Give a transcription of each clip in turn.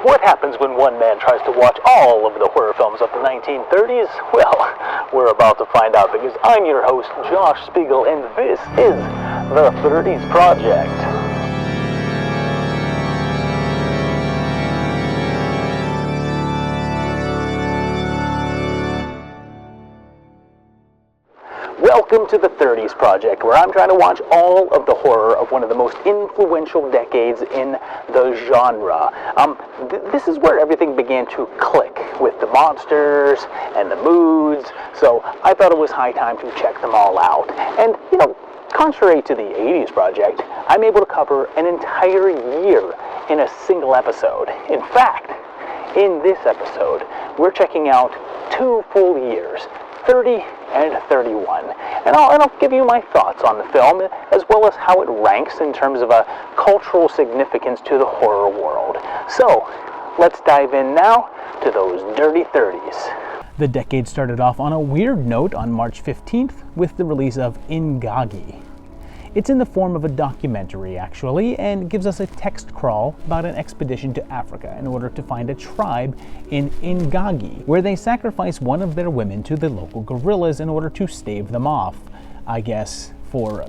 What happens when one man tries to watch all of the horror films of the 1930s? Well, we're about to find out because I'm your host, Josh Spiegel, and this is the 30s Project. Welcome to the 30s Project, where I'm trying to watch all of the horror of one of the most influential decades in the genre. This is where everything began to click with the monsters and the moods, so I thought it was high time to check them all out. And, contrary to the 80s Project, I'm able to cover an entire year in a single episode. In fact, in this episode, we're checking out 2 full years, 30 and 31. And I'll give you my thoughts on the film, as well as how it ranks in terms of a cultural significance to the horror world. So, let's dive in now to those dirty 30s. The decade started off on a weird note on March 15th with the release of Inagi. It's in the form of a documentary, actually, and gives us a text crawl about an expedition to Africa in order to find a tribe in Inagi, where they sacrifice one of their women to the local gorillas in order to stave them off, I guess, for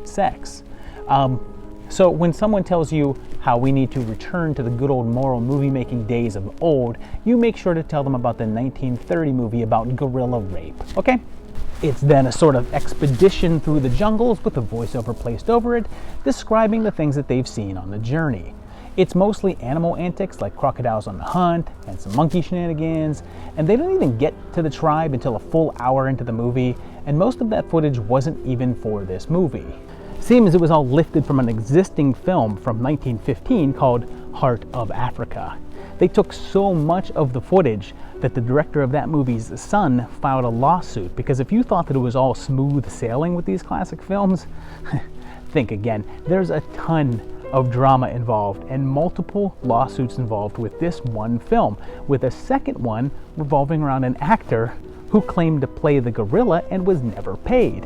sex. So when someone tells you how we need to return to the good old moral movie-making days of old, you make sure to tell them about the 1930 movie about gorilla rape, okay? It's then a sort of expedition through the jungles with a voiceover placed over it, describing the things that they've seen on the journey. It's mostly animal antics like crocodiles on the hunt and some monkey shenanigans, and they don't even get to the tribe until a full hour into the movie, and most of that footage wasn't even for this movie. Seems it was all lifted from an existing film from 1915 called Heart of Africa. They took so much of the footage that the director of that movie's son filed a lawsuit, because if you thought that it was all smooth sailing with these classic films, think again. There's a ton of drama involved and multiple lawsuits involved with this one film, with a second one revolving around an actor who claimed to play the gorilla and was never paid.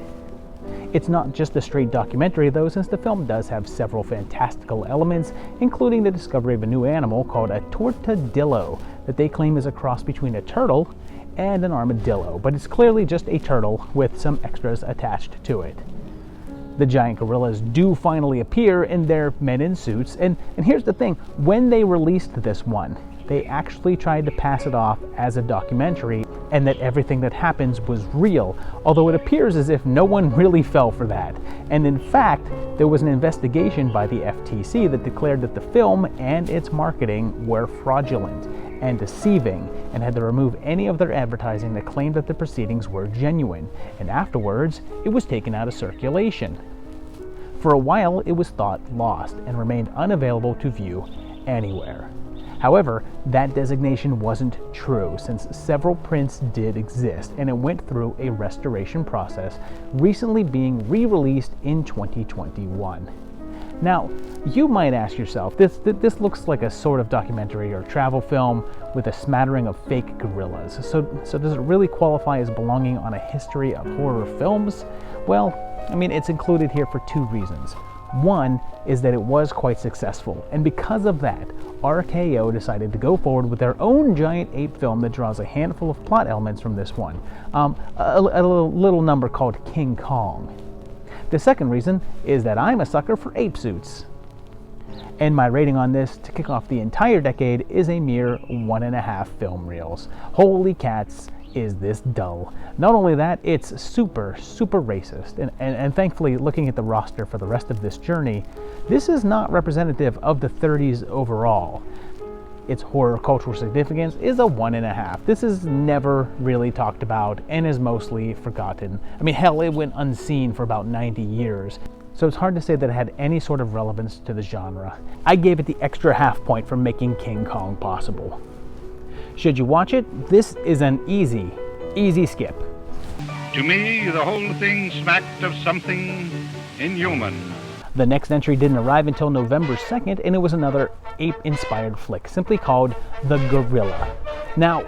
It's not just a straight documentary though, since the film does have several fantastical elements, including the discovery of a new animal called a tortadillo that they claim is a cross between a turtle and an armadillo, but it's clearly just a turtle with some extras attached to it. The giant gorillas do finally appear in their men in suits, and here's the thing, when they released this one, they actually tried to pass it off as a documentary and that everything that happens was real, although it appears as if no one really fell for that. And in fact, there was an investigation by the FTC that declared that the film and its marketing were fraudulent and deceiving, and had to remove any of their advertising that claimed that the proceedings were genuine, and afterwards it was taken out of circulation. For a while it was thought lost and remained unavailable to view anywhere. However, that designation wasn't true, since several prints did exist, and it went through a restoration process, recently being re-released in 2021. Now, you might ask yourself, this looks like a sort of documentary or travel film with a smattering of fake gorillas. So does it really qualify as belonging on a history of horror films? Well, it's included here for 2 reasons. One is that it was quite successful, and because of that, RKO decided to go forward with their own giant ape film that draws a handful of plot elements from this one, a little number called King Kong. The second reason is that I'm a sucker for ape suits, and my rating on this to kick off the entire decade is a mere 1.5 film reels. Holy cats, is this dull. Not only that, it's super racist, and thankfully, looking at the roster for the rest of this journey, this is not representative of the 30s overall. Its horror cultural significance is a 1.5. This is never really talked about and is mostly forgotten. Hell, it went unseen for about 90 years. So it's hard to say that it had any sort of relevance to the genre. I gave it the extra half point for making King Kong possible. Should you watch it? This is an easy skip. To me, the whole thing smacked of something inhuman. The next entry didn't arrive until November 2nd, and it was another ape-inspired flick, simply called The Gorilla. Now,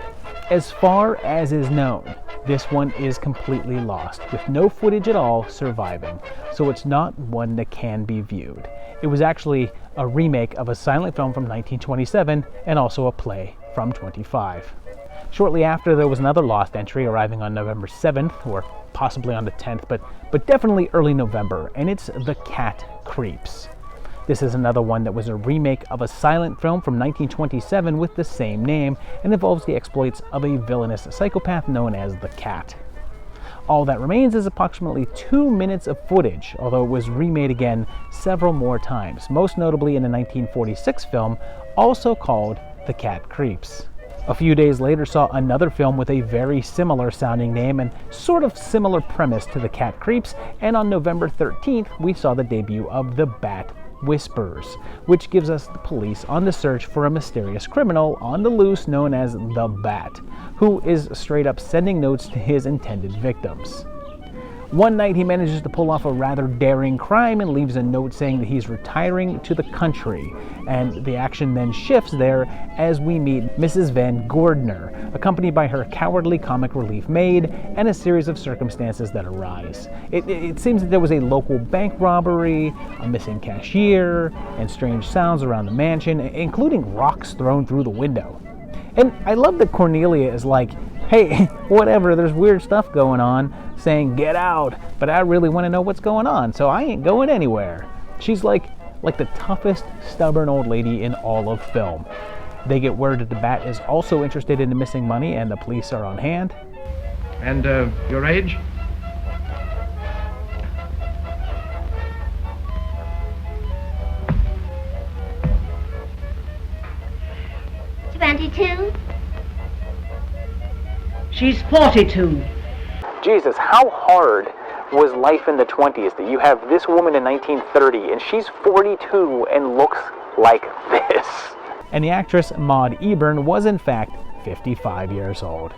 As far as is known, this one is completely lost, with no footage at all surviving, so it's not one that can be viewed. It was actually a remake of a silent film from 1927 and also a play from 25. Shortly after, there was another lost entry arriving on November 7th, or possibly on the 10th, but definitely early November, and it's The Cat Creeps. This is another one that was a remake of a silent film from 1927 with the same name and involves the exploits of a villainous psychopath known as the Cat. All that remains is approximately 2 minutes of footage, although it was remade again several more times, most notably in a 1946 film also called The Cat Creeps. A few days later saw another film with a very similar sounding name and sort of similar premise to The Cat Creeps, and on November 13th we saw the debut of The Bat Whispers, which gives us the police on the search for a mysterious criminal on the loose known as the Bat, who is straight up sending notes to his intended victims. One night he manages to pull off a rather daring crime and leaves a note saying that he's retiring to the country, and the action then shifts there as we meet Mrs. Van Gordner, accompanied by her cowardly comic relief maid and a series of circumstances that arise. It seems that there was a local bank robbery, a missing cashier, and strange sounds around the mansion, including rocks thrown through the window. And I love that Cornelia is like, hey, whatever, there's weird stuff going on, saying get out, but I really want to know what's going on, so I ain't going anywhere. She's like the toughest, stubborn old lady in all of film. They get word that the Bat is also interested in the missing money, and the police are on hand. And your age? She's 42. Jesus, how hard was life in the 20s that you have this woman in 1930 and she's 42 and looks like this? And the actress Maude Eburn was in fact 55 years old.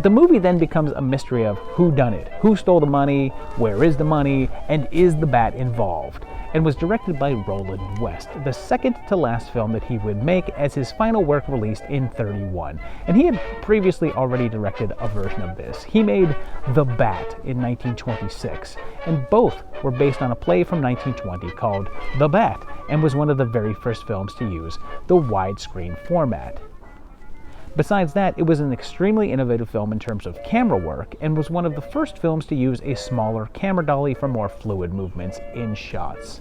The movie then becomes a mystery of who done it, who stole the money, where is the money, and is the Bat involved, and was directed by Roland West, the second to last film that he would make as his final work released in 31. And he had previously already directed a version of this. He made The Bat in 1926, and both were based on a play from 1920 called The Bat, and was one of the very first films to use the widescreen format. Besides that, it was an extremely innovative film in terms of camera work, and was one of the first films to use a smaller camera dolly for more fluid movements in shots.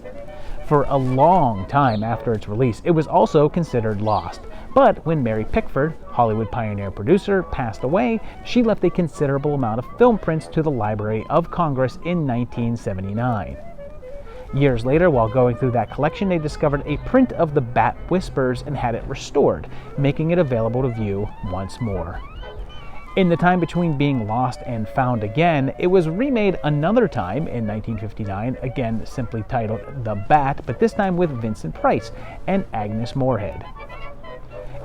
For a long time after its release, it was also considered lost, but when Mary Pickford, Hollywood pioneer producer, passed away, she left a considerable amount of film prints to the Library of Congress in 1979. Years later, while going through that collection, they discovered a print of The Bat Whispers and had it restored, making it available to view once more. In the time between being lost and found again, it was remade another time in 1959, again simply titled The Bat, but this time with Vincent Price and Agnes Moorehead.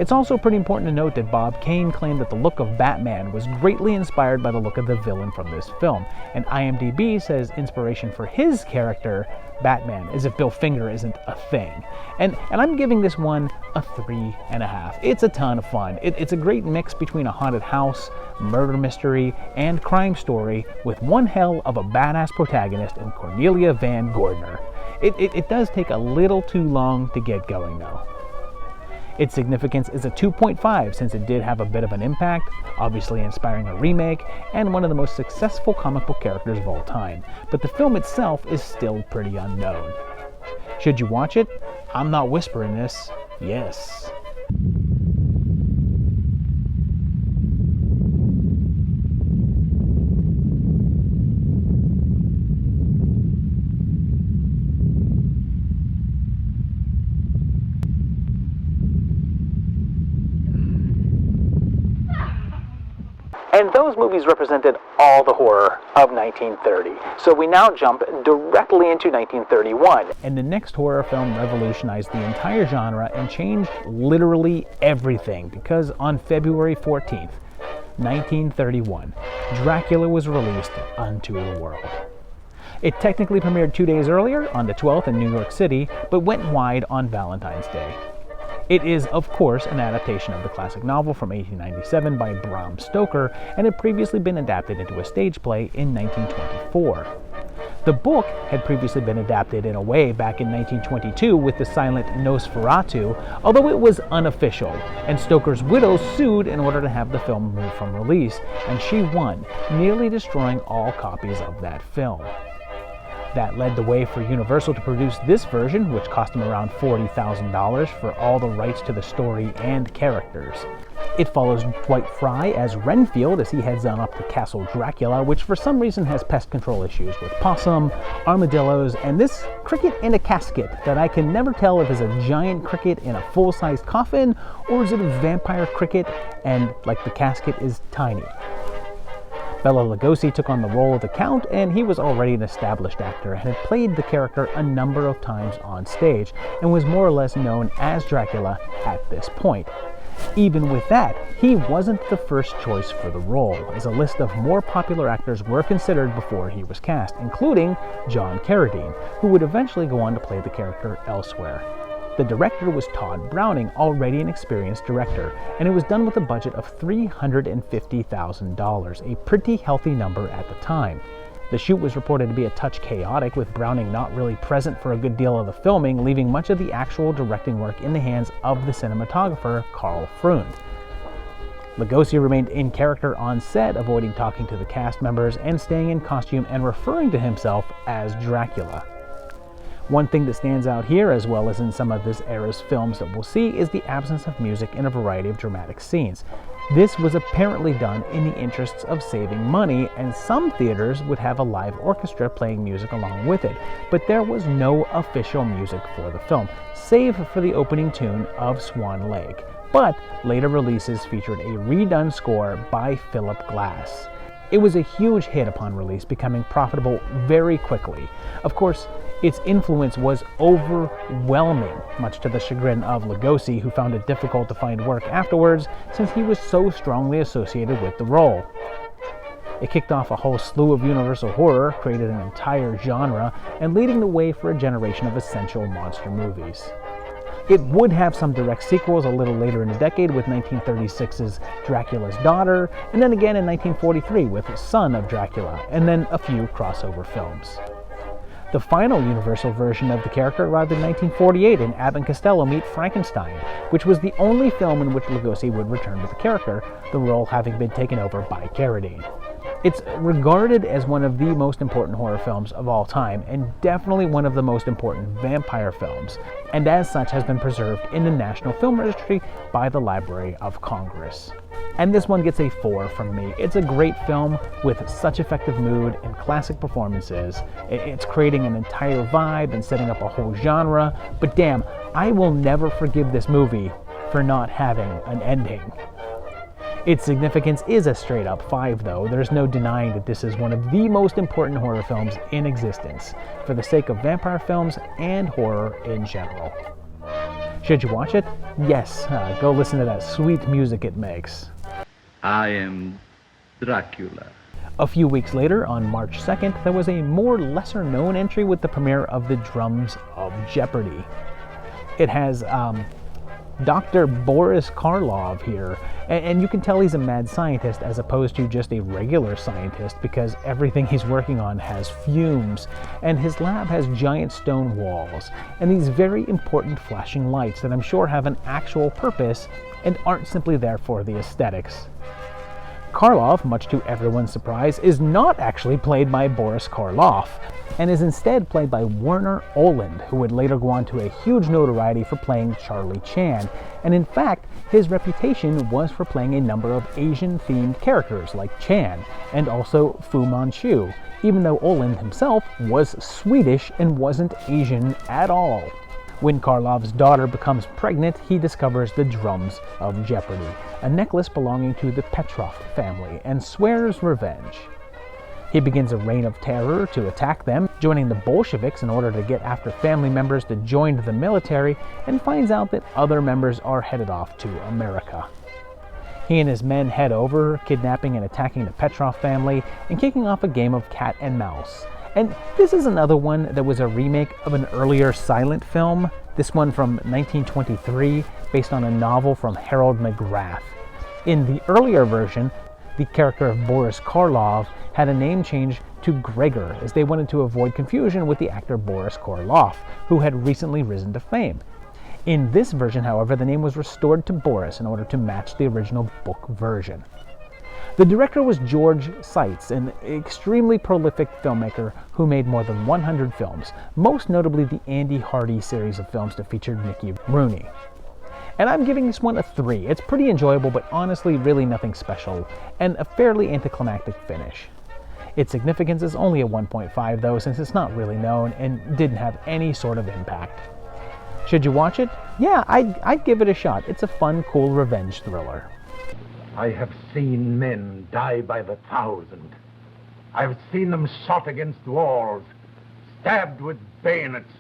It's also pretty important to note that Bob Kane claimed that the look of Batman was greatly inspired by the look of the villain from this film, and IMDb says inspiration for his character, Batman, as if Bill Finger isn't a thing. And I'm giving this one a 3.5. It's a ton of fun. It's a great mix between a haunted house, murder mystery, and crime story with one hell of a badass protagonist in Cornelia Van Gordner. It does take a little too long to get going though. Its significance is a 2.5 since it did have a bit of an impact, obviously inspiring a remake, and one of the most successful comic book characters of all time, but the film itself is still pretty unknown. Should you watch it? I'm not whispering this. Yes. And those movies represented all the horror of 1930. So we now jump directly into 1931. And the next horror film revolutionized the entire genre and changed literally everything, because on February 14th, 1931, Dracula was released unto the world. It technically premiered 2 days earlier, on the 12th in New York City, but went wide on Valentine's Day. It is, of course, an adaptation of the classic novel from 1897 by Bram Stoker, and had previously been adapted into a stage play in 1924. The book had previously been adapted in a way back in 1922 with the silent Nosferatu, although it was unofficial, and Stoker's widow sued in order to have the film removed from release, and she won, nearly destroying all copies of that film. That led the way for Universal to produce this version, which cost them around $40,000 for all the rights to the story and characters. It follows Dwight Fry as Renfield as he heads on up to Castle Dracula, which for some reason has pest control issues with possum, armadillos, and this cricket in a casket that I can never tell if it's a giant cricket in a full-sized coffin or is it a vampire cricket and, like, the casket is tiny. Bela Lugosi took on the role of the Count, and he was already an established actor and had played the character a number of times on stage and was more or less known as Dracula at this point. Even with that, he wasn't the first choice for the role, as a list of more popular actors were considered before he was cast, including John Carradine, who would eventually go on to play the character elsewhere. The director was Todd Browning, already an experienced director, and it was done with a budget of $350,000, a pretty healthy number at the time. The shoot was reported to be a touch chaotic, with Browning not really present for a good deal of the filming, leaving much of the actual directing work in the hands of the cinematographer Carl Freund. Lugosi remained in character on set, avoiding talking to the cast members and staying in costume and referring to himself as Dracula. One thing that stands out here, as well as in some of this era's films that we'll see, is the absence of music in a variety of dramatic scenes. This was apparently done in the interests of saving money, and some theaters would have a live orchestra playing music along with it, but there was no official music for the film, save for the opening tune of Swan Lake. But later releases featured a redone score by Philip Glass. It was a huge hit upon release, becoming profitable very quickly. Of course, its influence was overwhelming, much to the chagrin of Lugosi, who found it difficult to find work afterwards since he was so strongly associated with the role. It kicked off a whole slew of Universal horror, created an entire genre, and leading the way for a generation of essential monster movies. It would have some direct sequels a little later in the decade with 1936's Dracula's Daughter, and then again in 1943 with Son of Dracula, and then a few crossover films. The final Universal version of the character arrived in 1948 in Abbott and Costello Meet Frankenstein, which was the only film in which Lugosi would return to the character, the role having been taken over by Carradine. It's regarded as one of the most important horror films of all time, and definitely one of the most important vampire films, and as such has been preserved in the National Film Registry by the Library of Congress. And this one gets a 4 from me. It's a great film with such effective mood and classic performances. It's creating an entire vibe and setting up a whole genre, but damn, I will never forgive this movie for not having an ending. Its significance is a straight up 5 though. There's no denying that this is one of the most important horror films in existence, for the sake of vampire films and horror in general. Should you watch it? Yes, go listen to that sweet music it makes. I am Dracula. A few weeks later, on March 2nd, there was a more lesser-known entry with the premiere of the Drums of Jeopardy. It has Dr. Boris Karloff here, and you can tell he's a mad scientist as opposed to just a regular scientist because everything he's working on has fumes, and his lab has giant stone walls, and these very important flashing lights that I'm sure have an actual purpose and aren't simply there for the aesthetics. Karloff, much to everyone's surprise, is not actually played by Boris Karloff, and is instead played by Werner Oland, who would later go on to a huge notoriety for playing Charlie Chan, and in fact, his reputation was for playing a number of Asian-themed characters like Chan, and also Fu Manchu, even though Oland himself was Swedish and wasn't Asian at all. When Karloff's daughter becomes pregnant, he discovers the Drums of Jeopardy, a necklace belonging to the Petrov family, and swears revenge. He begins a reign of terror to attack them, joining the Bolsheviks in order to get after family members to join the military, and finds out that other members are headed off to America. He and his men head over, kidnapping and attacking the Petrov family, and kicking off a game of cat and mouse. And this is another one that was a remake of an earlier silent film, this one from 1923, based on a novel from Harold McGrath. In the earlier version, the character of Boris Karloff had a name change to Gregor, as they wanted to avoid confusion with the actor Boris Karloff, who had recently risen to fame. In this version, however, the name was restored to Boris in order to match the original book version. The director was George Seitz, an extremely prolific filmmaker who made more than 100 films, most notably the Andy Hardy series of films that featured Mickey Rooney. And I'm giving this one a 3. It's pretty enjoyable, but honestly really nothing special, and a fairly anticlimactic finish. Its significance is only a 1.5 though, since it's not really known and didn't have any sort of impact. Should you watch it? Yeah, I'd give it a shot. It's a fun, cool revenge thriller. I have seen men die by the thousand. I've seen them shot against walls, stabbed with bayonets,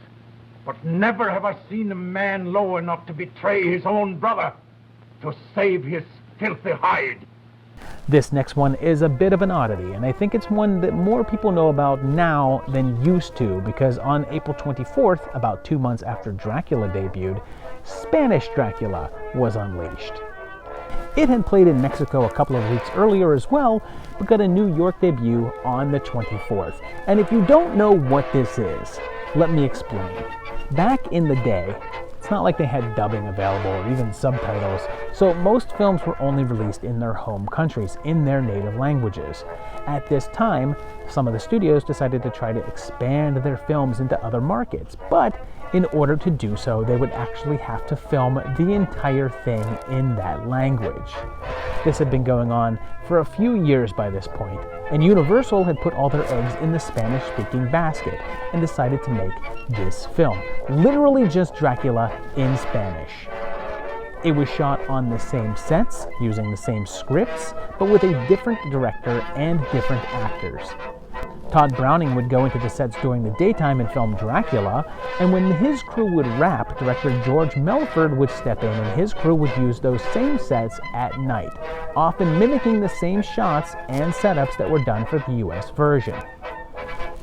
but never have I seen a man low enough to betray his own brother, to save his filthy hide. This next one is a bit of an oddity, and I think it's one that more people know about now than used to, because on April 24th, about 2 months after Dracula debuted, Spanish Dracula was unleashed. It had played in Mexico a couple of weeks earlier as well, but got a New York debut on the 24th. And if you don't know what this is, let me explain. Back in the day, it's not like they had dubbing available or even subtitles, so most films were only released in their home countries, in their native languages. At this time, some of the studios decided to try to expand their films into other markets, but in order to do so, they would actually have to film the entire thing in that language. This had been going on for a few years by this point, and Universal had put all their eggs in the Spanish-speaking basket and decided to make this film. Literally just Dracula in Spanish. It was shot on the same sets, using the same scripts, but with a different director and different actors. Todd Browning would go into the sets during the daytime and film Dracula, and when his crew would wrap, director George Melford would step in and his crew would use those same sets at night, often mimicking the same shots and setups that were done for the US version.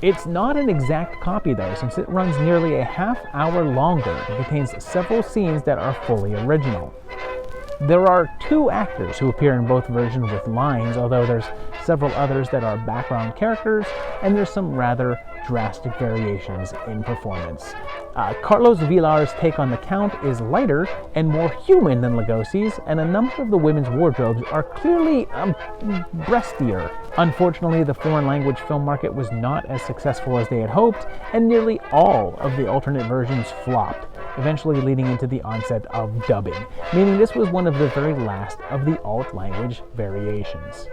It's not an exact copy though, since it runs nearly a half hour longer and contains several scenes that are fully original. There are 2 actors who appear in both versions with lines, although there's several others that are background characters, and there's some rather drastic variations in performance. Carlos Villar's take on the Count is lighter and more human than Lugosi's, and a number of the women's wardrobes are clearly breastier. Unfortunately, the foreign language film market was not as successful as they had hoped, and nearly all of the alternate versions flopped, eventually leading into the onset of dubbing, meaning this was one of the very last of the alt-language variations.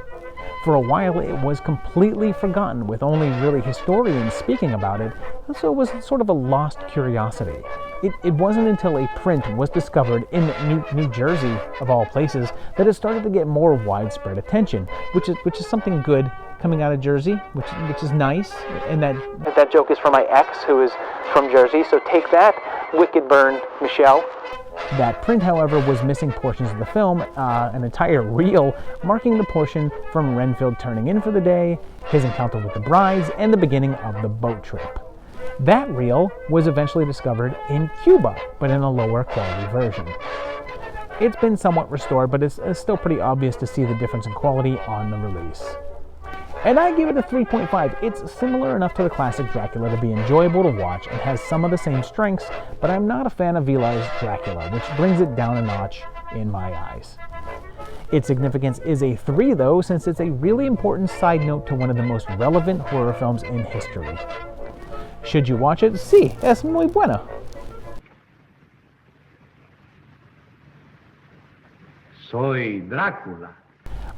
For a while, it was completely forgotten, with only really historians speaking about it, so it was sort of a lost curiosity. It wasn't until a print was discovered in New Jersey, of all places, that it started to get more widespread attention, which is something good coming out of Jersey, which is nice, and that joke is from my ex, who is from Jersey, so take that, wicked burn, Michelle. That print, however, was missing portions of the film, an entire reel marking the portion from Renfield turning in for the day, his encounter with the brides, and the beginning of the boat trip. That reel was eventually discovered in Cuba, but in a lower quality version. It's been somewhat restored, but it's still pretty obvious to see the difference in quality on the release. And I give it a 3.5. It's similar enough to the classic Dracula to be enjoyable to watch and has some of the same strengths, but I'm not a fan of Villar's Dracula, which brings it down a notch in my eyes. Its significance is a 3 though, since it's a really important side note to one of the most relevant horror films in history. Should you watch it? Sí, es muy bueno. Soy Dracula.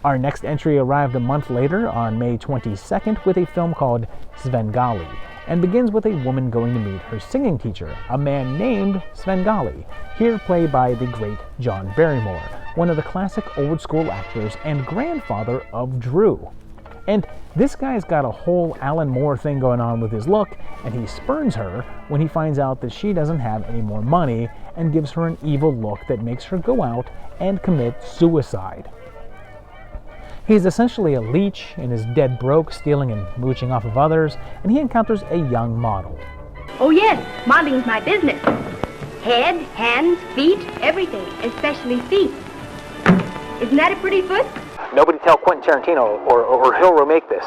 Our next entry arrived a month later, on May 22nd, with a film called Sengali, and begins with a woman going to meet her singing teacher, a man named Sengali, here played by the great John Barrymore, one of the classic old-school actors and grandfather of Drew. And this guy's got a whole Alan Moore thing going on with his look, and he spurns her when he finds out that she doesn't have any more money and gives her an evil look that makes her go out and commit suicide. He's essentially a leech and is dead broke, stealing and mooching off of others, and he encounters a young model. Oh yes, modeling's my business. Head, hands, feet, everything, especially feet. Isn't that a pretty foot? Nobody tell Quentin Tarantino or he'll remake this.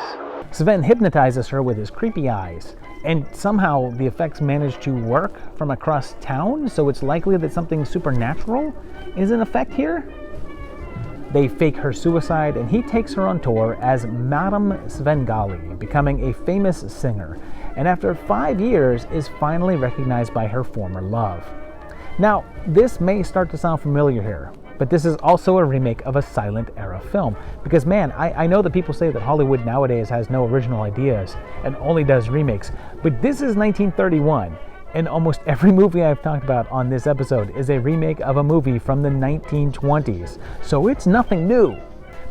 Sven hypnotizes her with his creepy eyes, and somehow the effects manage to work from across town, so it's likely that something supernatural is in effect here. They fake her suicide, and he takes her on tour as Madame Sengali, becoming a famous singer, and after 5 years is finally recognized by her former love. Now, this may start to sound familiar here, but this is also a remake of a silent era film. Because man, I know that people say that Hollywood nowadays has no original ideas and only does remakes, but this is 1931, and almost every movie I've talked about on this episode is a remake of a movie from the 1920s, so it's nothing new.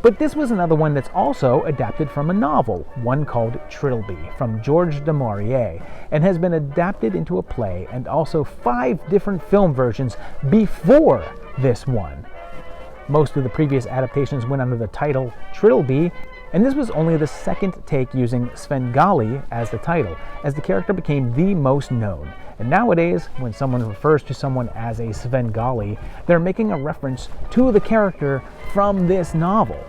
But this was another one that's also adapted from a novel, one called Trilby, from George du Maurier, and has been adapted into a play and also 5 different film versions before this one. Most of the previous adaptations went under the title Trilby, and this was only the second take using Sengali as the title, as the character became the most known. And nowadays, when someone refers to someone as a Sengali, they're making a reference to the character from this novel.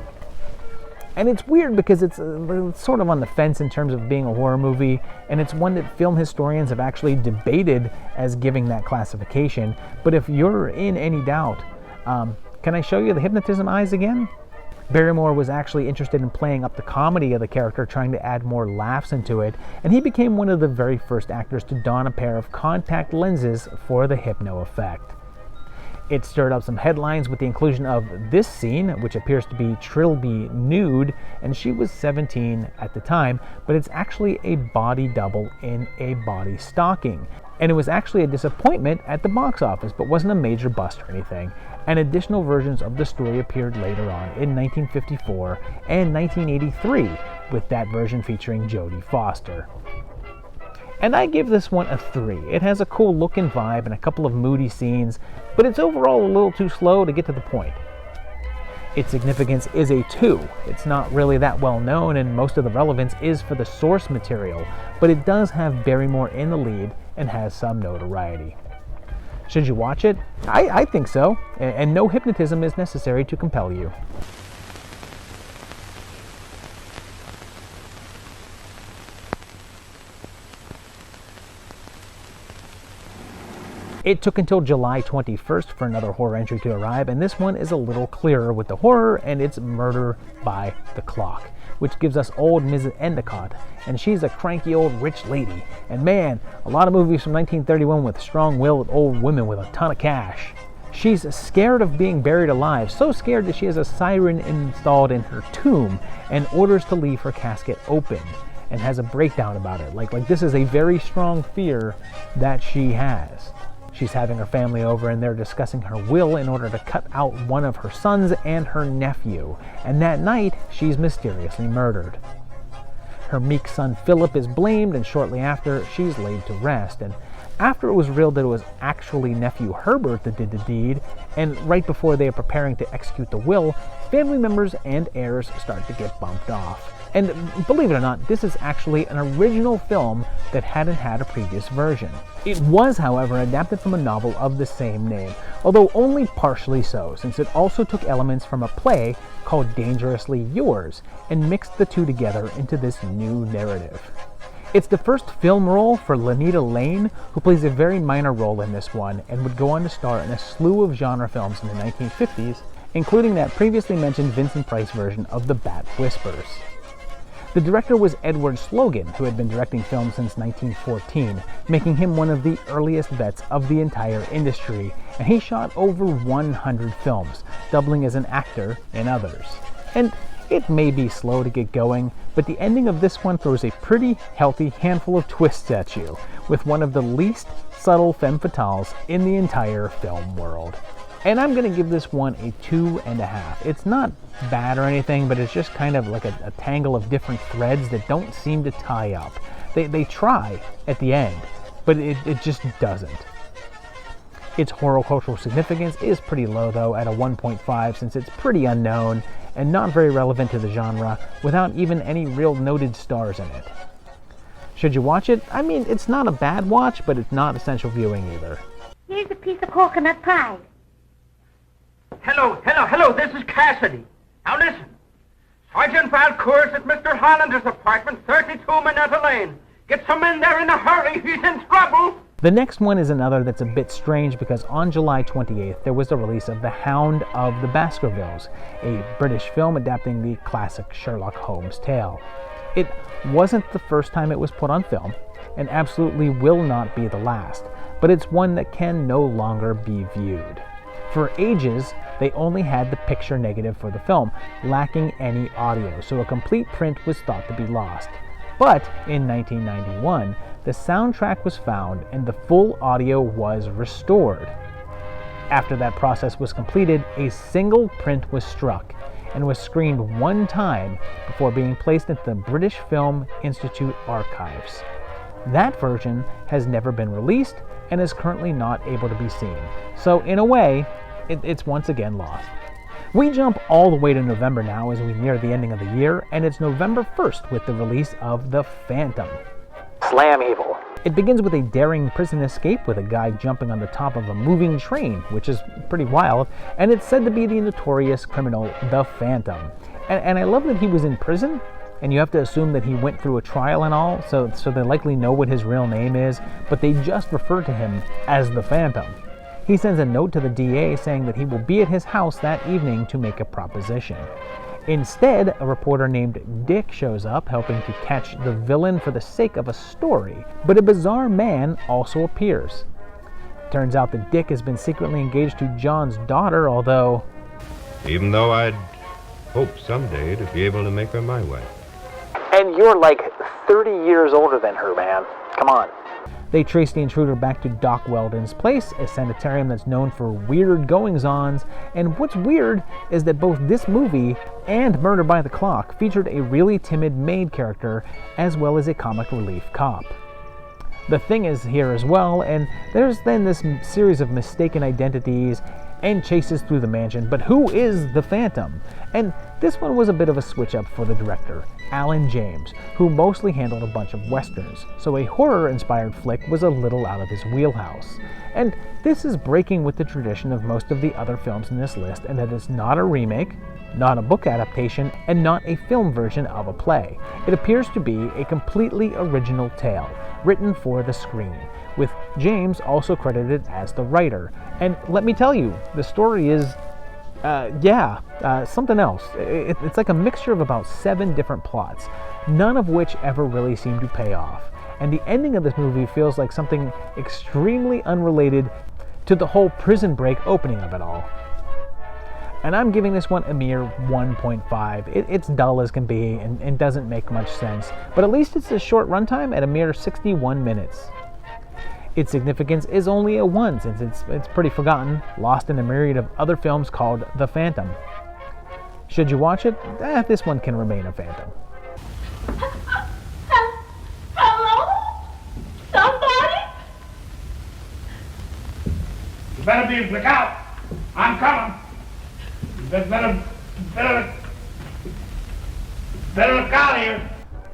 And it's weird because it's sort of on the fence in terms of being a horror movie, and it's one that film historians have actually debated as giving that classification. But if you're in any doubt, can I show you the hypnotism eyes again? Barrymore was actually interested in playing up the comedy of the character, trying to add more laughs into it, and he became one of the very first actors to don a pair of contact lenses for the hypno effect. It stirred up some headlines with the inclusion of this scene, which appears to be Trilby nude, and she was 17 at the time, but it's actually a body double in a body stocking. And it was actually a disappointment at the box office, but wasn't a major bust or anything. And additional versions of the story appeared later on in 1954 and 1983, with that version featuring Jodie Foster. And I give this one a 3. It has a cool look and vibe and a couple of moody scenes, but it's overall a little too slow to get to the point. Its significance is a 2. It's not really that well known, and most of the relevance is for the source material, but it does have Barrymore in the lead and has some notoriety. Should you watch it? I think so, and no hypnotism is necessary to compel you. It took until July 21st for another horror entry to arrive, and this one is a little clearer with the horror, and it's Murder by the Clock, which gives us old Mrs. Endicott, and she's a cranky old rich lady. And man, a lot of movies from 1931 with strong-willed old women with a ton of cash. She's scared of being buried alive, so scared that she has a siren installed in her tomb and orders to leave her casket open, and has a breakdown about it. Like this is a very strong fear that she has. She's having her family over, and they're discussing her will in order to cut out one of her sons and her nephew. And that night, she's mysteriously murdered. Her meek son Philip is blamed, and shortly after, she's laid to rest. And after it was revealed that it was actually nephew Herbert that did the deed, and right before they are preparing to execute the will, family members and heirs start to get bumped off. And believe it or not, this is actually an original film that hadn't had a previous version. It was, however, adapted from a novel of the same name, although only partially so, since it also took elements from a play called Dangerously Yours and mixed the two together into this new narrative. It's the first film role for Lanita Lane, who plays a very minor role in this one and would go on to star in a slew of genre films in the 1950s, including that previously mentioned Vincent Price version of The Bat Whispers. The director was Edward Slogan, who had been directing films since 1914, making him one of the earliest vets of the entire industry, and he shot over 100 films, doubling as an actor in others. And it may be slow to get going, but the ending of this one throws a pretty healthy handful of twists at you, with one of the least subtle femme fatales in the entire film world. And I'm going to give this one a 2.5. It's not bad or anything, but it's just kind of like a tangle of different threads that don't seem to tie up. They try at the end, but it just doesn't. Its horror-cultural significance is pretty low, though, at a 1.5, since it's pretty unknown and not very relevant to the genre, without even any real noted stars in it. Should you watch it? I mean, it's not a bad watch, but it's not essential viewing either. Here's a piece of coconut pie. Hello, this is Cassidy. Now listen. Sergeant Valcour's at Mr. Hollander's apartment, 32 Minetta Lane. Get some in there in a hurry, he's in trouble. The next one is another that's a bit strange because on July 28th, there was the release of The Hound of the Baskervilles, a British film adapting the classic Sherlock Holmes tale. It wasn't the first time it was put on film, and absolutely will not be the last, but it's one that can no longer be viewed. For ages, they only had the picture negative for the film, lacking any audio, so a complete print was thought to be lost. But in 1991, the soundtrack was found and the full audio was restored. After that process was completed, a single print was struck and was screened one time before being placed into the British Film Institute archives. That version has never been released and is currently not able to be seen. So in a way, it's once again lost. We jump all the way to November now as we near the ending of the year, and it's November 1st with the release of The Phantom. Slam evil. It begins with a daring prison escape with a guy jumping on the top of a moving train, which is pretty wild, and it's said to be the notorious criminal The Phantom. And I love that he was in prison, and you have to assume that he went through a trial and all, so they likely know what his real name is, but they just refer to him as The Phantom. He sends a note to the DA saying that he will be at his house that evening to make a proposition. Instead, a reporter named Dick shows up, helping to catch the villain for the sake of a story, but a bizarre man also appears. Turns out that Dick has been secretly engaged to John's daughter, although... Even though I'd hope someday to be able to make her my wife. And you're like 30 years older than her, man. Come on. They trace the intruder back to Doc Weldon's place, a sanitarium that's known for weird goings-ons, and what's weird is that both this movie and Murder by the Clock featured a really timid maid character as well as a comic relief cop. The Thing is here as well, and there's then this series of mistaken identities and chases through the mansion, but who is the Phantom? And this one was a bit of a switch-up for the director, Alan James, who mostly handled a bunch of westerns, so a horror-inspired flick was a little out of his wheelhouse. And this is breaking with the tradition of most of the other films in this list, and that it's not a remake, not a book adaptation, and not a film version of a play. It appears to be a completely original tale, written for the screen, with James also credited as the writer. And let me tell you, the story is, something else. It's like a mixture of about 7 different plots, none of which ever really seem to pay off. And the ending of this movie feels like something extremely unrelated to the whole Prison Break opening of it all. And I'm giving this one a mere 1.5. It's dull as can be and doesn't make much sense, but at least it's a short runtime at a mere 61 minutes. Its significance is only a 1 since it's pretty forgotten, lost in a myriad of other films called The Phantom. Should you watch it? This one can remain a phantom. Hello? Somebody? You better look out. I'm coming. You better look out here.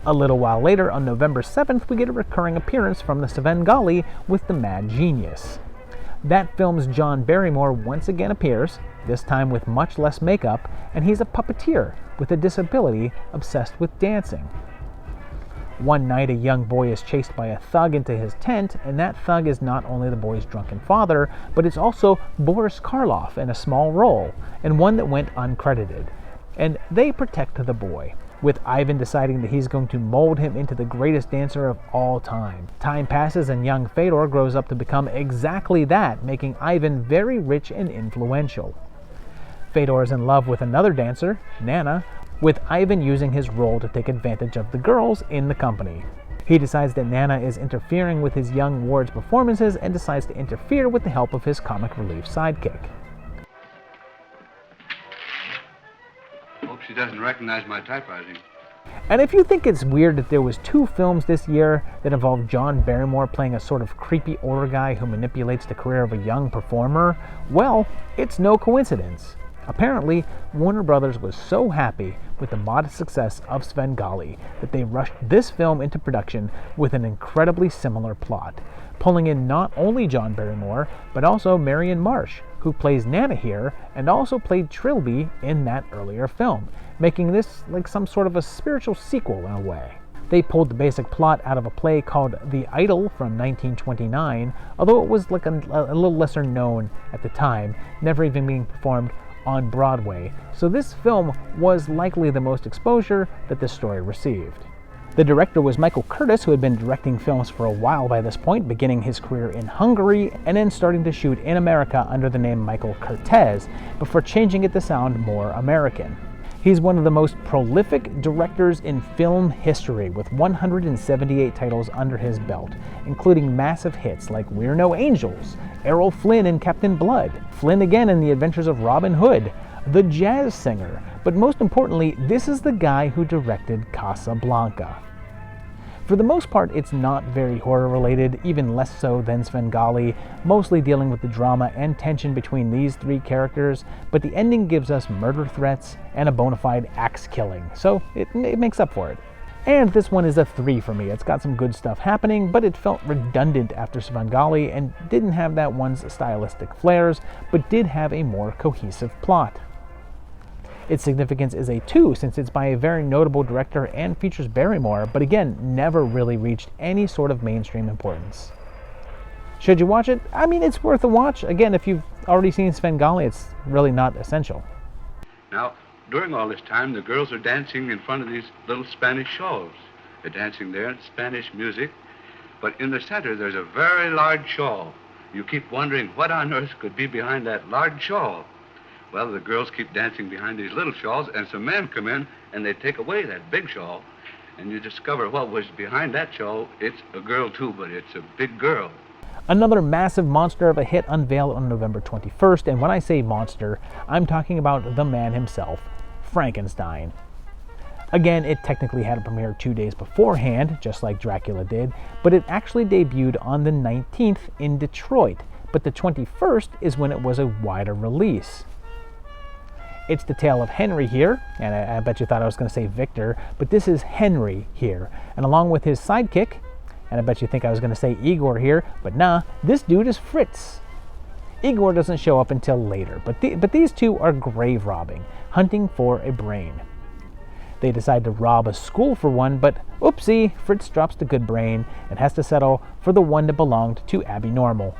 A little while later, on November 7th, we get a recurring appearance from the Sengali with the Mad Genius. That film's John Barrymore once again appears, this time with much less makeup, and he's a puppeteer with a disability obsessed with dancing. One night, a young boy is chased by a thug into his tent, and that thug is not only the boy's drunken father, but it's also Boris Karloff in a small role, and one that went uncredited. And they protect the boy, with Ivan deciding that he's going to mold him into the greatest dancer of all time. Time passes and young Fedor grows up to become exactly that, making Ivan very rich and influential. Fedor is in love with another dancer, Nana, with Ivan using his role to take advantage of the girls in the company. He decides that Nana is interfering with his young ward's performances and decides to interfere with the help of his comic relief sidekick. Hope she doesn't recognize my typewriting. And if you think it's weird that there was 2 films this year that involved John Barrymore playing a sort of creepy older guy who manipulates the career of a young performer, well, it's no coincidence. Apparently, Warner Brothers was so happy with the modest success of Sengali that they rushed this film into production with an incredibly similar plot, pulling in not only John Barrymore, but also Marion Marsh, who plays Nana here and also played Trilby in that earlier film, making this like some sort of a spiritual sequel in a way. They pulled the basic plot out of a play called The Idol from 1929, although it was like a little lesser known at the time, never even being performed on Broadway, so this film was likely the most exposure that this story received. The director was Michael Curtis, who had been directing films for a while by this point, beginning his career in Hungary and then starting to shoot in America under the name Michael Curtiz, before changing it to sound more American. He's one of the most prolific directors in film history, with 178 titles under his belt, including massive hits like We're No Angels, Errol Flynn in Captain Blood, Flynn again in The Adventures of Robin Hood, The Jazz Singer, but most importantly, this is the guy who directed Casablanca. For the most part, it's not very horror-related, even less so than Sengali, mostly dealing with the drama and tension between these 3 characters, but the ending gives us murder threats and a bona fide axe killing, so it makes up for it. And this one is a 3 for me. It's got some good stuff happening, but it felt redundant after Sengali and didn't have that one's stylistic flares, but did have a more cohesive plot. Its significance is a 2 since it's by a very notable director and features Barrymore, but again, never really reached any sort of mainstream importance. Should you watch it? I mean, it's worth a watch. Again, if you've already seen Sengali, it's really not essential. Now, during all this time, the girls are dancing in front of these little Spanish shawls. They're dancing there in Spanish music, but in the center there's a very large shawl. You keep wondering what on earth could be behind that large shawl. Well, the girls keep dancing behind these little shawls, and some men come in and they take away that big shawl, and you discover what was behind that shawl. It's a girl too, but it's a big girl. Another massive monster of a hit unveiled on November 21st, and when I say monster, I'm talking about the man himself, Frankenstein. Again, it technically had a premiere 2 days beforehand, just like Dracula did, but it actually debuted on the 19th in Detroit, but the 21st is when it was a wider release. It's the tale of Henry here, and I bet you thought I was going to say Victor, but this is Henry here, and along with his sidekick, and I bet you think I was going to say Igor here, but nah, this dude is Fritz. Igor doesn't show up until later, but these two are grave robbing, hunting for a brain. They decide to rob a school for one, but oopsie, Fritz drops the good brain and has to settle for the one that belonged to Abby Normal.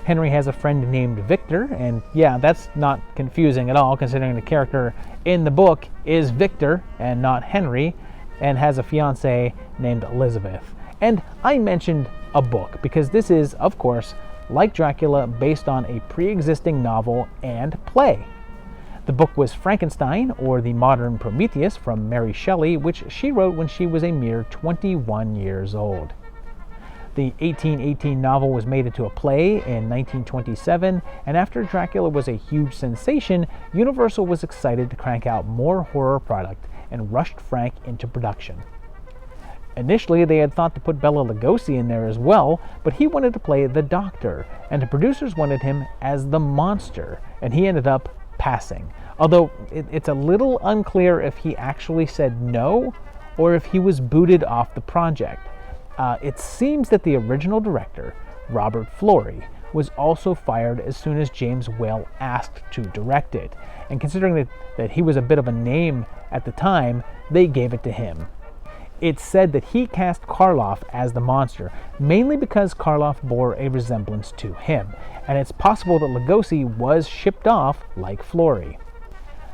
Henry has a friend named Victor, and yeah, that's not confusing at all considering the character in the book is Victor and not Henry, and has a fiancée named Elizabeth. And I mentioned a book because this is, of course, like Dracula, based on a pre-existing novel and play. The book was Frankenstein, or the Modern Prometheus, from Mary Shelley, which she wrote when she was a mere 21 years old. The 1818 novel was made into a play in 1927, and after Dracula was a huge sensation, Universal was excited to crank out more horror product and rushed Frank into production. Initially, they had thought to put Bela Lugosi in there as well, but he wanted to play the Doctor, and the producers wanted him as the Monster, and he ended up passing. Although it's a little unclear if he actually said no, or if he was booted off the project. It seems that the original director, Robert Florey, was also fired as soon as James Whale asked to direct it, and considering that he was a bit of a name at the time, they gave it to him. It's said that he cast Karloff as the monster, mainly because Karloff bore a resemblance to him, and it's possible that Lugosi was shipped off like Florey.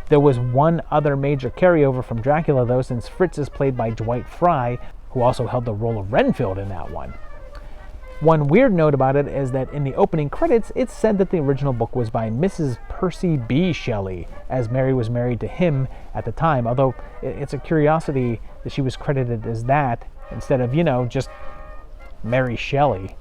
There was one other major carryover from Dracula, though, since Fritz is played by Dwight Fry, who also held the role of Renfield in that one. One weird note about it is that in the opening credits, it's said that the original book was by Mrs. Percy B. Shelley, as Mary was married to him at the time, although it's a curiosity that she was credited as that instead of, just Mary Shelley.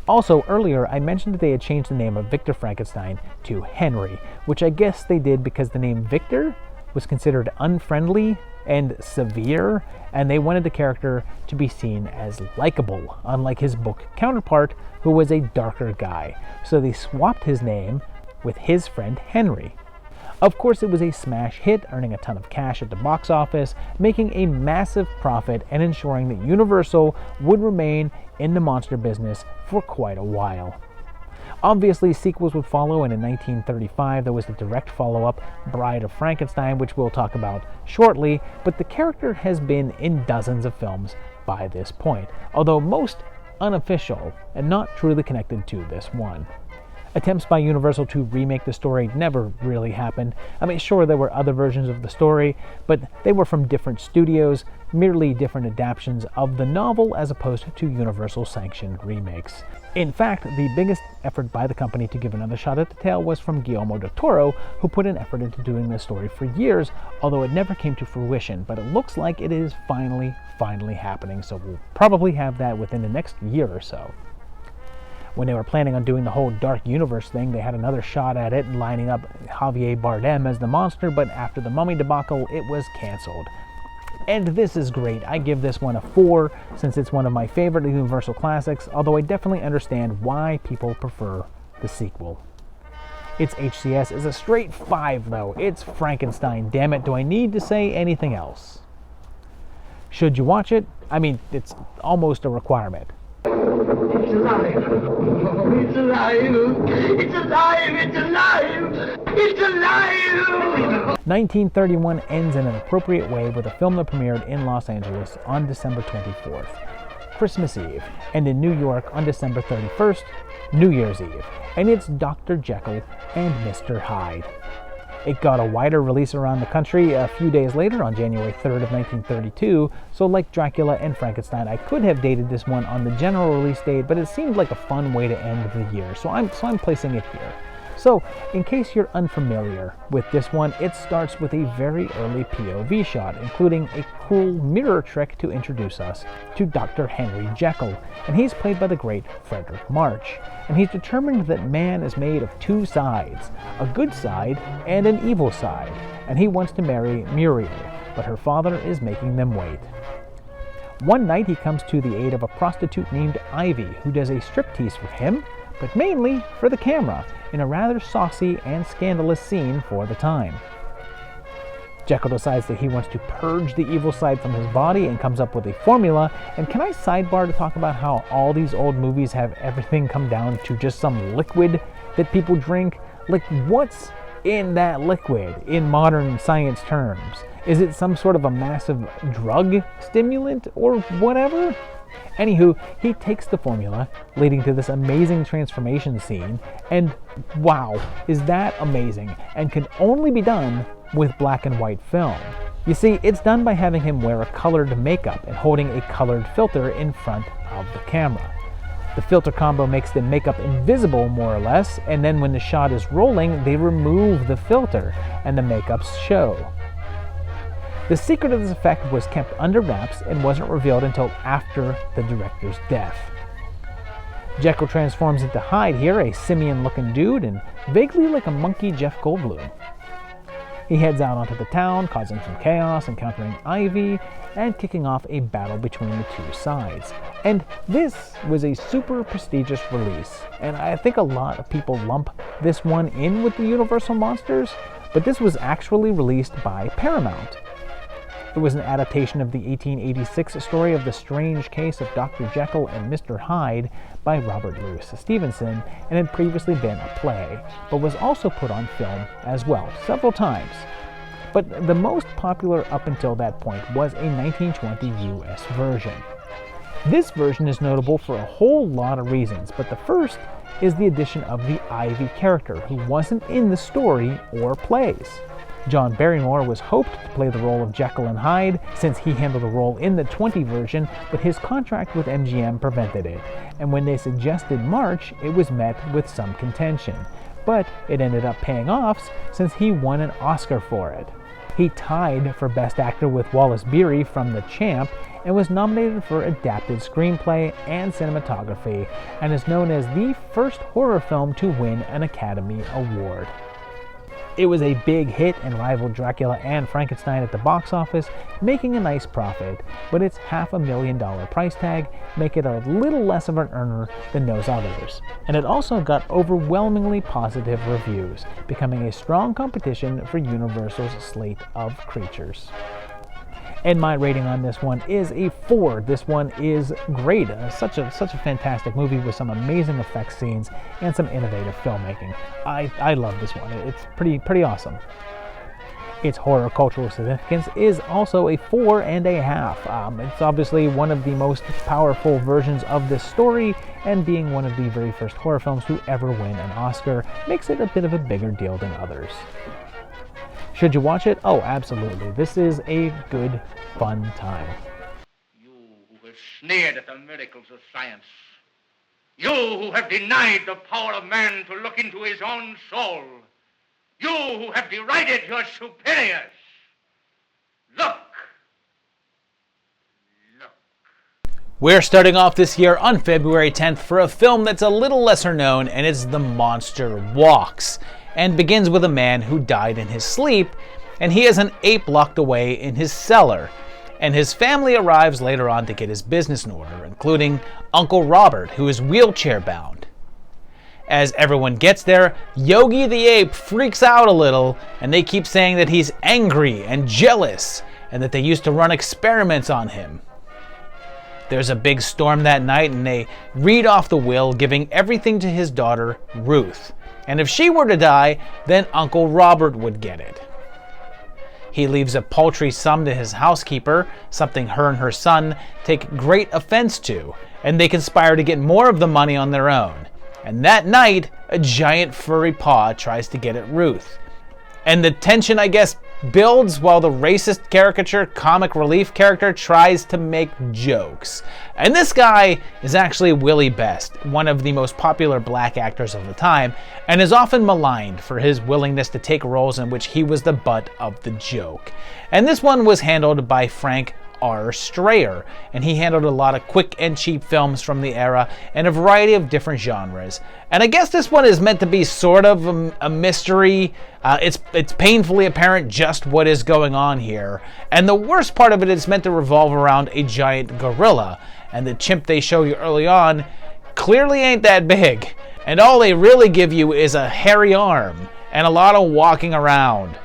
Also, earlier, I mentioned that they had changed the name of Victor Frankenstein to Henry, which I guess they did because the name Victor was considered unfriendly and severe, and they wanted the character to be seen as likable, unlike his book counterpart, who was a darker guy. So they swapped his name with his friend Henry. Of course, it was a smash hit, earning a ton of cash at the box office, making a massive profit and ensuring that Universal would remain in the monster business for quite a while. Obviously, sequels would follow, and in 1935 there was the direct follow-up, Bride of Frankenstein, which we'll talk about shortly, but the character has been in dozens of films by this point, although most unofficial and not truly connected to this one. Attempts by Universal to remake the story never really happened. I mean, sure, there were other versions of the story, but they were from different studios, merely different adaptations of the novel as opposed to Universal-sanctioned remakes. In fact, the biggest effort by the company to give another shot at the tale was from Guillermo del Toro, who put an effort into doing this story for years, although it never came to fruition, but it looks like it is finally happening, so we'll probably have that within the next year or so. When they were planning on doing the whole Dark Universe thing, they had another shot at it, lining up Javier Bardem as the monster, but after the Mummy debacle, it was canceled. And this is great. I give this one a 4, since it's one of my favorite Universal classics, although I definitely understand why people prefer the sequel. Its HCS is a straight 5, though. It's Frankenstein, damn it. Do I need to say anything else? Should you watch it? I mean, it's almost a requirement. It's alive! It's alive! It's alive! It's alive! It's alive! 1931 ends in an appropriate way with a film that premiered in Los Angeles on December 24th, Christmas Eve, and in New York on December 31st, New Year's Eve, and it's Dr. Jekyll and Mr. Hyde. It got a wider release around the country a few days later on January 3rd of 1932, so like Dracula and Frankenstein, I could have dated this one on the general release date, but it seemed like a fun way to end the year, so I'm placing it here. So, in case you're unfamiliar with this one, it starts with a very early POV shot, including a cool mirror trick to introduce us to Dr. Henry Jekyll, and he's played by the great Frederick March. And he's determined that man is made of two sides, a good side and an evil side, and he wants to marry Muriel, but her father is making them wait. One night he comes to the aid of a prostitute named Ivy, who does a striptease for him, but mainly for the camera, in a rather saucy and scandalous scene for the time. Jekyll decides that he wants to purge the evil side from his body and comes up with a formula. And can I sidebar to talk about how all these old movies have everything come down to just some liquid that people drink? Like, what's in that liquid in modern science terms? Is it some sort of a massive drug stimulant or whatever? Anywho, he takes the formula, leading to this amazing transformation scene, and wow, is that amazing, and can only be done with black and white film. You see, it's done by having him wear a colored makeup and holding a colored filter in front of the camera. The filter combo makes the makeup invisible, more or less, and then when the shot is rolling, they remove the filter, and the makeups show. The secret of this effect was kept under wraps and wasn't revealed until after the director's death. Jekyll transforms into Hyde here, a simian-looking dude, and vaguely like a monkey Jeff Goldblum. He heads out onto the town, causing some chaos, encountering Ivy, and kicking off a battle between the two sides. And this was a super prestigious release, and I think a lot of people lump this one in with the Universal Monsters, but this was actually released by Paramount. It was an adaptation of the 1886 story of The Strange Case of Dr. Jekyll and Mr. Hyde by Robert Louis Stevenson, and had previously been a play, but was also put on film as well, several times. But the most popular up until that point was a 1920 US version. This version is notable for a whole lot of reasons, but the first is the addition of the Ivy character, who wasn't in the story or plays. John Barrymore was hoped to play the role of Jekyll and Hyde, since he handled the role in the 20 version, but his contract with MGM prevented it, and when they suggested March, it was met with some contention. But it ended up paying off, since he won an Oscar for it. He tied for Best Actor with Wallace Beery from The Champ, and was nominated for Adapted Screenplay and Cinematography, and is known as the first horror film to win an Academy Award. It was a big hit and rivaled Dracula and Frankenstein at the box office, making a nice profit, but its $500,000 price tag make it a little less of an earner than those others. And it also got overwhelmingly positive reviews, becoming a strong competition for Universal's slate of creatures. And my rating on this one is a 4. This one is great. Such a fantastic movie with some amazing effects scenes and some innovative filmmaking. I love this one. It's pretty awesome. Its horror cultural significance is also a 4.5. It's obviously one of the most powerful versions of this story, and being one of the very first horror films to ever win an Oscar makes it a bit of a bigger deal than others. Should you watch it? Oh, absolutely. This is a good, fun time. You who have sneered at the miracles of science. You who have denied the power of man to look into his own soul. You who have derided your superiors. Look. We're starting off this year on February 10th for a film that's a little lesser known, and it's The Monster Walks, and begins with a man who died in his sleep, and he has an ape locked away in his cellar, and his family arrives later on to get his business in order, including Uncle Robert, who is wheelchair bound. As everyone gets there, Yogi the ape freaks out a little, and they keep saying that he's angry and jealous, and that they used to run experiments on him. There's a big storm that night, and they read off the will, giving everything to his daughter, Ruth. And if she were to die, then Uncle Robert would get it. He leaves a paltry sum to his housekeeper, something her and her son take great offense to, and they conspire to get more of the money on their own. And that night, a giant furry paw tries to get at Ruth. And the tension, I guess, builds while the racist caricature comic relief character tries to make jokes. And this guy is actually Willie Best, one of the most popular black actors of the time, and is often maligned for his willingness to take roles in which he was the butt of the joke. And this one was handled by Frank R. Strayer, and he handled a lot of quick and cheap films from the era and a variety of different genres. And I guess this one is meant to be sort of a mystery. It's painfully apparent just what is going on here. And the worst part of it is meant to revolve around a giant gorilla, and the chimp they show you early on clearly ain't that big. And all they really give you is a hairy arm and a lot of walking around.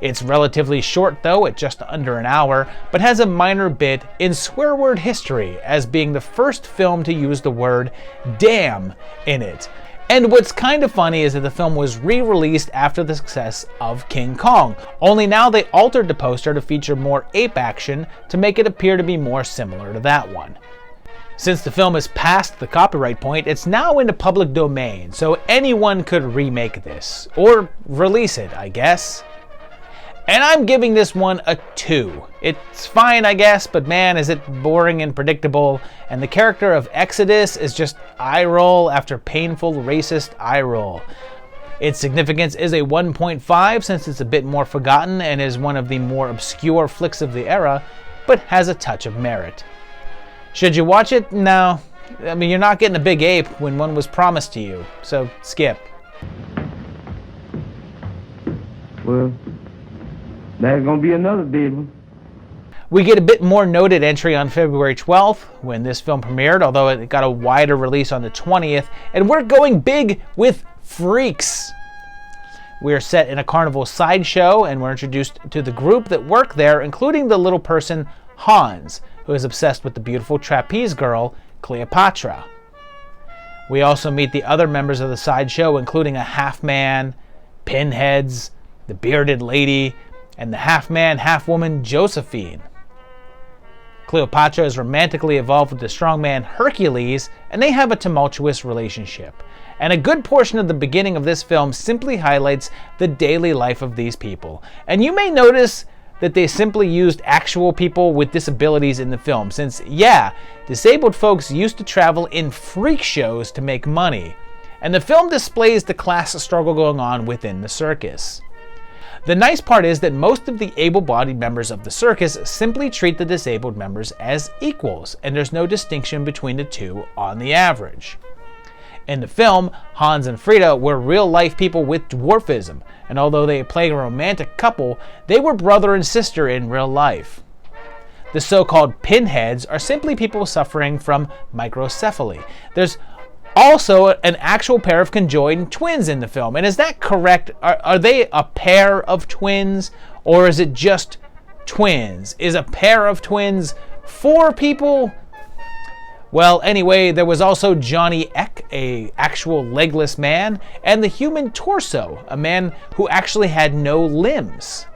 It's relatively short though, at just under an hour, but has a minor bit in swear word history as being the first film to use the word damn in it. And what's kind of funny is that the film was re-released after the success of King Kong, only now they altered the poster to feature more ape action to make it appear to be more similar to that one. Since the film is past the copyright point, it's now in the public domain, so anyone could remake this, or release it, I guess. And I'm giving this one a 2. It's fine, I guess, but man, is it boring and predictable, and the character of Exodus is just eye roll after painful racist eye roll. Its significance is a 1.5 since it's a bit more forgotten and is one of the more obscure flicks of the era, but has a touch of merit. Should you watch it? No. I mean, you're not getting a big ape when one was promised to you, so skip. Well, there's gonna be another big one. We get a bit more noted entry on February 12th when this film premiered, although it got a wider release on the 20th, and we're going big with Freaks. We're set in a carnival sideshow, and we're introduced to the group that work there, including the little person Hans, who is obsessed with the beautiful trapeze girl, Cleopatra. We also meet the other members of the sideshow, including a half-man, pinheads, the bearded lady, and the half-man, half-woman Josephine. Cleopatra is romantically involved with the strongman Hercules, and they have a tumultuous relationship. And a good portion of the beginning of this film simply highlights the daily life of these people. And you may notice that they simply used actual people with disabilities in the film, since, yeah, disabled folks used to travel in freak shows to make money. And the film displays the class struggle going on within the circus. The nice part is that most of the able-bodied members of the circus simply treat the disabled members as equals, and there's no distinction between the two on the average. In the film, Hans and Frida were real-life people with dwarfism, and although they played a romantic couple, they were brother and sister in real life. The so-called pinheads are simply people suffering from microcephaly. There's also an actual pair of conjoined twins in the film, and is that correct? Are they a pair of twins, or is it just twins? Is a pair of twins 4 people? Well, anyway, there was also Johnny Eck, a actual legless man, and the human torso, a man who actually had no limbs.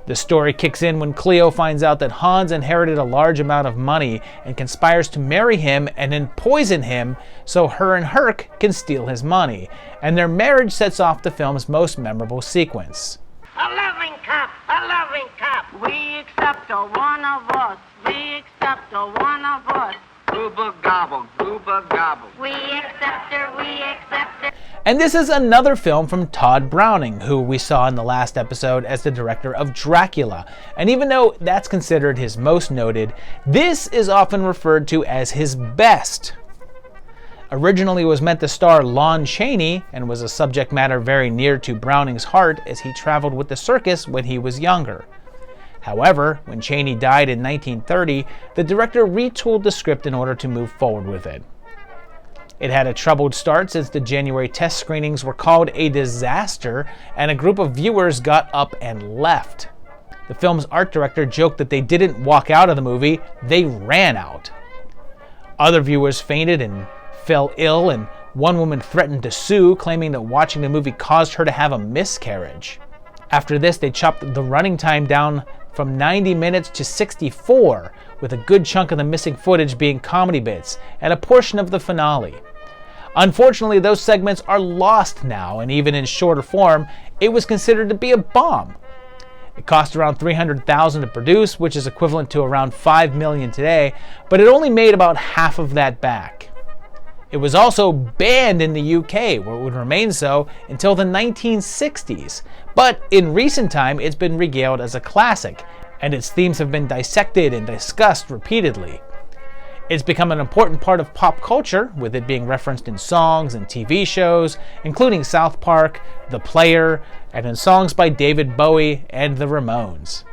The story kicks in when Cleo finds out that Hans inherited a large amount of money and conspires to marry him and then poison him so her and Herc can steal his money, and their marriage sets off the film's most memorable sequence. A loving cup, we accept a one of us, we accept a one of us. Gooba gobble, gooba gobble. We accept her, we accept her. And this is another film from Todd Browning, who we saw in the last episode as the director of Dracula. And even though that's considered his most noted, this is often referred to as his best. Originally was meant to star Lon Chaney and was a subject matter very near to Browning's heart as he traveled with the circus when he was younger. However, when Chaney died in 1930, the director retooled the script in order to move forward with it. It had a troubled start since the January test screenings were called a disaster and a group of viewers got up and left. The film's art director joked that they didn't walk out of the movie, they ran out. Other viewers fainted and fell ill, and one woman threatened to sue, claiming that watching the movie caused her to have a miscarriage. After this, they chopped the running time down from 90 minutes to 64, with a good chunk of the missing footage being comedy bits, and a portion of the finale. Unfortunately, those segments are lost now, and even in shorter form, it was considered to be a bomb. It cost around $300,000 to produce, which is equivalent to around $5 million today, but it only made about half of that back. It was also banned in the UK, where it would remain so until the 1960s. But in recent time, it's been regaled as a classic, and its themes have been dissected and discussed repeatedly. It's become an important part of pop culture, with it being referenced in songs and TV shows, including South Park, The Player, and in songs by David Bowie and the Ramones.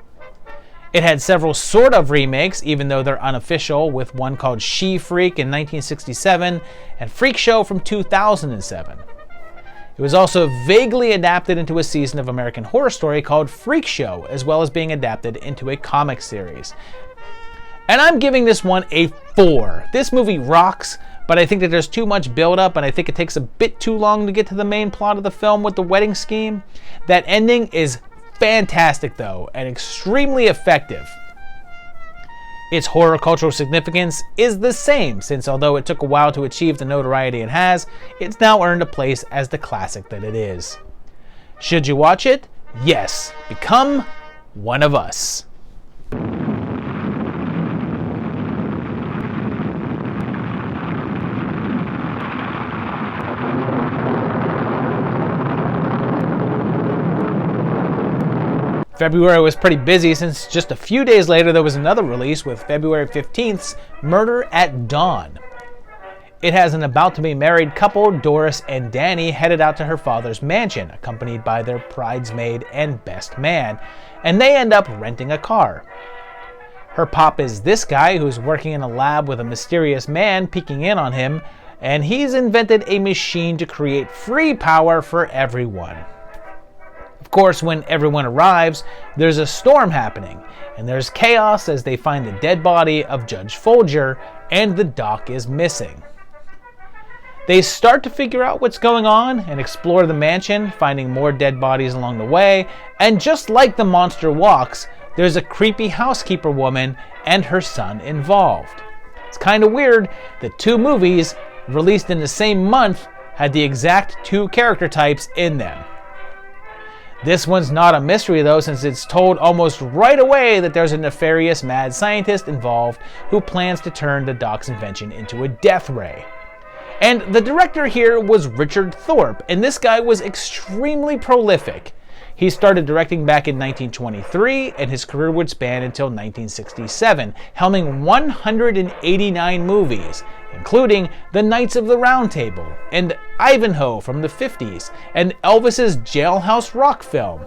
It had several sort of remakes, even though they're unofficial, with one called She Freak in 1967 and Freak Show from 2007. It was also vaguely adapted into a season of American Horror Story called Freak Show, as well as being adapted into a comic series. And I'm giving this one a 4. This movie rocks, but I think that there's too much build-up, and I think it takes a bit too long to get to the main plot of the film with the wedding scheme. That ending is fantastic though, and extremely effective. Its horror cultural significance is the same, since although it took a while to achieve the notoriety it has, it's now earned a place as the classic that it is. Should you watch it? Yes. Become one of us. February was pretty busy since just a few days later there was another release with February 15th's Murder at Dawn. It has an about-to-be-married couple, Doris and Danny, headed out to her father's mansion, accompanied by their bridesmaid and best man, and they end up renting a car. Her pop is this guy who's working in a lab with a mysterious man peeking in on him, and he's invented a machine to create free power for everyone. Of course, when everyone arrives, there's a storm happening, and there's chaos as they find the dead body of Judge Folger, and the doc is missing. They start to figure out what's going on and explore the mansion, finding more dead bodies along the way, and just like The Monster Walks, there's a creepy housekeeper woman and her son involved. It's kind of weird that 2 movies, released in the same month, had the exact 2 character types in them. This one's not a mystery though, since it's told almost right away that there's a nefarious mad scientist involved who plans to turn the doc's invention into a death ray. And the director here was Richard Thorpe, and this guy was extremely prolific. He started directing back in 1923, and his career would span until 1967, helming 189 movies, including The Knights of the Round Table, and Ivanhoe from the 50s, and Elvis's Jailhouse Rock film.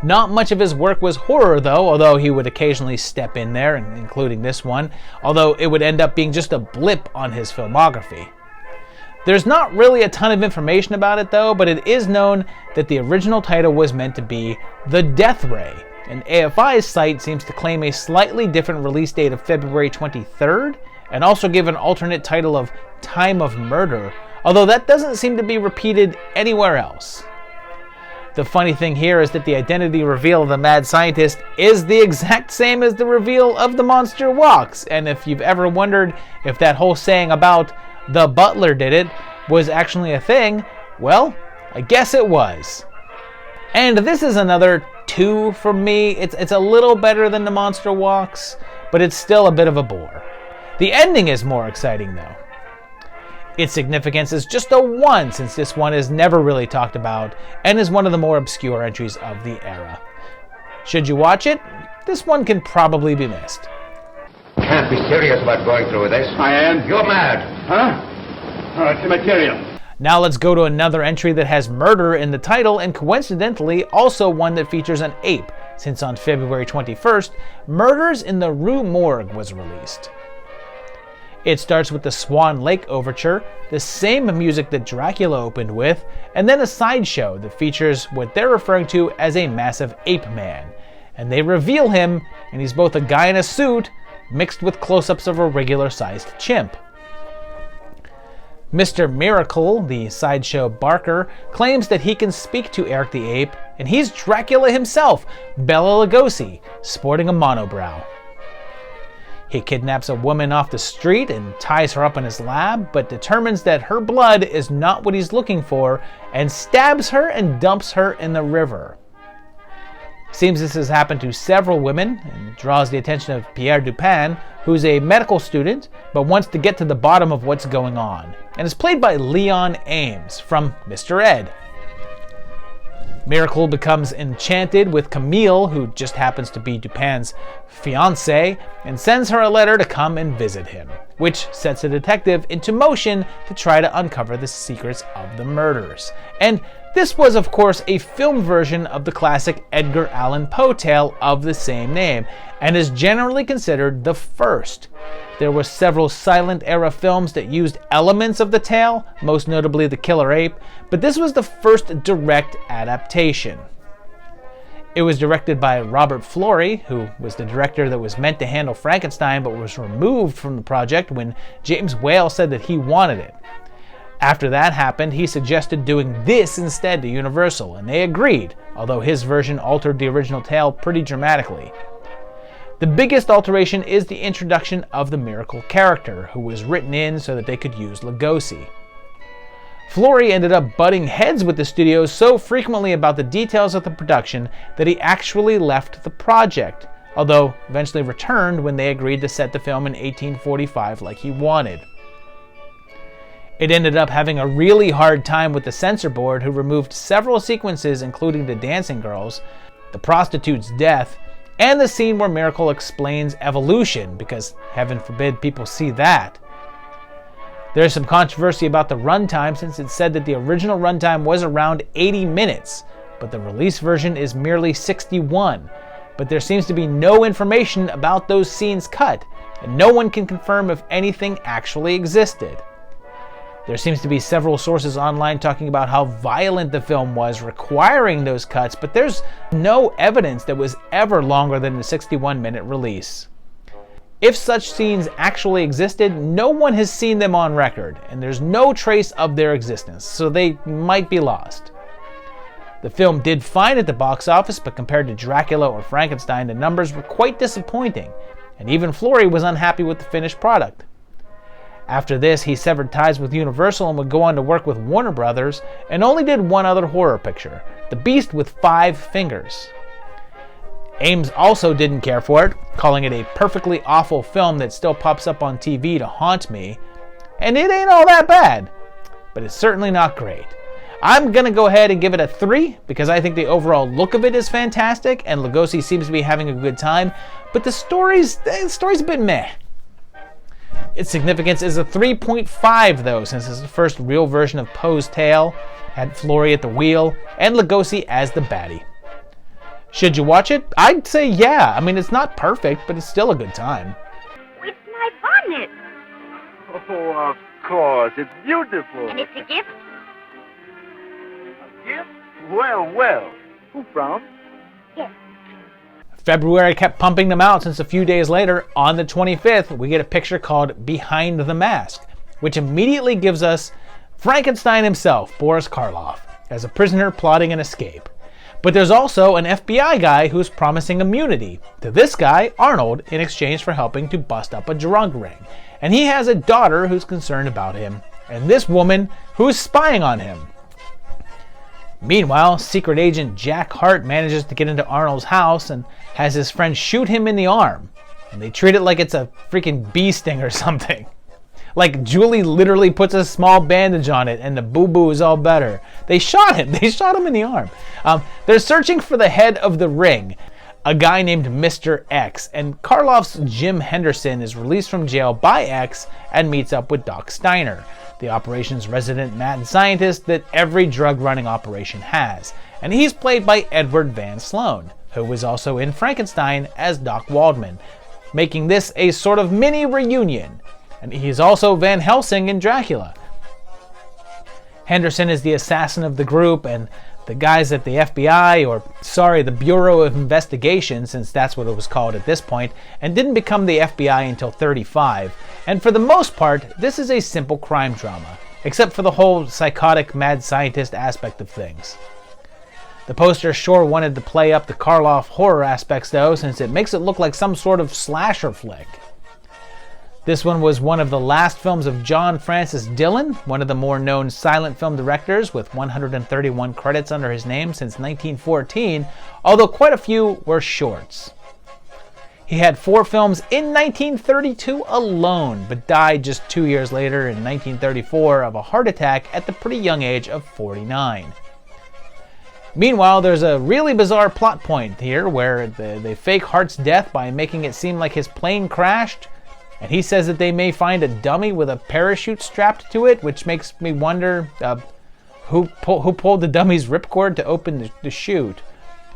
Not much of his work was horror, though, although he would occasionally step in there, including this one, although it would end up being just a blip on his filmography. There's not really a ton of information about it, though, but it is known that the original title was meant to be The Death Ray, and AFI's site seems to claim a slightly different release date of February 23rd, and also give an alternate title of Time of Murder, although that doesn't seem to be repeated anywhere else. The funny thing here is that the identity reveal of the mad scientist is the exact same as the reveal of The Monster Walks, and if you've ever wondered if that whole saying about the butler did it was actually a thing, well, I guess it was. And this is another 2 from me. It's a little better than The Monster Walks, but it's still a bit of a bore. The ending is more exciting, though. Its significance is just a 1, since this one is never really talked about and is one of the more obscure entries of the era. Should you watch it, this one can probably be missed. Can't be serious about going through with this. I am. You're mad. Huh? It's material. Now let's go to another entry that has murder in the title, and coincidentally also one that features an ape, since on February 21st, Murders in the Rue Morgue was released. It starts with the Swan Lake Overture, the same music that Dracula opened with, and then a sideshow that features what they're referring to as a massive ape man. And they reveal him, and he's both a guy in a suit, mixed with close-ups of a regular-sized chimp. Mr. Miracle, the sideshow barker, claims that he can speak to Eric the Ape, and he's Dracula himself, Bela Lugosi, sporting a monobrow. He kidnaps a woman off the street and ties her up in his lab, but determines that her blood is not what he's looking for, and stabs her and dumps her in the river. Seems this has happened to several women, and draws the attention of Pierre Dupin, who's a medical student, but wants to get to the bottom of what's going on, and is played by Leon Ames from Mr. Ed. Miracle becomes enchanted with Camille, who just happens to be Dupin's fiancée, and sends her a letter to come and visit him, which sets a detective into motion to try to uncover the secrets of the murders. And this was, of course, a film version of the classic Edgar Allan Poe tale of the same name, and is generally considered the first. There were several silent-era films that used elements of the tale, most notably The Killer Ape, but this was the first direct adaptation. It was directed by Robert Florey, who was the director that was meant to handle Frankenstein but was removed from the project when James Whale said that he wanted it. After that happened, he suggested doing this instead to Universal, and they agreed, although his version altered the original tale pretty dramatically. The biggest alteration is the introduction of the Miracle character, who was written in so that they could use Lugosi. Florey ended up butting heads with the studios so frequently about the details of the production that he actually left the project, although eventually returned when they agreed to set the film in 1845 like he wanted. It ended up having a really hard time with the censor board, who removed several sequences including the dancing girls, the prostitute's death, and the scene where Miracle explains evolution, because heaven forbid people see that. There's some controversy about the runtime, since it's said that the original runtime was around 80 minutes, but the release version is merely 61. But there seems to be no information about those scenes cut, and no one can confirm if anything actually existed. There seems to be several sources online talking about how violent the film was, requiring those cuts, but there's no evidence that was ever longer than the 61-minute release. If such scenes actually existed, no one has seen them on record, and there's no trace of their existence, so they might be lost. The film did fine at the box office, but compared to Dracula or Frankenstein, the numbers were quite disappointing, and even Florey was unhappy with the finished product. After this, he severed ties with Universal and would go on to work with Warner Brothers, and only did one other horror picture, The Beast with 5 Fingers. Ames also didn't care for it, calling it a perfectly awful film that still pops up on TV to haunt me, and it ain't all that bad, but it's certainly not great. I'm going to go ahead and give it a 3 because I think the overall look of it is fantastic and Lugosi seems to be having a good time, but the story's a bit meh. Its significance is a 3.5 though, since it's the first real version of Poe's tale, had Flory at the wheel, and Lugosi as the baddie. Should you watch it? I'd say yeah. I mean, it's not perfect, but it's still a good time. It's my bonnet. Oh, of course. It's beautiful. And it's a gift? A gift? Well, well. Who from? Yes. February kept pumping them out since a few days later, on the 25th, we get a picture called Behind the Mask, which immediately gives us Frankenstein himself, Boris Karloff, as a prisoner plotting an escape. But there's also an FBI guy who's promising immunity to this guy, Arnold, in exchange for helping to bust up a drug ring. And he has a daughter who's concerned about him, and this woman who's spying on him. Meanwhile, secret agent Jack Hart manages to get into Arnold's house and has his friend shoot him in the arm. And they treat it like it's a freaking bee sting or something. Like Julie literally puts a small bandage on it and the boo-boo is all better. They shot him in the arm. They're searching for the head of the ring, a guy named Mr. X, and Karloff's Jim Henderson is released from jail by X and meets up with Doc Steiner, the operations resident mad scientist that every drug-running operation has. And he's played by Edward Van Sloan, who was also in Frankenstein as Doc Waldman, making this a sort of mini reunion. And he's also Van Helsing in Dracula. Henderson is the assassin of the group, and the guys at the FBI, the Bureau of Investigation, since that's what it was called at this point, and didn't become the FBI until 35. And for the most part, this is a simple crime drama, except for the whole psychotic mad scientist aspect of things. The poster sure wanted to play up the Karloff horror aspects though, since it makes it look like some sort of slasher flick. This one was one of the last films of John Francis Dillon, one of the more known silent film directors with 131 credits under his name since 1914, although quite a few were shorts. He had 4 films in 1932 alone, but died just 2 years later in 1934 of a heart attack at the pretty young age of 49. Meanwhile, there's a really bizarre plot point here where they fake Hart's death by making it seem like his plane crashed, and he says that they may find a dummy with a parachute strapped to it, which makes me wonder who pulled the dummy's ripcord to open the chute.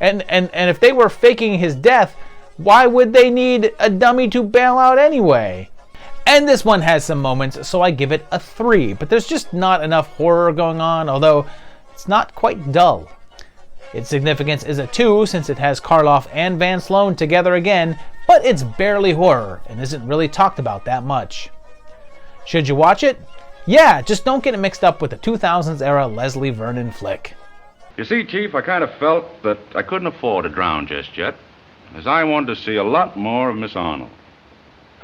And if they were faking his death, why would they need a dummy to bail out anyway? And this one has some moments, so I give it a 3, but there's just not enough horror going on, although it's not quite dull. Its significance is a 2 since it has Karloff and Van Sloan together again, but it's barely horror and isn't really talked about that much. Should you watch it? Yeah, just don't get it mixed up with the 2000s era Leslie Vernon flick. You see, Chief, I kind of felt that I couldn't afford to drown just yet, as I wanted to see a lot more of Miss Arnold.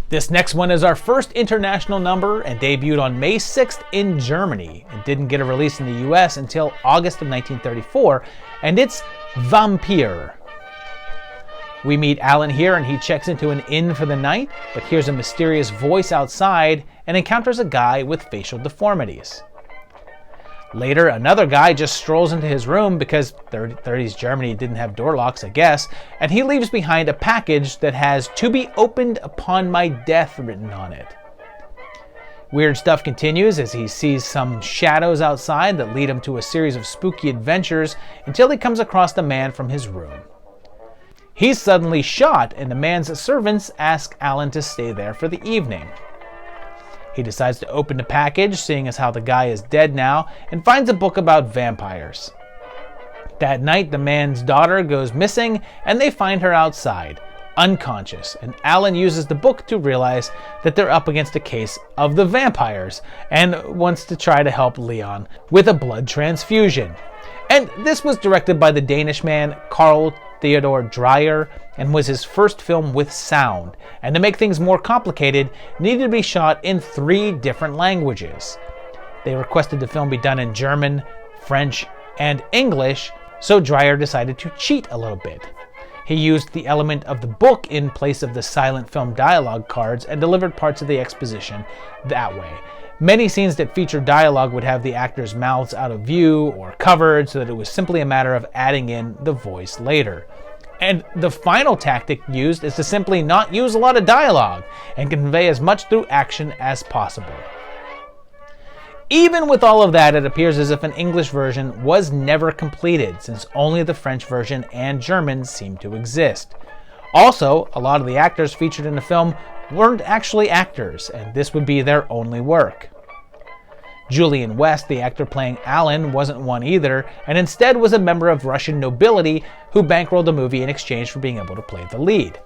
This next one is our first international number and debuted on May 6th in Germany and didn't get a release in the US until August of 1934, and it's Vampir. We meet Alan here and he checks into an inn for the night, but hears a mysterious voice outside and encounters a guy with facial deformities. Later, another guy just strolls into his room because 30s Germany didn't have door locks, I guess, and he leaves behind a package that has "To be opened upon my death" written on it. Weird stuff continues as he sees some shadows outside that lead him to a series of spooky adventures until he comes across the man from his room. He's suddenly shot, and the man's servants ask Alan to stay there for the evening. He decides to open the package, seeing as how the guy is dead now, and finds a book about vampires. That night, the man's daughter goes missing, and they find her outside, unconscious, and Alan uses the book to realize that they're up against a case of the vampires, and wants to try to help Leon with a blood transfusion. And this was directed by the Danish man Carl Theodor Dreyer, and was his first film with sound, and to make things more complicated, needed to be shot in 3 different languages. They requested the film be done in German, French, and English, so Dreyer decided to cheat a little bit. He used the element of the book in place of the silent film dialogue cards and delivered parts of the exposition that way. Many scenes that featured dialogue would have the actors' mouths out of view or covered so that it was simply a matter of adding in the voice later. And the final tactic used is to simply not use a lot of dialogue and convey as much through action as possible. Even with all of that, it appears as if an English version was never completed, since only the French version and German seem to exist. Also, a lot of the actors featured in the film weren't actually actors, and this would be their only work. Julian West, the actor playing Alan, wasn't one either, and instead was a member of Russian nobility who bankrolled the movie in exchange for being able to play the lead.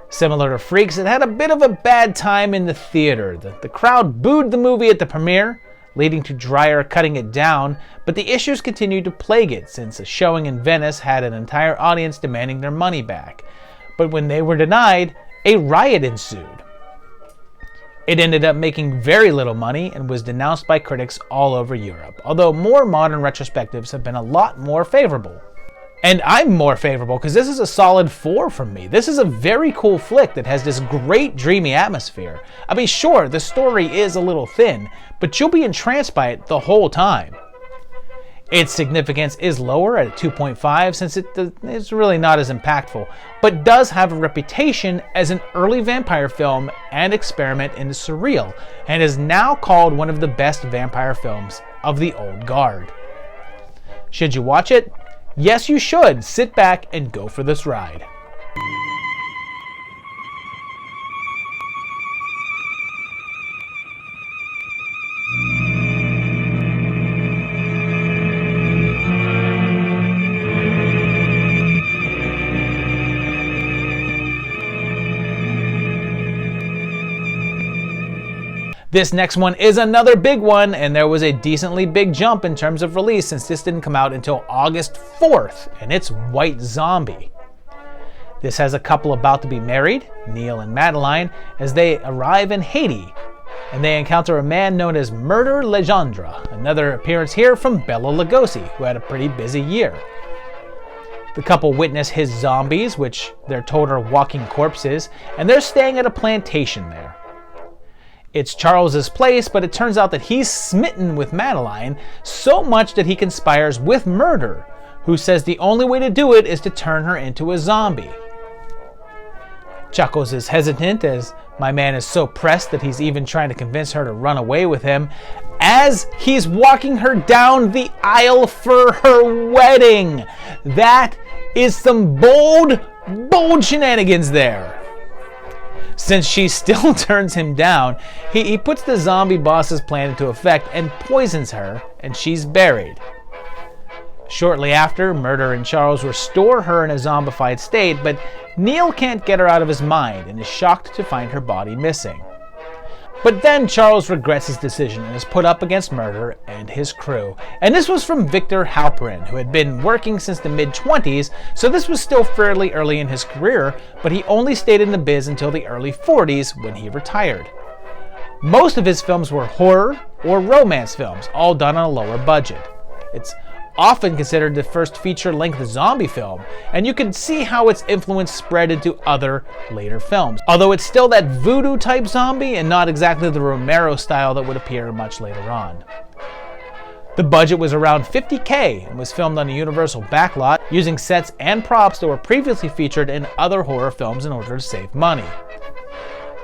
Similar to Freaks, it had a bit of a bad time in the theater. The crowd booed the movie at the premiere, leading to Dreyer cutting it down, but the issues continued to plague it since a showing in Venice had an entire audience demanding their money back. But when they were denied, a riot ensued. It ended up making very little money and was denounced by critics all over Europe, although more modern retrospectives have been a lot more favorable. And I'm more favorable because this is a solid 4 from me. This is a very cool flick that has this great dreamy atmosphere. I mean, sure, the story is a little thin, but you'll be entranced by it the whole time. Its significance is lower at 2.5 since it's really not as impactful, but does have a reputation as an early vampire film and experiment in the surreal, and is now called one of the best vampire films of the old guard. Should you watch it? Yes, you should. Sit back and go for this ride. This next one is another big one, and there was a decently big jump in terms of release since this didn't come out until August 4th, and it's White Zombie. This has a couple about to be married, Neil and Madeline, as they arrive in Haiti, and they encounter a man known as Murder Legendre, another appearance here from Bela Lugosi, who had a pretty busy year. The couple witness his zombies, which they're told are walking corpses, and they're staying at a plantation there. It's Charles's place, but it turns out that he's smitten with Madeline so much that he conspires with Murder, who says the only way to do it is to turn her into a zombie. Chuckles is hesitant as my man is so pressed that he's even trying to convince her to run away with him as he's walking her down the aisle for her wedding. That is some bold shenanigans there. Since she still turns him down, he puts the zombie boss's plan into effect and poisons her, and she's buried. Shortly after, Murder and Charles restore her in a zombified state, but Neil can't get her out of his mind and is shocked to find her body missing. But then Charles regrets his decision and is put up against Murder and his crew. And this was from Victor Halperin, who had been working since the mid-20s, so this was still fairly early in his career, but he only stayed in the biz until the early 40s when he retired. Most of his films were horror or romance films, all done on a lower budget. It's often considered the first feature-length zombie film, and you can see how its influence spread into other later films. Although it's still that voodoo-type zombie and not exactly the Romero style that would appear much later on. The budget was around $50,000 and was filmed on a Universal backlot using sets and props that were previously featured in other horror films in order to save money.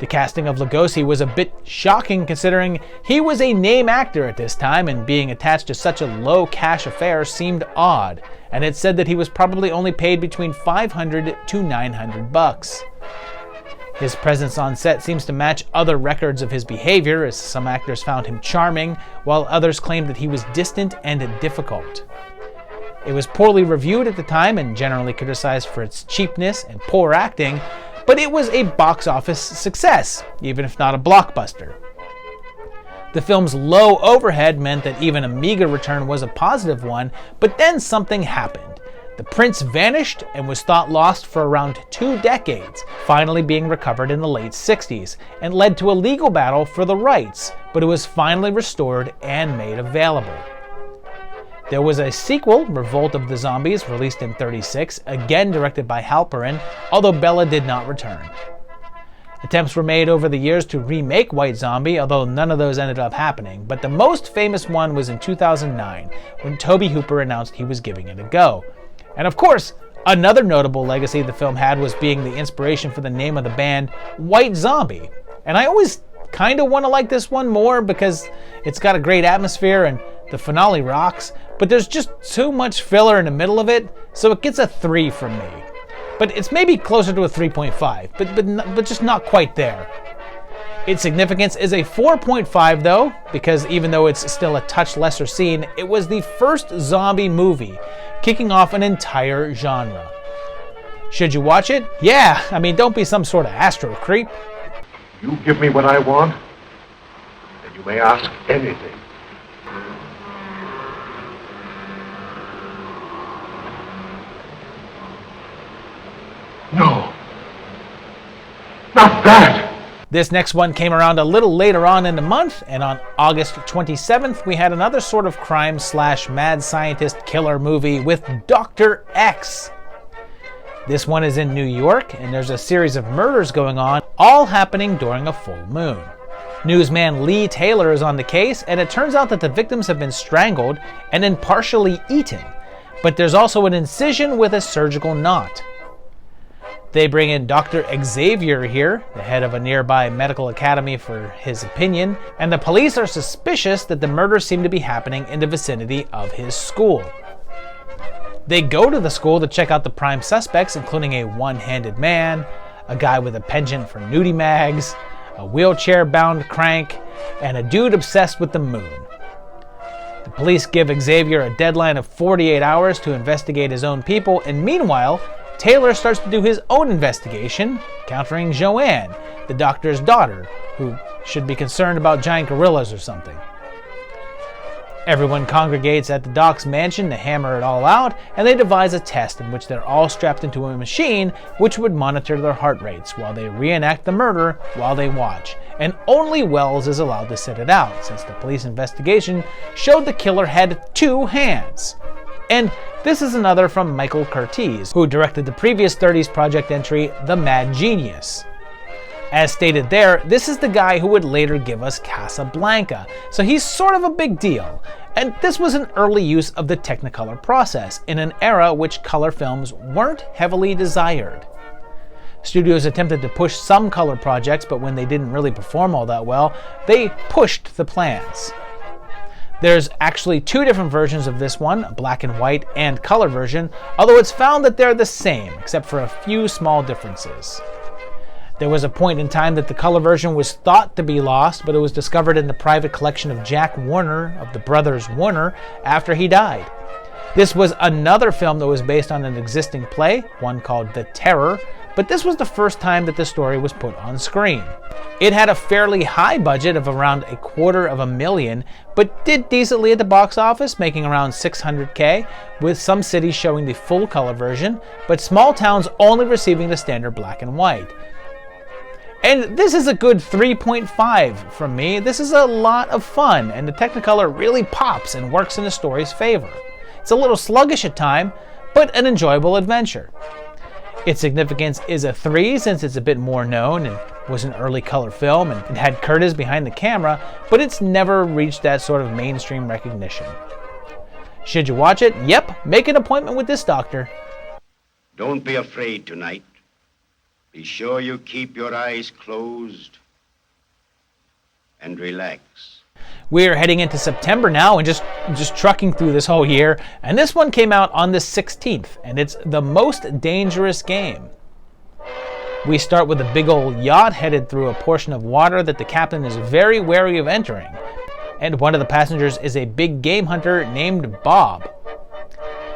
The casting of Lugosi was a bit shocking considering he was a name actor at this time, and being attached to such a low cash affair seemed odd, and it said that he was probably only paid between $500 to $900. His presence on set seems to match other records of his behavior, as some actors found him charming, while others claimed that he was distant and difficult. It was poorly reviewed at the time and generally criticized for its cheapness and poor acting, but it was a box office success, even if not a blockbuster. The film's low overhead meant that even a meager return was a positive one, but then something happened. The prince vanished and was thought lost for around 2 decades, finally being recovered in the late 60s, and led to a legal battle for the rights, but it was finally restored and made available. There was a sequel, Revolt of the Zombies, released in '36, again directed by Halperin, although Bela did not return. Attempts were made over the years to remake White Zombie, although none of those ended up happening, but the most famous one was in 2009, when Tobe Hooper announced he was giving it a go. And of course, another notable legacy the film had was being the inspiration for the name of the band, White Zombie. And I always kind of want to like this one more because it's got a great atmosphere and the finale rocks, but there's just too much filler in the middle of it, so it gets a 3 from me. But it's maybe closer to a 3.5, but just not quite there. Its significance is a 4.5 though, because even though it's still a touch lesser seen, it was the first zombie movie, kicking off an entire genre. Should you watch it? Yeah, I mean, don't be some sort of astro creep. You give me what I want, and you may ask anything. No. Not that! This next one came around a little later on in the month, and on August 27th, we had another sort of crime/mad scientist killer movie with Dr. X. This one is in New York, and there's a series of murders going on, all happening during a full moon. Newsman Lee Taylor is on the case, and it turns out that the victims have been strangled and then partially eaten, but there's also an incision with a surgical knot. They bring in Dr. Xavier here, the head of a nearby medical academy, for his opinion, and the police are suspicious that the murders seem to be happening in the vicinity of his school. They go to the school to check out the prime suspects, including a one-handed man, a guy with a penchant for nudie mags, a wheelchair-bound crank, and a dude obsessed with the moon. The police give Xavier a deadline of 48 hours to investigate his own people, and meanwhile, Taylor starts to do his own investigation, encountering Joanne, the doctor's daughter, who should be concerned about giant gorillas or something. Everyone congregates at the doc's mansion to hammer it all out, and they devise a test in which they're all strapped into a machine which would monitor their heart rates while they reenact the murder while they watch. And only Wells is allowed to sit it out, since the police investigation showed the killer had 2 hands. And this is another from Michael Curtiz, who directed the previous 30s project entry, The Mad Genius. As stated there, this is the guy who would later give us Casablanca, so he's sort of a big deal. And this was an early use of the Technicolor process, in an era which color films weren't heavily desired. Studios attempted to push some color projects, but when they didn't really perform all that well, they pushed the plans. There's actually 2 different versions of this one, a black and white and color version, although it's found that they're the same, except for a few small differences. There was a point in time that the color version was thought to be lost, but it was discovered in the private collection of Jack Warner, of the brothers Warner, after he died. This was another film that was based on an existing play, one called The Terror, but this was the first time that the story was put on screen. It had a fairly high budget of around $250,000, but did decently at the box office, making around $600K, with some cities showing the full color version, but small towns only receiving the standard black and white. And this is a good 3.5 from me. This is a lot of fun, and the Technicolor really pops and works in the story's favor. It's a little sluggish at times, but an enjoyable adventure. Its significance is a 3 since it's a bit more known and was an early color film and it had Curtis behind the camera, but it's never reached that sort of mainstream recognition. Should you watch it? Yep, make an appointment with this doctor. Don't be afraid tonight. Be sure you keep your eyes closed and relax. We're heading into September now and just trucking through this whole year, and this one came out on the 16th, and it's The Most Dangerous Game. We start with a big old yacht headed through a portion of water that the captain is very wary of entering, and one of the passengers is a big game hunter named Bob.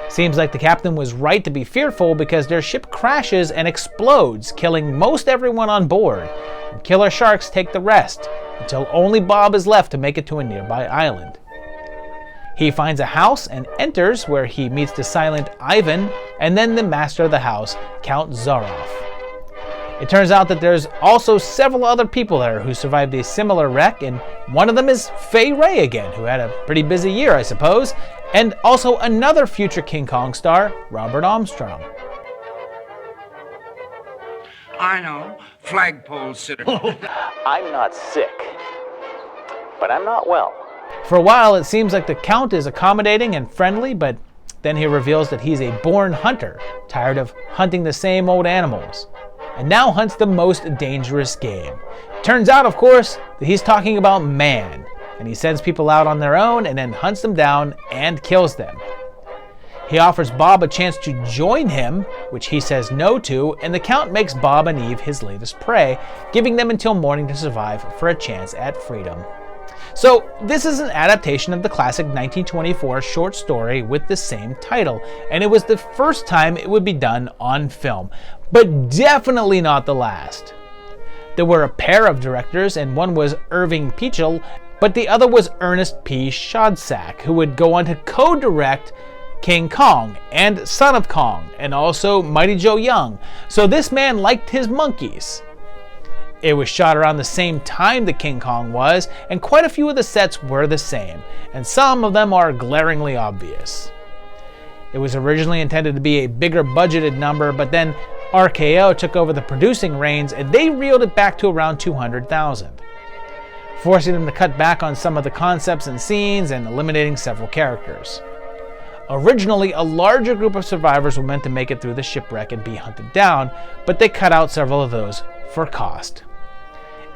Seems like the captain was right to be fearful because their ship crashes and explodes, killing most everyone on board, and killer sharks take the rest, until only Bob is left to make it to a nearby island. He finds a house and enters, where he meets the silent Ivan and then the master of the house, Count Zaroff. It turns out that there's also several other people there who survived a similar wreck, and one of them is Fay Wray again, who had a pretty busy year, I suppose, and also another future King Kong star, Robert Armstrong. I know. Flagpole sitter. I'm not sick, but I'm not well. For a while, it seems like the Count is accommodating and friendly, but then he reveals that he's a born hunter, tired of hunting the same old animals, and now hunts the most dangerous game. Turns out, of course, that he's talking about man, and he sends people out on their own and then hunts them down and kills them. He offers Bob a chance to join him, which he says no to, and the Count makes Bob and Eve his latest prey, giving them until morning to survive for a chance at freedom. So this is an adaptation of the classic 1924 short story with the same title, and it was the first time it would be done on film, but definitely not the last. There were a pair of directors, and one was Irving Pichel, but the other was Ernest P. Schoedsack, who would go on to co-direct King Kong and Son of Kong, and also Mighty Joe Young, so this man liked his monkeys. It was shot around the same time that King Kong was, and quite a few of the sets were the same, and some of them are glaringly obvious. It was originally intended to be a bigger budgeted number, but then RKO took over the producing reins and they reeled it back to around $200,000, forcing them to cut back on some of the concepts and scenes and eliminating several characters. Originally, a larger group of survivors were meant to make it through the shipwreck and be hunted down, but they cut out several of those for cost.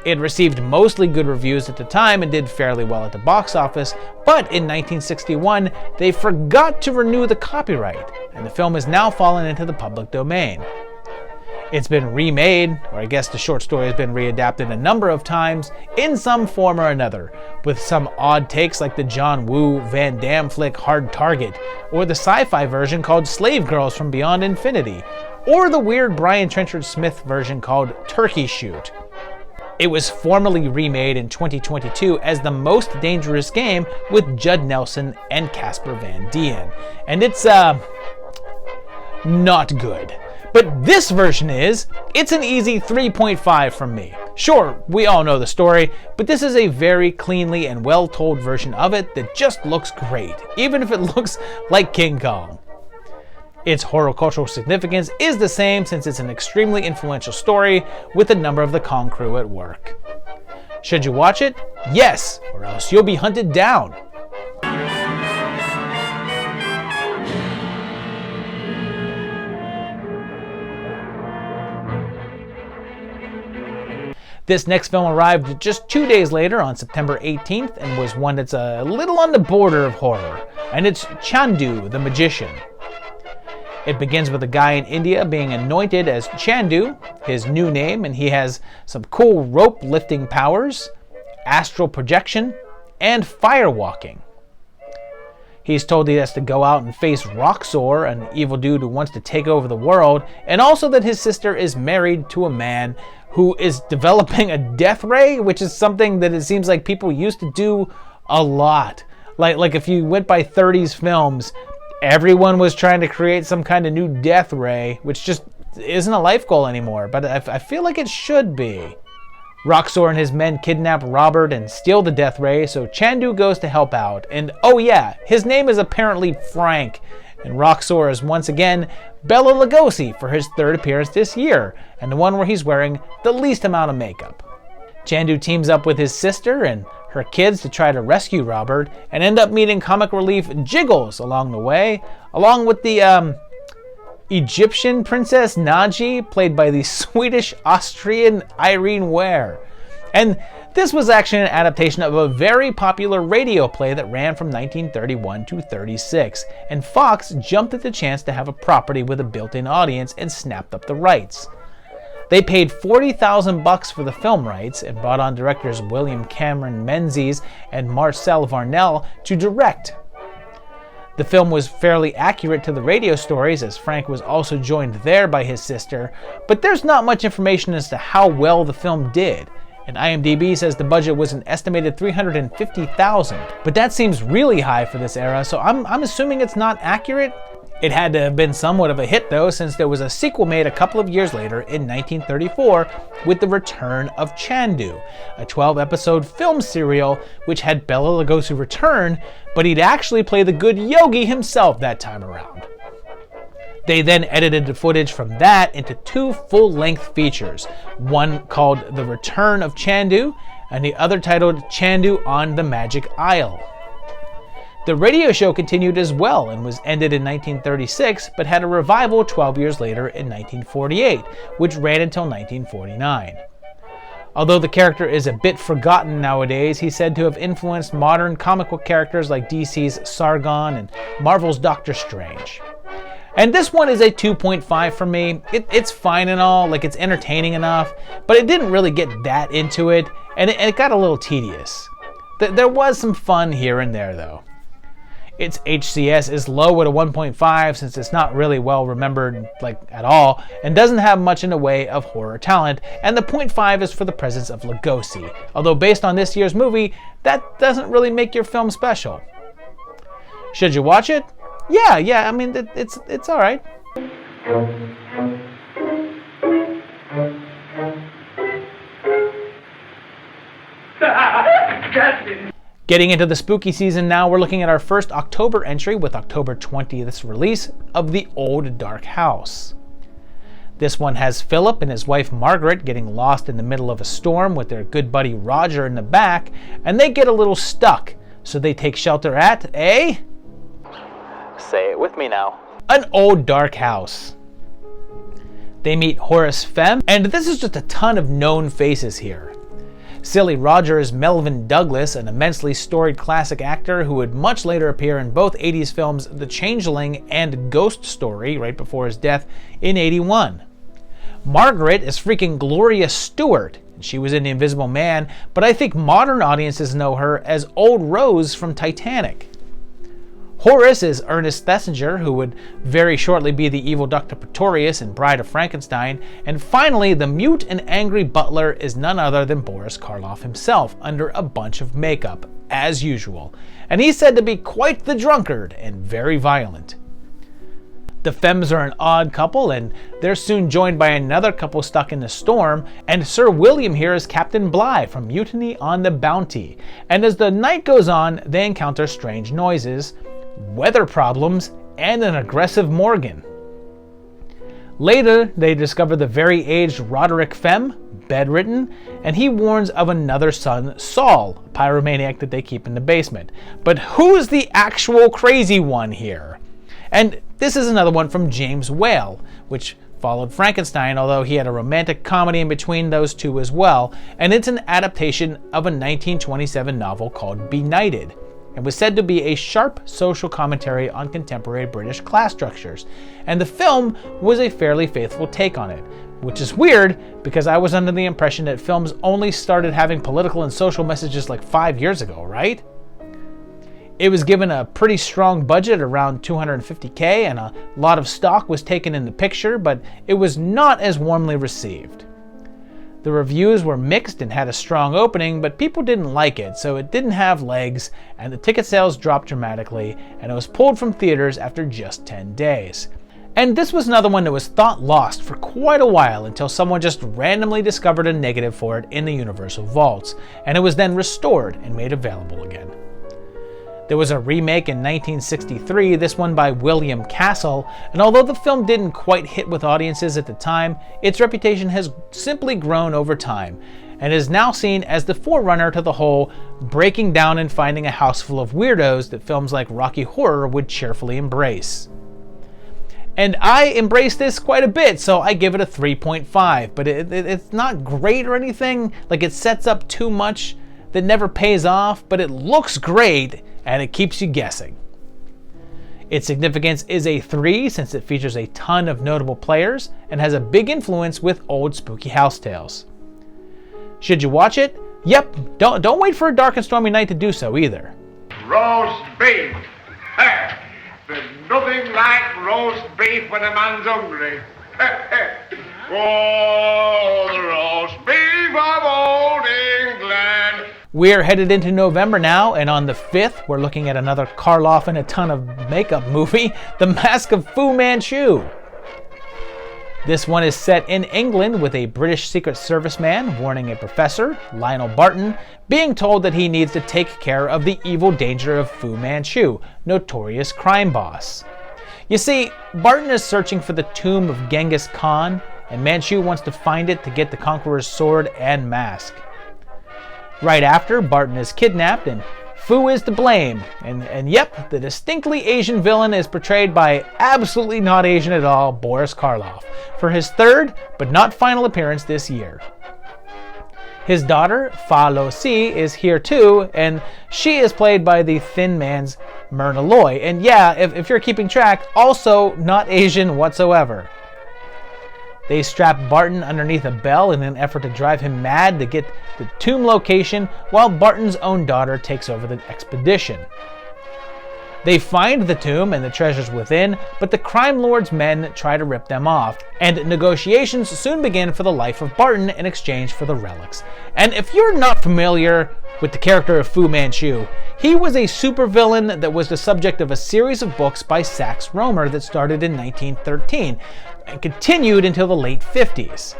It received mostly good reviews at the time and did fairly well at the box office, but in 1961, they forgot to renew the copyright, and the film has now fallen into the public domain. It's been remade, or I guess the short story has been readapted a number of times in some form or another, with some odd takes like the John Woo Van Damme flick Hard Target, or the sci-fi version called Slave Girls from Beyond Infinity, or the weird Brian Trenchard Smith version called Turkey Shoot. It was formally remade in 2022 as The Most Dangerous Game with Judd Nelson and Casper Van Dien, and it's not good. But this version it's an easy 3.5 from me. Sure, we all know the story, but this is a very cleanly and well-told version of it that just looks great, even if it looks like King Kong. Its horticultural significance is the same since it's an extremely influential story with a number of the Kong crew at work. Should you watch it? Yes, or else you'll be hunted down. This next film arrived just 2 days later on September 18th and was one that's a little on the border of horror, and it's Chandu the Magician. It begins with a guy in India being anointed as Chandu, his new name, and he has some cool rope lifting powers, astral projection, and fire walking. He's told he has to go out and face Roxor, an evil dude who wants to take over the world, and also that his sister is married to a man who is developing a death ray, which is something that it seems like people used to do a lot. Like if you went by 30s films, everyone was trying to create some kind of new death ray, which just isn't a life goal anymore, but I feel like it should be. Roxor and his men kidnap Robert and steal the death ray, so Chandu goes to help out. And oh yeah, his name is apparently Frank, and Roxor is once again Bela Lugosi for his third appearance this year, and the one where he's wearing the least amount of makeup. Chandu teams up with his sister and her kids to try to rescue Robert, and end up meeting comic relief Jiggles along the way, along with the Egyptian princess Inagi, played by the Swedish-Austrian Irene Ware. And this was actually an adaptation of a very popular radio play that ran from 1931 to 36, and Fox jumped at the chance to have a property with a built-in audience and snapped up the rights. They paid $40,000 for the film rights and brought on directors William Cameron Menzies and Marcel Varnell to direct. The film was fairly accurate to the radio stories, as Frank was also joined there by his sister, but there's not much information as to how well the film did. And IMDb says the budget was an estimated $350,000, but that seems really high for this era, so I'm assuming it's not accurate. It had to have been somewhat of a hit though, since there was a sequel made a couple of years later in 1934 with The Return of Chandu, a 12-episode film serial which had Bela Lugosi return, but he'd actually play the good Yogi himself that time around. They then edited the footage from that into 2 full-length features, one called The Return of Chandu, and the other titled Chandu on the Magic Isle. The radio show continued as well and was ended in 1936, but had a revival 12 years later in 1948, which ran until 1949. Although the character is a bit forgotten nowadays, he's said to have influenced modern comic book characters like DC's Sargon and Marvel's Doctor Strange. And this one is a 2.5 for me. It's fine and all, like it's entertaining enough, but it didn't really get that into it, and it got a little tedious. There was some fun here and there though. Its HCS is low at a 1.5 since it's not really well remembered at all and doesn't have much in the way of horror talent, and the 0.5 is for the presence of Lugosi, although based on this year's movie, that doesn't really make your film special. Should you watch it? Yeah, I mean, it's alright. Getting into the spooky season now, we're looking at our first October entry with October 20th's release of The Old Dark House. This one has Philip and his wife Margaret getting lost in the middle of a storm with their good buddy Roger in the back, and they get a little stuck, so they take shelter at a... Say it with me now. An old dark house. They meet Horace Femme, and this is just a ton of known faces here. Silly Roger is Melvin Douglas, an immensely storied classic actor who would much later appear in both 80s films The Changeling and Ghost Story right before his death in '81. Margaret is freaking Gloria Stewart, and she was in The Invisible Man, but I think modern audiences know her as Old Rose from Titanic. Horace is Ernest Thesiger, who would very shortly be the evil Dr. Pretorius in Bride of Frankenstein, and finally the mute and angry butler is none other than Boris Karloff himself, under a bunch of makeup, as usual, and he's said to be quite the drunkard and very violent. The Femmes are an odd couple, and they're soon joined by another couple stuck in the storm, and Sir William here is Captain Bligh from Mutiny on the Bounty, and as the night goes on, they encounter strange noises, weather problems, and an aggressive Morgan. Later, they discover the very aged Roderick Femme, bedridden, and he warns of another son, Saul, a pyromaniac that they keep in the basement. But who's the actual crazy one here? And this is another one from James Whale, which followed Frankenstein, although he had a romantic comedy in between those two as well, and it's an adaptation of a 1927 novel called Benighted, and was said to be a sharp social commentary on contemporary British class structures, and the film was a fairly faithful take on it, which is weird because I was under the impression that films only started having political and social messages like 5 years ago, right? It was given a pretty strong budget, around $250,000, and a lot of stock was taken in the picture, but it was not as warmly received. The reviews were mixed and had a strong opening, but people didn't like it, so it didn't have legs, and the ticket sales dropped dramatically, and it was pulled from theaters after just 10 days. And this was another one that was thought lost for quite a while until someone just randomly discovered a negative for it in the Universal Vaults, and it was then restored and made available again. There was a remake in 1963, this one by William Castle, and although the film didn't quite hit with audiences at the time, its reputation has simply grown over time, and is now seen as the forerunner to the whole breaking down and finding a house full of weirdos that films like Rocky Horror would cheerfully embrace. And I embrace this quite a bit, so I give it a 3.5, but it's not great or anything, like it sets up too much that never pays off, but it looks great, and it keeps you guessing. Its significance is a 3 since it features a ton of notable players and has a big influence with old spooky house tales. Should you watch it? Yep, don't wait for a dark and stormy night to do so either. Roast beef. There's nothing like roast beef when a man's hungry. Oh, the roast beef of old England. We're headed into November now, and on the 5th, we're looking at another Karloff and a ton of makeup movie, The Mask of Fu Manchu. This one is set in England with a British Secret Service man warning a professor, Lionel Barton, being told that he needs to take care of the evil danger of Fu Manchu, notorious crime boss. You see, Barton is searching for the tomb of Genghis Khan, and Manchu wants to find it to get the Conqueror's sword and mask. Right after, Barton is kidnapped, and Fu is to blame. And yep, the distinctly Asian villain is portrayed by absolutely not Asian at all, Boris Karloff, for his third, but not final appearance this year. His daughter, Fa Lo Si, is here too, and she is played by the Thin Man's Myrna Loy. And yeah, if you're keeping track, also not Asian whatsoever. They strap Barton underneath a bell in an effort to drive him mad to get the tomb location, while Barton's own daughter takes over the expedition. They find the tomb and the treasures within, but the crime lord's men try to rip them off, and negotiations soon begin for the life of Barton in exchange for the relics. And if you're not familiar with the character of Fu Manchu, he was a supervillain that was the subject of a series of books by Sax Rohmer that started in 1913 and continued until the late 50s.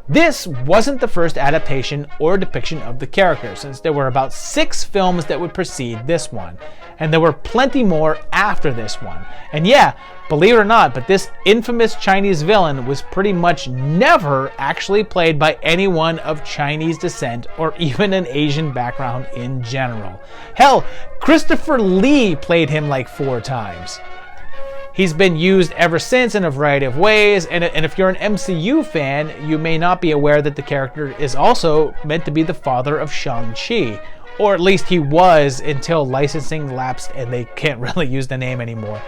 This wasn't the first adaptation or depiction of the character, since there were about 6 films that would precede this one, and there were plenty more after this one. And yeah, believe it or not, but this infamous Chinese villain was pretty much never actually played by anyone of Chinese descent or even an Asian background in general. Hell, Christopher Lee played him like 4 times. He's been used ever since in a variety of ways, and if you're an MCU fan, you may not be aware that the character is also meant to be the father of Shang-Chi, or at least he was until licensing lapsed and they can't really use the name anymore.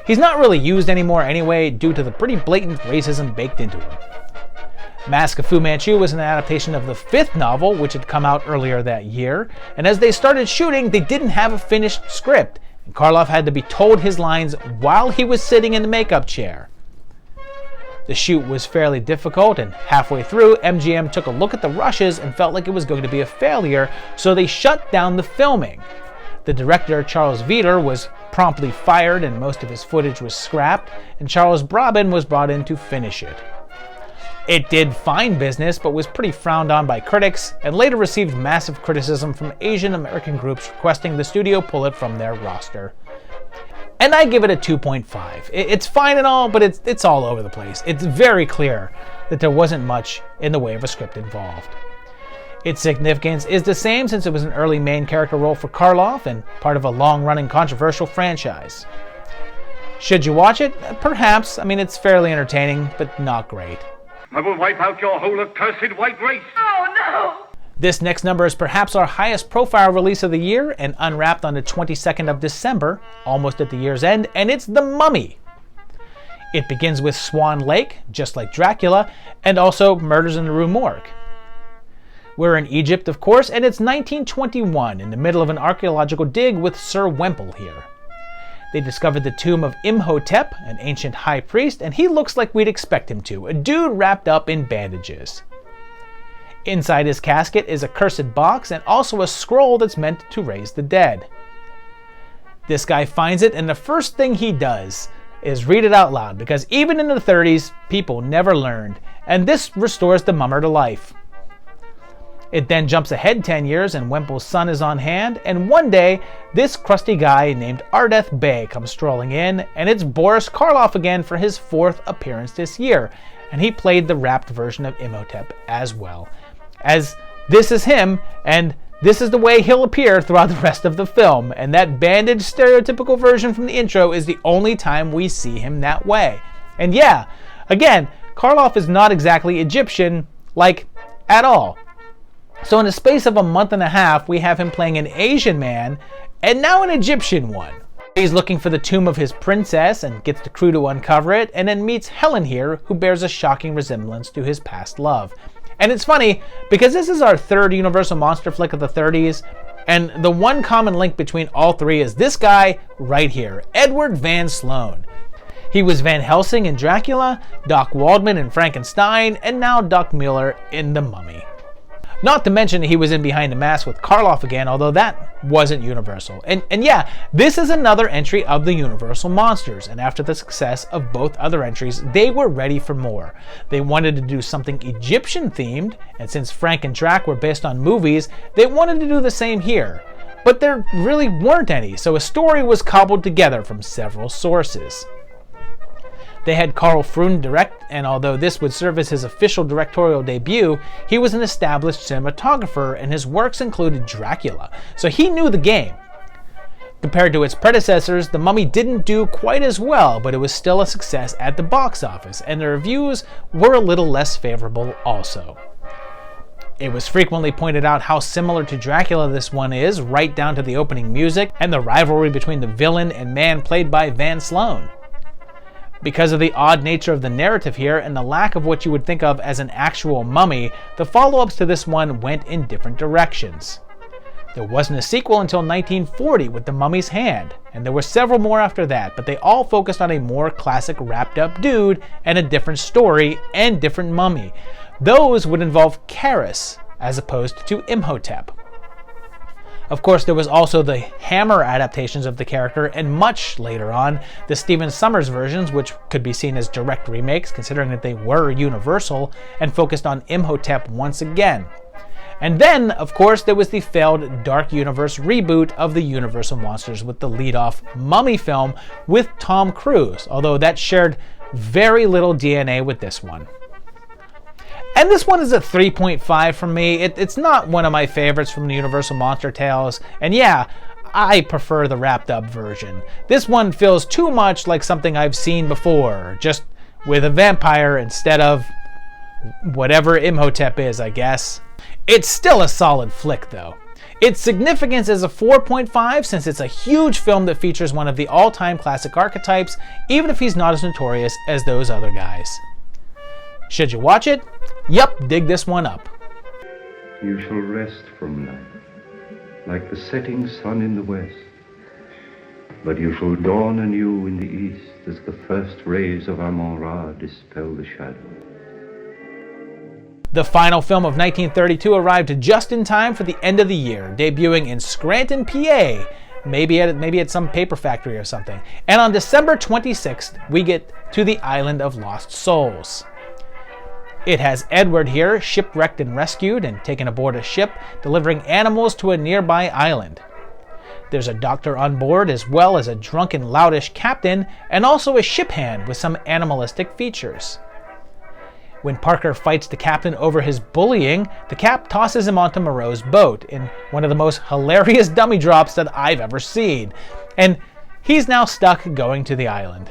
He's not really used anymore anyway due to the pretty blatant racism baked into him. Mask of Fu Manchu was an adaptation of the 5th novel, which had come out earlier that year, and as they started shooting, they didn't have a finished script. Karloff had to be told his lines while he was sitting in the makeup chair. The shoot was fairly difficult, and halfway through, MGM took a look at the rushes and felt like it was going to be a failure, so they shut down the filming. The director, Charles Vider, was promptly fired and most of his footage was scrapped, and Charles Brabin was brought in to finish it. It did fine business, but was pretty frowned on by critics, and later received massive criticism from Asian American groups requesting the studio pull it from their roster. And I give it a 2.5. It's fine and all, but it's all over the place. It's very clear that there wasn't much in the way of a script involved. Its significance is the same since it was an early main character role for Karloff and part of a long-running controversial franchise. Should you watch it? Perhaps. I mean, it's fairly entertaining, but not great. I will wipe out your whole accursed white race. Oh, no! This next number is perhaps our highest profile release of the year and unwrapped on the 22nd of December, almost at the year's end, and it's The Mummy. It begins with Swan Lake, just like Dracula, and also Murders in the Rue Morgue. We're in Egypt, of course, and it's 1921, in the middle of an archaeological dig with Sir Wemple here. They discovered the tomb of Imhotep, an ancient high priest, and he looks like we'd expect him to, a dude wrapped up in bandages. Inside his casket is a cursed box and also a scroll that's meant to raise the dead. This guy finds it, and the first thing he does is read it out loud, because even in the 30s, people never learned, and this restores the mummer to life. It then jumps ahead 10 years, and Wemple's son is on hand, and one day, this crusty guy named Ardeth Bey comes strolling in, and it's Boris Karloff again for his 4th appearance this year, and he played the wrapped version of Imhotep as well. As this is him, and this is the way he'll appear throughout the rest of the film, and that bandaged stereotypical version from the intro is the only time we see him that way. And yeah, again, Karloff is not exactly Egyptian, like, at all. So in the space of a month and a half, we have him playing an Asian man, and now an Egyptian one. He's looking for the tomb of his princess and gets the crew to uncover it, and then meets Helen here, who bears a shocking resemblance to his past love. And it's funny, because this is our 3rd Universal monster flick of the 30s, and the one common link between all 3 is this guy right here, Edward Van Sloan. He was Van Helsing in Dracula, Doc Waldman in Frankenstein, and now Doc Mueller in The Mummy. Not to mention he was in Behind the Mask with Karloff again, although that wasn't Universal. And yeah, this is another entry of the Universal Monsters, and after the success of both other entries, they were ready for more. They wanted to do something Egyptian themed, and since Frank and Drac were based on movies, they wanted to do the same here. But there really weren't any, so a story was cobbled together from several sources. They had Carl Freund direct, and although this would serve as his official directorial debut, he was an established cinematographer and his works included Dracula, so he knew the game. Compared to its predecessors, The Mummy didn't do quite as well, but it was still a success at the box office, and the reviews were a little less favorable also. It was frequently pointed out how similar to Dracula this one is, right down to the opening music and the rivalry between the villain and man played by Van Sloan. Because of the odd nature of the narrative here and the lack of what you would think of as an actual mummy, the follow-ups to this one went in different directions. There wasn't a sequel until 1940 with The Mummy's Hand, and there were several more after that, but they all focused on a more classic wrapped-up dude and a different story and different mummy. Those would involve Karis, as opposed to Imhotep. Of course, there was also the Hammer adaptations of the character, and much later on, the Stephen Sommers versions, which could be seen as direct remakes, considering that they were Universal, and focused on Imhotep once again. And then, of course, there was the failed Dark Universe reboot of the Universal Monsters with the lead-off Mummy film with Tom Cruise, although that shared very little DNA with this one. And this one is a 3.5 from me. It's not one of my favorites from the Universal Monster Tales, and yeah, I prefer the wrapped-up version. This one feels too much like something I've seen before, just with a vampire instead of whatever Imhotep is, I guess. It's still a solid flick, though. Its significance is a 4.5 since it's a huge film that features one of the all-time classic archetypes, even if he's not as notorious as those other guys. Should you watch it? Yup, dig this one up. You shall rest from life, like the setting sun in the west. But you shall dawn anew in the east as the first rays of Amon-Ra dispel the shadow. The final film of 1932 arrived just in time for the end of the year, debuting in Scranton, PA, maybe at some paper factory or something. And on December 26th, we get to the Island of Lost Souls. It has Edward here, shipwrecked and rescued and taken aboard a ship, delivering animals to a nearby island. There's a doctor on board, as well as a drunken, loutish captain, and also a ship hand with some animalistic features. When Parker fights the captain over his bullying, the Cap tosses him onto Moreau's boat in one of the most hilarious dummy drops that I've ever seen, and he's now stuck going to the island.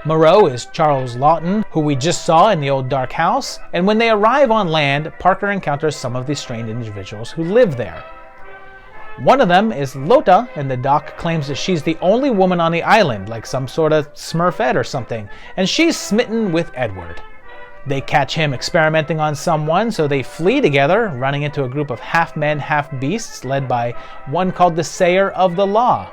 Moreau is Charles Lawton, who we just saw in the old dark house, and when they arrive on land, Parker encounters some of the strange individuals who live there. One of them is Lota, and the doc claims that she's the only woman on the island, like some sort of Smurfette or something, and she's smitten with Edward. They catch him experimenting on someone, so they flee together, running into a group of half-men, half-beasts led by one called the Sayer of the Law.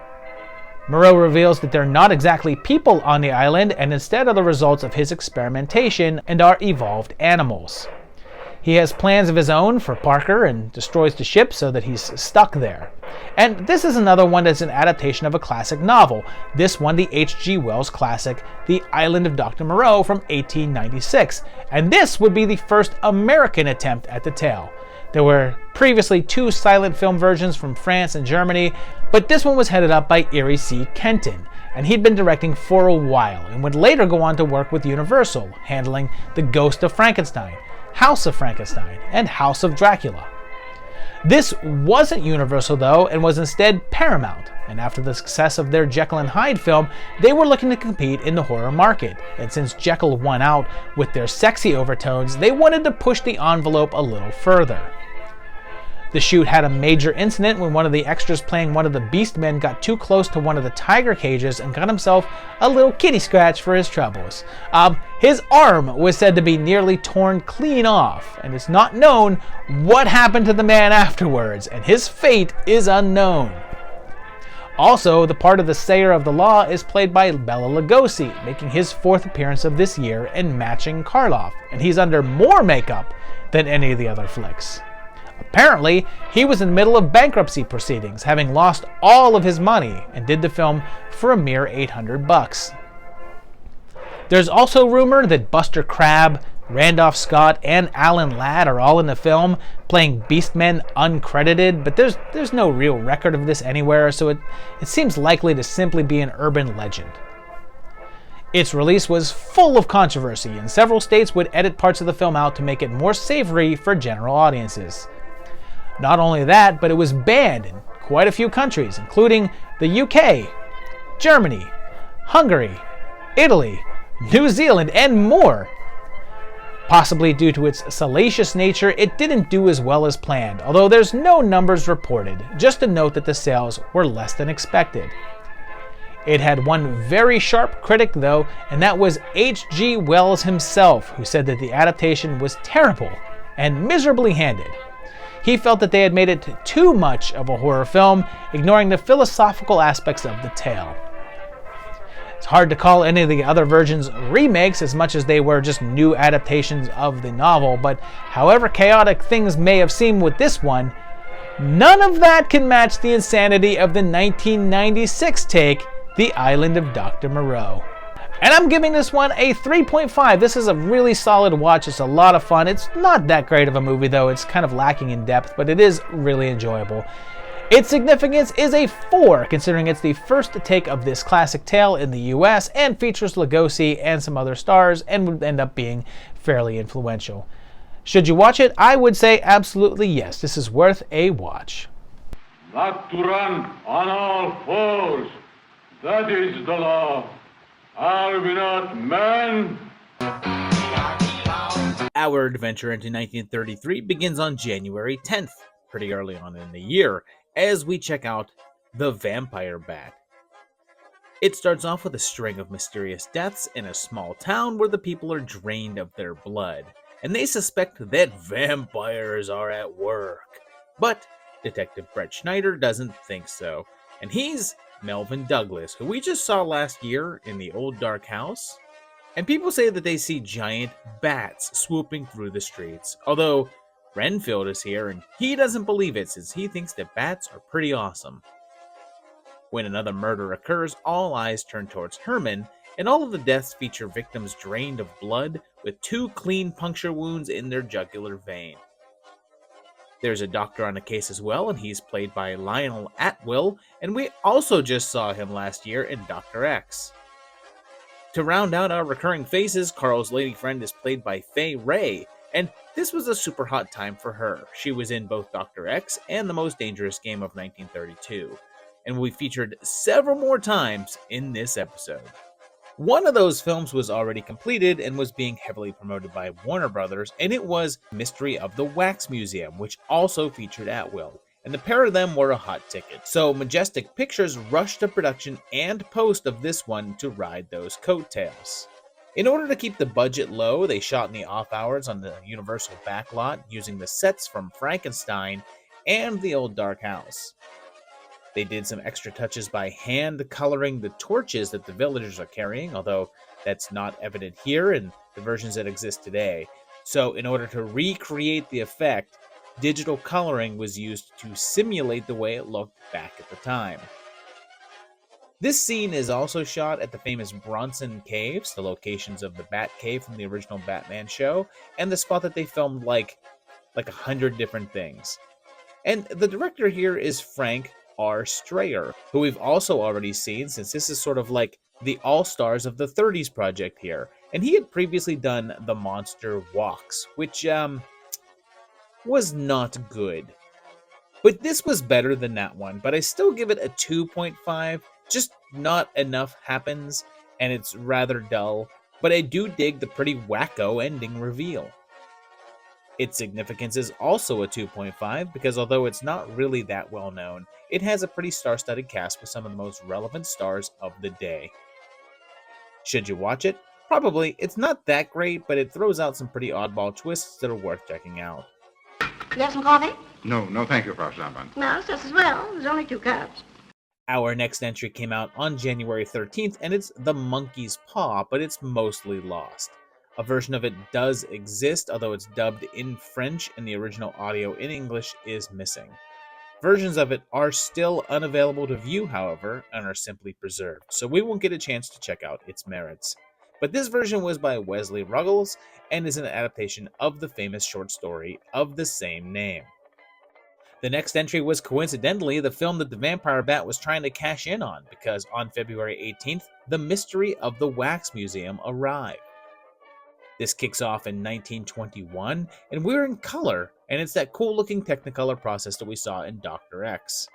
Moreau reveals that they're not exactly people on the island and instead are the results of his experimentation and are evolved animals. He has plans of his own for Parker and destroys the ship so that he's stuck there. And this is another one that's an adaptation of a classic novel, this one the H.G. Wells classic, The Island of Dr. Moreau from 1896, and this would be the first American attempt at the tale. There were previously 2 silent film versions from France and Germany, but this one was headed up by Erie C. Kenton, and he'd been directing for a while and would later go on to work with Universal, handling The Ghost of Frankenstein, House of Frankenstein, and House of Dracula. This wasn't Universal though, and was instead Paramount, and after the success of their Jekyll and Hyde film, they were looking to compete in the horror market, and since Jekyll won out with their sexy overtones, they wanted to push the envelope a little further. The shoot had a major incident when one of the extras playing one of the Beastmen got too close to one of the tiger cages and got himself a little kitty scratch for his troubles. His arm was said to be nearly torn clean off, and it's not known what happened to the man afterwards, and his fate is unknown. Also, the part of the Sayer of the Law is played by Bela Lugosi, making his 4th appearance of this year and matching Karloff, and he's under more makeup than any of the other flicks. Apparently, he was in the middle of bankruptcy proceedings, having lost all of his money, and did the film for a mere $800. There's also rumor that Buster Crabbe, Randolph Scott, and Alan Ladd are all in the film, playing Beastmen uncredited, but there's no real record of this anywhere, so it seems likely to simply be an urban legend. Its release was full of controversy, and several states would edit parts of the film out to make it more savory for general audiences. Not only that, but it was banned in quite a few countries, including the UK, Germany, Hungary, Italy, New Zealand, and more. Possibly due to its salacious nature, it didn't do as well as planned, although there's no numbers reported, just a note that the sales were less than expected. It had one very sharp critic though, and that was H.G. Wells himself, who said that the adaptation was terrible and miserably handed. He felt that they had made it too much of a horror film, ignoring the philosophical aspects of the tale. It's hard to call any of the other versions remakes as much as they were just new adaptations of the novel, but however chaotic things may have seemed with this one, none of that can match the insanity of the 1996 take, The Island of Dr. Moreau. And I'm giving this one a 3.5. This is a really solid watch. It's a lot of fun. It's not that great of a movie though. It's kind of lacking in depth, but it is really enjoyable. Its significance is a 4, considering it's the first take of this classic tale in the US and features Lugosi and some other stars and would end up being fairly influential. Should you watch it? I would say absolutely yes. This is worth a watch. Not to run on all fours. That is the law. Are we not men? Our adventure into 1933 begins on January 10th, pretty early on in the year, as we check out the Vampire Bat. It starts off with a string of mysterious deaths in a small town where the people are drained of their blood, and they suspect that vampires are at work. But Detective Brett Schneider doesn't think so, and he's Melvin Douglas, who we just saw last year in the Old Dark House. And people say that they see giant bats swooping through the streets, although Renfield is here and he doesn't believe it since he thinks that bats are pretty awesome. When another murder occurs, all eyes turn towards Herman, and all of the deaths feature victims drained of blood with 2 clean puncture wounds in their jugular vein. There's a doctor on the case as well, and he's played by Lionel Atwill, and we also just saw him last year in Dr. X. To round out our recurring faces, Carl's lady friend is played by Fay Wray, and this was a super hot time for her. She was in both Dr. X and The Most Dangerous Game of 1932, and we featured several more times in this episode. One of those films was already completed and was being heavily promoted by Warner Brothers, and it was Mystery of the Wax Museum, which also featured Atwill, and the pair of them were a hot ticket. So Majestic Pictures rushed to production and post of this one to ride those coattails. In order to keep the budget low, they shot in the off hours on the Universal backlot using the sets from Frankenstein and the Old Dark House. They did some extra touches by hand coloring the torches that the villagers are carrying, although that's not evident here in the versions that exist today. So in order to recreate the effect, digital coloring was used to simulate the way it looked back at the time. This scene is also shot at the famous Bronson Caves, the locations of the Bat Cave from the original Batman show, and the spot that they filmed like 100 different things. And the director here is Frank R. Strayer, who we've also already seen since this is sort of like the all-stars of the 30s project here. And he had previously done The Monster Walks, which was not good. But this was better than that one, but I still give it a 2.5. Just not enough happens, and it's rather dull, but I do dig the pretty wacko ending reveal. Its significance is also a 2.5 because although it's not really that well known, it has a pretty star-studded cast with some of the most relevant stars of the day. Should you watch it? Probably. It's not that great, but it throws out some pretty oddball twists that are worth checking out. You have some coffee? No, thank you, Frau Stammmann. No, it's just as well. There's only 2 cups. Our next entry came out on January 13th, and it's The Monkey's Paw, but it's mostly lost. A version of it does exist, although it's dubbed in French and the original audio in English is missing. Versions of it are still unavailable to view, however, and are simply preserved, so we won't get a chance to check out its merits. But this version was by Wesley Ruggles and is an adaptation of the famous short story of the same name. The next entry was coincidentally the film that the Vampire Bat was trying to cash in on, because on February 18th, The Mystery of the Wax Museum arrived. This kicks off in 1921, and we're in color, and it's that cool-looking Technicolor process that we saw in Dr. X.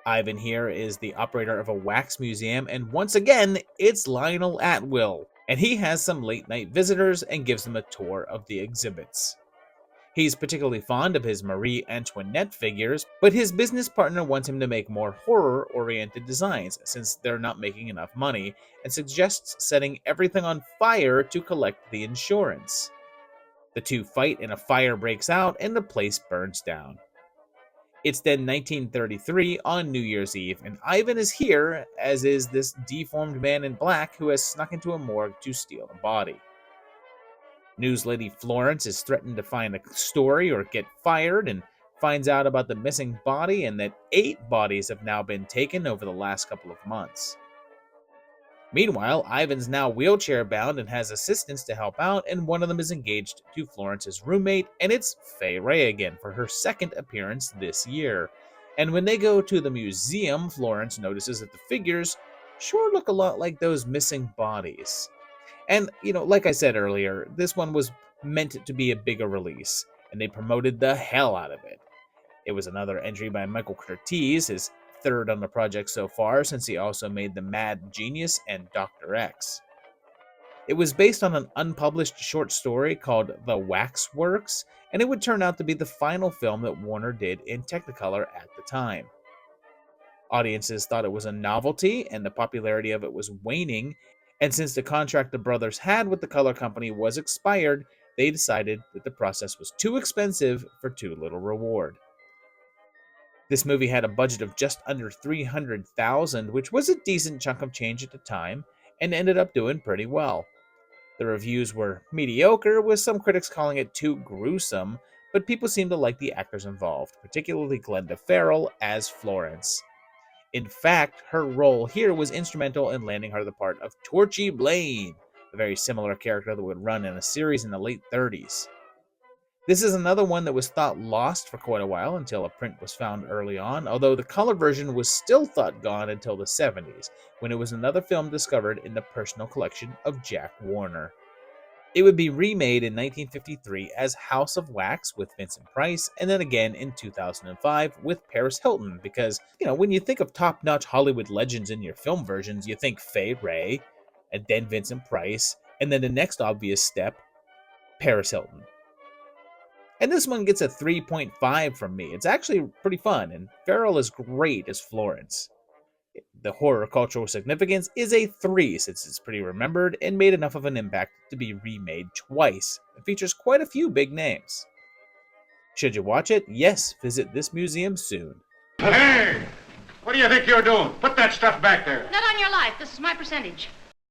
Ivan here is the operator of a wax museum, and once again, it's Lionel Atwill, and he has some late-night visitors and gives them a tour of the exhibits. He's particularly fond of his Marie Antoinette figures, but his business partner wants him to make more horror-oriented designs since they're not making enough money, and suggests setting everything on fire to collect the insurance. The two fight and a fire breaks out and the place burns down. It's then 1933 on New Year's Eve, and Ivan is here, as is this deformed man in black who has snuck into a morgue to steal a body. News lady Florence is threatened to find a story or get fired, and finds out about the missing body and that 8 bodies have now been taken over the last couple of months. Meanwhile, Ivan's now wheelchair bound and has assistants to help out, and one of them is engaged to Florence's roommate, and it's Fay Wray again for her second appearance this year. And when they go to the museum, Florence notices that the figures sure look a lot like those missing bodies. And, like I said earlier, this one was meant to be a bigger release, and they promoted the hell out of it. It was another entry by Michael Curtiz, his third on the project so far, since he also made The Mad Genius and Dr. X. It was based on an unpublished short story called The Waxworks, and it would turn out to be the final film that Warner did in Technicolor at the time. Audiences thought it was a novelty, and the popularity of it was waning, and since the contract the brothers had with the color company was expired, they decided that the process was too expensive for too little reward. This movie had a budget of just under $300,000, which was a decent chunk of change at the time, and ended up doing pretty well. The reviews were mediocre, with some critics calling it too gruesome, but people seemed to like the actors involved, particularly Glenda Farrell as Florence. In fact, her role here was instrumental in landing her the part of Torchy Blaine, a very similar character that would run in a series in the late 30s. This is another one that was thought lost for quite a while until a print was found early on, although the color version was still thought gone until the 70s, when it was another film discovered in the personal collection of Jack Warner. It would be remade in 1953 as House of Wax with Vincent Price, and then again in 2005 with Paris Hilton, because, when you think of top-notch Hollywood legends in your film versions, you think Fay Wray, and then Vincent Price, and then the next obvious step, Paris Hilton. And this one gets a 3.5 from me. It's actually pretty fun, and Farrell is great as Florence. The horror cultural significance is a 3, since it's pretty remembered and made enough of an impact to be remade twice. It features quite a few big names. Should you watch it? Yes, visit this museum soon. Hey! What do you think you're doing? Put that stuff back there. Not on your life. This is my percentage.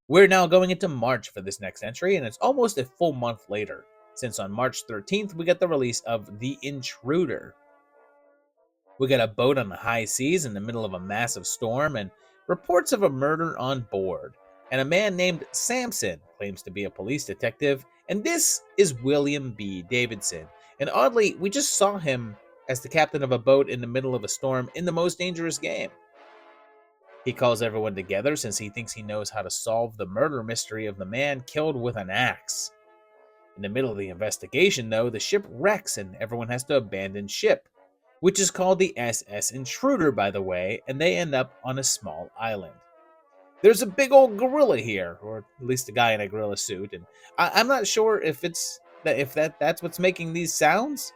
We're now going into March for this next entry, and it's almost a full month later, since on March 13th we get the release of The Intruder. We get a boat on the high seas in the middle of a massive storm, and reports of a murder on board. And a man named Samson claims to be a police detective, and this is William B. Davidson. And oddly, we just saw him as the captain of a boat in the middle of a storm in The Most Dangerous Game. He calls everyone together since he thinks he knows how to solve the murder mystery of the man killed with an axe. In the middle of the investigation, though, the ship wrecks and everyone has to abandon ship, which is called the SS Intruder, by the way, and they end up on a small island. There's a big old gorilla here, or at least a guy in a gorilla suit, and I'm not sure if that's what's making these sounds.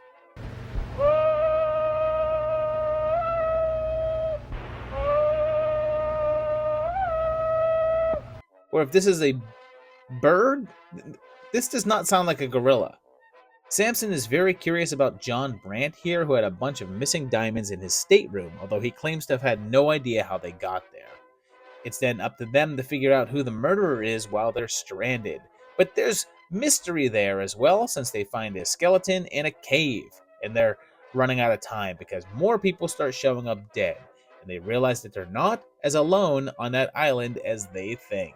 Or if this is a bird. This does not sound like a gorilla. Samson is very curious about John Brandt here, who had a bunch of missing diamonds in his stateroom, although he claims to have had no idea how they got there. It's then up to them to figure out who the murderer is while they're stranded. But there's mystery there as well, since they find a skeleton in a cave, and they're running out of time because more people start showing up dead, and they realize that they're not as alone on that island as they think.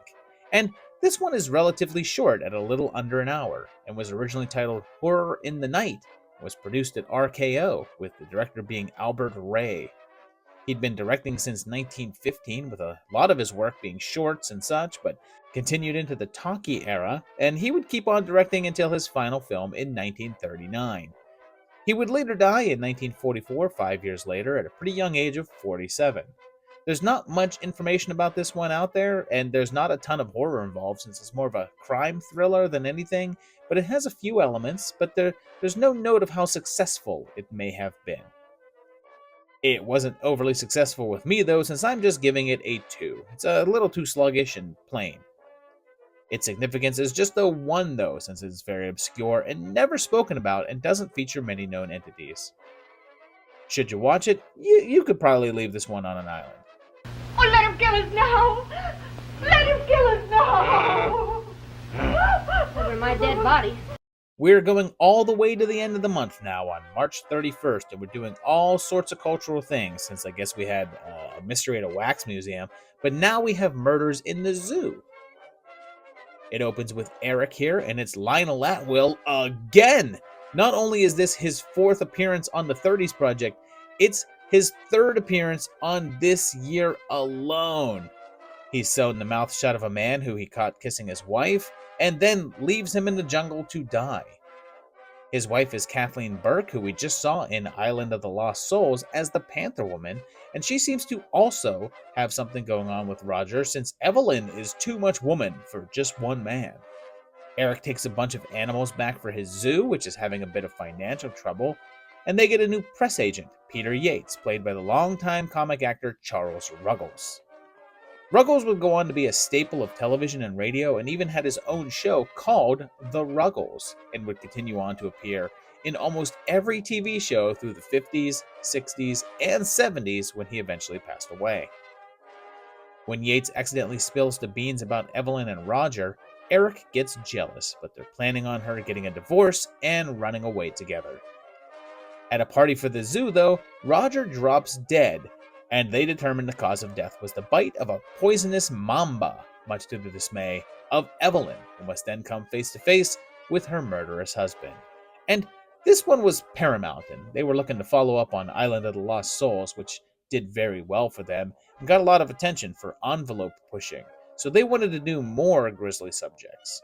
And this one is relatively short at a little under an hour, and was originally titled Horror in the Night, was produced at RKO, with the director being Albert Ray. He'd been directing since 1915, with a lot of his work being shorts and such, but continued into the talkie era, and he would keep on directing until his final film in 1939. He would later die in 1944, 5 years later, at a pretty young age of 47. There's not much information about this one out there, and there's not a ton of horror involved since it's more of a crime thriller than anything, but it has a few elements, but there's no note of how successful it may have been. It wasn't overly successful with me, though, since I'm just giving it a 2. It's a little too sluggish and plain. Its significance is just a 1, though, since it's very obscure and never spoken about and doesn't feature many known entities. Should you watch it, you could probably leave this one on an island. Oh, let him kill us now! Let him kill us now! Over my dead body. We're going all the way to the end of the month now on March 31st, and we're doing all sorts of cultural things, since I guess we had a mystery at a wax museum, but now we have murders in the zoo. It opens with Eric here, and it's Lionel Atwill again! Not only is this his 4th appearance on the 30s project, it's his 3rd appearance on this year alone. He's sewn the mouth shut of a man who he caught kissing his wife, and then leaves him in the jungle to die. His wife is Kathleen Burke, who we just saw in Island of the Lost Souls as the Panther Woman, and she seems to also have something going on with Roger, since Evelyn is too much woman for just one man. Eric takes a bunch of animals back for his zoo, which is having a bit of financial trouble, and they get a new press agent, Peter Yates, played by the longtime comic actor Charles Ruggles. Ruggles would go on to be a staple of television and radio, and even had his own show called The Ruggles, and would continue on to appear in almost every TV show through the 50s, 60s, and 70s when he eventually passed away. When Yates accidentally spills the beans about Evelyn and Roger, Eric gets jealous, but they're planning on her getting a divorce and running away together. At a party for the zoo, though, Roger drops dead, and they determine the cause of death was the bite of a poisonous mamba, much to the dismay of Evelyn, who must then come face to face with her murderous husband. And this one was Paramount, and they were looking to follow up on Island of the Lost Souls, which did very well for them, and got a lot of attention for envelope pushing, so they wanted to do more grisly subjects.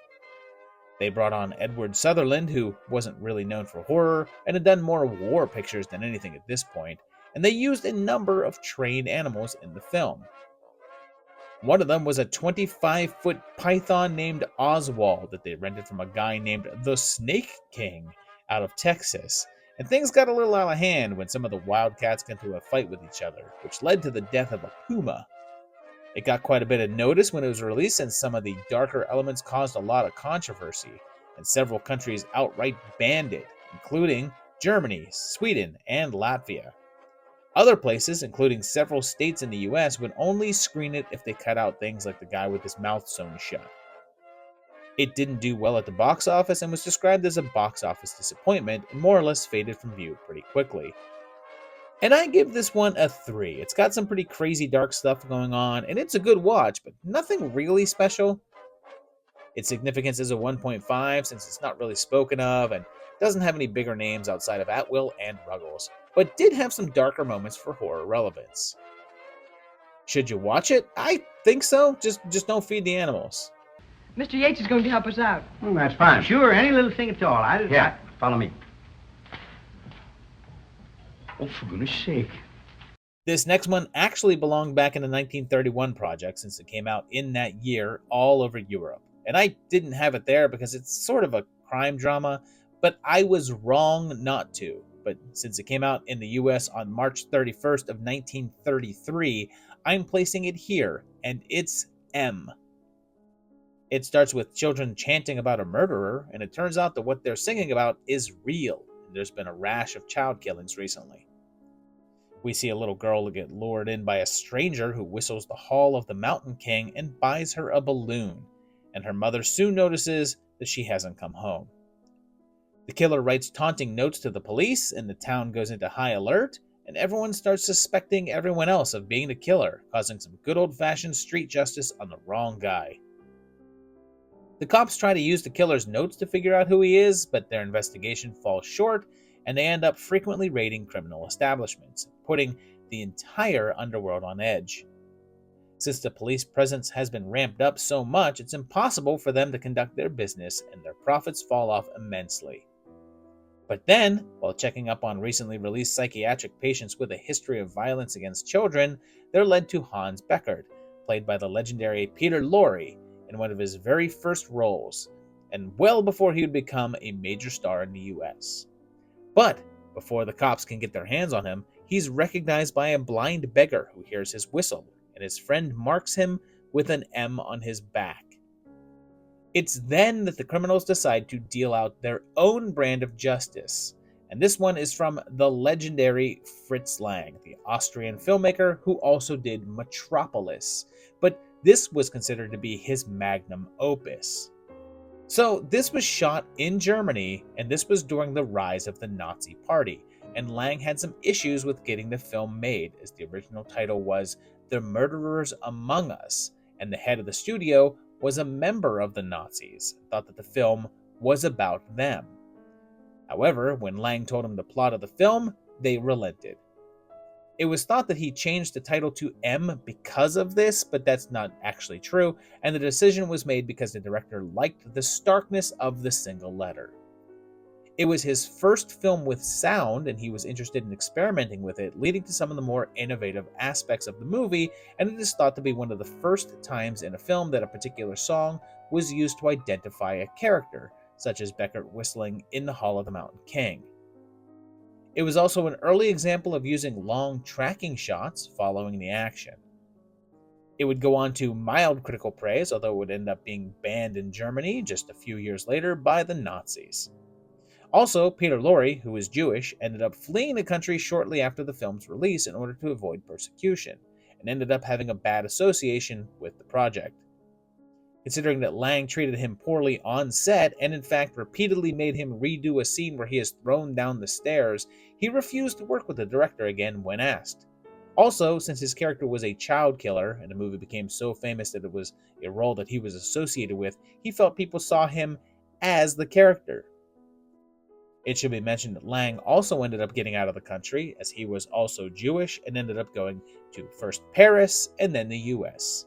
They brought on Edward Sutherland, who wasn't really known for horror, and had done more war pictures than anything at this point, and they used a number of trained animals in the film. One of them was a 25-foot python named Oswald that they rented from a guy named the Snake King out of Texas, and things got a little out of hand when some of the wildcats got into a fight with each other, which led to the death of a puma. It got quite a bit of notice when it was released, and some of the darker elements caused a lot of controversy, and several countries outright banned it, including Germany, Sweden, and Latvia. Other places, including several states in the US, would only screen it if they cut out things like the guy with his mouth sewn shut. It didn't do well at the box office and was described as a box office disappointment, and more or less faded from view pretty quickly. And I give this one a 3. It's got some pretty crazy dark stuff going on, and it's a good watch, but nothing really special. Its significance is a 1.5 since it's not really spoken of, and doesn't have any bigger names outside of Atwill and Ruggles, but did have some darker moments for horror relevance. Should you watch it? I think so. Just don't feed the animals. Mr. Yates is going to help us out. Well, that's fine. Sure, any little thing at all. Follow me. Oh, for goodness sake. This next one actually belonged back in the 1931 project, since it came out in that year all over Europe. And I didn't have it there because it's sort of a crime drama, but I was wrong not to. But since it came out in the US on March 31st of 1933, I'm placing it here, and it's M. It starts with children chanting about a murderer, and it turns out that what they're singing about is real. There's been a rash of child killings recently. We see a little girl get lured in by a stranger who whistles the Hall of the Mountain King and buys her a balloon, and her mother soon notices that she hasn't come home. The killer writes taunting notes to the police, and the town goes into high alert, and everyone starts suspecting everyone else of being the killer, causing some good old-fashioned street justice on the wrong guy. The cops try to use the killer's notes to figure out who he is, but their investigation falls short, and they end up frequently raiding criminal establishments, putting the entire underworld on edge. Since the police presence has been ramped up so much, it's impossible for them to conduct their business, and their profits fall off immensely. But then, while checking up on recently released psychiatric patients with a history of violence against children, they're led to Hans Beckert, played by the legendary Peter Lorre, in one of his very first roles, and well before he would become a major star in the US. But before the cops can get their hands on him, he's recognized by a blind beggar who hears his whistle, and his friend marks him with an M on his back. It's then that the criminals decide to deal out their own brand of justice, and this one is from the legendary Fritz Lang, the Austrian filmmaker who also did Metropolis, but this was considered to be his magnum opus. So this was shot in Germany, and this was during the rise of the Nazi Party, and Lang had some issues with getting the film made, as the original title was The Murderers Among Us, and the head of the studio was a member of the Nazis and thought that the film was about them. However, when Lang told him the plot of the film, they relented. It was thought that he changed the title to M because of this, but that's not actually true, and the decision was made because the director liked the starkness of the single letter. It was his first film with sound, and he was interested in experimenting with it, leading to some of the more innovative aspects of the movie, and it is thought to be one of the first times in a film that a particular song was used to identify a character, such as Beckert whistling in The Hall of the Mountain King. It was also an early example of using long tracking shots following the action. It would go on to mild critical praise, although it would end up being banned in Germany just a few years later by the Nazis. Also, Peter Lorre, who is Jewish, ended up fleeing the country shortly after the film's release in order to avoid persecution, and ended up having a bad association with the project. Considering that Lang treated him poorly on set, and in fact repeatedly made him redo a scene where he is thrown down the stairs, he refused to work with the director again when asked. Also, since his character was a child killer, and the movie became so famous that it was a role that he was associated with, he felt people saw him as the character. It should be mentioned that Lang also ended up getting out of the country, as he was also Jewish, and ended up going to first Paris and then the US.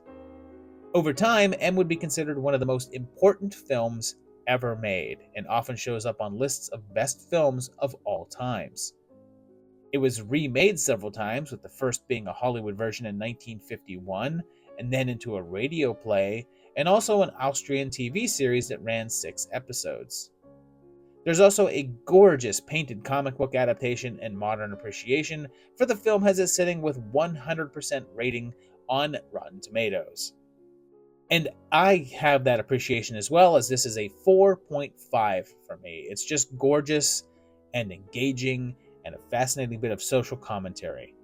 Over time, M would be considered one of the most important films ever made, and often shows up on lists of best films of all times. It was remade several times, with the first being a Hollywood version in 1951, and then into a radio play, and also an Austrian TV series that ran 6 episodes. There's also a gorgeous painted comic book adaptation and modern appreciation, for the film has it sitting with 100% rating on Rotten Tomatoes. And I have that appreciation as well, as this is a 4.5 for me. It's just gorgeous and engaging and a fascinating bit of social commentary.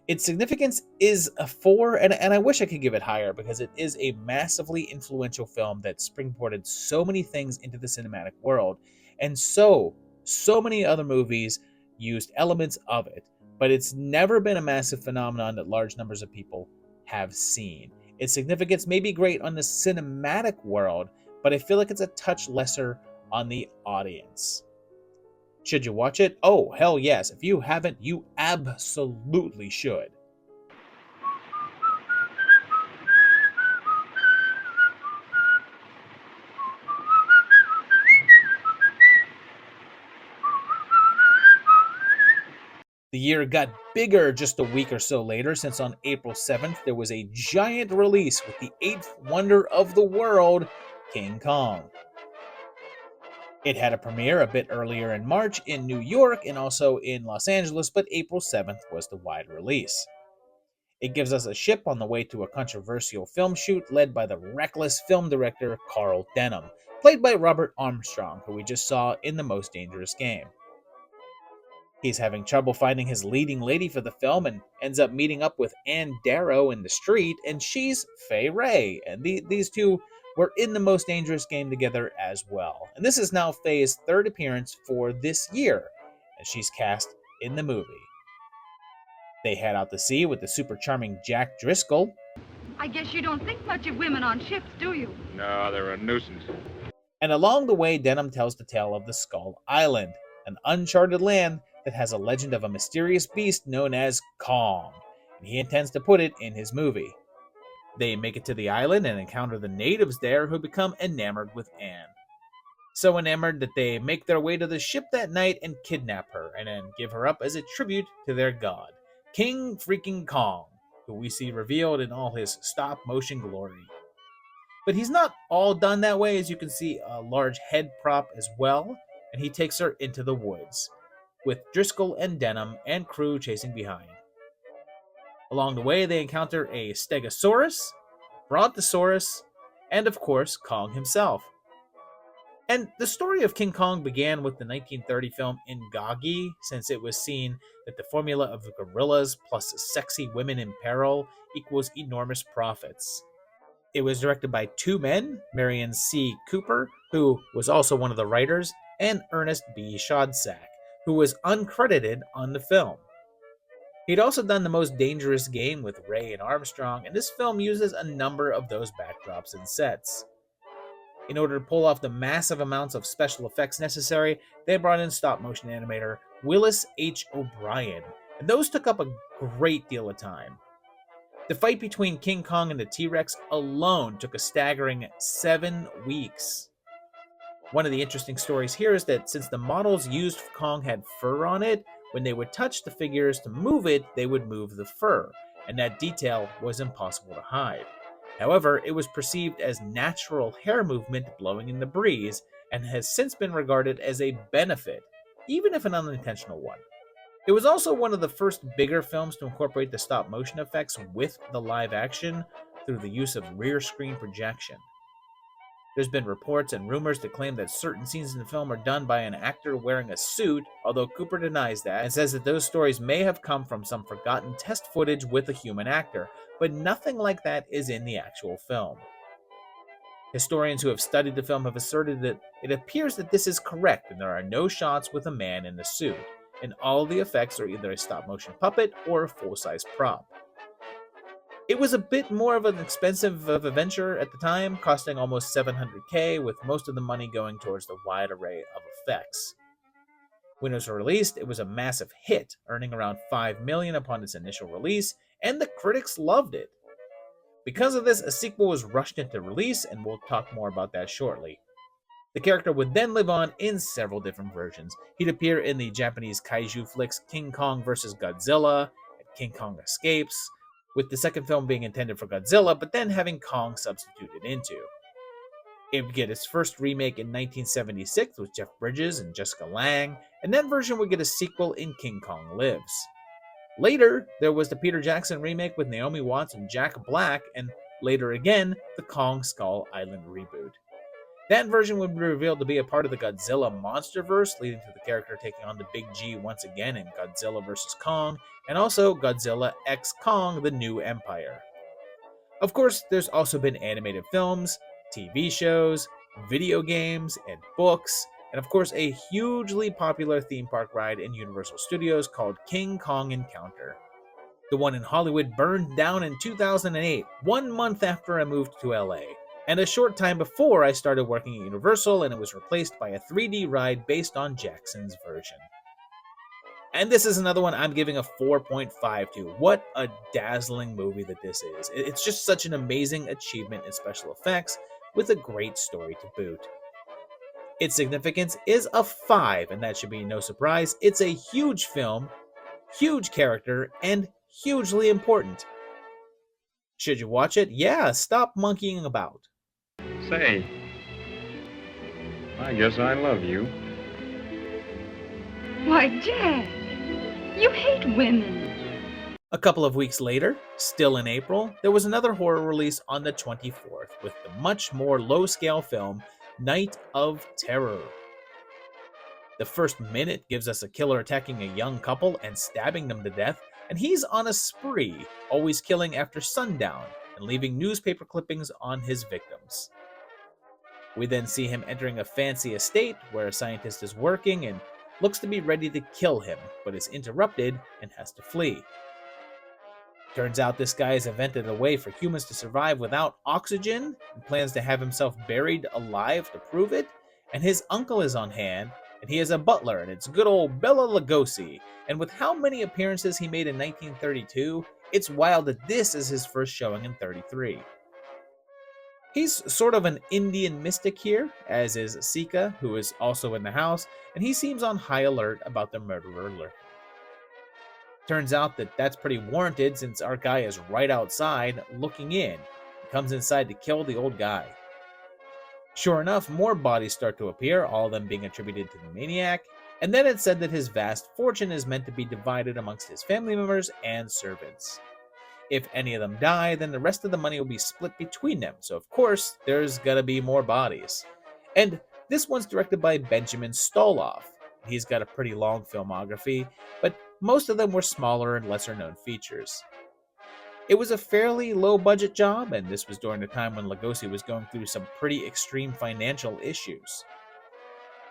Its significance is a 4, and I wish I could give it higher, because it is a massively influential film that springboarded so many things into the cinematic world, and so many other movies used elements of it, but it's never been a massive phenomenon that large numbers of people have seen. Its significance may be great on the cinematic world, but I feel like it's a touch lesser on the audience. Should you watch it? Oh, hell yes. If you haven't, you absolutely should. The year got bigger just a week or so later, since on April 7th there was a giant release with the 8th wonder of the world, King Kong. It had a premiere a bit earlier in March in New York and also in Los Angeles, but April 7th was the wide release. It gives us a ship on the way to a controversial film shoot led by the reckless film director Carl Denham, played by Robert Armstrong, who we just saw in The Most Dangerous Game. He's having trouble finding his leading lady for the film and ends up meeting up with Ann Darrow in the street, and she's Fay Wray, and these two were in The Most Dangerous Game together as well. And this is now Fay's 3rd appearance for this year, and she's cast in the movie. They head out to sea with the super charming Jack Driscoll. I guess you don't think much of women on ships, do you? No, they're a nuisance. And along the way, Denham tells the tale of the Skull Island, an uncharted land that has a legend of a mysterious beast known as Kong, and he intends to put it in his movie. They make it to the island and encounter the natives there, who become enamored with Anne. So enamored that they make their way to the ship that night and kidnap her, and then give her up as a tribute to their god, King freaking Kong, who we see revealed in all his stop-motion glory. But he's not all done that way, as you can see a large head prop as well, and he takes her into the woods, with Driscoll and Denham and crew chasing behind. Along the way, they encounter a Stegosaurus, Brontosaurus, and of course, Kong himself. And the story of King Kong began with the 1930 film Inagi, since it was seen that the formula of gorillas plus sexy women in peril equals enormous profits. It was directed by two men, Marion C. Cooper, who was also one of the writers, and Ernest B. Schoedsack, who was uncredited on the film. He'd also done The Most Dangerous Game with Ray and Armstrong, and this film uses a number of those backdrops and sets. In order to pull off the massive amounts of special effects necessary, they brought in stop-motion animator Willis H. O'Brien, and those took up a great deal of time. The fight between King Kong and the T-Rex alone took a staggering 7 weeks. One of the interesting stories here is that since the models used for Kong had fur on it, when they would touch the figures to move it, they would move the fur, and that detail was impossible to hide. However, it was perceived as natural hair movement blowing in the breeze, and has since been regarded as a benefit, even if an unintentional one. It was also one of the first bigger films to incorporate the stop-motion effects with the live action through the use of rear screen projection. There's been reports and rumors that claim that certain scenes in the film are done by an actor wearing a suit, although Cooper denies that and says that those stories may have come from some forgotten test footage with a human actor, but nothing like that is in the actual film. Historians who have studied the film have asserted that it appears that this is correct and there are no shots with a man in the suit, and all the effects are either a stop-motion puppet or a full-size prop. It was a bit more of an expensive of a venture at the time, costing almost $700K, with most of the money going towards the wide array of effects. When it was released, it was a massive hit, earning around $5 million upon its initial release, and the critics loved it. Because of this, a sequel was rushed into release, and we'll talk more about that shortly. The character would then live on in several different versions. He'd appear in the Japanese kaiju flicks King Kong vs. Godzilla, and King Kong Escapes, with the second film being intended for Godzilla, but then having Kong substituted into. It would get its first remake in 1976 with Jeff Bridges and Jessica Lange, and that version would get a sequel in King Kong Lives. Later, there was the Peter Jackson remake with Naomi Watts and Jack Black, and later again, the Kong Skull Island reboot. That version would be revealed to be a part of the Godzilla Monsterverse, leading to the character taking on the Big G once again in Godzilla vs. Kong, and also Godzilla x Kong: The New Empire. Of course, there's also been animated films, TV shows, video games, and books, and of course a hugely popular theme park ride in Universal Studios called King Kong Encounter. The one in Hollywood burned down in 2008, 1 month after I moved to LA. And a short time before I started working at Universal, and it was replaced by a 3D ride based on Jackson's version. And this is another one I'm giving a 4.5 to. What a dazzling movie that this is. It's just such an amazing achievement in special effects, with a great story to boot. Its significance is a 5, and that should be no surprise. It's a huge film, huge character, and hugely important. Should you watch it? Yeah, stop monkeying about. Say, I guess I love you. Why, Jack, you hate women. A couple of weeks later, still in April, there was another horror release on the 24th with the much more low-scale film Night of Terror. The first minute gives us a killer attacking a young couple and stabbing them to death, and he's on a spree, always killing after sundown and leaving newspaper clippings on his victims. We then see him entering a fancy estate where a scientist is working and looks to be ready to kill him, but is interrupted and has to flee. Turns out this guy has invented a way for humans to survive without oxygen and plans to have himself buried alive to prove it, and his uncle is on hand and he is a butler, and it's good old Bela Lugosi. And with how many appearances he made in 1932, it's wild that this is his first showing in 33. He's sort of an Indian mystic here, as is Sika, who is also in the house, and he seems on high alert about the murderer lurking. Turns out that that's pretty warranted since our guy is right outside looking in. He comes inside to kill the old guy. Sure enough, more bodies start to appear, all of them being attributed to the maniac, and then it's said that his vast fortune is meant to be divided amongst his family members and servants. If any of them die, then the rest of the money will be split between them, so of course, there's gonna be more bodies. And this one's directed by Benjamin Stoloff. He's got a pretty long filmography, but most of them were smaller and lesser known features. It was a fairly low budget job, and this was during the time when Lugosi was going through some pretty extreme financial issues.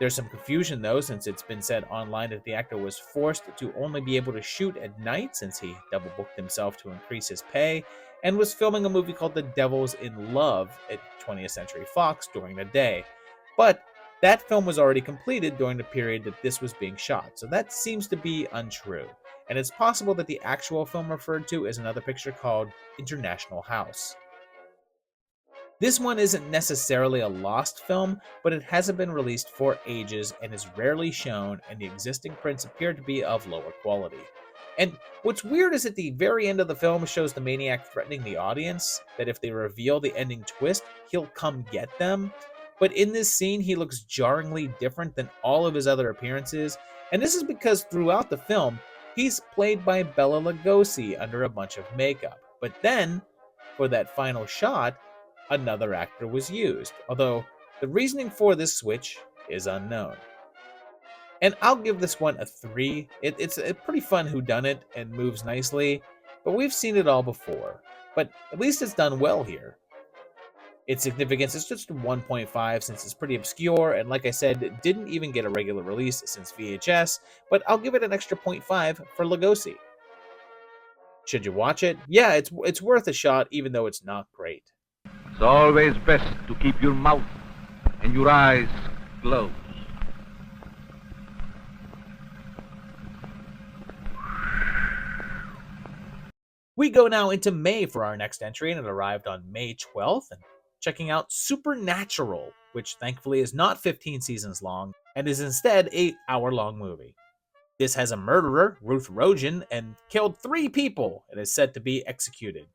There's some confusion though, since it's been said online that the actor was forced to only be able to shoot at night since he double booked himself to increase his pay, and was filming a movie called The Devil's in Love at 20th Century Fox during the day. But that film was already completed during the period that this was being shot, so that seems to be untrue. And it's possible that the actual film referred to is another picture called International House. This one isn't necessarily a lost film, but it hasn't been released for ages and is rarely shown, and the existing prints appear to be of lower quality. And what's weird is at the very end of the film shows the maniac threatening the audience that if they reveal the ending twist, he'll come get them. But in this scene, he looks jarringly different than all of his other appearances, and this is because throughout the film, he's played by Bela Lugosi under a bunch of makeup. But then, for that final shot, another actor was used, although the reasoning for this switch is unknown. And I'll give this one a 3. It's a pretty fun whodunit and moves nicely, but we've seen it all before. But at least it's done well here. Its significance is just 1.5 since it's pretty obscure, and like I said, it didn't even get a regular release since VHS, but I'll give it an extra 0.5 for Lugosi. Should you watch it? Yeah, it's worth a shot even though it's not great. It's always best to keep your mouth and your eyes closed. We go now into May for our next entry, and it arrived on May 12th, and checking out Supernatural, which thankfully is not 15 seasons long, and is instead an hour-long movie. This has a murderer, Ruth Rogen, and killed 3 people, and is set to be executed.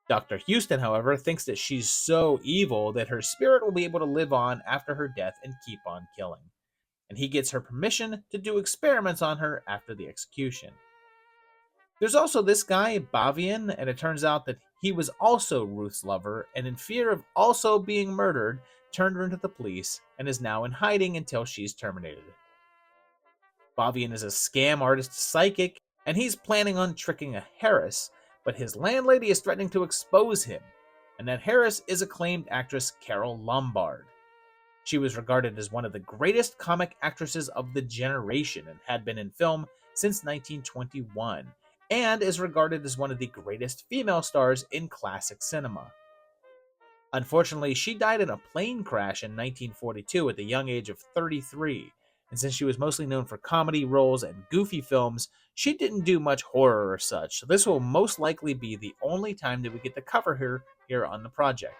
Dr. Houston, however, thinks that she's so evil that her spirit will be able to live on after her death and keep on killing. And he gets her permission to do experiments on her after the execution. There's also this guy, Bavian, and it turns out that he was also Ruth's lover, and in fear of also being murdered, turned her into the police, and is now in hiding until she's terminated. Bavian is a scam artist psychic, and he's planning on tricking a Harris, but his landlady is threatening to expose him, and that Harris is acclaimed actress Carole Lombard. She was regarded as one of the greatest comic actresses of the generation and had been in film since 1921, and is regarded as one of the greatest female stars in classic cinema. Unfortunately, she died in a plane crash in 1942 at the young age of 33, and since she was mostly known for comedy roles and goofy films, she didn't do much horror or such, so this will most likely be the only time that we get to cover her here on the project.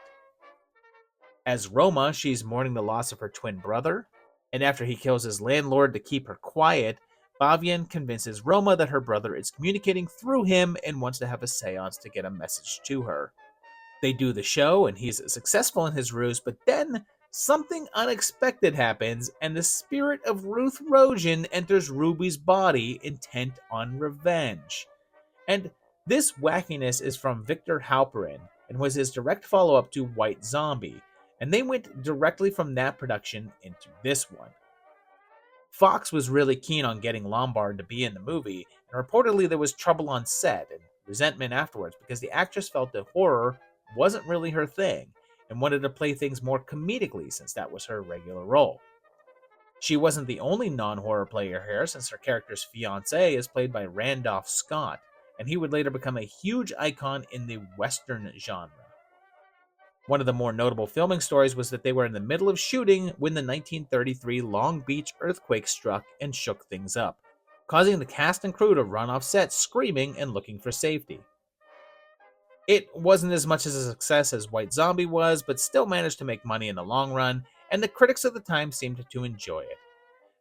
As Roma, she's mourning the loss of her twin brother, and after he kills his landlord to keep her quiet, Bavian convinces Roma that her brother is communicating through him and wants to have a seance to get a message to her. They do the show, and he's successful in his ruse, but then something unexpected happens, and the spirit of Ruth Rogen enters Ruby's body, intent on revenge. And this wackiness is from Victor Halperin, and was his direct follow-up to White Zombie, and they went directly from that production into this one. Fox was really keen on getting Lombard to be in the movie, and reportedly there was trouble on set and resentment afterwards because the actress felt that horror wasn't really her thing and wanted to play things more comedically since that was her regular role. She wasn't the only non-horror player here, since her character's fiancé is played by Randolph Scott, and he would later become a huge icon in the Western genre. One of the more notable filming stories was that they were in the middle of shooting when the 1933 Long Beach earthquake struck and shook things up, causing the cast and crew to run off set screaming and looking for safety. It wasn't as much as a success as White Zombie was, but still managed to make money in the long run, and the critics of the time seemed to enjoy it.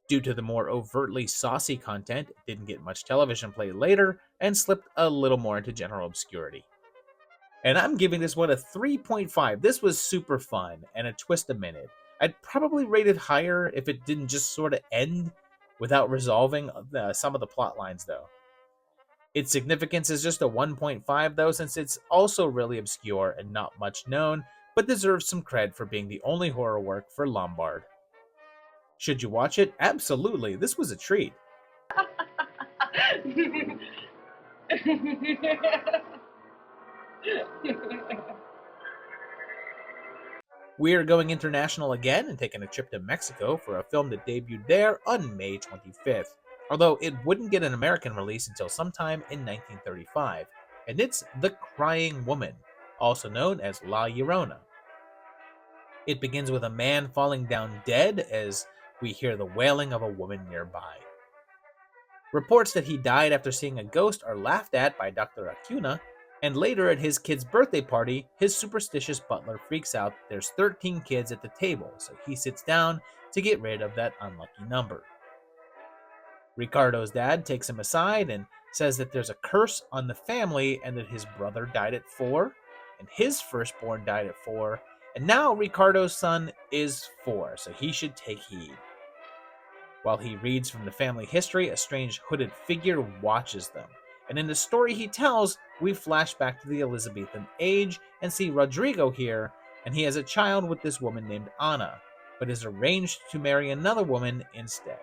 Due to the more overtly saucy content, it didn't get much television play later and slipped a little more into general obscurity. And I'm giving this one a 3.5. This was super fun and a twist a minute. I'd probably rate it higher if it didn't just sort of end without resolving some of the plot lines, though. Its significance is just a 1.5, though, since it's also really obscure and not much known, but deserves some cred for being the only horror work for Lombard. Should you watch it? Absolutely. This was a treat. We are going international again and taking a trip to Mexico for a film that debuted there on May 25th, although it wouldn't get an American release until sometime in 1935, and it's The Crying Woman, also known as La Llorona. It begins with a man falling down dead as we hear the wailing of a woman nearby. Reports that he died after seeing a ghost are laughed at by Dr. Acuna, and later at his kid's birthday party, his superstitious butler freaks out that there's 13 kids at the table, so he sits down to get rid of that unlucky number. Ricardo's dad takes him aside and says that there's a curse on the family and that his brother died at 4, and his firstborn died at 4, and now Ricardo's son is 4, so he should take heed. While he reads from the family history, a strange hooded figure watches them, and in the story he tells, we flash back to the Elizabethan age and see Rodrigo here, and he has a child with this woman named Ana, but is arranged to marry another woman instead.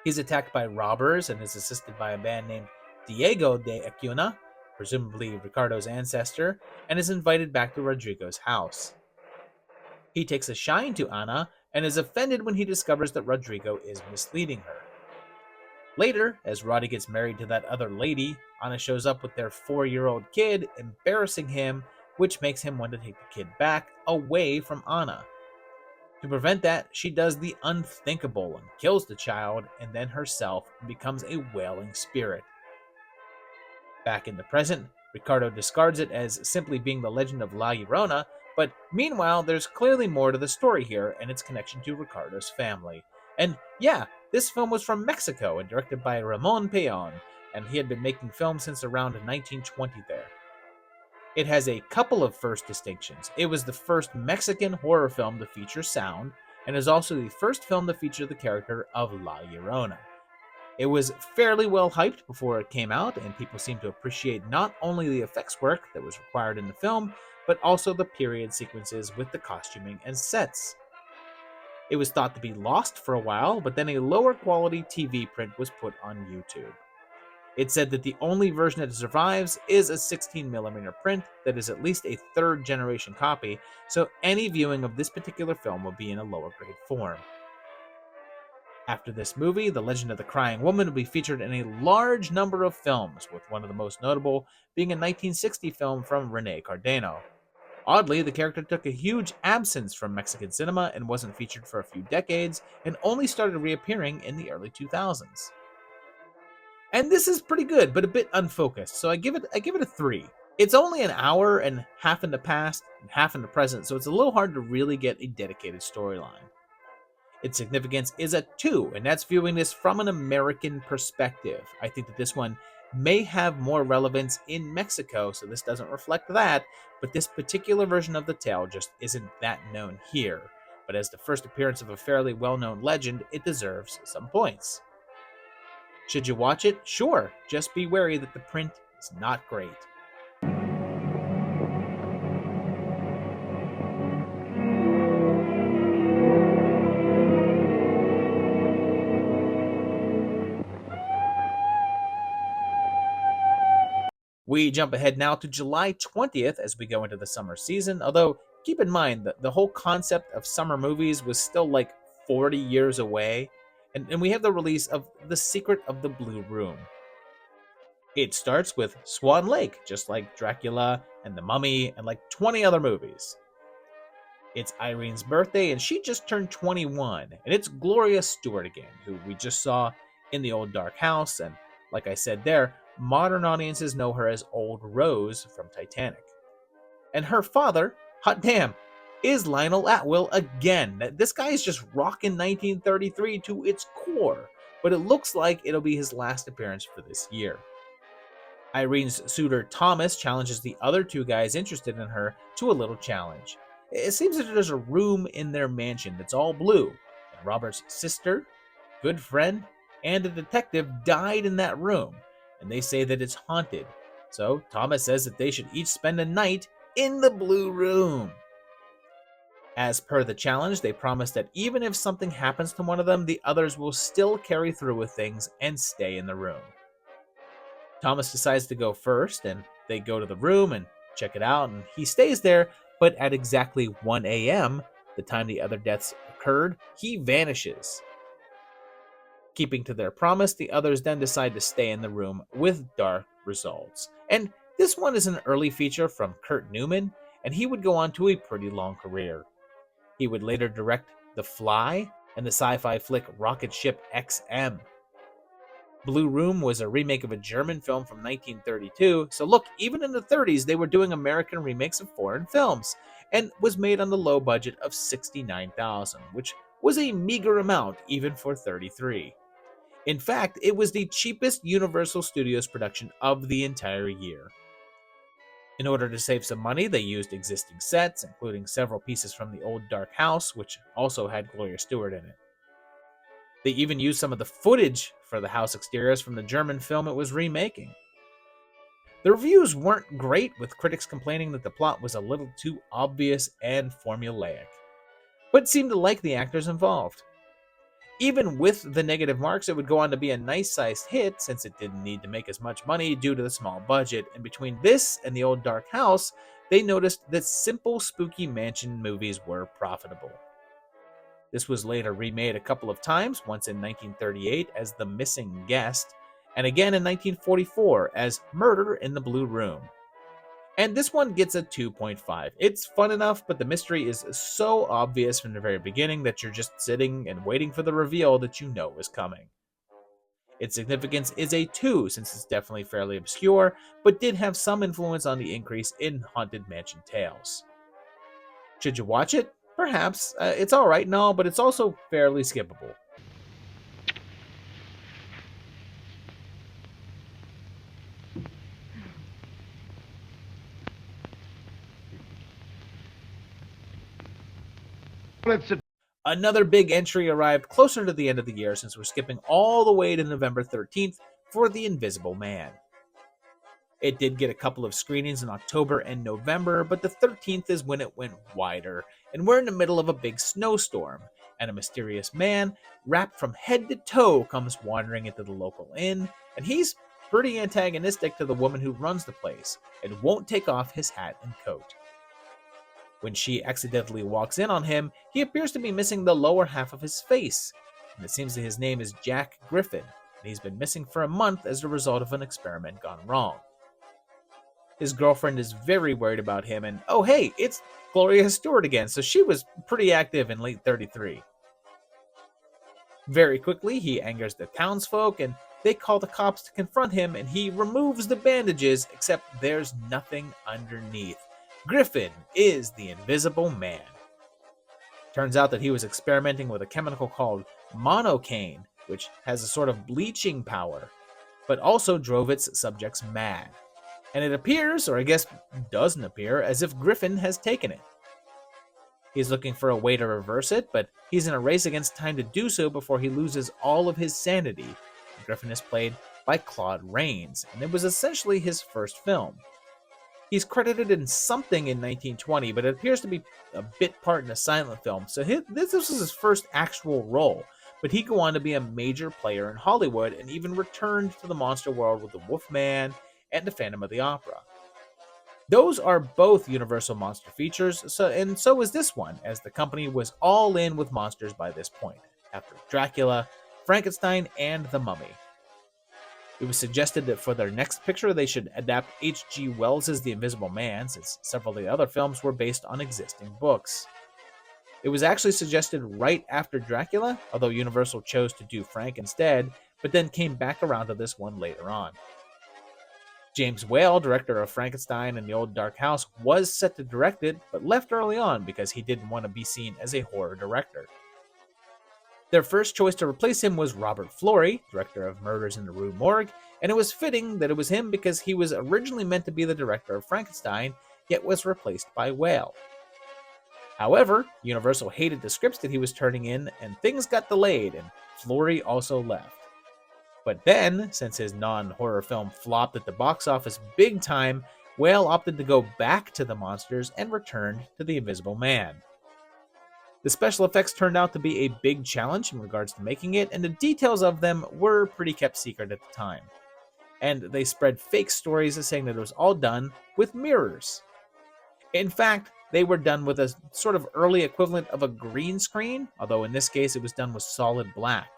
He's attacked by robbers and is assisted by a man named Diego de Acuna, presumably Ricardo's ancestor, and is invited back to Rodrigo's house. He takes a shine to Ana and is offended when he discovers that Rodrigo is misleading her. Later, as Roddy gets married to that other lady, Ana shows up with their 4-year-old kid, embarrassing him, which makes him want to take the kid back, away from Ana. To prevent that, she does the unthinkable and kills the child, and then herself becomes a wailing spirit. Back in the present, Ricardo discards it as simply being the legend of La Llorona, but meanwhile, there's clearly more to the story here and its connection to Ricardo's family. And yeah, this film was from Mexico and directed by Ramon Peon, and he had been making films since around 1920 there. It has a couple of first distinctions. It was the first Mexican horror film to feature sound, and is also the first film to feature the character of La Llorona. It was fairly well hyped before it came out, and people seemed to appreciate not only the effects work that was required in the film, but also the period sequences with the costuming and sets. It was thought to be lost for a while, but then a lower quality TV print was put on YouTube. It said that the only version that survives is a 16mm print that is at least a 3rd generation copy, so any viewing of this particular film will be in a lower grade form. After this movie, The Legend of the Crying Woman will be featured in a large number of films, with one of the most notable being a 1960 film from René Cardano. Oddly, the character took a huge absence from Mexican cinema and wasn't featured for a few decades, and only started reappearing in the early 2000s. And this is pretty good, but a bit unfocused, so I give it a 3. It's only an hour and half in the past and half in the present, so it's a little hard to really get a dedicated storyline. Its significance is a 2, and that's viewing this from an American perspective. I think that this one may have more relevance in Mexico, so this doesn't reflect that, but this particular version of the tale just isn't that known here. But as the first appearance of a fairly well-known legend, it deserves some points. Should you watch it? Sure, just be wary that the print is not great. We jump ahead now to July 20th as we go into the summer season, although keep in mind that the whole concept of summer movies was still like 40 years away, and we have the release of The Secret of the Blue Room. It starts with Swan Lake, just like Dracula and The Mummy and like 20 other movies. It's Irene's birthday, and she just turned 21. And it's Gloria Stewart again, who we just saw in The Old Dark House. And like I said there, modern audiences know her as Old Rose from Titanic. And her father, hot damn, is Lionel Atwill again. This guy is just rocking 1933 to its core, but it looks like it'll be his last appearance for this year. Irene's suitor Thomas challenges the other two guys interested in her to a little challenge. It seems that there's a room in their mansion that's all blue, and Robert's sister, good friend, and a detective died in that room, and they say that it's haunted. So Thomas says that they should each spend a night in the blue room. As per the challenge, they promise that even if something happens to one of them, the others will still carry through with things and stay in the room. Thomas decides to go first, and they go to the room and check it out, and he stays there, but at exactly 1 a.m., the time the other deaths occurred, he vanishes. Keeping to their promise, the others then decide to stay in the room with dark results. And this one is an early feature from Kurt Newman, and he would go on to a pretty long career. He would later direct The Fly and the sci-fi flick Rocket Ship XM. Blue Room was a remake of a German film from 1932, so look, even in the 30s they were doing American remakes of foreign films, and was made on the low budget of $69,000, which was a meager amount even for 33. In fact, it was the cheapest Universal Studios production of the entire year. In order to save some money, they used existing sets, including several pieces from The Old Dark House, which also had Gloria Stewart in it. They even used some of the footage for the house exteriors from the German film it was remaking. The reviews weren't great, with critics complaining that the plot was a little too obvious and formulaic, but seemed to like the actors involved. Even with the negative marks, it would go on to be a nice-sized hit since it didn't need to make as much money due to the small budget, and between this and The Old Dark House, they noticed that simple spooky mansion movies were profitable. This was later remade a couple of times, once in 1938 as The Missing Guest, and again in 1944 as Murder in the Blue Room. And this one gets a 2.5. It's fun enough, but the mystery is so obvious from the very beginning that you're just sitting and waiting for the reveal that you know is coming. Its significance is a 2, since it's definitely fairly obscure, but did have some influence on the increase in Haunted Mansion tales. Should you watch it? Perhaps. It's alright and all, but it's also fairly skippable. Another big entry arrived closer to the end of the year, since we're skipping all the way to November 13th for The Invisible Man. It did get a couple of screenings in October and November, but the 13th is when it went wider, and we're in the middle of a big snowstorm, and a mysterious man, wrapped from head to toe, comes wandering into the local inn, and he's pretty antagonistic to the woman who runs the place, and won't take off his hat and coat. When she accidentally walks in on him, he appears to be missing the lower half of his face, and it seems that his name is Jack Griffin, and he's been missing for a month as a result of an experiment gone wrong. His girlfriend is very worried about him, and oh hey, it's Gloria Stewart again, so she was pretty active in late 33. Very quickly, he angers the townsfolk, and they call the cops to confront him, and he removes the bandages, except there's nothing underneath. Griffin is the Invisible Man. Turns out that he was experimenting with a chemical called monocaine, which has a sort of bleaching power, but also drove its subjects mad. And it appears, or I guess doesn't appear, as if Griffin has taken it. He's looking for a way to reverse it, but he's in a race against time to do so before he loses all of his sanity. Griffin is played by Claude Rains, and it was essentially his first film. He's credited in something in 1920, but it appears to be a bit part in a silent film, so this was his first actual role, but he'd go on to be a major player in Hollywood and even returned to the monster world with The Wolfman and The Phantom of the Opera. Those are both Universal monster features, so is this one, as the company was all in with monsters by this point, after Dracula, Frankenstein, and The Mummy. It was suggested that for their next picture they should adapt H.G. Wells' The Invisible Man, since several of the other films were based on existing books. It was actually suggested right after Dracula, although Universal chose to do Frank instead, but then came back around to this one later on. James Whale, director of Frankenstein and the Old Dark House, was set to direct it, but left early on because he didn't want to be seen as a horror director. Their first choice to replace him was Robert Florey, director of Murders in the Rue Morgue, and it was fitting that it was him because he was originally meant to be the director of Frankenstein, yet was replaced by Whale. However, Universal hated the scripts that he was turning in, and things got delayed, and Florey also left. But then, since his non-horror film flopped at the box office big time, Whale opted to go back to the monsters and returned to The Invisible Man. The special effects turned out to be a big challenge in regards to making it, and the details of them were pretty kept secret at the time. And they spread fake stories saying that it was all done with mirrors. In fact, they were done with a sort of early equivalent of a green screen, although in this case it was done with solid black.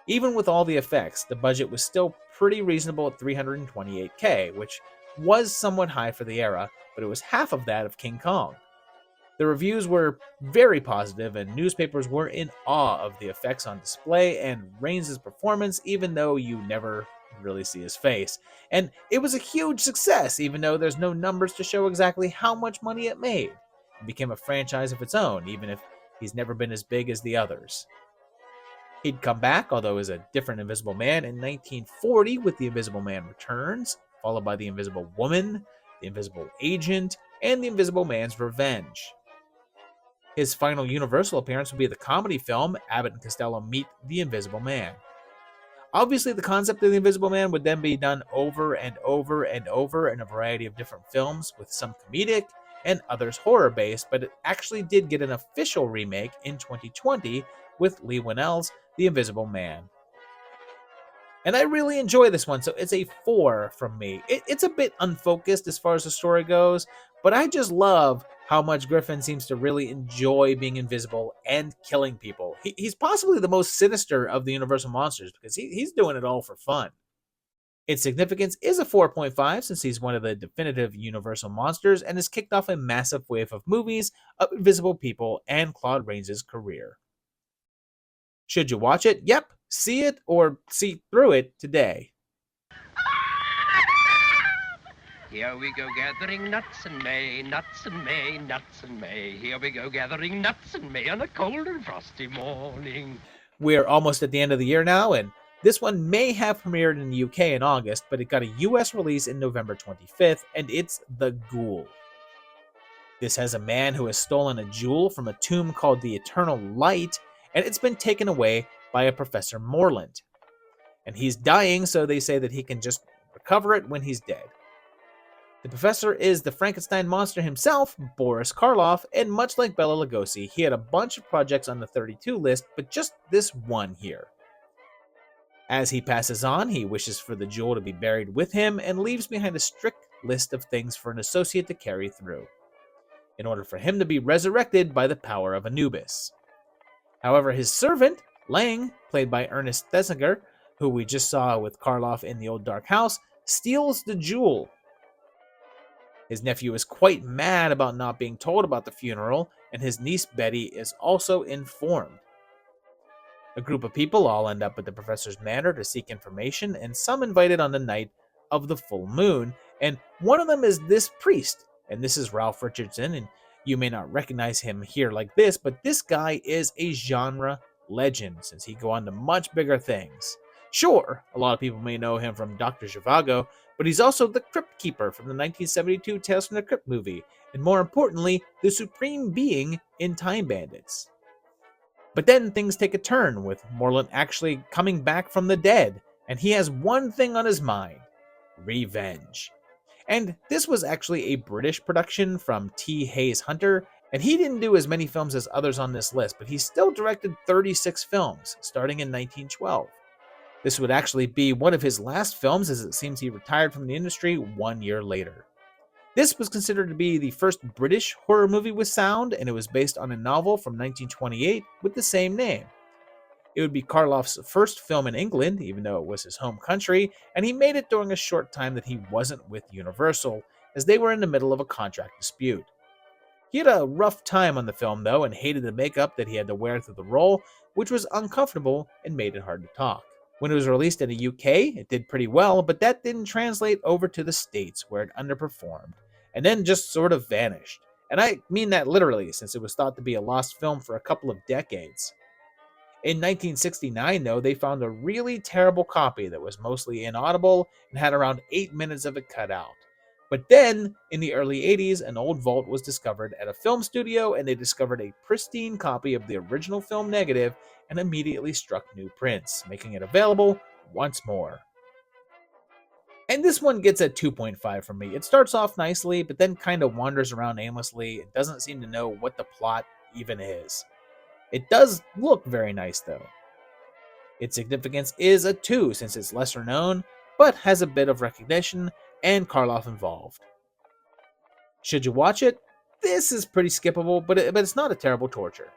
Even with all the effects, the budget was still pretty reasonable at $328K, which was somewhat high for the era, but it was half of that of King Kong. The reviews were very positive, and newspapers were in awe of the effects on display and Rains' performance, even though you never really see his face. And it was a huge success, even though there's no numbers to show exactly how much money it made. It became a franchise of its own, even if he's never been as big as the others. He'd come back, although as a different Invisible Man, in 1940 with The Invisible Man Returns, followed by The Invisible Woman, The Invisible Agent, and The Invisible Man's Revenge. His final Universal appearance would be the comedy film Abbott and Costello Meet the Invisible Man. Obviously, the concept of the Invisible Man would then be done over and over and over in a variety of different films, with some comedic and others horror-based, but it actually did get an official remake in 2020 with Lee Winnell's The Invisible Man. And I really enjoy this one, so it's a 4 from me. It's a bit unfocused as far as the story goes, but I just love how much Griffin seems to really enjoy being invisible and killing people. He's possibly the most sinister of the Universal monsters because he's doing it all for fun. Its significance is a 4.5 since he's one of the definitive Universal monsters and has kicked off a massive wave of movies of invisible people and Claude Rains' career. Should you watch it? Yep. See it or see through it today. Here we go gathering nuts in May, nuts in May, nuts in May. Here we go gathering nuts in May on a cold and frosty morning. We're almost at the end of the year now, and this one may have premiered in the UK in August, but it got a US release in November 25th, and it's The Ghoul. This has a man who has stolen a jewel from a tomb called the Eternal Light, and it's been taken away by a Professor Morland. And he's dying, so they say that he can just recover it when he's dead. The professor is the Frankenstein monster himself, Boris Karloff, and much like Bela Lugosi, he had a bunch of projects on the 32 list, but just this one here. As he passes on, he wishes for the jewel to be buried with him and leaves behind a strict list of things for an associate to carry through, in order for him to be resurrected by the power of Anubis. However, his servant, Lang, played by Ernest Thesiger, who we just saw with Karloff in the Old Dark House, steals the jewel. His nephew is quite mad about not being told about the funeral, and his niece Betty is also informed. A group of people all end up at the professor's manor to seek information, and some invited on the night of the full moon, and one of them is this priest, and this is Ralph Richardson, and you may not recognize him here like this, but this guy is a genre legend, since he go on to much bigger things. Sure, a lot of people may know him from Dr. Zhivago, but he's also the Crypt Keeper from the 1972 Tales from the Crypt movie, and more importantly, the supreme being in Time Bandits. But then things take a turn, with Morland actually coming back from the dead, and he has one thing on his mind: revenge. And this was actually a British production from T. Hayes Hunter, and he didn't do as many films as others on this list, but he still directed 36 films, starting in 1912. This would actually be one of his last films, as it seems he retired from the industry 1 year later. This was considered to be the first British horror movie with sound, and it was based on a novel from 1928 with the same name. It would be Karloff's first film in England, even though it was his home country, and he made it during a short time that he wasn't with Universal, as they were in the middle of a contract dispute. He had a rough time on the film, though, and hated the makeup that he had to wear through the role, which was uncomfortable and made it hard to talk. When it was released in the UK, it did pretty well, but that didn't translate over to the States, where it underperformed, and then just sort of vanished. And I mean that literally, since it was thought to be a lost film for a couple of decades. In 1969, though, they found a really terrible copy that was mostly inaudible and had around 8 minutes of it cut out. But then, in the early 80s, an old vault was discovered at a film studio, and they discovered a pristine copy of the original film negative and immediately struck new prints, making it available once more. And this one gets a 2.5 from me. It starts off nicely, but then kind of wanders around aimlessly and doesn't seem to know what the plot even is. It does look very nice, though. Its significance is a 2, since it's lesser known, but has a bit of recognition and Karloff involved. Should you watch it? This is pretty skippable, but it's not a terrible torture.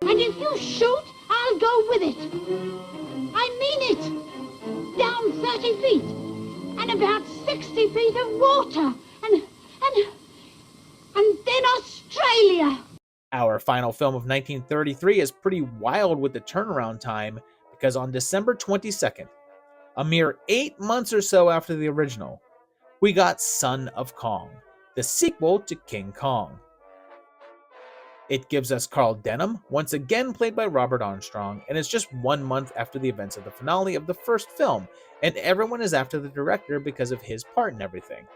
And if you shoot, I'll go with it. I mean it. Down 30 feet. And about 60 feet of water. And then Australia. Our final film of 1933 is pretty wild with the turnaround time, because on December 22nd, a mere 8 months or so after the original, we got Son of Kong, the sequel to King Kong. It gives us Carl Denham, once again played by Robert Armstrong, and it's just 1 month after the events of the finale of the first film, and everyone is after the director because of his part in everything.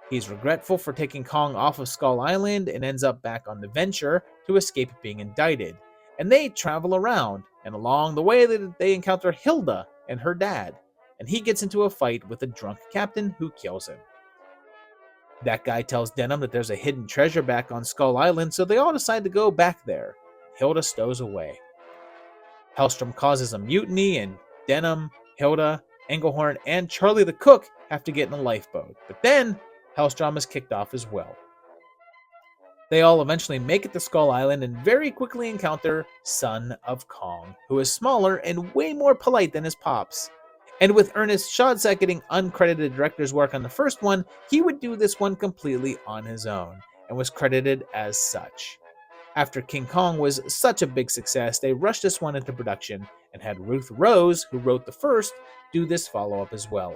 He's regretful for taking Kong off of Skull Island and ends up back on the Venture to escape being indicted. And they travel around, and along the way they encounter Hilda and her dad, and he gets into a fight with a drunk captain who kills him. That guy tells Denham that there's a hidden treasure back on Skull Island, so they all decide to go back there. Hilda stows away. Hellstrom causes a mutiny, and Denham, Hilda, Engelhorn, and Charlie the Cook have to get in a lifeboat. But then Hellstrom is kicked off as well. They all eventually make it to Skull Island and very quickly encounter Son of Kong, who is smaller and way more polite than his pops. And with Ernest Schoedsack getting uncredited director's work on the first one, he would do this one completely on his own, and was credited as such. After King Kong was such a big success, they rushed this one into production and had Ruth Rose, who wrote the first, do this follow-up as well.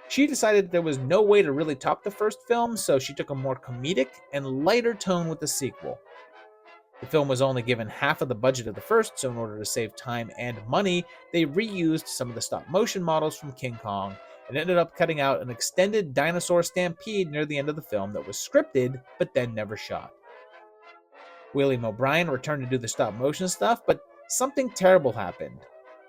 She decided there was no way to really top the first film, so she took a more comedic and lighter tone with the sequel. The film was only given half of the budget of the first, so in order to save time and money, they reused some of the stop-motion models from King Kong and ended up cutting out an extended dinosaur stampede near the end of the film that was scripted, but then never shot. William O'Brien returned to do the stop-motion stuff, but something terrible happened.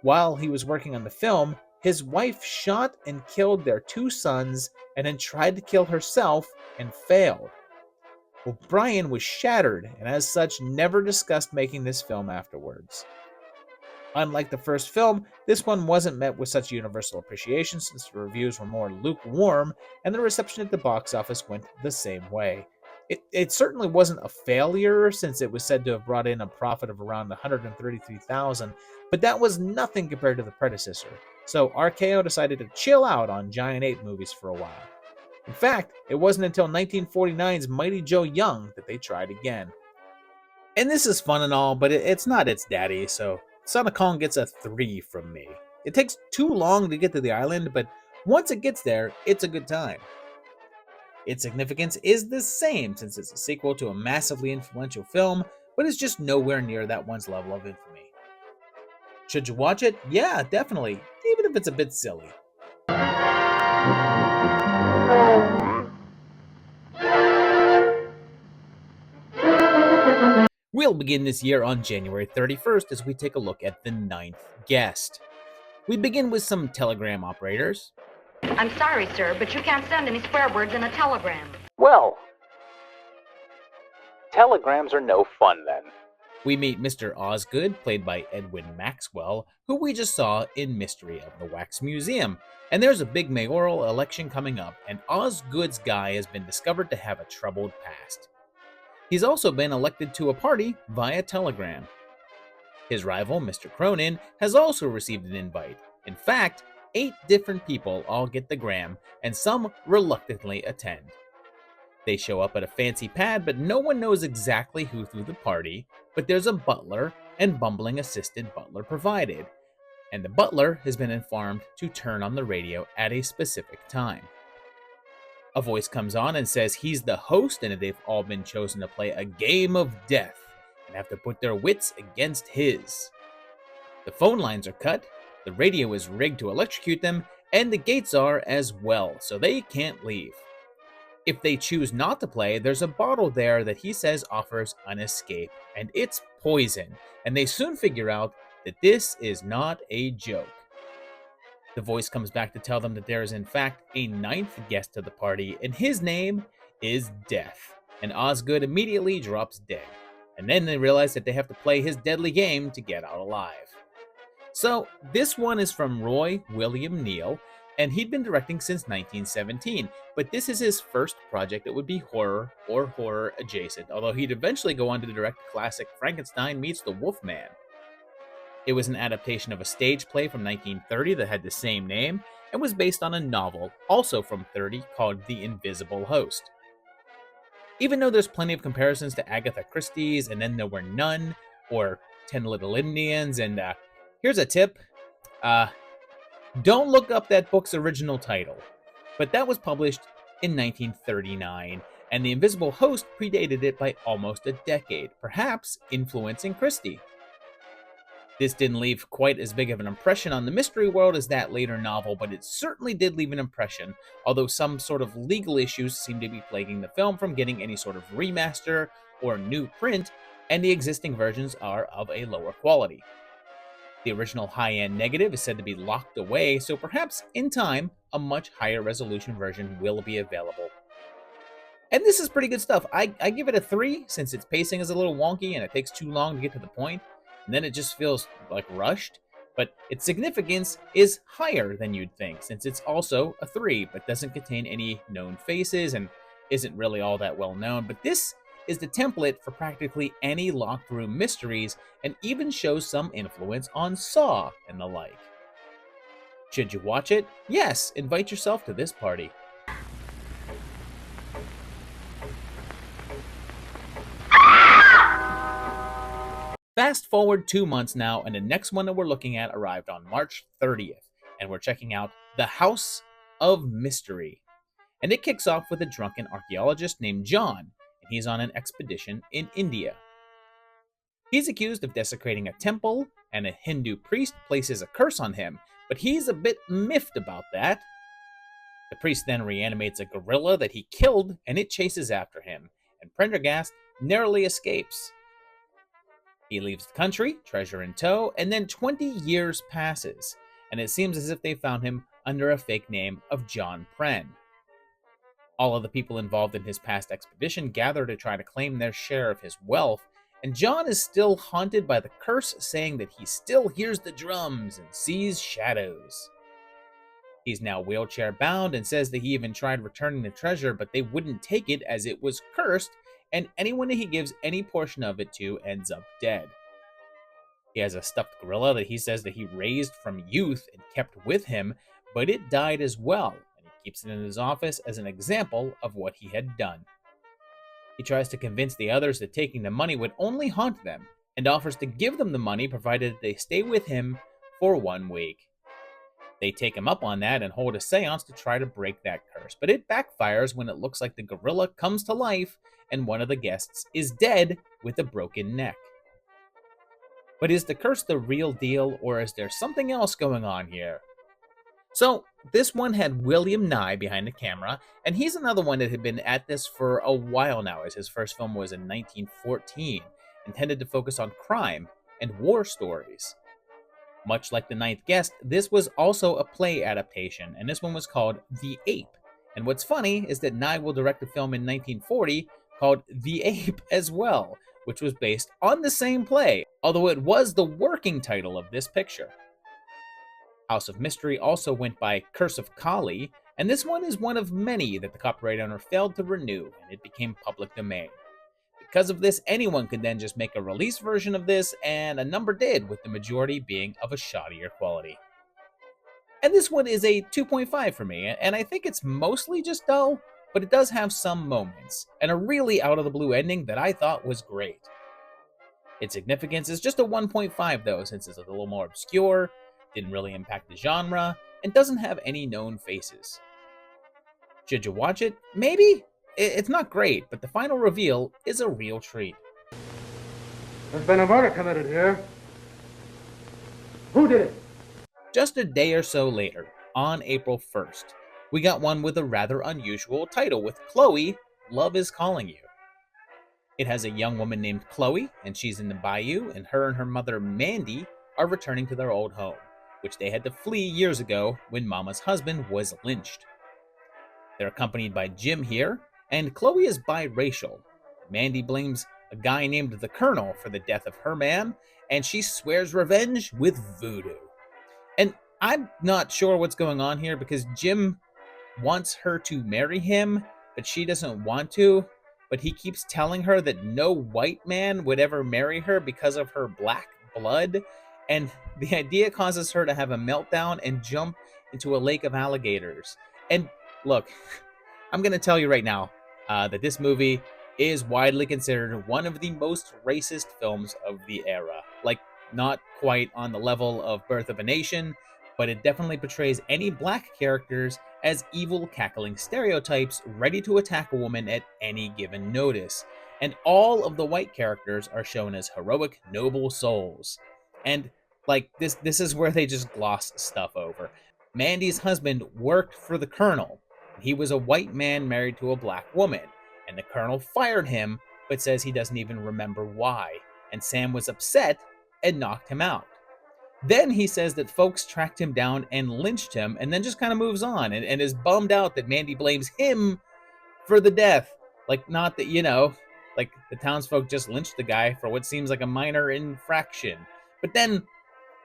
While he was working on the film, his wife shot and killed their 2 sons and then tried to kill herself and failed. O'Brien was shattered and as such never discussed making this film afterwards. Unlike the first film, this one wasn't met with such universal appreciation since the reviews were more lukewarm and the reception at the box office went the same way. It certainly wasn't a failure since it was said to have brought in a profit of around $133,000, but that was nothing compared to the predecessor. So RKO decided to chill out on Giant Ape movies for a while. In fact, it wasn't until 1949's Mighty Joe Young that they tried again. And this is fun and all, but it's not its daddy, so Son of Kong gets a 3 from me. It takes too long to get to the island, but once it gets there, it's a good time. Its significance is the same since it's a sequel to a massively influential film, but it's just nowhere near that one's level of infamy. Should you watch it? Yeah, definitely, even if it's a bit silly. We'll begin this year on January 31st as we take a look at the 9th guest. We begin with some telegram operators. I'm sorry, sir, but you can't send any swear words in a telegram. Well, telegrams are no fun then. We meet Mr. Osgood, played by Edwin Maxwell, who we just saw in Mystery of the Wax Museum. And there's a big mayoral election coming up, and Osgood's guy has been discovered to have a troubled past. He's also been elected to a party via telegram. His rival, Mr. Cronin, has also received an invite. In fact, 8 different people all get the gram, and some reluctantly attend. They show up at a fancy pad, but no one knows exactly who threw the party, but there's a butler and bumbling assistant butler provided, and the butler has been informed to turn on the radio at a specific time. A voice comes on and says he's the host and that they've all been chosen to play a game of death and have to put their wits against his. The phone lines are cut, the radio is rigged to electrocute them, and the gates are as well, so they can't leave. If they choose not to play, there's a bottle there that he says offers an escape, and it's poison, and they soon figure out that this is not a joke. The voice comes back to tell them that there is in fact a 9th guest to the party, and his name is Death, and Osgood immediately drops dead, and then they realize that they have to play his deadly game to get out alive. So this one is from Roy William Neal, and he'd been directing since 1917, but this is his first project that would be horror or horror adjacent, although he'd eventually go on to direct the classic Frankenstein meets the Wolfman. It was an adaptation of a stage play from 1930 that had the same name, and was based on a novel, also from 30, called The Invisible Host. Even though there's plenty of comparisons to Agatha Christie's And Then There Were None, or 10 Little Indians, and here's a tip, don't look up that book's original title, but that was published in 1939, and The Invisible Host predated it by almost a decade, perhaps influencing Christie. This didn't leave quite as big of an impression on the mystery world as that later novel, but it certainly did leave an impression, although some sort of legal issues seem to be plaguing the film from getting any sort of remaster or new print, and the existing versions are of a lower quality. The original high-end negative is said to be locked away, so perhaps in time, a much higher resolution version will be available. And this is pretty good stuff. I give it a 3, since its pacing is a little wonky and it takes too long to get to the point, and then it just feels like rushed, but its significance is higher than you'd think, since it's also a 3, but doesn't contain any known faces and isn't really all that well known. But this is the template for practically any locked room mysteries, and even shows some influence on Saw and the like. Should you watch it? Yes, invite yourself to this party. Fast forward 2 months now, and the next one that we're looking at arrived on March 30th, and we're checking out The House of Mystery. And it kicks off with a drunken archaeologist named John, and he's on an expedition in India. He's accused of desecrating a temple, and a Hindu priest places a curse on him, but he's a bit miffed about that. The priest then reanimates a gorilla that he killed, and it chases after him, and Prendergast narrowly escapes. He leaves the country, treasure in tow, and then 20 years passes, and it seems as if they found him under a fake name of John Pren. All of the people involved in his past expedition gather to try to claim their share of his wealth, and John is still haunted by the curse, saying that he still hears the drums and sees shadows. He's now wheelchair bound and says that he even tried returning the treasure, but they wouldn't take it as it was cursed, and anyone that he gives any portion of it to ends up dead. He has a stuffed gorilla that he says that he raised from youth and kept with him, but it died as well, and he keeps it in his office as an example of what he had done. He tries to convince the others that taking the money would only haunt them, and offers to give them the money provided they stay with him for 1 week. They take him up on that and hold a seance to try to break that curse, but it backfires when it looks like the gorilla comes to life and one of the guests is dead with a broken neck. But is the curse the real deal, or is there something else going on here? So, this one had William Nye behind the camera, and he's another one that had been at this for a while now, as his first film was in 1914, intended to focus on crime and war stories. Much like The Ninth Guest, this was also a play adaptation, and this one was called The Ape. And what's funny is that Nye will direct a film in 1940 called The Ape as well, which was based on the same play, although it was the working title of this picture. House of Mystery also went by Curse of Kali, and this one is one of many that the copyright owner failed to renew, and it became public domain. The Because of this, anyone could then just make a release version of this, and a number did, with the majority being of a shoddier quality. And this one is a 2.5 for me, and I think it's mostly just dull, but it does have some moments, and a really out-of-the-blue ending that I thought was great. Its significance is just a 1.5 though, since it's a little more obscure, didn't really impact the genre, and doesn't have any known faces. Should you watch it? Maybe? It's not great, but the final reveal is a real treat. There's been a murder committed here. Who did it? Just a day or so later, on April 1st, we got one with a rather unusual title with Chloe, Love is Calling You. It has a young woman named Chloe, and she's in the bayou, and her mother, Mandy, are returning to their old home, which they had to flee years ago when Mama's husband was lynched. They're accompanied by Jim here, and Chloe is biracial. Mandy blames a guy named the Colonel for the death of her man, and she swears revenge with voodoo. And I'm not sure what's going on here because Jim wants her to marry him, but she doesn't want to. But he keeps telling her that no white man would ever marry her because of her black blood. And the idea causes her to have a meltdown and jump into a lake of alligators. And look, I'm going to tell you right now that this movie is widely considered one of the most racist films of the era. Like, not quite on the level of Birth of a Nation, but it definitely portrays any black characters as evil, cackling stereotypes ready to attack a woman at any given notice. And all of the white characters are shown as heroic, noble souls. And, like, this is where they just gloss stuff over. Mandy's husband worked for the Colonel. He was a white man married to a black woman, and the Colonel fired him, but says he doesn't even remember why. And Sam was upset and knocked him out. Then he says that folks tracked him down and lynched him, and then just kind of moves on and is bummed out that Mandy blames him for the death. Like, not that, like the townsfolk just lynched the guy for what seems like a minor infraction. But then,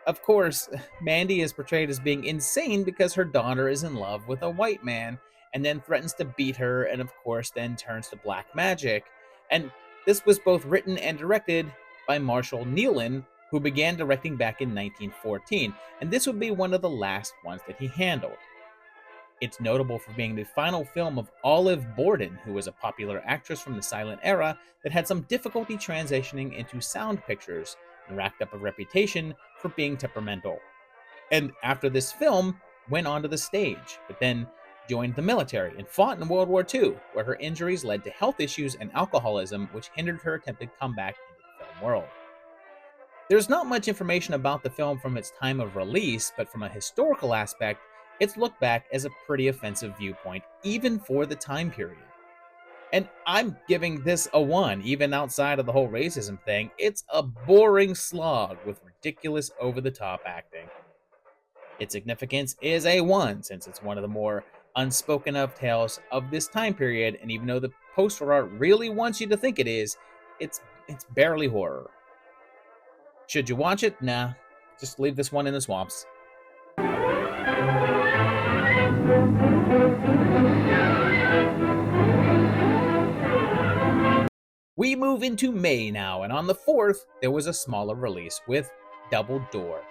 of course, Mandy is portrayed as being insane because her daughter is in love with a white man, and then threatens to beat her, and of course then turns to black magic. And this was both written and directed by Marshall Nealon, who began directing back in 1914, and this would be one of the last ones that he handled. It's notable for being the final film of Olive Borden, who was a popular actress from the silent era that had some difficulty transitioning into sound pictures and racked up a reputation for being temperamental. And after this film, went onto the stage, but then joined the military and fought in World War II, where her injuries led to health issues and alcoholism, which hindered her attempted comeback into the film world. There's not much information about the film from its time of release, but from a historical aspect, it's looked back as a pretty offensive viewpoint, even for the time period. And I'm giving this a 1, even outside of the whole racism thing. It's a boring slog with ridiculous over-the-top acting. Its significance is a 1, since it's one of the more unspoken of tales of this time period, and even though the poster art really wants you to think it is, it's barely horror. Should you watch it? Nah, just leave this one in the swamps. We move into May now, and on the 4th, there was a smaller release with Double Door.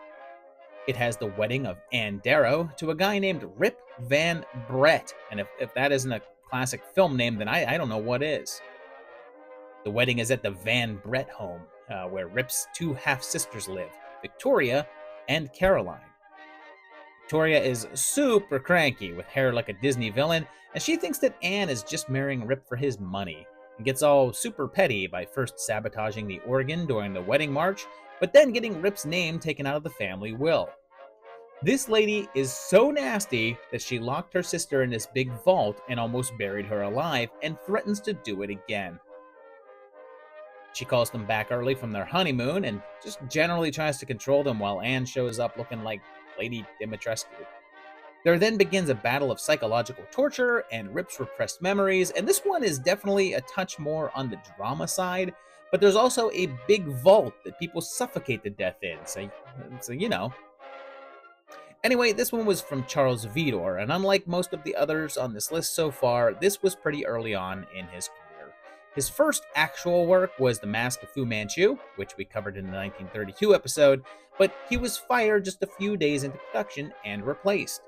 It has the wedding of Ann Darrow to a guy named Rip Van Brett, and if that isn't a classic film name, then I don't know what is. The wedding is at the Van Brett home, where Rip's 2 half-sisters live, Victoria and Caroline. Victoria is super cranky, with hair like a Disney villain, and she thinks that Anne is just marrying Rip for his money, and gets all super petty by first sabotaging the organ during the wedding march, but then getting Rip's name taken out of the family will. This lady is so nasty that she locked her sister in this big vault and almost buried her alive, and threatens to do it again. She calls them back early from their honeymoon and just generally tries to control them while Anne shows up looking like Lady Dimitrescu. There then begins a battle of psychological torture and Rip's repressed memories, and this one is definitely a touch more on the drama side, but there's also a big vault that people suffocate to death in, so you know. Anyway, this one was from Charles Vidor, and unlike most of the others on this list so far, this was pretty early on in his career. His first actual work was The Mask of Fu Manchu, which we covered in the 1932 episode, but he was fired just a few days into production and replaced.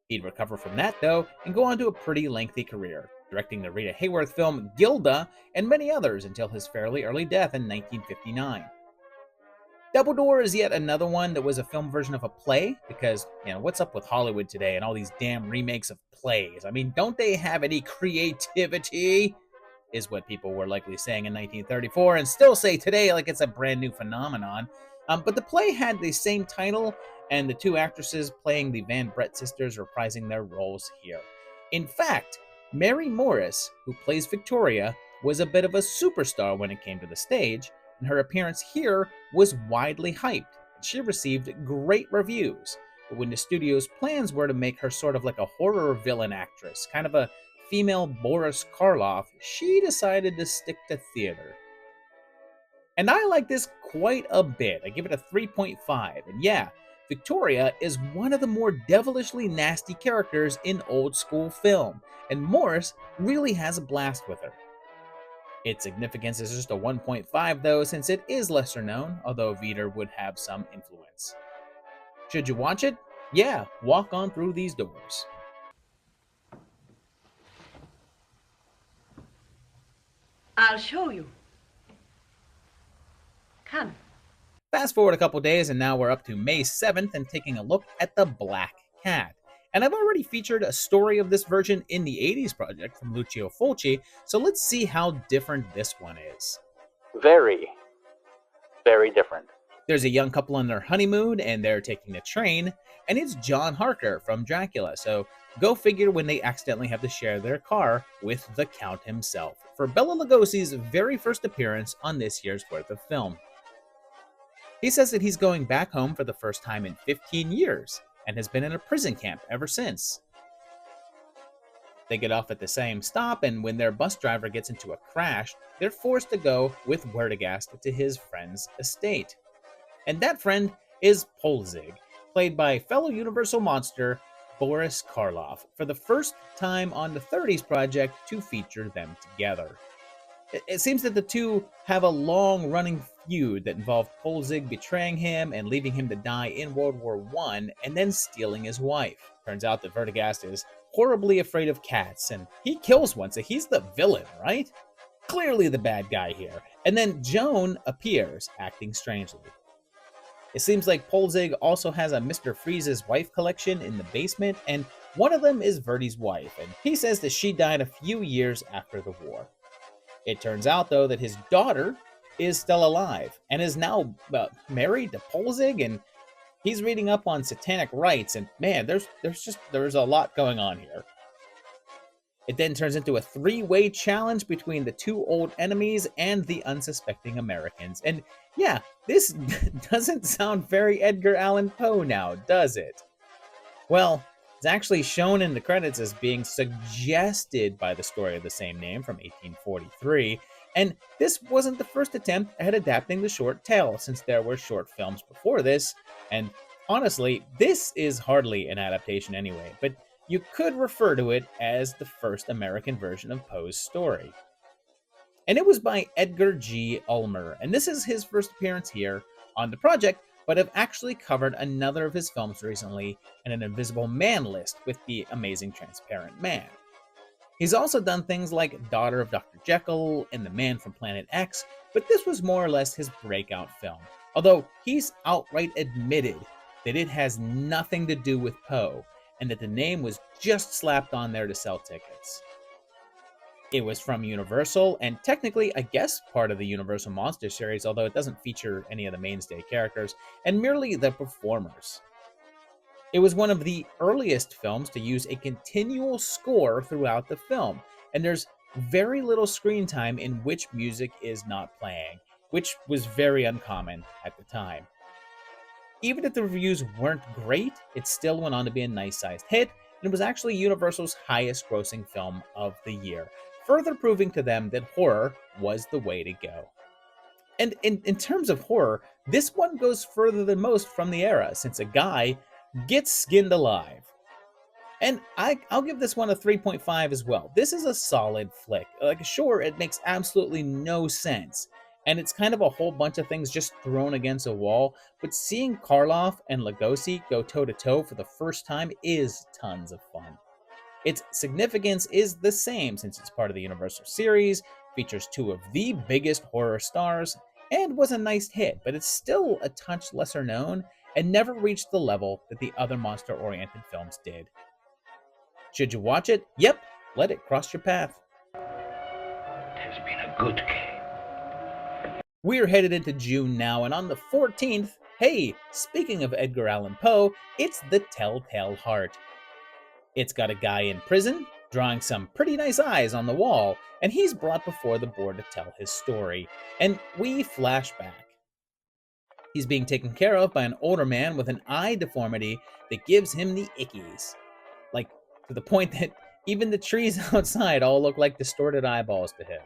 He'd recover from that, though, and go on to a pretty lengthy career, directing the Rita Hayworth film Gilda and many others until his fairly early death in 1959. Double Door is yet another one that was a film version of a play, because, what's up with Hollywood today and all these damn remakes of plays? I mean, don't they have any creativity? Is what people were likely saying in 1934 and still say today like it's a brand new phenomenon. But the play had the same title and the two actresses playing the Van Brett sisters reprising their roles here. In fact, Mary Morris, who plays Victoria, was a bit of a superstar when it came to the stage, and her appearance here was widely hyped, and she received great reviews. But when the studio's plans were to make her sort of like a horror villain actress, kind of a female Boris Karloff, she decided to stick to theater. And I like this quite a bit. I give it a 3.5. And yeah, Victoria is one of the more devilishly nasty characters in old school film, and Morris really has a blast with her. Its significance is just a 1.5 though, since it is lesser known, although Vider would have some influence. Should you watch it? Yeah, walk on through these doors. I'll show you. Come. Fast forward a couple days and now we're up to May 7th and taking a look at The Black Cat. And I've already featured a story of this version in the 80s project from Lucio Fulci, so let's see how different this one is. Very, very different. There's a young couple on their honeymoon and they're taking the train, and it's John Harker from Dracula, so go figure when they accidentally have to share their car with the Count himself, for Bela Lugosi's very first appearance on this year's worth of film. He says that he's going back home for the first time in 15 years, and has been in a prison camp ever since. They get off at the same stop, and when their bus driver gets into a crash, they're forced to go with Werdegast to his friend's estate. And that friend is Polzig, played by fellow Universal monster Boris Karloff, for the first time on the 30s project to feature them together. It seems that the two have a long-running feud that involved Polzig betraying him and leaving him to die in World War I, and then stealing his wife. Turns out that Werdegast is horribly afraid of cats, and he kills one, so he's the villain, right? Clearly the bad guy here. And then Joan appears, acting strangely. It seems like Polzig also has a Mr. Freeze's wife collection in the basement, and one of them is Verdi's wife, and he says that she died a few years after the war. It turns out, though, that his daughter is still alive and is now married to Polzig, and he's reading up on satanic rites, and man, there's a lot going on here. It then turns into a three-way challenge between the two old enemies and the unsuspecting Americans. And yeah, this doesn't sound very Edgar Allan Poe now, does it? Well, it's actually shown in the credits as being suggested by the story of the same name from 1843, and this wasn't the first attempt at adapting the short tale, since there were short films before this, and honestly, this is hardly an adaptation anyway, but you could refer to it as the first American version of Poe's story. And it was by Edgar G. Ulmer, and this is his first appearance here on the project, but I've actually covered another of his films recently in an Invisible Man list with The Amazing Transparent Man. He's also done things like Daughter of Dr. Jekyll and The Man from Planet X, but this was more or less his breakout film, although he's outright admitted that it has nothing to do with Poe, and that the name was just slapped on there to sell tickets. It was from Universal, and technically, I guess, part of the Universal Monster series, although it doesn't feature any of the mainstay characters, and merely the performers. It was one of the earliest films to use a continual score throughout the film, and there's very little screen time in which music is not playing, which was very uncommon at the time. Even if the reviews weren't great, it still went on to be a nice-sized hit, and it was actually Universal's highest-grossing film of the year, further proving to them that horror was the way to go. And in terms of horror, this one goes further than most from the era, since a guy gets skinned alive. And I'll give this one a 3.5 as well. This is a solid flick. Like, sure, it makes absolutely no sense, and it's kind of a whole bunch of things just thrown against a wall, but seeing Karloff and Lugosi go toe-to-toe for the first time is tons of fun. Its significance is the same since it's part of the Universal series, features two of the biggest horror stars, and was a nice hit, but it's still a touch lesser known and never reached the level that the other monster-oriented films did. Should you watch it? Yep, let it cross your path. It has been a good game. We're headed into June now, and on the 14th, hey, speaking of Edgar Allan Poe, it's The Telltale Heart. It's got a guy in prison, drawing some pretty nice eyes on the wall, and he's brought before the board to tell his story. And we flash back. He's being taken care of by an older man with an eye deformity that gives him the ickies. Like, to the point that even the trees outside all look like distorted eyeballs to him.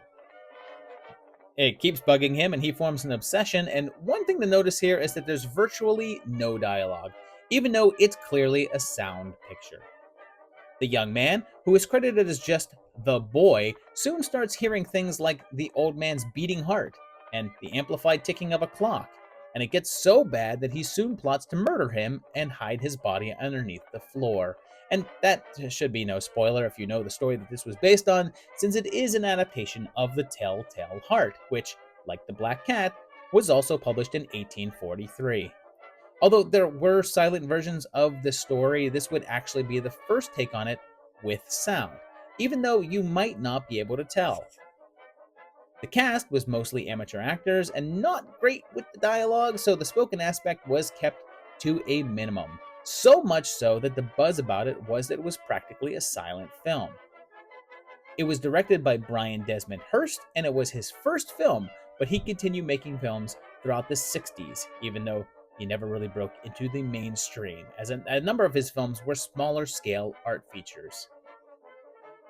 It keeps bugging him, and he forms an obsession, and one thing to notice here is that there's virtually no dialogue, even though it's clearly a sound picture. The young man, who is credited as just the boy, soon starts hearing things like the old man's beating heart and the amplified ticking of a clock, and it gets so bad that he soon plots to murder him and hide his body underneath the floor. And that should be no spoiler if you know the story that this was based on, since it is an adaptation of The Telltale Heart, which, like The Black Cat, was also published in 1843. Although there were silent versions of the story, this would actually be the first take on it with sound, even though you might not be able to tell. The cast was mostly amateur actors and not great with the dialogue, so the spoken aspect was kept to a minimum. So much so that the buzz about it was that it was practically a silent film. It was directed by Brian Desmond Hurst, and it was his first film, but he continued making films throughout the 60s, even though he never really broke into the mainstream, as a number of his films were smaller scale art features.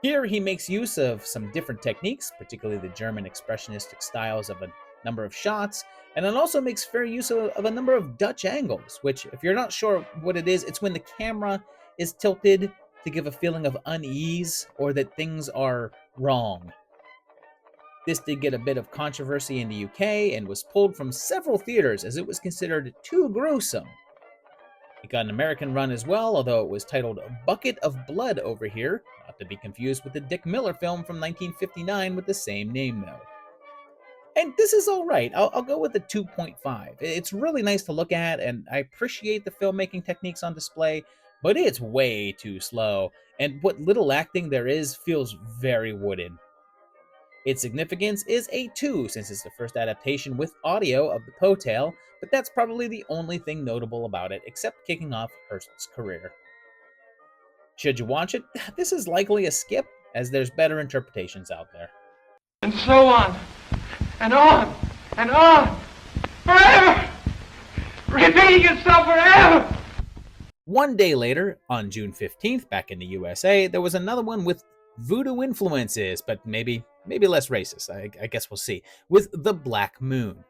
Here he makes use of some different techniques, particularly the German expressionistic styles of a number of shots, and it also makes fair use of a number of Dutch angles, which, if you're not sure what it is, it's when the camera is tilted to give a feeling of unease or that things are wrong. This did get a bit of controversy in the UK and was pulled from several theaters as it was considered too gruesome. It got an American run as well, although it was titled Bucket of Blood over here, not to be confused with the Dick Miller film from 1959 with the same name though. And this is alright, I'll go with a 2.5. It's really nice to look at, and I appreciate the filmmaking techniques on display, but it's way too slow, and what little acting there is feels very wooden. Its significance is a 2, since it's the first adaptation with audio of the Poe tale, but that's probably the only thing notable about it, except kicking off Hurst's career. Should you watch it? This is likely a skip, as there's better interpretations out there. And so on, and on, and on, forever! Repeating itself forever! One day later, on June 15th, back in the USA, there was another one with voodoo influences, but maybe less racist, I guess we'll see, with The Black Moon.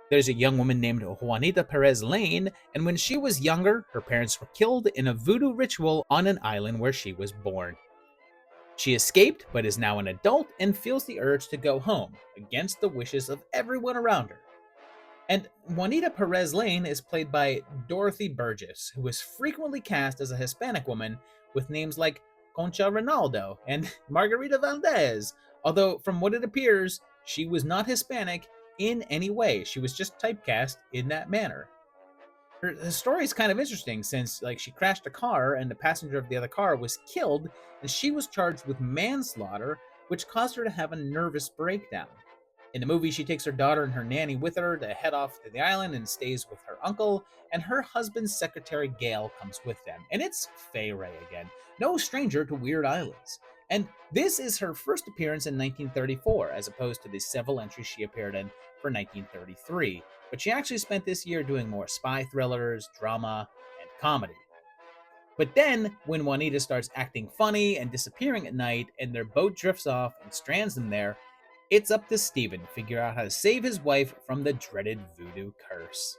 There's a young woman named Juanita Perez Lane, and when she was younger, her parents were killed in a voodoo ritual on an island where she was born. She escaped, but is now an adult and feels the urge to go home, against the wishes of everyone around her. And Juanita Perez Lane is played by Dorothy Burgess, who is frequently cast as a Hispanic woman with names like Concha Ronaldo and Margarita Valdez, although from what it appears, she was not Hispanic in any way. She was just typecast in that manner. Her story is kind of interesting since she crashed a car and the passenger of the other car was killed, and she was charged with manslaughter, which caused her to have a nervous breakdown. In the movie, she takes her daughter and her nanny with her to head off to the island and stays with her uncle, and her husband's secretary Gail comes with them. And it's Fay Ray again, no stranger to weird islands. And this is her first appearance in 1934, as opposed to the several entries she appeared in for 1933. But she actually spent this year doing more spy thrillers, drama, and comedy. But then, when Juanita starts acting funny and disappearing at night, and their boat drifts off and strands them there, it's up to Steven to figure out how to save his wife from the dreaded voodoo curse.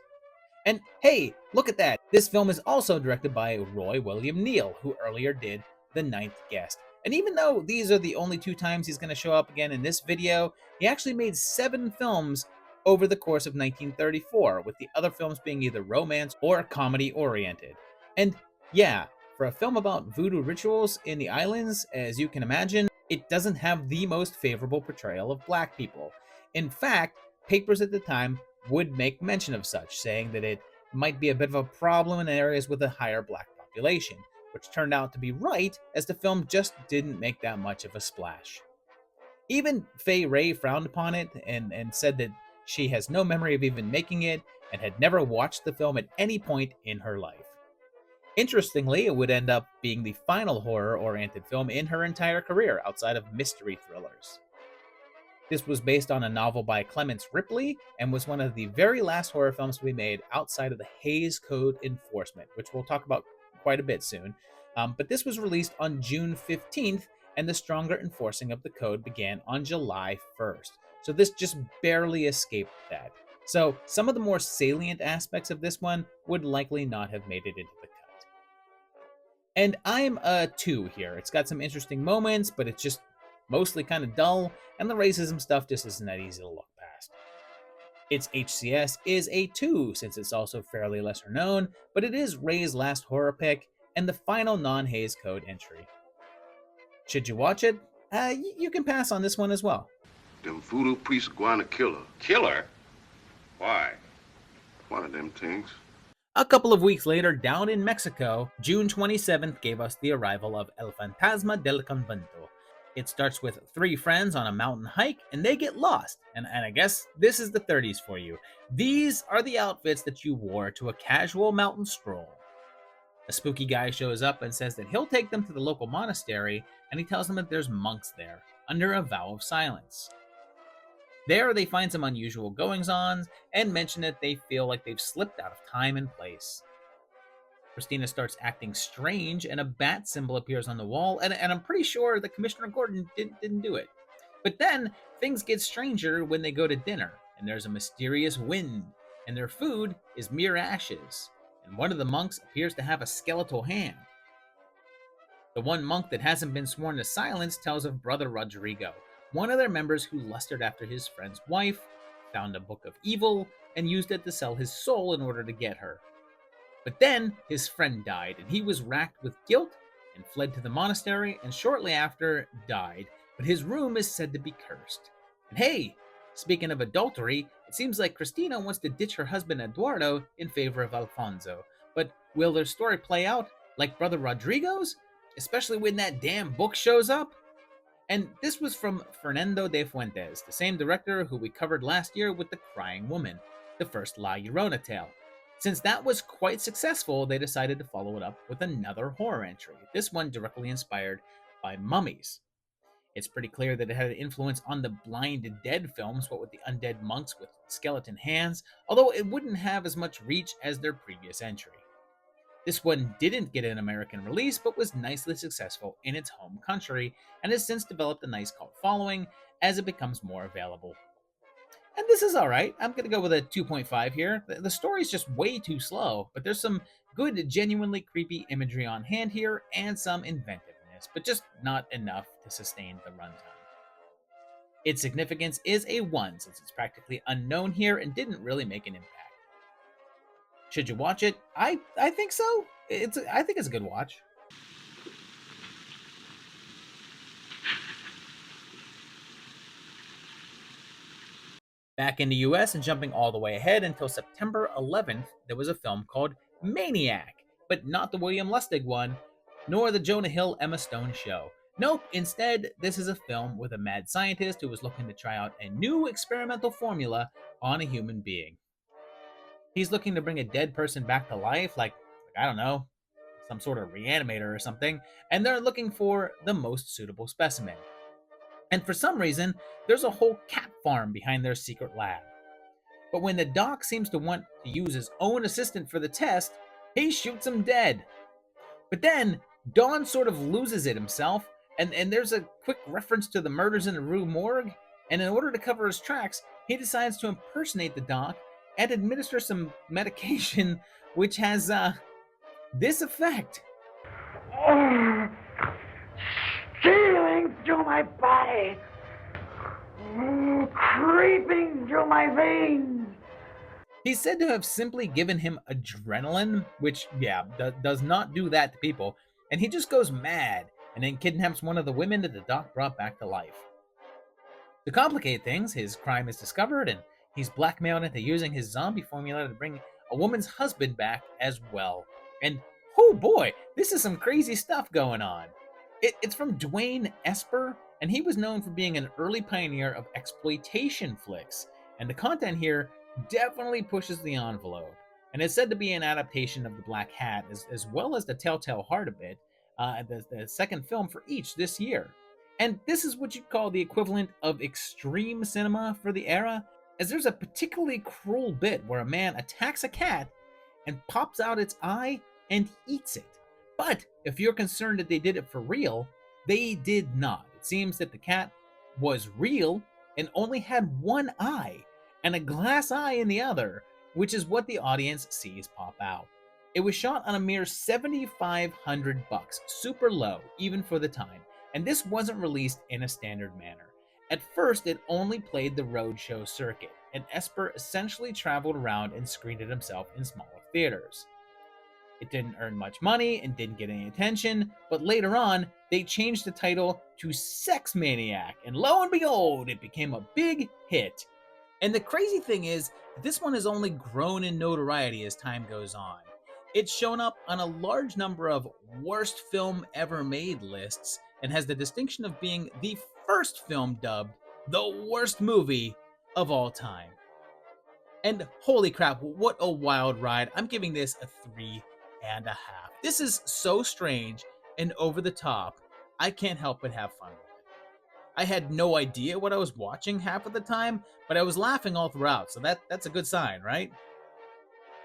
And hey, look at that! This film is also directed by Roy William Neill, who earlier did The Ninth Guest. And even though these are the only 2 times he's going to show up again in this video, he actually made 7 films over the course of 1934, with the other films being either romance or comedy-oriented. And yeah, for a film about voodoo rituals in the islands, as you can imagine, it doesn't have the most favorable portrayal of black people. In fact, papers at the time would make mention of such, saying that it might be a bit of a problem in areas with a higher black population, which turned out to be right, as the film just didn't make that much of a splash. Even Fay Wray frowned upon it and said that she has no memory of even making it and had never watched the film at any point in her life. Interestingly, it would end up being the final horror-oriented film in her entire career outside of mystery thrillers. This was based on a novel by Clemence Ripley and was one of the very last horror films to be made outside of the Hays Code enforcement, which we'll talk about quite a bit soon. But this was released on June 15th, and the stronger enforcing of the code began on July 1st. So this just barely escaped that. So some of the more salient aspects of this one would likely not have made it into the cut. And I'm a 2 here. It's got some interesting moments, but it's just mostly kind of dull, and the racism stuff just isn't that easy to look past. Its HCS is a 2, since it's also fairly lesser known, but it is Ray's last horror pick, and the final non-Hays Code entry. Should you watch it? You can pass on this one as well. Them voodoo priests going to kill her. Kill her? Why? One of them things. A couple of weeks later, down in Mexico, June 27th gave us the arrival of El Fantasma del Convento. It starts with 3 friends on a mountain hike, and they get lost. And I guess this is the 30s for you. These are the outfits that you wore to a casual mountain stroll. A spooky guy shows up and says that he'll take them to the local monastery, and he tells them that there's monks there, under a vow of silence. There, they find some unusual goings-on, and mention that they feel like they've slipped out of time and place. Christina starts acting strange, and a bat symbol appears on the wall, and I'm pretty sure that Commissioner Gordon didn't do it. But then, things get stranger when they go to dinner, and there's a mysterious wind, and their food is mere ashes, and one of the monks appears to have a skeletal hand. The one monk that hasn't been sworn to silence tells of Brother Rodrigo, one of their members who lusted after his friend's wife, found a book of evil, and used it to sell his soul in order to get her. But then, his friend died, and he was racked with guilt and fled to the monastery, and shortly after, died, but his room is said to be cursed. And hey, speaking of adultery, it seems like Christina wants to ditch her husband Eduardo in favor of Alfonso. But will their story play out like Brother Rodrigo's? Especially when that damn book shows up? And this was from Fernando de Fuentes, the same director who we covered last year with The Crying Woman, the first La Llorona tale. Since that was quite successful, they decided to follow it up with another horror entry, this one directly inspired by mummies. It's pretty clear that it had an influence on the Blind Dead films, what with the undead monks with skeleton hands, although it wouldn't have as much reach as their previous entry. This one didn't get an American release, but was nicely successful in its home country, and has since developed a nice cult following as it becomes more available. And this is alright. I'm going to go with a 2.5 here. The story's just way too slow, but there's some good, genuinely creepy imagery on hand here, and some inventiveness, but just not enough to sustain the runtime. Its significance is a 1, since it's practically unknown here and didn't really make an impact. Should you watch it? I think so. I think it's a good watch. Back in the US and jumping all the way ahead until September 11th, there was a film called Maniac, but not the William Lustig one, nor the Jonah Hill Emma Stone show. Nope, instead, this is a film with a mad scientist who was looking to try out a new experimental formula on a human being. He's looking to bring a dead person back to life, like I don't know, some sort of reanimator or something, and they're looking for the most suitable specimen. And for some reason, there's a whole cat farm behind their secret lab. But when the doc seems to want to use his own assistant for the test, he shoots him dead. But then, Don sort of loses it himself, and there's a quick reference to the murders in the Rue Morgue, and in order to cover his tracks, he decides to impersonate the doc and administer some medication which has this effect. Stealing through my body, creeping through my veins. He's said to have simply given him adrenaline, which, does not do that to people, and he just goes mad and then kidnaps one of the women that the doc brought back to life. To complicate things, his crime is discovered, and he's blackmailed into using his zombie formula to bring a woman's husband back as well. And, oh boy, this is some crazy stuff going on. It's from Dwayne Esper, and he was known for being an early pioneer of exploitation flicks, and the content here definitely pushes the envelope. And it's said to be an adaptation of The Black Hat, as well as The Telltale Heart a bit, the second film for each this year. And this is what you'd call the equivalent of extreme cinema for the era, as there's a particularly cruel bit where a man attacks a cat and pops out its eye and eats it. But if you're concerned that they did it for real, they did not. It seems that the cat was real and only had one eye and a glass eye in the other, which is what the audience sees pop out. It was shot on a mere $7,500, super low, even for the time, and this wasn't released in a standard manner. At first, it only played the roadshow circuit, and Esper essentially traveled around and screened it himself in smaller theaters. It didn't earn much money and didn't get any attention, but later on, they changed the title to Sex Maniac, and lo and behold, it became a big hit. And the crazy thing is, this one has only grown in notoriety as time goes on. It's shown up on a large number of worst film ever made lists, and has the distinction of being the first film dubbed the worst movie of all time. And holy crap, what a wild ride. I'm giving this a 3.5. This is so strange and over the top, I can't help but have fun with it. I had no idea what I was watching half of the time, but I was laughing all throughout, so that's a good sign, right?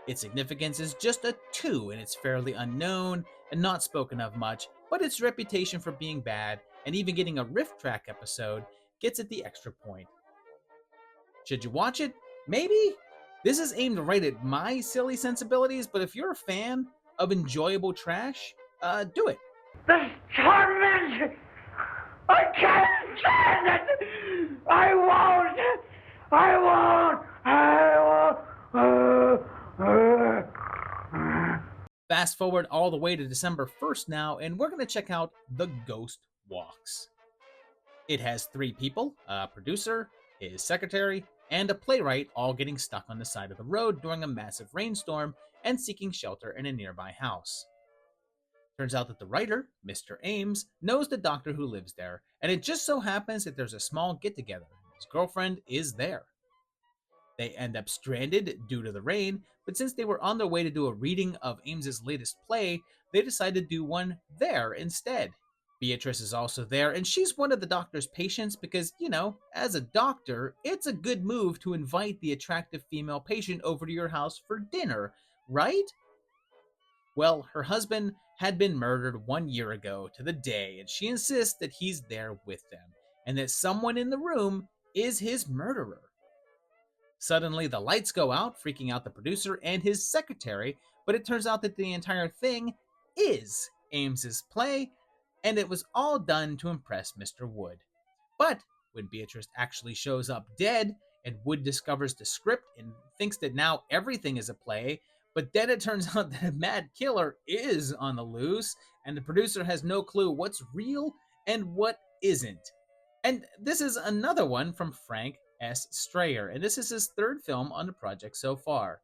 Its significance is just a 2, and it's fairly unknown and not spoken of much, but its reputation for being bad and even getting a riff track episode gets it the extra point. Should you watch it? Maybe? This is aimed right at my silly sensibilities, but if you're a fan of enjoyable trash, do it. This torment! I can't stand it! I won't! Fast forward all the way to December 1st now, and we're going to check out The Ghost Walks. It has 3 people, a producer, his secretary, and a playwright all getting stuck on the side of the road during a massive rainstorm and seeking shelter in a nearby house. Turns out that the writer, Mr. Ames, knows the doctor who lives there, and it just so happens that there's a small get-together. His girlfriend is there. They end up stranded due to the rain, but since they were on their way to do a reading of Ames's latest play, they decided to do one there instead. Beatrice is also there, and she's one of the doctor's patients because, as a doctor, it's a good move to invite the attractive female patient over to your house for dinner, right? Well, her husband had been murdered 1 year ago to the day, and she insists that he's there with them, and that someone in the room is his murderer. Suddenly, the lights go out, freaking out the producer and his secretary, but it turns out that the entire thing is Ames's play, and it was all done to impress Mr. Wood. But when Beatrice actually shows up dead, and Wood discovers the script and thinks that now everything is a play, but then it turns out that a mad killer is on the loose, and the producer has no clue what's real and what isn't. And this is another one from Frank S. Strayer, and this is his 3rd film on the project so far.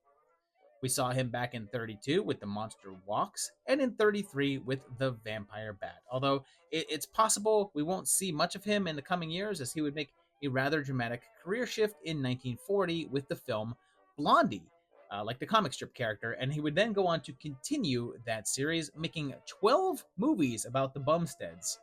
We saw him back in 32 with The Monster Walks, and in 33 with The Vampire Bat, although it's possible we won't see much of him in the coming years, as he would make a rather dramatic career shift in 1940 with the film Blondie, like the comic strip character, and he would then go on to continue that series, making 12 movies about the Bumsteads.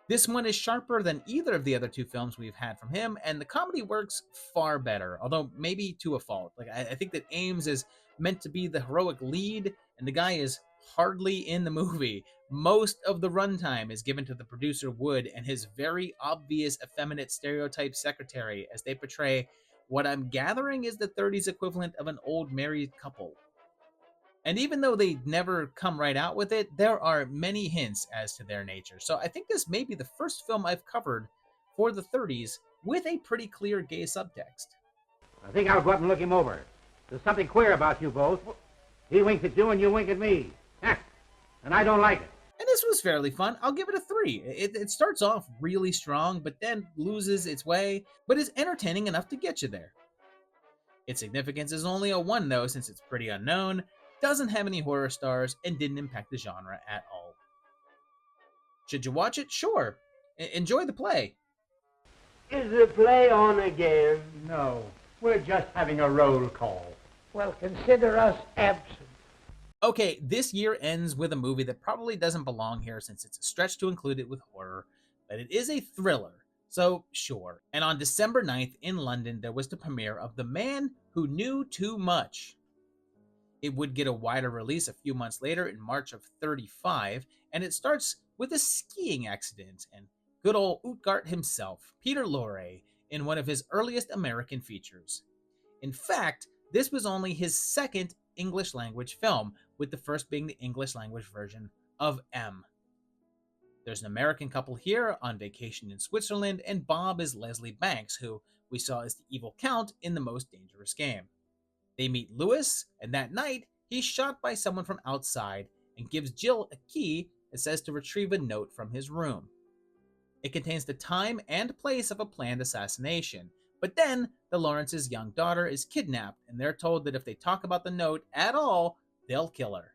This one is sharper than either of the other 2 films we've had from him, and the comedy works far better, although maybe to a fault. I think that Ames is meant to be the heroic lead, and the guy is hardly in the movie. Most of the runtime is given to the producer Wood and his very obvious effeminate stereotype secretary, as they portray what I'm gathering is the 30s equivalent of an old married couple. And even though they never come right out with it, there are many hints as to their nature. So I think this may be the first film I've covered for the 30s with a pretty clear gay subtext. I think I'll go up and look him over. There's something queer about you both. He winks at you and you wink at me. And I don't like it. And this was fairly fun. I'll give it a 3. It starts off really strong, but then loses its way, but is entertaining enough to get you there. Its significance is only a 1, though, since it's pretty unknown, doesn't have any horror stars, and didn't impact the genre at all. Should you watch it? Sure. Enjoy the play. Is the play on again? No, we're just having a roll call. Well, consider us absent. Okay, this year ends with a movie that probably doesn't belong here since it's a stretch to include it with horror, but it is a thriller, so sure. And on December 9th in London, there was the premiere of The Man Who Knew Too Much. It would get a wider release a few months later in March of 35, and it starts with a skiing accident and good old Utgard himself, Peter Lorre, in one of his earliest American features. In fact, this was only his second English language film, with the first being the English language version of M. There's an American couple here on vacation in Switzerland, and Bob is Leslie Banks, who we saw as the evil count in The Most Dangerous Game. They meet Lewis, and that night, he's shot by someone from outside and gives Jill a key that says to retrieve a note from his room. It contains the time and place of a planned assassination, but then the Lawrence's young daughter is kidnapped, and they're told that if they talk about the note at all, they'll kill her.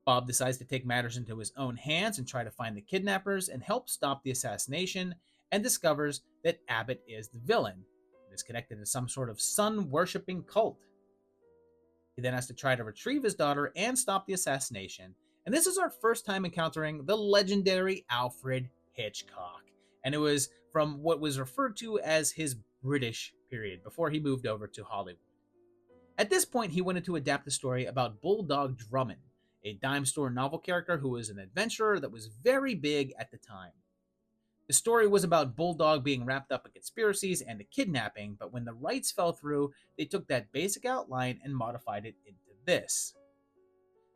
Bob decides to take matters into his own hands and try to find the kidnappers and help stop the assassination, and discovers that Abbott is the villain and is connected to some sort of sun-worshipping cult. He then has to try to retrieve his daughter and stop the assassination, and this is our first time encountering the legendary Alfred Hitchcock, and it was from what was referred to as his British period before he moved over to Hollywood. At this point, he wanted to adapt the story about Bulldog Drummond, a dime store novel character who was an adventurer that was very big at the time. The story was about Bulldog being wrapped up in conspiracies and a kidnapping, but when the rights fell through, they took that basic outline and modified it into this.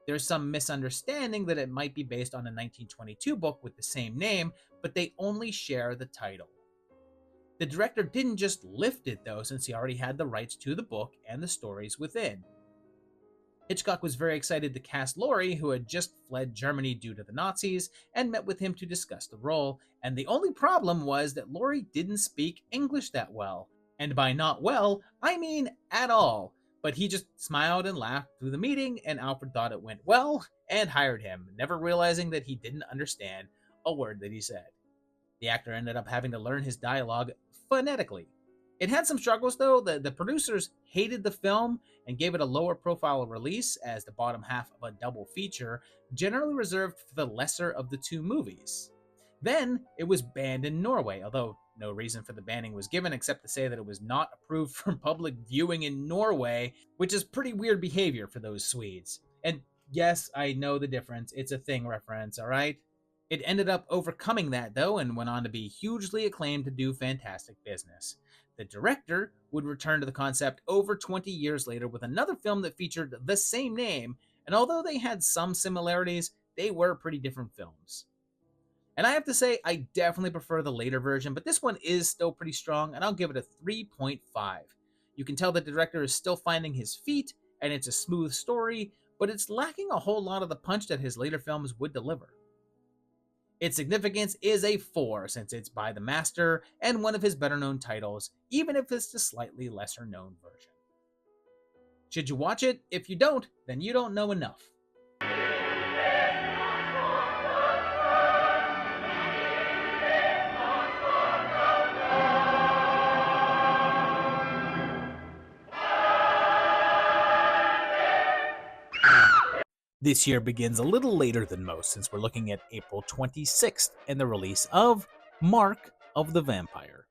There's some misunderstanding that it might be based on a 1922 book with the same name, but they only share the title. The director didn't just lift it, though, since he already had the rights to the book and the stories within. Hitchcock was very excited to cast Laurie, who had just fled Germany due to the Nazis, and met with him to discuss the role, and the only problem was that Laurie didn't speak English that well. And by not well, I mean at all. But he just smiled and laughed through the meeting, and Alfred thought it went well, and hired him, never realizing that he didn't understand a word that he said. The actor ended up having to learn his dialogue phonetically. It had some struggles, though. The producers hated the film and gave it a lower profile release as the bottom half of a double feature, generally reserved for the lesser of the two movies. Then it was banned in Norway, although no reason for the banning was given except to say that it was not approved for public viewing in Norway, which is pretty weird behavior for those Swedes. And yes, I know the difference. It's a Thing reference, alright? It ended up overcoming that, though, and went on to be hugely acclaimed to do fantastic business. The director would return to the concept over 20 years later with another film that featured the same name, and although they had some similarities, they were pretty different films. And I have to say, I definitely prefer the later version, but this one is still pretty strong, and I'll give it a 3.5. You can tell that the director is still finding his feet, and it's a smooth story, but it's lacking a whole lot of the punch that his later films would deliver. Its significance is a 4, since it's by the master and one of his better-known titles, even if it's the slightly lesser-known version. Should you watch it? If you don't, then you don't know enough. This year begins a little later than most, since we're looking at April 26th and the release of Mark of the Vampire.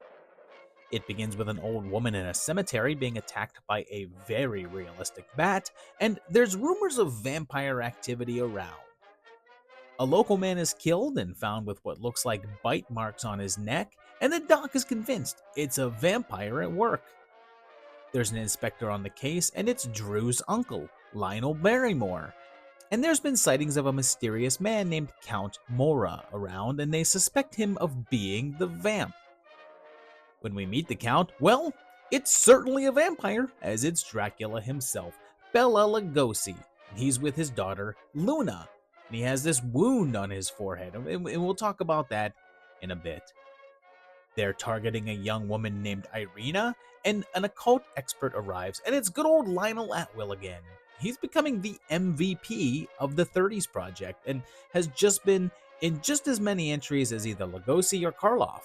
It begins with an old woman in a cemetery being attacked by a very realistic bat, and there's rumors of vampire activity around. A local man is killed and found with what looks like bite marks on his neck, and the doc is convinced it's a vampire at work. There's an inspector on the case, and it's Drew's uncle, Lionel Barrymore. And there's been sightings of a mysterious man named Count Mora around, and they suspect him of being the vamp. When we meet the Count, well, it's certainly a vampire, as it's Dracula himself, Bela Lugosi, and he's with his daughter, Luna, and he has this wound on his forehead, and we'll talk about that in a bit. They're targeting a young woman named Irina, and an occult expert arrives, and it's good old Lionel Atwill again. He's becoming the MVP of the 30s project, and has just been in just as many entries as either Lugosi or Karloff.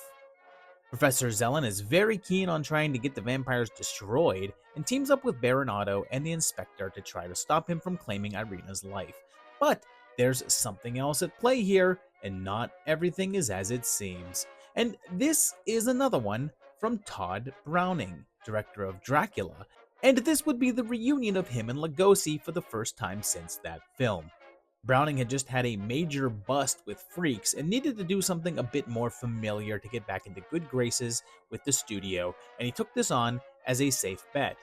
Professor Zelen is very keen on trying to get the vampires destroyed, and teams up with Baron Otto and the Inspector to try to stop him from claiming Irina's life. But there's something else at play here, and not everything is as it seems. And this is another one from Todd Browning, director of Dracula, and this would be the reunion of him and Lugosi for the first time since that film. Browning had just had a major bust with Freaks and needed to do something a bit more familiar to get back into good graces with the studio, and he took this on as a safe bet.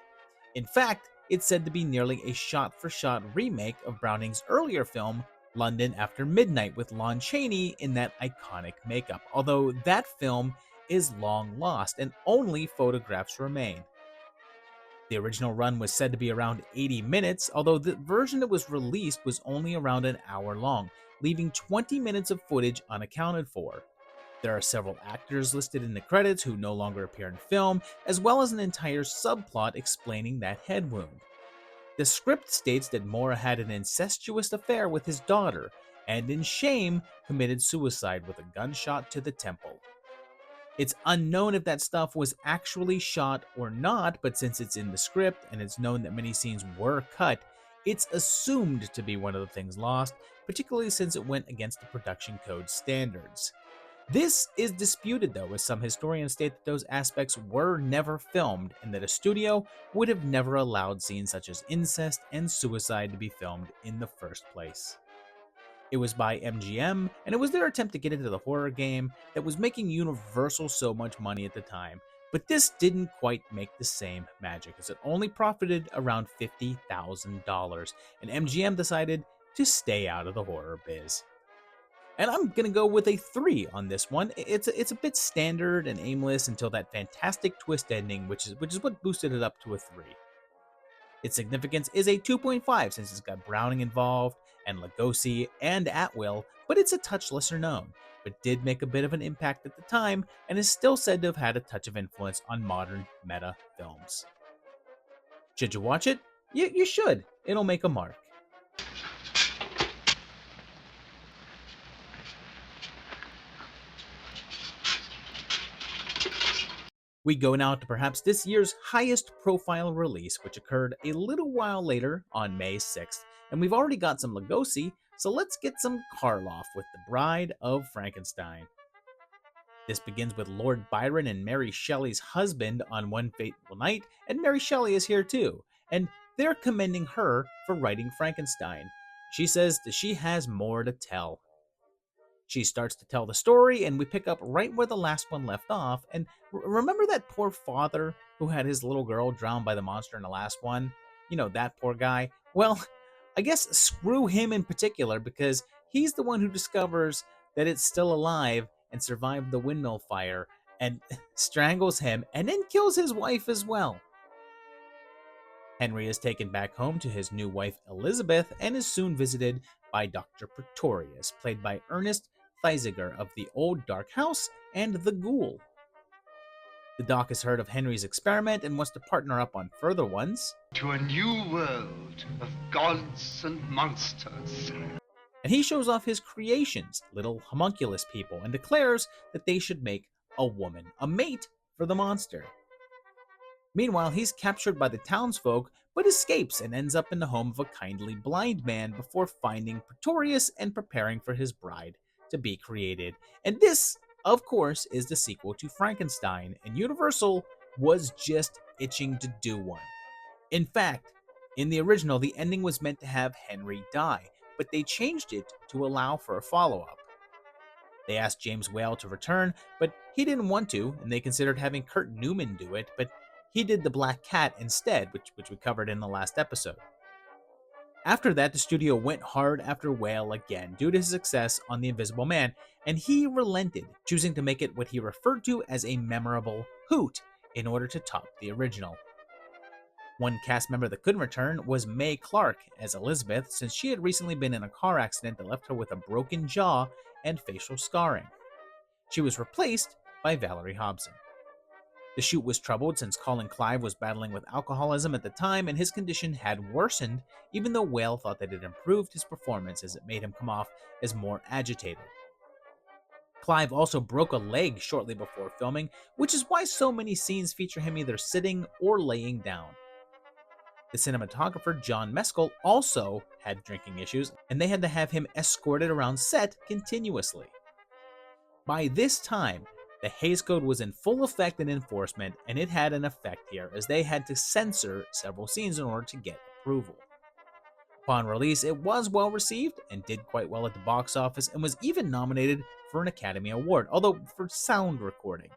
In fact, it's said to be nearly a shot-for-shot remake of Browning's earlier film, London After Midnight, with Lon Chaney in that iconic makeup, although that film is long lost and only photographs remain. The original run was said to be around 80 minutes, although the version that was released was only around an hour long, leaving 20 minutes of footage unaccounted for. There are several actors listed in the credits who no longer appear in film, as well as an entire subplot explaining that head wound. The script states that Mora had an incestuous affair with his daughter, and in shame committed suicide with a gunshot to the temple. It's unknown if that stuff was actually shot or not, but since it's in the script and it's known that many scenes were cut, it's assumed to be one of the things lost, particularly since it went against the production code standards. This is disputed though, as some historians state that those aspects were never filmed and that a studio would have never allowed scenes such as incest and suicide to be filmed in the first place. It was by MGM, and it was their attempt to get into the horror game that was making Universal so much money at the time, but this didn't quite make the same magic, as it only profited around $50,000, and MGM decided to stay out of the horror biz. And I'm gonna go with a 3 on this one. It's a bit standard and aimless until that fantastic twist ending, which is what boosted it up to a 3. Its significance is a 2.5 since it's got Browning involved, and Lugosi and Atwill, but it's a touch lesser known, but did make a bit of an impact at the time, and is still said to have had a touch of influence on modern meta films. Should you watch it? You should. It'll make a mark. We go now to perhaps this year's highest profile release, which occurred a little while later on May 6th, and we've already got some Lugosi, so let's get some Karloff with The Bride of Frankenstein. This begins with Lord Byron and Mary Shelley's husband on one fateful night, and Mary Shelley is here too, and they're commending her for writing Frankenstein. She says that she has more to tell. She starts to tell the story, and we pick up right where the last one left off. And remember that poor father who had his little girl drowned by the monster in the last one? You know, that poor guy? Well, I guess screw him in particular, because he's the one who discovers that it's still alive and survived the windmill fire, and strangles him and then kills his wife as well. Henry is taken back home to his new wife Elizabeth and is soon visited by Dr. Pretorius, played by Ernest Thesiger of The Old Dark House and The Ghoul. The doc has heard of Henry's experiment and wants to partner up on further ones. To a new world of gods and monsters. And he shows off his creations, little homunculus people, and declares that they should make a woman, a mate for the monster. Meanwhile, he's captured by the townsfolk, but escapes and ends up in the home of a kindly blind man before finding Pretorius and preparing for his bride to be created. And this, of course, is the sequel to Frankenstein, and Universal was just itching to do one. In fact, in the original, the ending was meant to have Henry die, but they changed it to allow for a follow-up. They asked James Whale to return, but he didn't want to, and they considered having Kurt Newman do it, but He did The Black Cat instead, which we covered in the last episode. After that, the studio went hard after Whale again due to his success on The Invisible Man, and he relented, choosing to make it what he referred to as a memorable hoot in order to top the original. One cast member that couldn't return was Mae Clarke as Elizabeth, since she had recently been in a car accident that left her with a broken jaw and facial scarring. She was replaced by Valerie Hobson. The shoot was troubled since Colin Clive was battling with alcoholism at the time, and his condition had worsened, even though Whale thought that it improved his performance as it made him come off as more agitated. Clive also broke a leg shortly before filming, which is why so many scenes feature him either sitting or laying down. The cinematographer John Mescal also had drinking issues, and they had to have him escorted around set continuously. By this time, the Hays Code was in full effect and enforcement, and it had an effect here, as they had to censor several scenes in order to get approval. Upon release, it was well received and did quite well at the box office, and was even nominated for an Academy Award, although for sound recording.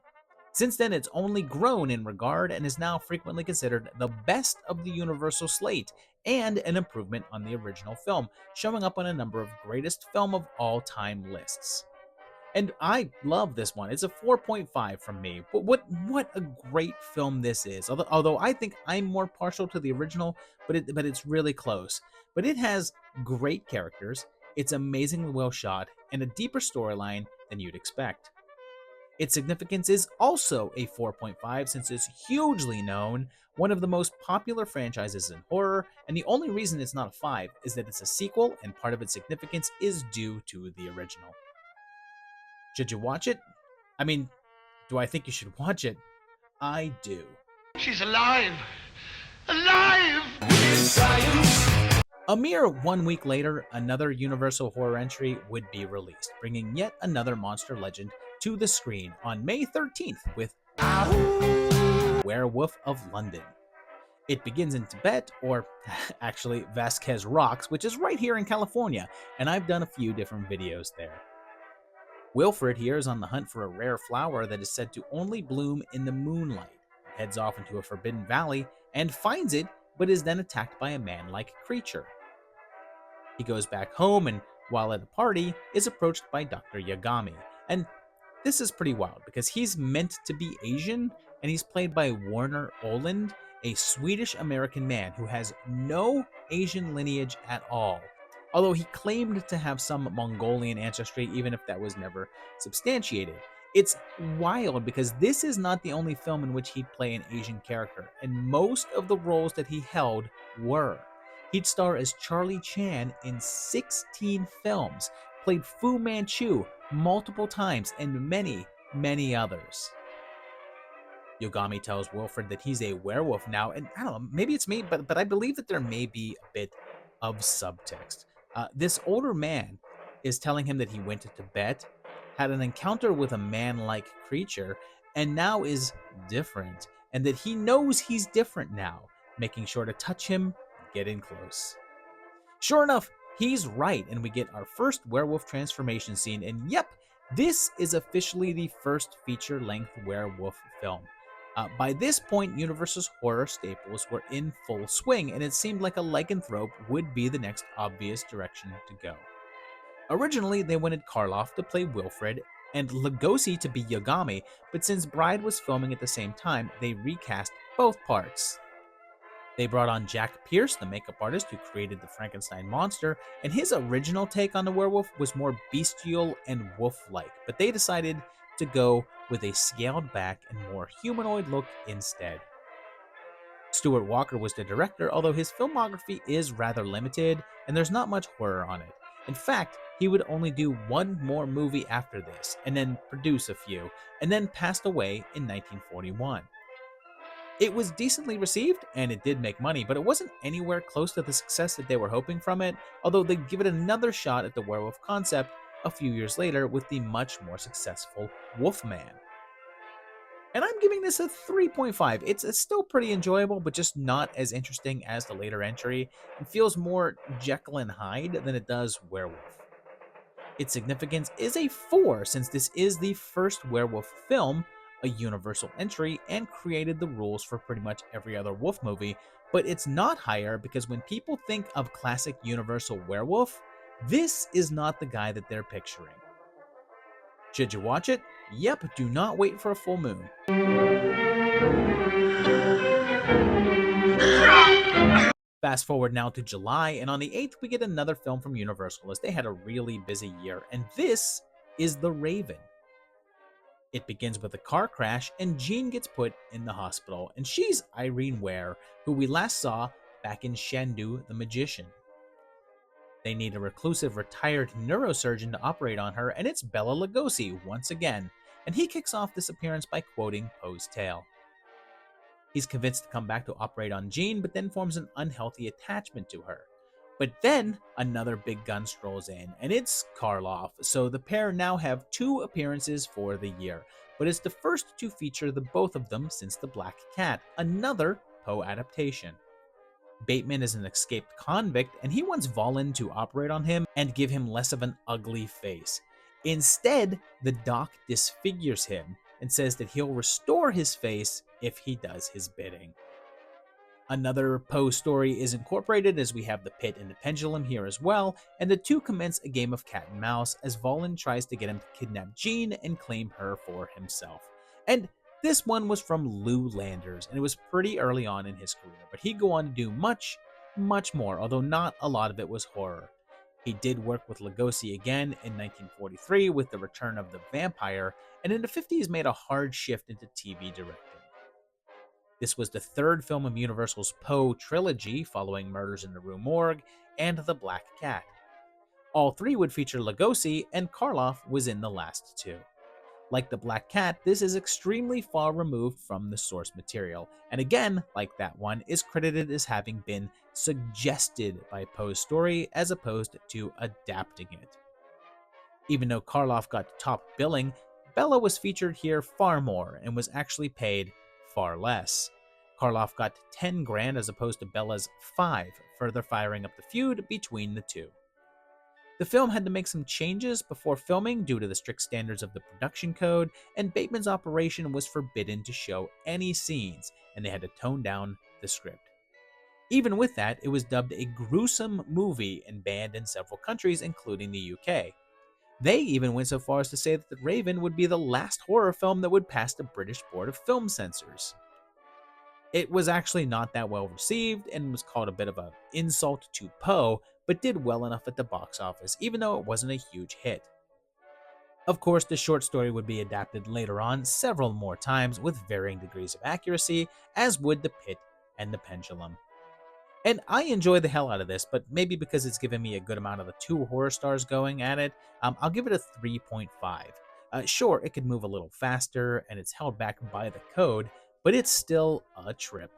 Since then, it's only grown in regard and is now frequently considered the best of the Universal slate, and an improvement on the original film, showing up on a number of greatest film of all time lists. And I love this one. It's a 4.5 from me. But what a great film this is. Although I think I'm more partial to the original, but it's really close. But it has great characters, it's amazingly well shot, and a deeper storyline than you'd expect. Its significance is also a 4.5 since it's hugely known, one of the most popular franchises in horror, and the only reason it's not a 5 is that it's a sequel, and part of its significance is due to the original. Should you watch it? I mean, do I think you should watch it? I do. She's alive! Alive! A mere 1 week later, another Universal horror entry would be released, bringing yet another monster legend to the screen on May 13th with Werewolf of London. It begins in Tibet, or actually Vasquez Rocks, which is right here in California, and I've done a few different videos there. Wilfred here is on the hunt for a rare flower that is said to only bloom in the moonlight. He heads off into a forbidden valley and finds it, but is then attacked by a man-like creature. He goes back home and, while at a party, is approached by Dr. Yagami. And this is pretty wild because he's meant to be Asian, and he's played by Warner Oland, a Swedish-American man who has no Asian lineage at all. Although he claimed to have some Mongolian ancestry, even if that was never substantiated. It's wild because this is not the only film in which he'd play an Asian character, and most of the roles that he held were. He'd star as Charlie Chan in 16 films, played Fu Manchu multiple times, and many, many others. Yagami tells Wilfred that he's a werewolf now, and I don't know, maybe it's me, but I believe that there may be a bit of subtext. This older man is telling him that he went to Tibet, had an encounter with a man-like creature, and now is different, and that he knows he's different now, making sure to touch him and get in close. Sure enough, he's right, and we get our first werewolf transformation scene, and yep, this is officially the first feature-length werewolf film. By this point, Universal's horror staples were in full swing, and it seemed like a lycanthrope would be the next obvious direction to go. Originally, they wanted Karloff to play Wilfred and Lugosi to be Yagami, but since Bride was filming at the same time, they recast both parts. They brought on Jack Pierce, the makeup artist who created the Frankenstein monster, and his original take on the werewolf was more bestial and wolf-like, but they decided to go with a scaled back and more humanoid look instead. Stuart Walker was the director, although his filmography is rather limited and there's not much horror on it. In fact, he would only do one more movie after this, and then produce a few, and then passed away in 1941. It was decently received, and it did make money, but it wasn't anywhere close to the success that they were hoping from it, although they'd give it another shot at the werewolf concept a few years later with the much more successful Wolfman. And I'm giving this a 3.5. It's still pretty enjoyable, but just not as interesting as the later entry, and feels more Jekyll and Hyde than it does werewolf. Its significance is a 4, since this is the first werewolf film, a Universal entry and created the rules for pretty much every other Wolf movie, but it's not higher because when people think of classic Universal werewolf, this is not the guy that they're picturing. Should you watch it? Yep, do not wait for a full moon. Fast forward now to July, and on the 8th we get another film from Universal as they had a really busy year, and this is The Raven. It begins with a car crash, and Jean gets put in the hospital, and she's Irene Ware, who we last saw back in Shandu the Magician. They need a reclusive retired neurosurgeon to operate on her, and it's Bela Lugosi once again, and he kicks off this appearance by quoting Poe's tale. He's convinced to come back to operate on Jean, but then forms an unhealthy attachment to her. But then another big gun strolls in, and it's Karloff, so the pair now have 2 appearances for the year, but it's the first to feature the both of them since The Black Cat, another Poe adaptation. Bateman is an escaped convict, and he wants Volin to operate on him and give him less of an ugly face. Instead, the doc disfigures him and says that he'll restore his face if he does his bidding. Another Poe story is incorporated as we have the pit and the pendulum here as well, and the two commence a game of cat and mouse as Volin tries to get him to kidnap Jean and claim her for himself. And this one was from Lou Landers, and it was pretty early on in his career, but he'd go on to do much, much more, although not a lot of it was horror. He did work with Lugosi again in 1943 with The Return of the Vampire, and in the 50s made a hard shift into TV directing. This was the 3rd film of Universal's Poe trilogy, following Murders in the Rue Morgue and The Black Cat. All 3 would feature Lugosi, and Karloff was in the last 2. Like The Black Cat, this is extremely far removed from the source material, and again, like that one, is credited as having been suggested by Poe's story as opposed to adapting it. Even though Karloff got top billing, Bela was featured here far more and was actually paid far less. Karloff got 10 grand as opposed to Bela's 5, further firing up the feud between the two. The film had to make some changes before filming due to the strict standards of the production code, and Bateman's operation was forbidden to show any scenes, and they had to tone down the script. Even with that, it was dubbed a gruesome movie and banned in several countries, including the UK. They even went so far as to say that The Raven would be the last horror film that would pass the British Board of Film Censors. It was actually not that well received and was called a bit of an insult to Poe, but did well enough at the box office, even though it wasn't a huge hit. Of course, the short story would be adapted later on several more times with varying degrees of accuracy, as would The Pit and the Pendulum. And I enjoy the hell out of this, but maybe because it's given me a good amount of the 2 horror stars going at it, I'll give it a 3.5. Sure, it could move a little faster, and it's held back by the code, but it's still a trip.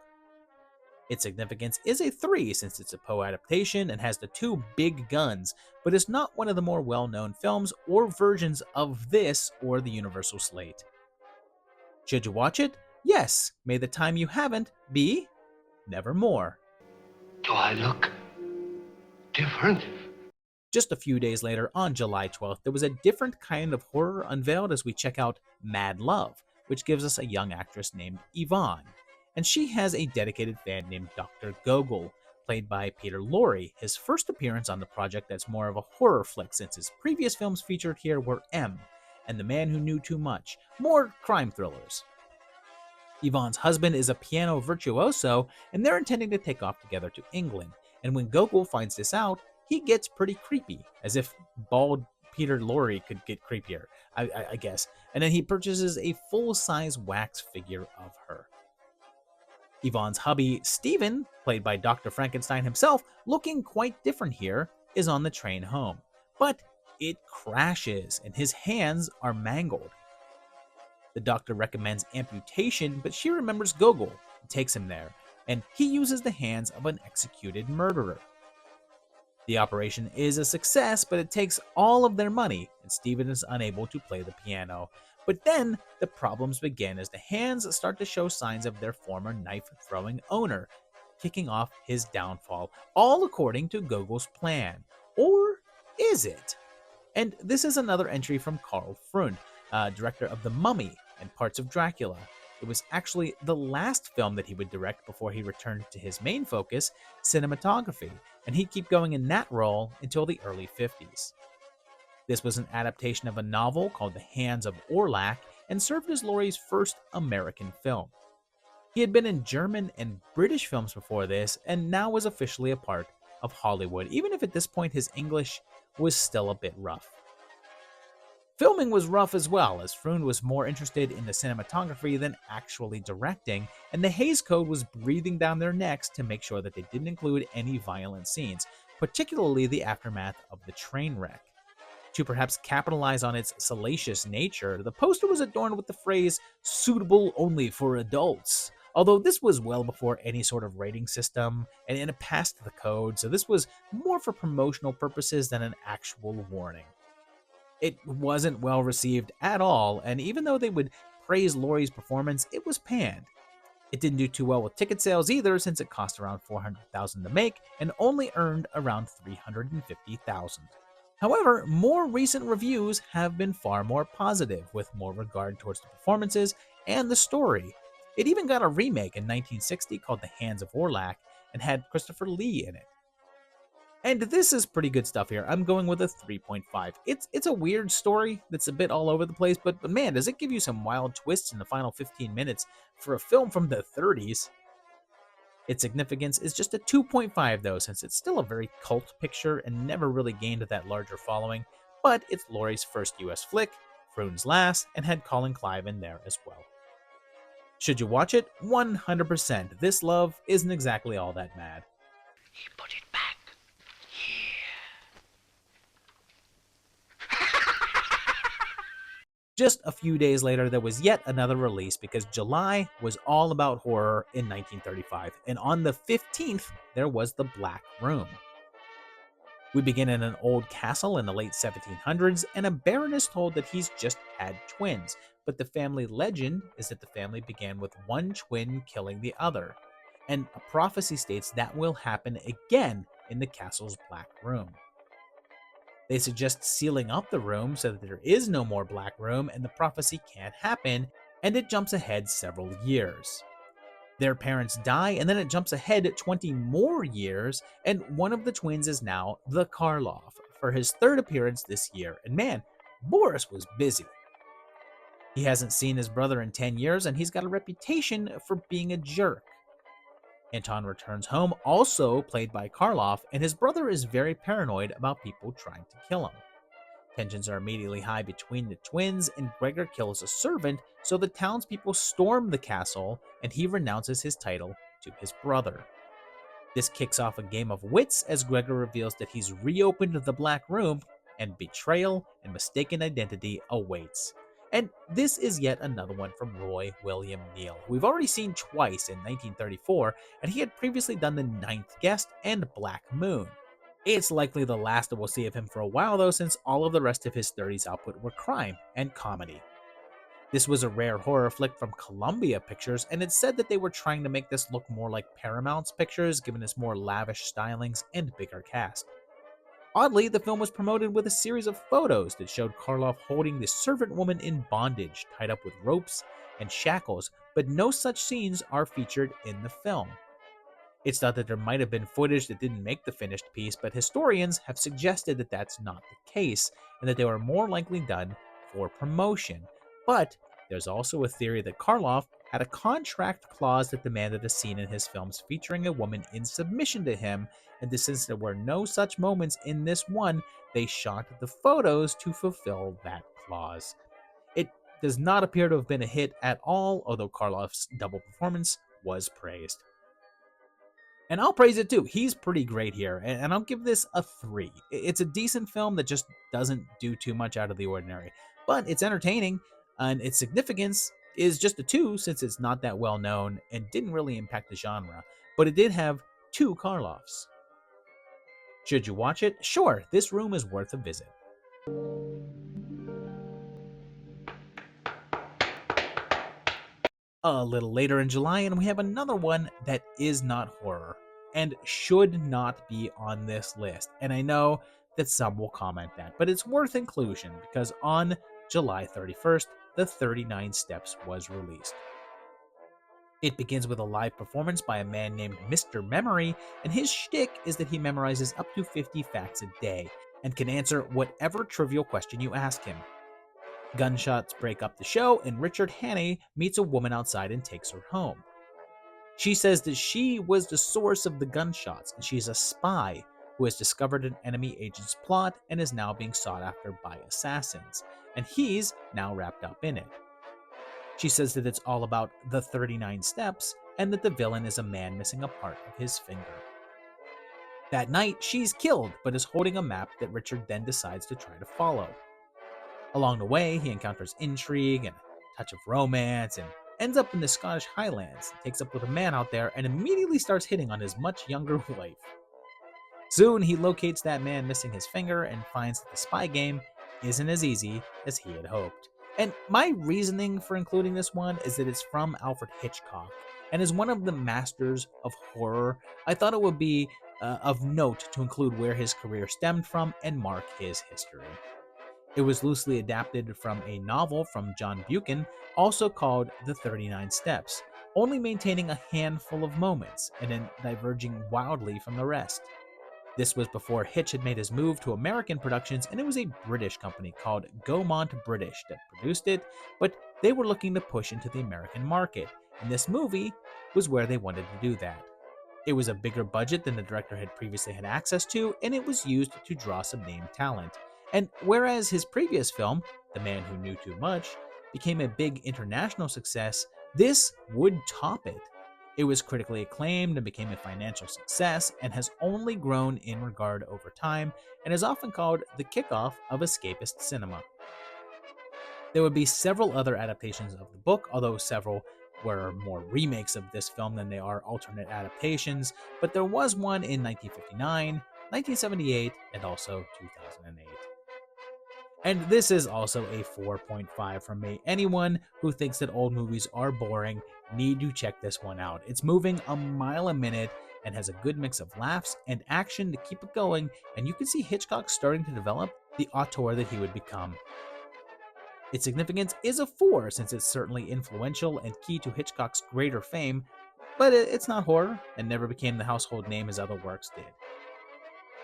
Its significance is a 3 since it's a Poe adaptation and has the 2 big guns, but it's not one of the more well-known films or versions of this or the Universal slate. Should you watch it? Yes. May the time you haven't be nevermore. Do I look different? Just a few days later, on July 12th, there was a different kind of horror unveiled as we check out Mad Love, which gives us a young actress named Yvonne. And she has a dedicated fan named Dr. Gogol, played by Peter Lorre, his first appearance on the project that's more of a horror flick since his previous films featured here were M, and The Man Who Knew Too Much, more crime thrillers. Yvonne's husband is a piano virtuoso, and they're intending to take off together to England, and when Gogol finds this out, he gets pretty creepy, as if bald Peter Lorre could get creepier, I guess, and then he purchases a full-size wax figure of her. Yvonne's hubby, Stephen, played by Dr. Frankenstein himself, looking quite different here, is on the train home, but it crashes, and his hands are mangled. The doctor recommends amputation, but she remembers Gogol and takes him there, and he uses the hands of an executed murderer. The operation is a success, but it takes all of their money, and Stephen is unable to play the piano. But then the problems begin as the hands start to show signs of their former knife-throwing owner, kicking off his downfall, all according to Gogol's plan. Or is it? And this is another entry from Karl Freund, director of The Mummy, and parts of Dracula. It was actually the last film that he would direct before he returned to his main focus, cinematography, and he'd keep going in that role until the early 50s. This was an adaptation of a novel called The Hands of Orlac and served as Laurie's first American film. He had been in German and British films before this, and now was officially a part of Hollywood, even if at this point his English was still a bit rough. Filming was rough as well, as Freund was more interested in the cinematography than actually directing, and the Hays Code was breathing down their necks to make sure that they didn't include any violent scenes, particularly the aftermath of the train wreck. To perhaps capitalize on its salacious nature, the poster was adorned with the phrase, "suitable only for adults," although this was well before any sort of rating system, and it passed the code, so this was more for promotional purposes than an actual warning. It wasn't well received at all, and even though they would praise Laurie's performance, it was panned. It didn't do too well with ticket sales either, since it cost around $400,000 to make and only earned around $350,000. However, more recent reviews have been far more positive, with more regard towards the performances and the story. It even got a remake in 1960 called The Hands of Orlac and had Christopher Lee in it. And this is pretty good stuff here. I'm going with a 3.5. It's a weird story that's a bit all over the place, but man, does it give you some wild twists in the final 15 minutes for a film from the 30s. Its significance is just a 2.5 though, since it's still a very cult picture and never really gained that larger following, but it's Laurie's first US flick, Freund's last, and had Colin Clive in there as well. Should you watch it? 100%. This love isn't exactly all that mad. He put it back. Just a few days later, there was yet another release because July was all about horror in 1935, and on the 15th, there was The Black Room. We begin in an old castle in the late 1700s, and a baron is told that he's just had twins, but the family legend is that the family began with one twin killing the other, and a prophecy states that will happen again in the castle's Black Room. They suggest sealing up the room so that there is no more Black Room and the prophecy can't happen, and it jumps ahead several years. Their parents die, and then it jumps ahead 20 more years, and one of the twins is now the Karloff for his third appearance this year, and man, Boris was busy. He hasn't seen his brother in 10 years, and he's got a reputation for being a jerk. Anton returns home, also played by Karloff, and his brother is very paranoid about people trying to kill him. Tensions are immediately high between the twins, and Gregor kills a servant, so the townspeople storm the castle, and he renounces his title to his brother. This kicks off a game of wits as Gregor reveals that he's reopened the Black Room, and betrayal and mistaken identity awaits. And this is yet another one from Roy William Neill, who we've already seen twice in 1934, and he had previously done The Ninth Guest and Black Moon. It's likely the last that we'll see of him for a while though, since all of the rest of his 30s output were crime and comedy. This was a rare horror flick from Columbia Pictures, and it's said that they were trying to make this look more like Paramount's pictures, given its more lavish stylings and bigger cast. Oddly, the film was promoted with a series of photos that showed Karloff holding the servant woman in bondage, tied up with ropes and shackles, but no such scenes are featured in the film. It's thought that there might have been footage that didn't make the finished piece, but historians have suggested that that's not the case, and that they were more likely done for promotion. But there's also a theory that Karloff had a contract clause that demanded a scene in his films featuring a woman in submission to him, and since there were no such moments in this one, they shot the photos to fulfill that clause. It does not appear to have been a hit at all, although Karloff's double performance was praised. And I'll praise it too. He's pretty great here, and I'll give this a 3. It's a decent film that just doesn't do too much out of the ordinary, but it's entertaining, and its significance is just a 2 since it's not that well known and didn't really impact the genre, but it did have 2 Karloffs. Should you watch it? Sure, this room is worth a visit. A little later in July, and we have another one that is not horror and should not be on this list. And I know that some will comment that, but it's worth inclusion because on July 31st, The 39 Steps was released. It begins with a live performance by a man named Mr. Memory, and his shtick is that he memorizes up to 50 facts a day and can answer whatever trivial question you ask him. Gunshots break up the show, and Richard Hannay meets a woman outside and takes her home. She says that she was the source of the gunshots, and she's a spy who has discovered an enemy agent's plot and is now being sought after by assassins, and he's now wrapped up in it. She says that it's all about the 39 steps and that the villain is a man missing a part of his finger. That night, she's killed, but is holding a map that Richard then decides to try to follow. Along the way, he encounters intrigue and a touch of romance and ends up in the Scottish Highlands, takes up with a man out there, and immediately starts hitting on his much younger wife. Soon, he locates that man missing his finger and finds that the spy game isn't as easy as he had hoped. And my reasoning for including this one is that it's from Alfred Hitchcock, and as one of the masters of horror, I thought it would be of note to include where his career stemmed from and mark his history. It was loosely adapted from a novel from John Buchan, also called The 39 Steps, only maintaining a handful of moments and then diverging wildly from the rest. This was before Hitch had made his move to American productions, and it was a British company called Gaumont British that produced it, but they were looking to push into the American market, and this movie was where they wanted to do that. It was a bigger budget than the director had previously had access to, and it was used to draw some name talent. And whereas his previous film, The Man Who Knew Too Much, became a big international success, this would top it. It was critically acclaimed and became a financial success and has only grown in regard over time and is often called the kickoff of escapist cinema. There would be several other adaptations of the book, although several were more remakes of this film than they are alternate adaptations, but there was one in 1959, 1978, and also 2008. And this is also a 4.5 from me. Anyone who thinks that old movies are boring need to check this one out. It's moving a mile a minute and has a good mix of laughs and action to keep it going, and you can see Hitchcock starting to develop the auteur that he would become. Its significance is a 4 since it's certainly influential and key to Hitchcock's greater fame, but it's not horror and never became the household name his other works did.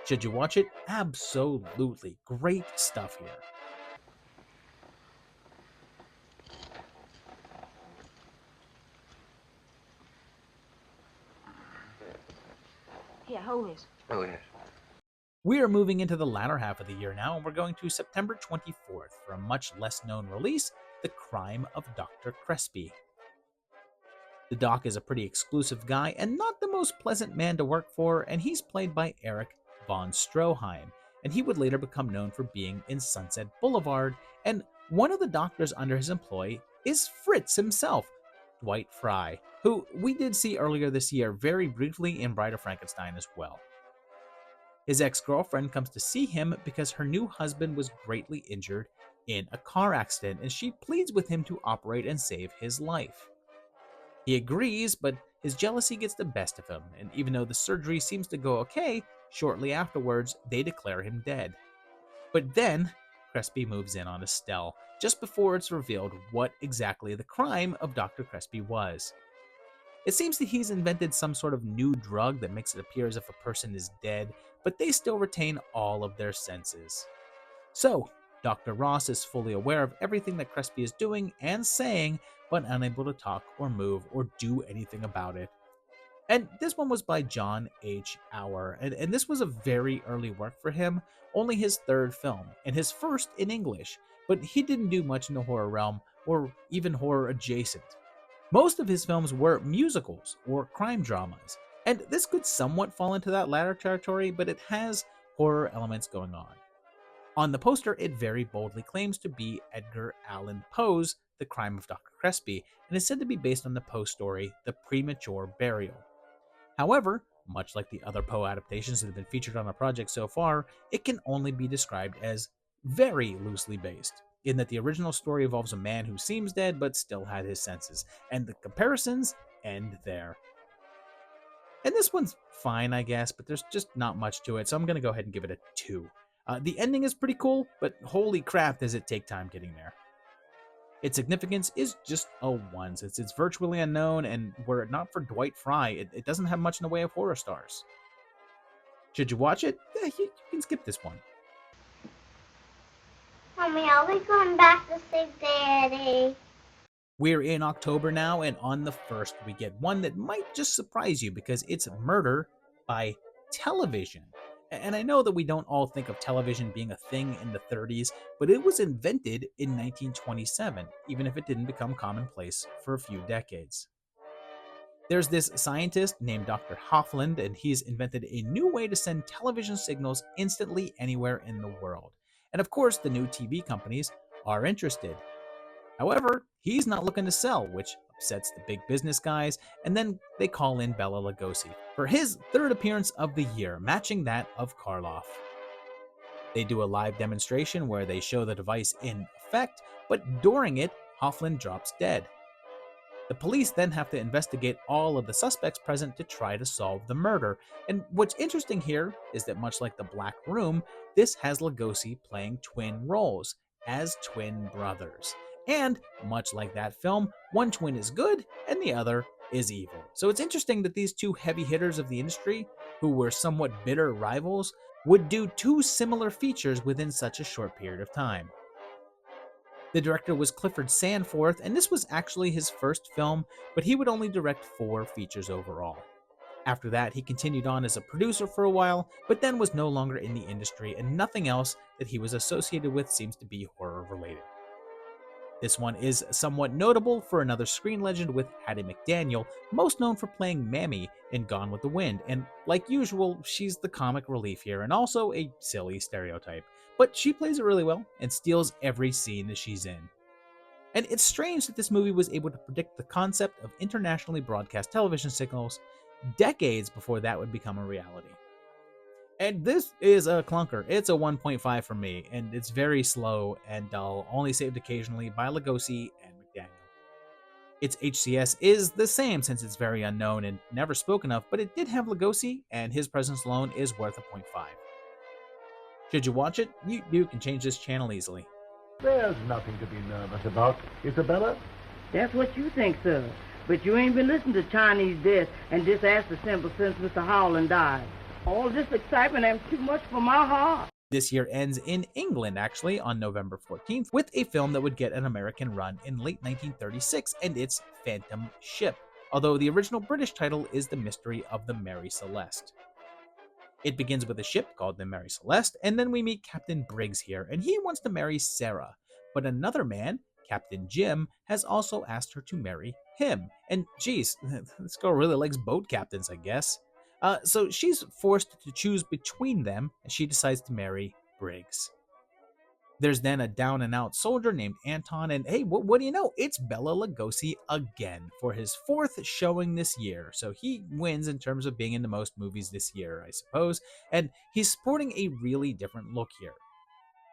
Should you watch it? Absolutely. Great stuff here. Here, hold this. Oh, yes. We are moving into the latter half of the year now, and we're going to September 24th for a much less known release, The Crime of Dr. Crespi. The Doc is a pretty exclusive guy and not the most pleasant man to work for, and he's played by Eric von Stroheim, and he would later become known for being in Sunset Boulevard, and one of the doctors under his employ is Fritz himself, Dwight Fry, who we did see earlier this year very briefly in Bride of Frankenstein as well. His ex-girlfriend comes to see him because her new husband was greatly injured in a car accident, and she pleads with him to operate and save his life. He agrees, but his jealousy gets the best of him, and even though the surgery seems to go okay, shortly afterwards, they declare him dead. But then, Crespi moves in on Estelle, just before it's revealed what exactly the crime of Dr. Crespi was. It seems that he's invented some sort of new drug that makes it appear as if a person is dead, but they still retain all of their senses. So, Dr. Ross is fully aware of everything that Crespi is doing and saying, but unable to talk or move or do anything about it. And this one was by John H. Auer, and this was a very early work for him, only his third film, and his first in English, but he didn't do much in the horror realm, or even horror adjacent. Most of his films were musicals or crime dramas, and this could somewhat fall into that latter territory, but it has horror elements going on. On the poster, it very boldly claims to be Edgar Allan Poe's The Crime of Dr. Crespi, and is said to be based on the Poe story, The Premature Burial. However, much like the other Poe adaptations that have been featured on the project so far, it can only be described as very loosely based, in that the original story involves a man who seems dead but still had his senses, and the comparisons end there. And this one's fine, I guess, but there's just not much to it, so I'm going to go ahead and give it a 2. The ending is pretty cool, but holy crap does it take time getting there. Its significance is just a 1, since it's virtually unknown, and were it not for Dwight Fry, it doesn't have much in the way of horror stars. Should you watch it? You can skip this one. Mommy, are we going back to see Daddy? We're in October now, and on the 1st, we get one that might just surprise you because it's murder by television. And I know that we don't all think of television being a thing in the 30s, but it was invented in 1927, even if it didn't become commonplace for a few decades. There's this scientist named Dr. Hoffland, and he's invented a new way to send television signals instantly anywhere in the world. And of course, the new TV companies are interested. However, he's not looking to sell, which upsets the big business guys, and then they call in Bela Lugosi for his 3rd appearance of the year, matching that of Karloff. They do a live demonstration where they show the device in effect, but during it, Hoffland drops dead. The police then have to investigate all of the suspects present to try to solve the murder, and what's interesting here is that much like The Black Room, this has Lugosi playing twin roles, as twin brothers. And, much like that film, one twin is good and the other is evil. So it's interesting that these two heavy hitters of the industry, who were somewhat bitter rivals, would do 2 similar features within such a short period of time. The director was Clifford Sanforth, and this was actually his first film, but he would only direct 4 features overall. After that, he continued on as a producer for a while, but then was no longer in the industry, and nothing else that he was associated with seems to be horror-related. This one is somewhat notable for another screen legend with Hattie McDaniel, most known for playing Mammy in Gone with the Wind, and like usual, she's the comic relief here and also a silly stereotype. But she plays it really well and steals every scene that she's in. And it's strange that this movie was able to predict the concept of internationally broadcast television signals decades before that would become a reality. And this is a clunker. It's a 1.5 for me, and it's very slow and dull, only saved occasionally by Lugosi and McDaniel. Its HCS is the same since it's very unknown and never spoken of, but it did have Lugosi, and his presence alone is worth a 0.5. Should you watch it? You can change this channel easily. There's nothing to be nervous about, Isabella. That's what you think, sir. But you ain't been listening to Chinese death and just asked the simple since Mr. Howland died. All this excitement ain't too much for my heart. This year ends in England, actually, on November 14th, with a film that would get an American run in late 1936, and it's Phantom Ship, although the original British title is The Mystery of the Mary Celeste. It begins with a ship called the Mary Celeste, and then we meet Captain Briggs here, and he wants to marry Sarah, but another man, Captain Jim, has also asked her to marry him. And geez, this girl really likes boat captains, I guess. So she's forced to choose between them, and she decides to marry Briggs. There's then a down-and-out soldier named Anton, and hey, what do you know? It's Bela Lugosi again for his 4th showing this year. So he wins in terms of being in the most movies this year, I suppose, and he's sporting a really different look here.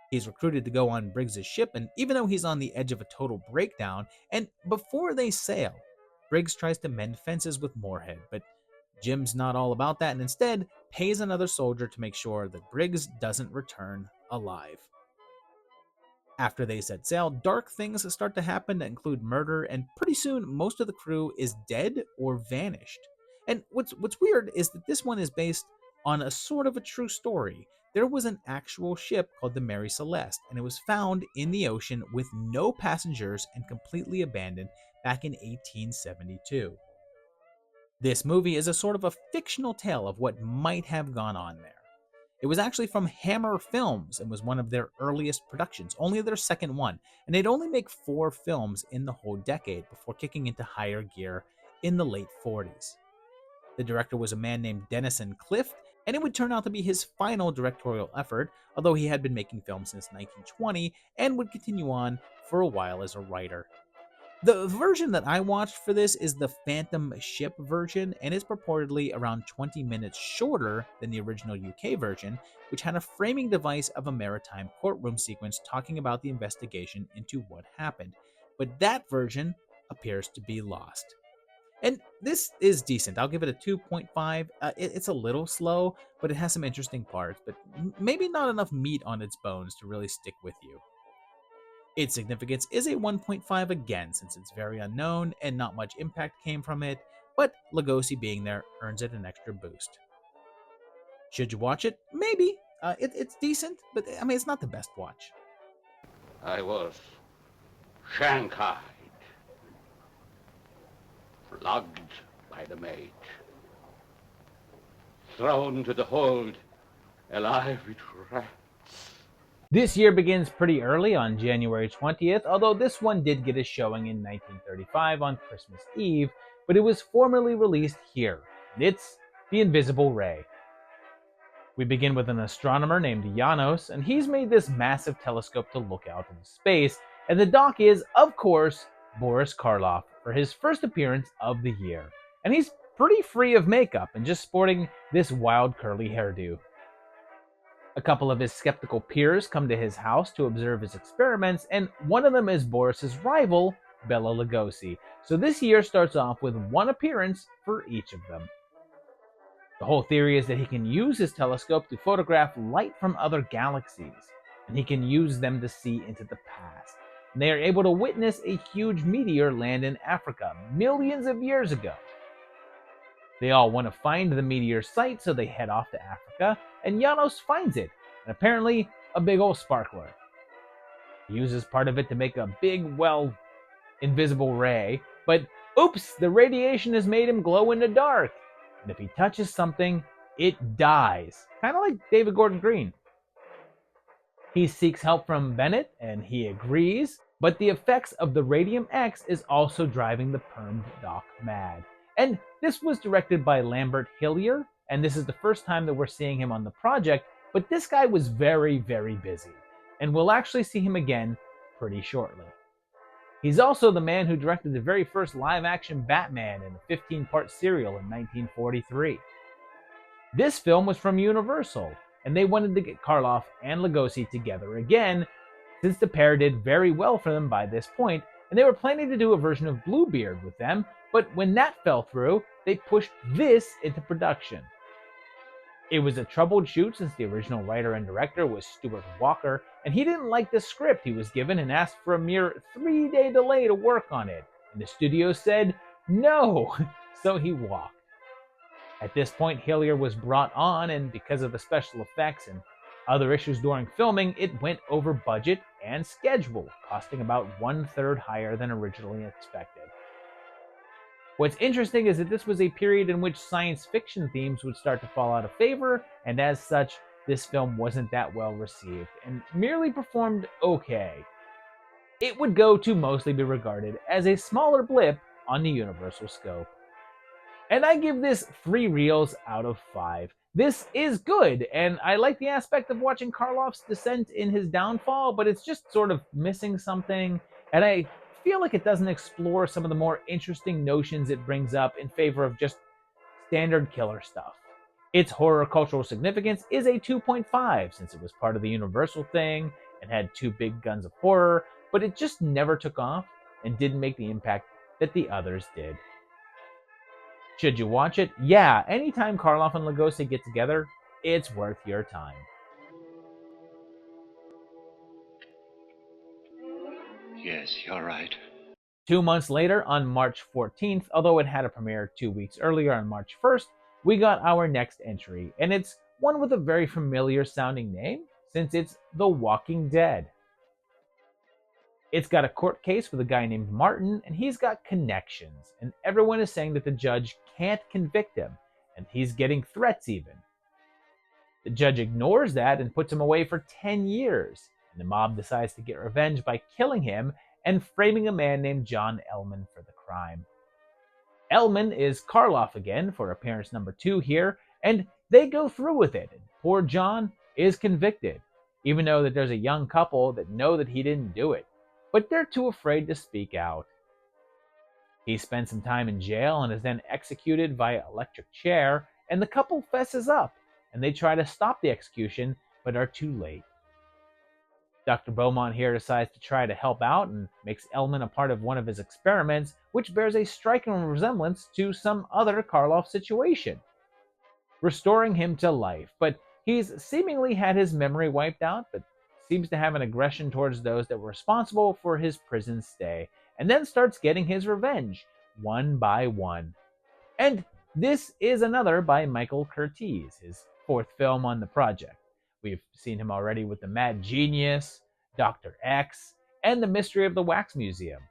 He's recruited to go on Briggs' ship, and even though he's on the edge of a total breakdown, and before they sail, Briggs tries to mend fences with Moorhead, but Jim's not all about that and instead pays another soldier to make sure that Briggs doesn't return alive. After they set sail, dark things start to happen that include murder, and pretty soon most of the crew is dead or vanished. And what's weird is that this one is based on a sort of a true story. There was an actual ship called the Mary Celeste, and it was found in the ocean with no passengers and completely abandoned back in 1872. This movie is a sort of a fictional tale of what might have gone on there. It was actually from Hammer Films and was one of their earliest productions, only their second one, and they'd only make 4 films in the whole decade before kicking into higher gear in the late 40s. The director was a man named Denison Clift, and it would turn out to be his final directorial effort, although he had been making films since 1920 and would continue on for a while as a writer. The version that I watched for this is the Phantom Ship version, and is purportedly around 20 minutes shorter than the original UK version, which had a framing device of a maritime courtroom sequence talking about the investigation into what happened. But that version appears to be lost. And this is decent. I'll give it a 2.5. It's a little slow, but it has some interesting parts, but maybe not enough meat on its bones to really stick with you. Its significance is a 1.5 again, since it's very unknown and not much impact came from it, but Lugosi being there earns it an extra boost. Should you watch it? Maybe. It's decent, but I mean, it's not the best watch. I was shanghaied, flogged by the maid, thrown to the hold, alive with rats. This year begins pretty early on January 20th, although this one did get a showing in 1935 on Christmas Eve, but it was formally released here. It's The Invisible Ray. We begin with an astronomer named Janos, and he's made this massive telescope to look out into space, and the doc is, of course, Boris Karloff for his first appearance of the year. And he's pretty free of makeup and just sporting this wild curly hairdo. A couple of his skeptical peers come to his house to observe his experiments, and one of them is Boris's rival, Bela Lugosi. So this year starts off with one appearance for each of them. The whole theory is that he can use his telescope to photograph light from other galaxies, and he can use them to see into the past. And they are able to witness a huge meteor land in Africa millions of years ago. They all want to find the meteor site, so they head off to Africa, and Janos finds it, and apparently a big old sparkler. He uses part of it to make a big, invisible ray, but oops, the radiation has made him glow in the dark. And if he touches something, it dies. Kind of like David Gordon Green. He seeks help from Bennett, and he agrees, but the effects of the Radium X is also driving the permed doc mad. And this was directed by Lambert Hillier, and this is the first time that we're seeing him on the project, but this guy was very, very busy, and we'll actually see him again pretty shortly. He's also the man who directed the very first live-action Batman in a 15-part serial in 1943. This film was from Universal, and they wanted to get Karloff and Lugosi together again, since the pair did very well for them by this point, and they were planning to do a version of Bluebeard with them, but when that fell through, they pushed this into production. It was a troubled shoot since the original writer and director was Stuart Walker, and he didn't like the script he was given and asked for a mere 3-day delay to work on it. And the studio said no, so he walked. At this point, Hillier was brought on, and because of the special effects and other issues during filming, it went over budget and schedule, costing about 1/3 higher than originally expected. What's interesting is that this was a period in which science fiction themes would start to fall out of favor, and as such, this film wasn't that well received, and merely performed okay. It would go to mostly be regarded as a smaller blip on the Universal scope. And I give this 3 reels out of 5. This is good, and I like the aspect of watching Karloff's descent in his downfall, but it's just sort of missing something, and I feel like it doesn't explore some of the more interesting notions it brings up in favor of just standard killer stuff. Its horror cultural significance is a 2.5 since it was part of the Universal thing and had 2 big guns of horror, but it just never took off and didn't make the impact that the others did. Should you watch it? Yeah, anytime Karloff and Lugosi get together, it's worth your time. Yes, you're right. 2 months later, on March 14th, although it had a premiere 2 weeks earlier on March 1st, we got our next entry, and it's one with a very familiar sounding name, since it's The Walking Dead. It's got a court case with a guy named Martin, and he's got connections, and everyone is saying that the judge can't convict him, and he's getting threats even. The judge ignores that and puts him away for 10 years, and the mob decides to get revenge by killing him and framing a man named John Ellman for the crime. Ellman is Karloff again for appearance number 2 here, and they go through with it, and poor John is convicted, even though that there's a young couple that know that he didn't do it, but they're too afraid to speak out. He spends some time in jail and is then executed via electric chair, and the couple fesses up, and they try to stop the execution, but are too late. Dr. Beaumont here decides to try to help out and makes Ellman a part of one of his experiments, which bears a striking resemblance to some other Karloff situation, restoring him to life. But he's seemingly had his memory wiped out, but seems to have an aggression towards those that were responsible for his prison stay, and then starts getting his revenge, one by one. And this is another by Michael Curtiz, his fourth film on the project. We've seen him already with The Mad Genius, Dr. X, and The Mystery of the Wax Museum.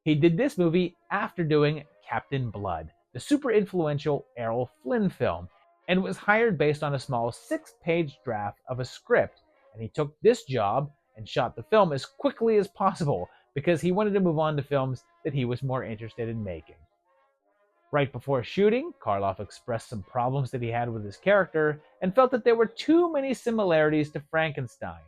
He did this movie after doing Captain Blood, the super influential Errol Flynn film, and was hired based on a small 6-page draft of a script. And he took this job and shot the film as quickly as possible because he wanted to move on to films that he was more interested in making. Right before shooting, Karloff expressed some problems that he had with his character and felt that there were too many similarities to Frankenstein.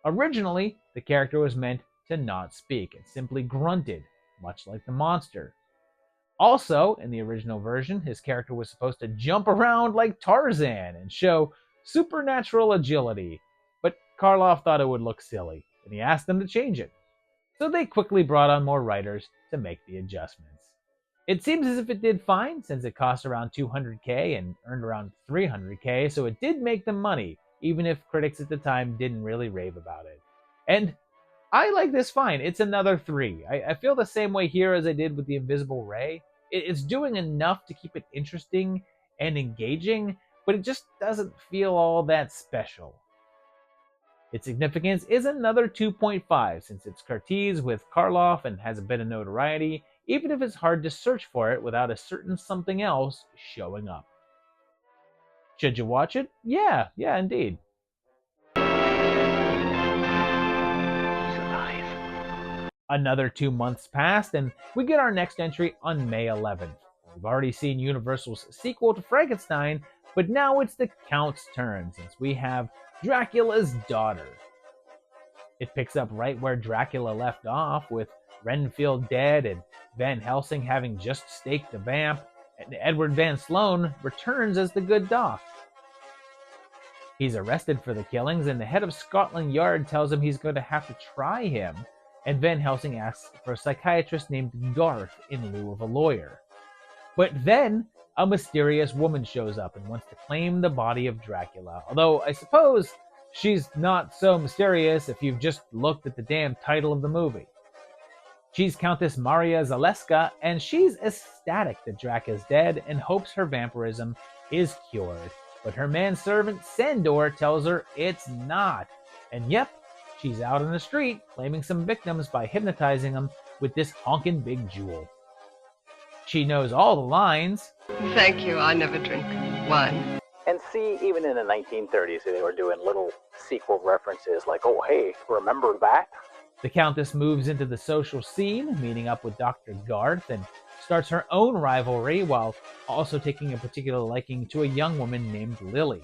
Originally, the character was meant to not speak and simply grunted, much like the monster. Also, in the original version, his character was supposed to jump around like Tarzan and show supernatural agility, but Karloff thought it would look silly, and he asked them to change it. So they quickly brought on more writers to make the adjustments. It seems as if it did fine, since it cost around $200K and earned around $300K, so it did make them money, even if critics at the time didn't really rave about it. And I like this fine. It's another 3. I feel the same way here as I did with The Invisible Ray. It's doing enough to keep it interesting and engaging, but it just doesn't feel all that special. Its significance is another 2.5, since it's Curtiz with Karloff and has a bit of notoriety, even if it's hard to search for it without a certain something else showing up. Should you watch it? Yeah, indeed. Another 2 months passed, and we get our next entry on May 11th. We've already seen Universal's sequel to Frankenstein, but now it's the Count's turn, since we have Dracula's Daughter. It picks up right where Dracula left off, with Renfield dead and Van Helsing having just staked the vamp, and Edward Van Sloan returns as the good doc. He's arrested for the killings, and the head of Scotland Yard tells him he's going to have to try him, and Van Helsing asks for a psychiatrist named Garth in lieu of a lawyer. But then, a mysterious woman shows up and wants to claim the body of Dracula, although I suppose she's not so mysterious if you've just looked at the damn title of the movie. She's Countess Maria Zaleska, and she's ecstatic that Drac is dead and hopes her vampirism is cured. But her manservant Sandor tells her it's not. And yep, she's out on the street claiming some victims by hypnotizing them with this honkin' big jewel. She knows all the lines. Thank you, I never drink wine. And see, even in the 1930s, they were doing little sequel references like, oh, hey, remember that? The Countess moves into the social scene, meeting up with Dr. Garth, and starts her own rivalry while also taking a particular liking to a young woman named Lily.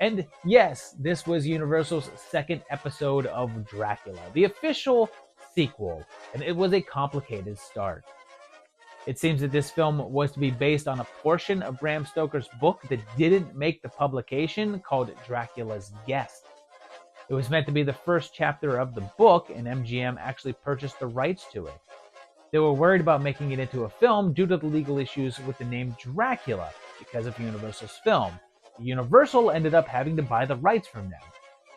And yes, this was Universal's second episode of Dracula, the official sequel, and it was a complicated start. It seems that this film was to be based on a portion of Bram Stoker's book that didn't make the publication, called Dracula's Guest. It was meant to be the first chapter of the book, and MGM actually purchased the rights to it. They were worried about making it into a film due to the legal issues with the name Dracula because of Universal's film. Universal ended up having to buy the rights from them.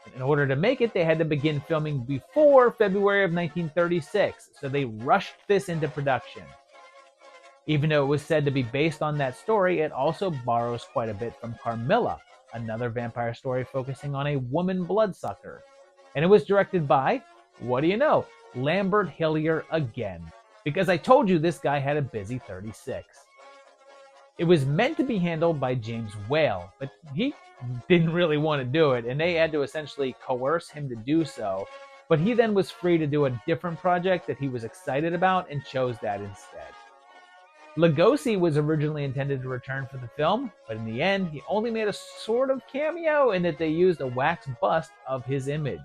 And in order to make it, they had to begin filming before February of 1936, so they rushed this into production. Even though it was said to be based on that story, it also borrows quite a bit from Carmilla, another vampire story focusing on a woman bloodsucker. And it was directed by, what do you know, Lambert Hillier again. Because I told you this guy had a busy 36. It was meant to be handled by James Whale, but he didn't really want to do it, and they had to essentially coerce him to do so. But he then was free to do a different project that he was excited about and chose that instead. Lugosi was originally intended to return for the film, but in the end, he only made a sort of cameo in that they used a wax bust of his image.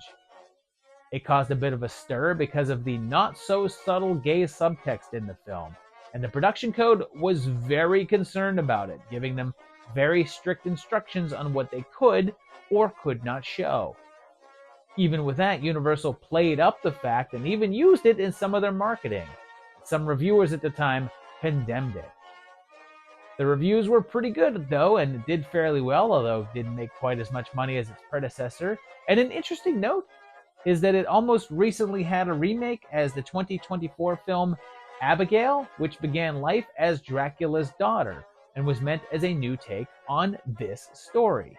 It caused a bit of a stir because of the not-so-subtle gay subtext in the film, and the production code was very concerned about it, giving them very strict instructions on what they could or could not show. Even with that, Universal played up the fact and even used it in some of their marketing. Some reviewers at the time condemned it. The reviews were pretty good, though, and it did fairly well, although it didn't make quite as much money as its predecessor. And an interesting note is that it almost recently had a remake as the 2024 film Abigail, which began life as Dracula's daughter and was meant as a new take on this story.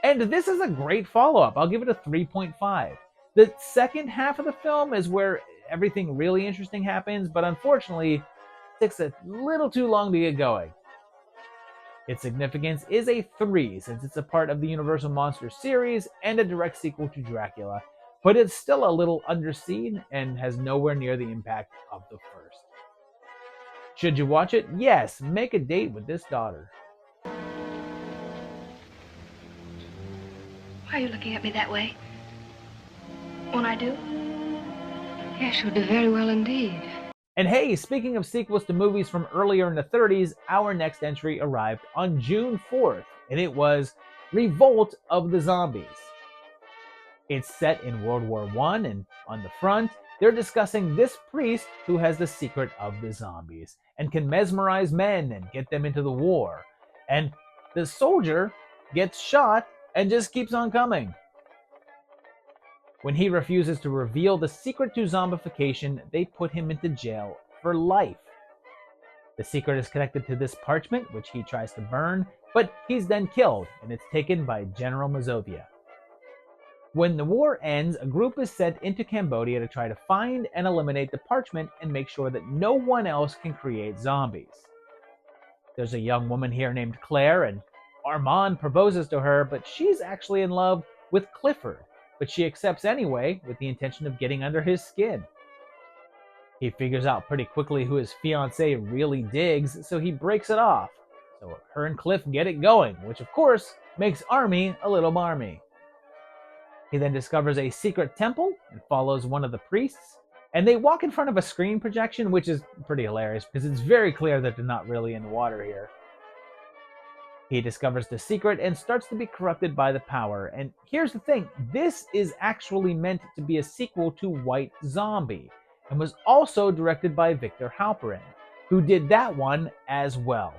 And this is a great follow-up. I'll give it a 3.5. The second half of the film is where everything really interesting happens, but unfortunately, it takes a little too long to get going. Its significance is a 3, since it's a part of the Universal Monsters series and a direct sequel to Dracula, but it's still a little underseen and has nowhere near the impact of the first. Should you watch it? Yes, make a date with this daughter. Why are you looking at me that way? Won't I do? Yes, you'll do very well indeed. And hey, speaking of sequels to movies from earlier in the 30s, our next entry arrived on June 4th, and it was Revolt of the Zombies. It's set in World War I, and on the front, they're discussing this priest who has the secret of the zombies and can mesmerize men and get them into the war. And the soldier gets shot and just keeps on coming. When he refuses to reveal the secret to zombification, they put him into jail for life. The secret is connected to this parchment, which he tries to burn, but he's then killed, and it's taken by General Mazovia. When the war ends, a group is sent into Cambodia to try to find and eliminate the parchment and make sure that no one else can create zombies. There's a young woman here named Claire, and Armand proposes to her, but she's actually in love with Clifford, but she accepts anyway with the intention of getting under his skin. He figures out pretty quickly who his fiancée really digs, so he breaks it off. So her and Cliff get it going, which of course makes Army a little marmy. He then discovers a secret temple and follows one of the priests, and they walk in front of a screen projection, which is pretty hilarious because it's very clear that they're not really in the water here. He discovers the secret and starts to be corrupted by the power. And here's the thing, this is actually meant to be a sequel to White Zombie, and was also directed by Victor Halperin, who did that one as well.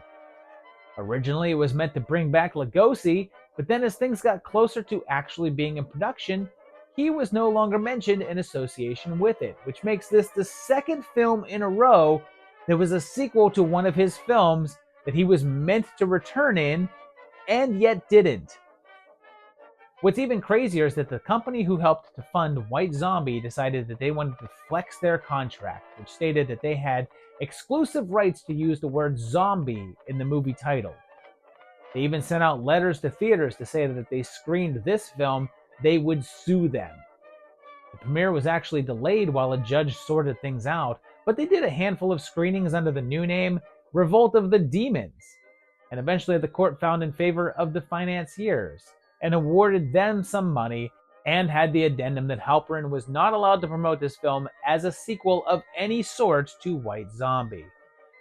Originally, it was meant to bring back Lugosi, but then as things got closer to actually being in production, he was no longer mentioned in association with it, which makes this the second film in a row that was a sequel to one of his films that he was meant to return in, and yet didn't. What's even crazier is that the company who helped to fund White Zombie decided that they wanted to flex their contract, which stated that they had exclusive rights to use the word zombie in the movie title. They even sent out letters to theaters to say that if they screened this film, they would sue them. The premiere was actually delayed while a judge sorted things out, but they did a handful of screenings under the new name Revolt of the Demons, and eventually the court found in favor of the financiers and awarded them some money, and had the addendum that Halperin was not allowed to promote this film as a sequel of any sort to White Zombie.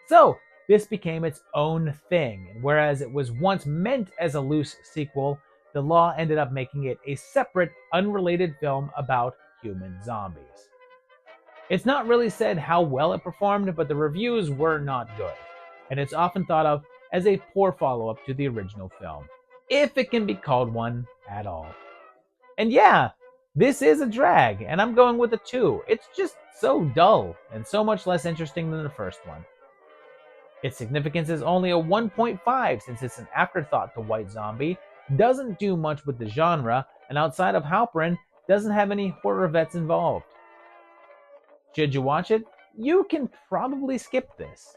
So this became its own thing, and whereas it was once meant as a loose sequel, the law ended up making it a separate, unrelated film about human zombies. It's not really said how well it performed, but the reviews were not good, and it's often thought of as a poor follow-up to the original film, if it can be called one at all. And yeah, this is a drag, and I'm going with a 2. It's just so dull, and so much less interesting than the first one. Its significance is only a 1.5 since it's an afterthought to White Zombie, doesn't do much with the genre, and outside of Halperin, doesn't have any horror vets involved. Should you watch it? You can probably skip this.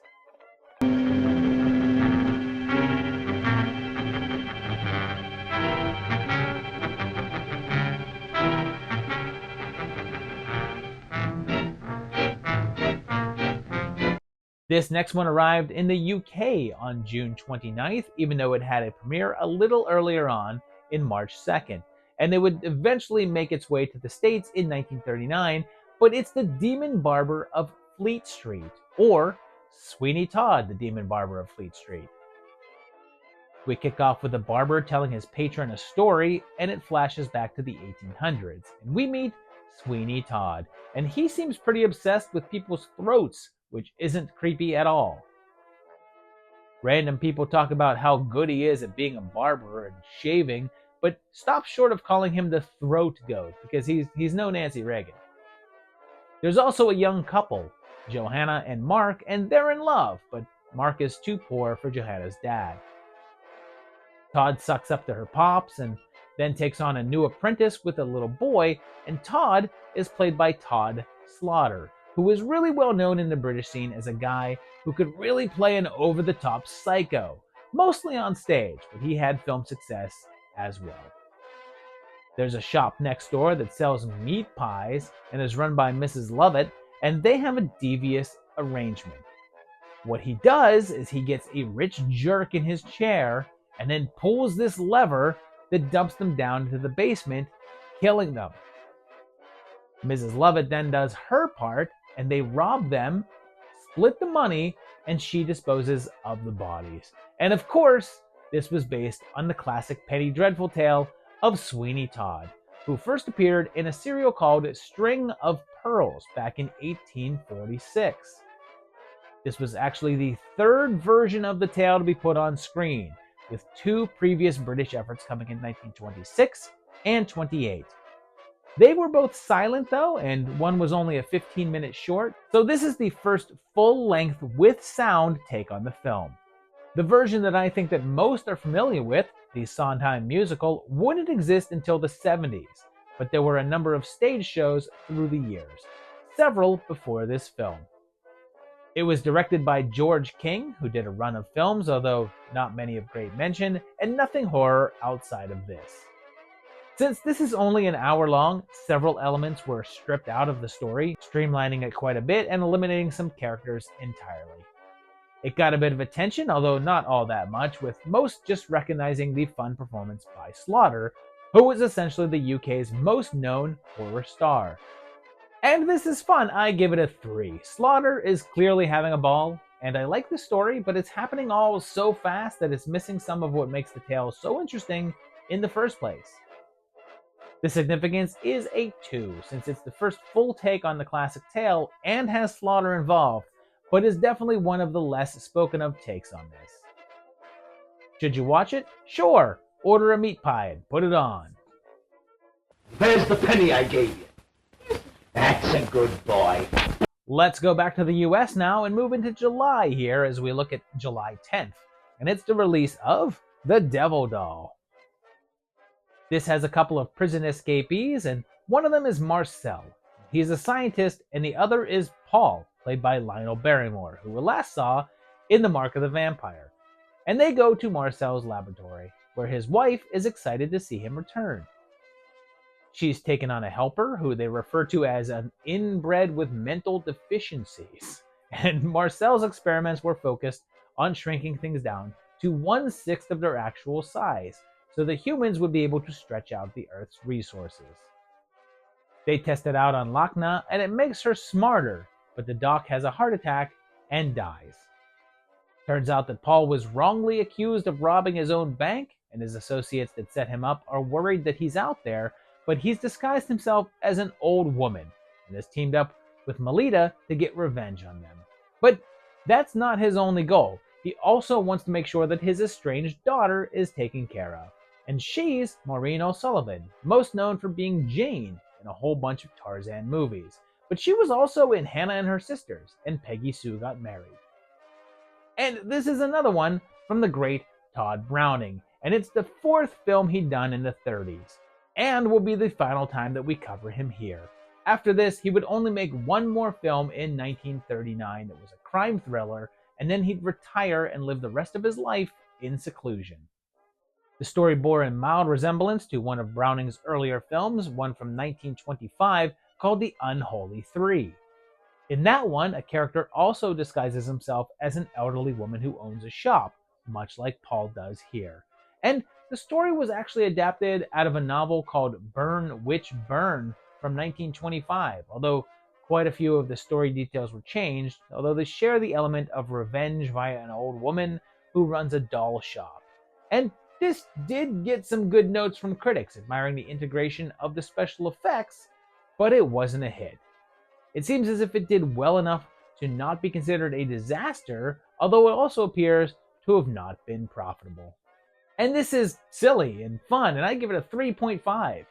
This next one arrived in the UK on June 29th, even though it had a premiere a little earlier on in March 2nd, and it would eventually make its way to the States in 1939, but it's the Demon Barber of Fleet Street, or Sweeney Todd, the Demon Barber of Fleet Street. We kick off with a barber telling his patron a story, and it flashes back to the 1800s, and we meet Sweeney Todd, and he seems pretty obsessed with people's throats, which isn't creepy at all. Random people talk about how good he is at being a barber and shaving, but stop short of calling him the throat goat because he's no Nancy Reagan. There's also a young couple, Johanna and Mark, and they're in love, but Mark is too poor for Johanna's dad. Todd sucks up to her pops and then takes on a new apprentice with a little boy, and Todd is played by Todd Slaughter, who is really well known in the British scene as a guy who could really play an over-the-top psycho, mostly on stage, but he had film success as well. There's a shop next door that sells meat pies and is run by Mrs. Lovett, and they have a devious arrangement. What he does is he gets a rich jerk in his chair and then pulls this lever that dumps them down into the basement, killing them. Mrs. Lovett then does her part, and they rob them, split the money, and she disposes of the bodies. And of course, this was based on the classic Penny Dreadful tale of Sweeney Todd, who first appeared in a serial called String of Pearls back in 1846. This was actually the third version of the tale to be put on screen, with two previous British efforts coming in 1926 and 28. They were both silent though, and one was only a 15-minute short, so this is the first full-length with sound take on the film. The version that I think that most are familiar with, the Sondheim musical, wouldn't exist until the 70s, but there were a number of stage shows through the years, several before this film. It was directed by George King, who did a run of films, although not many of great mention, and nothing horror outside of this. Since this is only an hour long, several elements were stripped out of the story, streamlining it quite a bit and eliminating some characters entirely. It got a bit of attention, although not all that much, with most just recognizing the fun performance by Slaughter, who was essentially the UK's most known horror star. And this is fun. I give it a 3. Slaughter is clearly having a ball, and I like the story, but it's happening all so fast that it's missing some of what makes the tale so interesting in the first place. The significance is a 2, since it's the first full take on the classic tale and has Slaughter involved, but is definitely one of the less spoken of takes on this. Should you watch it? Sure! Order a meat pie and put it on. There's the penny I gave you. That's a good boy. Let's go back to the US now and move into July here as we look at July 10th, and it's the release of The Devil Doll. This has a couple of prison escapees, and one of them is Marcel. He's a scientist, and the other is Paul, played by Lionel Barrymore, who we last saw in The Mark of the Vampire. And they go to Marcel's laboratory, where his wife is excited to see him return. She's taken on a helper who they refer to as an inbred with mental deficiencies. And Marcel's experiments were focused on shrinking things down to 1/6 of their actual size, so the humans would be able to stretch out the Earth's resources. They test it out on Lachna, and it makes her smarter, but the doc has a heart attack and dies. Turns out that Paul was wrongly accused of robbing his own bank, and his associates that set him up are worried that he's out there, but he's disguised himself as an old woman and has teamed up with Melita to get revenge on them. But that's not his only goal. He also wants to make sure that his estranged daughter is taken care of. And she's Maureen O'Sullivan, most known for being Jane in a whole bunch of Tarzan movies. But she was also in Hannah and Her Sisters and Peggy Sue Got Married. And this is another one from the great Todd Browning, and it's the 4th film he'd done in the 30s. And will be the final time that we cover him here. After this, he would only make one more film in 1939 that was a crime thriller, and then he'd retire and live the rest of his life in seclusion. The story bore a mild resemblance to one of Browning's earlier films, one from 1925 called The Unholy Three. In that one, a character also disguises himself as an elderly woman who owns a shop, much like Paul does here. And the story was actually adapted out of a novel called Burn, Witch, Burn from 1925, although quite a few of the story details were changed, although they share the element of revenge via an old woman who runs a doll shop. And this did get some good notes from critics, admiring the integration of the special effects, but it wasn't a hit. It seems as if it did well enough to not be considered a disaster, although it also appears to have not been profitable. And this is silly and fun, and I give it a 3.5.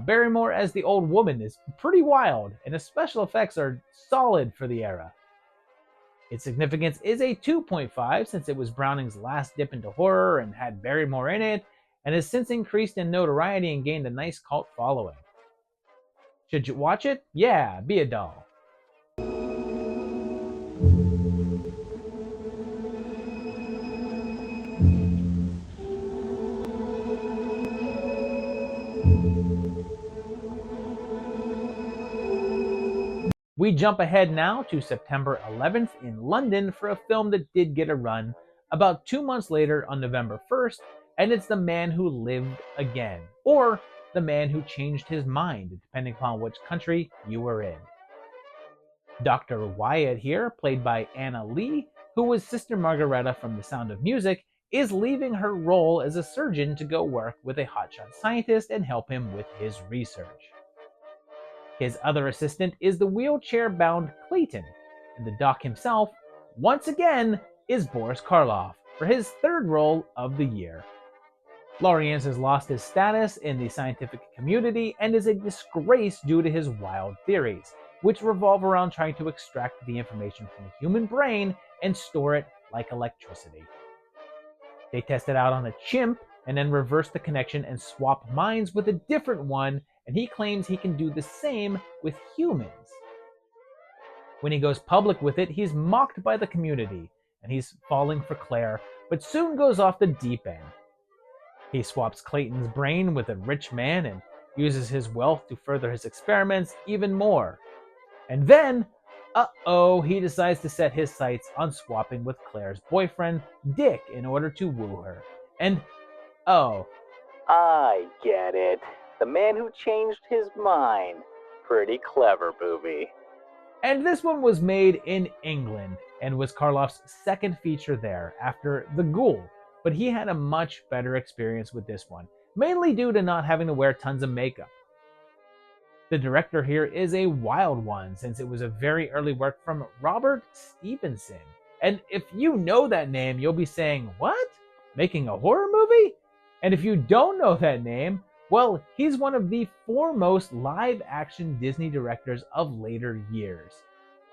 Barrymore as the old woman is pretty wild, and the special effects are solid for the era. Its significance is a 2.5 since it was Browning's last dip into horror and had Barrymore in it, and has since increased in notoriety and gained a nice cult following. Should you watch it? Yeah, be a doll. We jump ahead now to September 11th in London for a film that did get a run about 2 months later on November 1st, and it's The Man Who Lived Again, or The Man Who Changed His Mind, depending upon which country you were in. Dr. Wyatt here, played by Anna Lee, who was Sister Margareta from The Sound of Music, is leaving her role as a surgeon to go work with a hotshot scientist and help him with his research. His other assistant is the wheelchair-bound Clayton, and the doc himself, once again, is Boris Karloff for his third role of the year. Lawrence has lost his status in the scientific community and is a disgrace due to his wild theories, which revolve around trying to extract the information from the human brain and store it like electricity. They test it out on a chimp and then reverse the connection and swap minds with a different one, and he claims he can do the same with humans. When he goes public with it, he's mocked by the community, and he's falling for Claire, but soon goes off the deep end. He swaps Clayton's brain with a rich man and uses his wealth to further his experiments even more. And then, he decides to set his sights on swapping with Claire's boyfriend, Dick, in order to woo her. And, I get it. The Man Who Changed His Mind. Pretty clever movie. And this one was made in England and was Karloff's second feature there after The Ghoul, but he had a much better experience with this one, mainly due to not having to wear tons of makeup. The director here is a wild one since it was a very early work from Robert Stevenson. And if you know that name, you'll be saying, what? Making a horror movie? And if you don't know that name, well, he's one of the foremost live-action Disney directors of later years.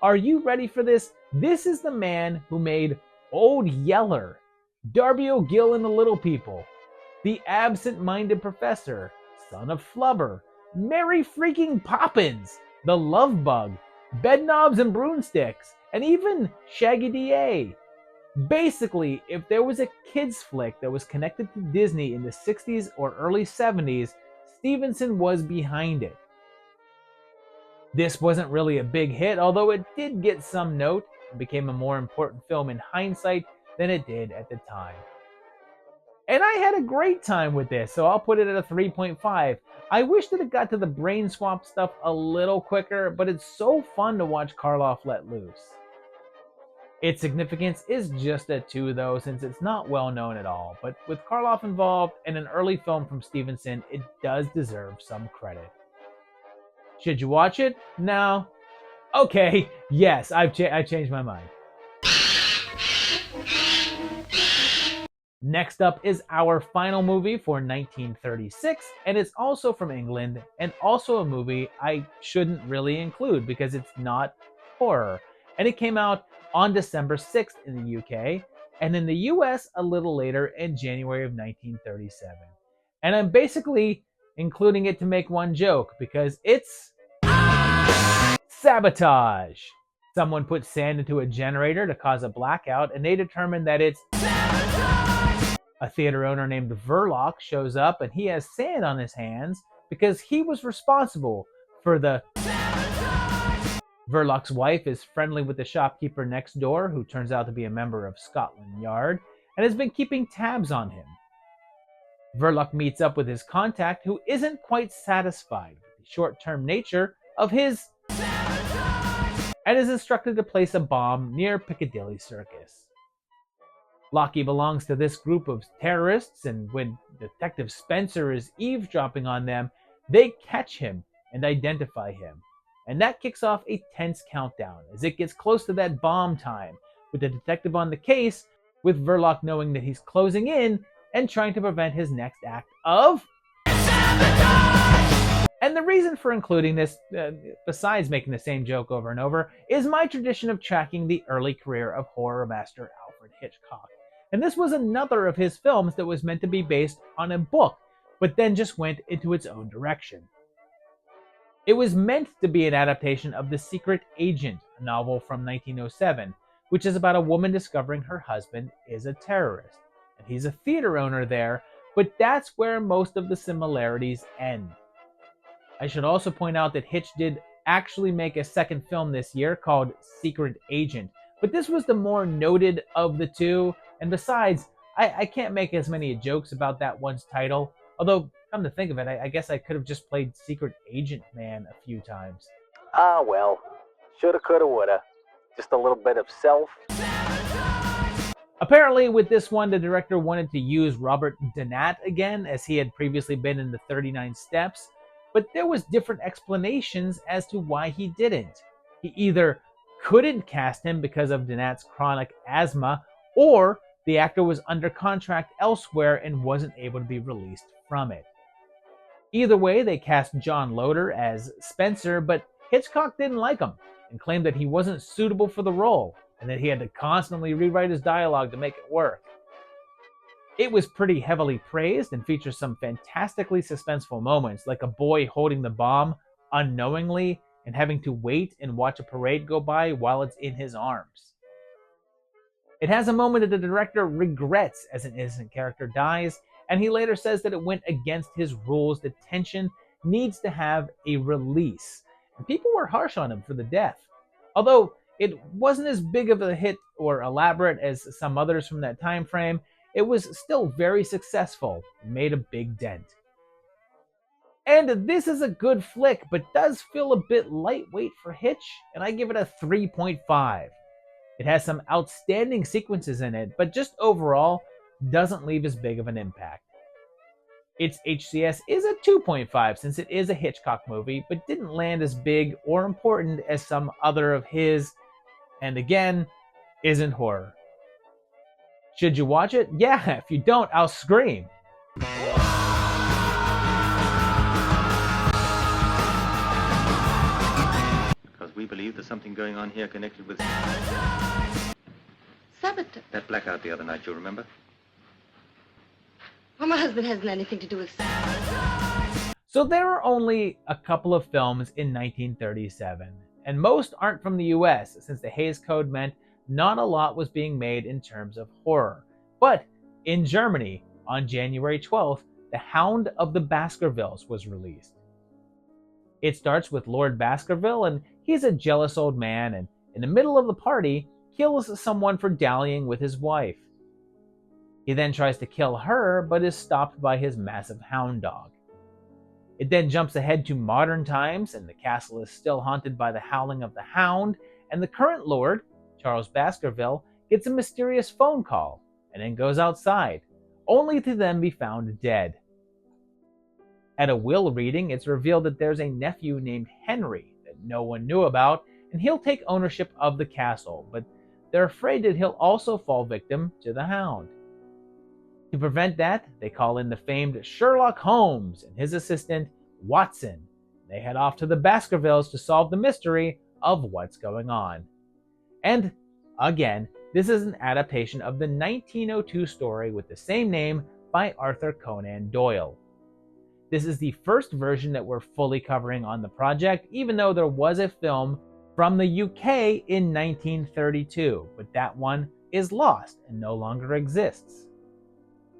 Are you ready for this? This is the man who made Old Yeller, Darby O'Gill and the Little People, The Absent-Minded Professor, Son of Flubber, Mary freaking Poppins, The Love Bug, Bedknobs and Broomsticks, and even Shaggy DA. Basically, if there was a kids flick that was connected to Disney in the 60s or early 70s, Stevenson was behind it. This wasn't really a big hit, although it did get some note and became a more important film in hindsight than it did at the time. And I had a great time with this, so I'll put it at a 3.5. I wish that it got to the brain swap stuff a little quicker, but it's so fun to watch Karloff let loose. Its significance is just a 2 though, since it's not well known at all, but with Karloff involved and an early film from Stevenson, it does deserve some credit. Should you watch it? No? Okay, yes, I've changed my mind. Next up is our final movie for 1936, and it's also from England, and also a movie I shouldn't really include because it's not horror. And it came out on December 6th in the UK, and in the US a little later in January of 1937. And I'm basically including it to make one joke, because it's Sabotage! Someone put sand into a generator to cause a blackout, and they determined that it's Sabotage! A theater owner named Verloc shows up, and he has sand on his hands because he was responsible for the Verloc's wife is friendly with the shopkeeper next door, who turns out to be a member of Scotland Yard, and has been keeping tabs on him. Verloc meets up with his contact, who isn't quite satisfied with the short-term nature of his and is instructed to place a bomb near Piccadilly Circus. Lockie belongs to this group of terrorists, and when Detective Spencer is eavesdropping on them, they catch him and identify him. And that kicks off a tense countdown as it gets close to that bomb time, with the detective on the case with Verloc knowing that he's closing in and trying to prevent his next act of sabotage! And the reason for including this, besides making the same joke over and over, is my tradition of tracking the early career of horror master Alfred Hitchcock. And this was another of his films that was meant to be based on a book, but then just went into its own direction. It was meant to be an adaptation of The Secret Agent, a novel from 1907, which is about a woman discovering her husband is a terrorist. And he's a theater owner there, but that's where most of the similarities end. I should also point out that Hitch did actually make a second film this year called Secret Agent, but this was the more noted of the two, and besides, I can't make as many jokes about that one's title, although, come to think of it, I guess I could have just played Secret Agent Man a few times. Ah, well. Shoulda, coulda, woulda. Just a little bit of self. Apparently, with this one, the director wanted to use Robert Donat again, as he had previously been in the 39 Steps, but there was different explanations as to why he didn't. He either couldn't cast him because of Donat's chronic asthma, or the actor was under contract elsewhere and wasn't able to be released from it. Either way, they cast John Loder as Spencer, but Hitchcock didn't like him and claimed that he wasn't suitable for the role and that he had to constantly rewrite his dialogue to make it work. It was pretty heavily praised and features some fantastically suspenseful moments, like a boy holding the bomb unknowingly and having to wait and watch a parade go by while it's in his arms. It has a moment that the director regrets as an innocent character dies, and he later says that it went against his rules that tension needs to have a release. And people were harsh on him for the death. Although it wasn't as big of a hit or elaborate as some others from that time frame, it was still very successful and made a big dent. And this is a good flick, but does feel a bit lightweight for Hitch, and I give it a 3.5. It has some outstanding sequences in it, but just overall doesn't leave as big of an impact. Its HCS is a 2.5 since it is a Hitchcock movie, but didn't land as big or important as some other of his, and again, isn't horror. Should you watch it? Yeah, if you don't, I'll scream. Because we believe there's something going on here connected with Sabotage. that blackout the other night, you remember? Well, my husband hasn't anything to do with sabotage. So there are only a couple of films in 1937, and most aren't from the US, since the Hays Code meant not a lot was being made in terms of horror. But in Germany, on January 12th, The Hound of the Baskervilles was released. It starts with Lord Baskerville, and he's a jealous old man, and in the middle of the party, kills someone for dallying with his wife. He then tries to kill her, but is stopped by his massive hound dog. It then jumps ahead to modern times, and the castle is still haunted by the howling of the hound, and the current lord, Charles Baskerville, gets a mysterious phone call, and then goes outside, only to then be found dead. At a will reading, it's revealed that there's a nephew named Henry that no one knew about, and he'll take ownership of the castle, but they're afraid that he'll also fall victim to the hound. To prevent that, they call in the famed Sherlock Holmes and his assistant, Watson. They head off to the Baskervilles to solve the mystery of what's going on. And, again, this is an adaptation of the 1902 story with the same name by Arthur Conan Doyle. This is the first version that we're fully covering on the project, even though there was a film from the UK in 1932, but that one is lost and no longer exists.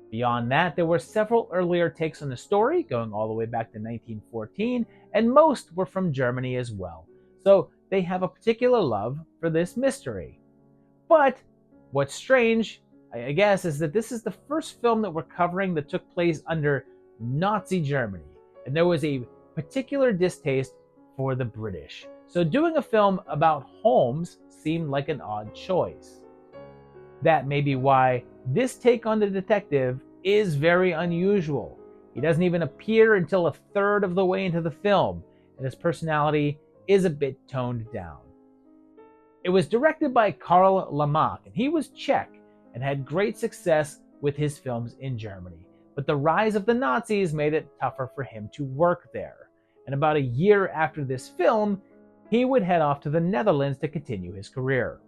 Beyond that, there were several earlier takes on the story, going all the way back to 1914, and most were from Germany as well, so they have a particular love for this mystery. But what's strange, I guess, is that this is the first film that we're covering that took place under Nazi Germany, and there was a particular distaste for the British. So doing a film about Holmes seemed like an odd choice. That may be why this take on the detective is very unusual. He doesn't even appear until a third of the way into the film, and his personality is a bit toned down. It was directed by Karl Lamak, and he was Czech, and had great success with his films in Germany. But the rise of the Nazis made it tougher for him to work there. And about a year after this film, he would head off to the Netherlands to continue his career.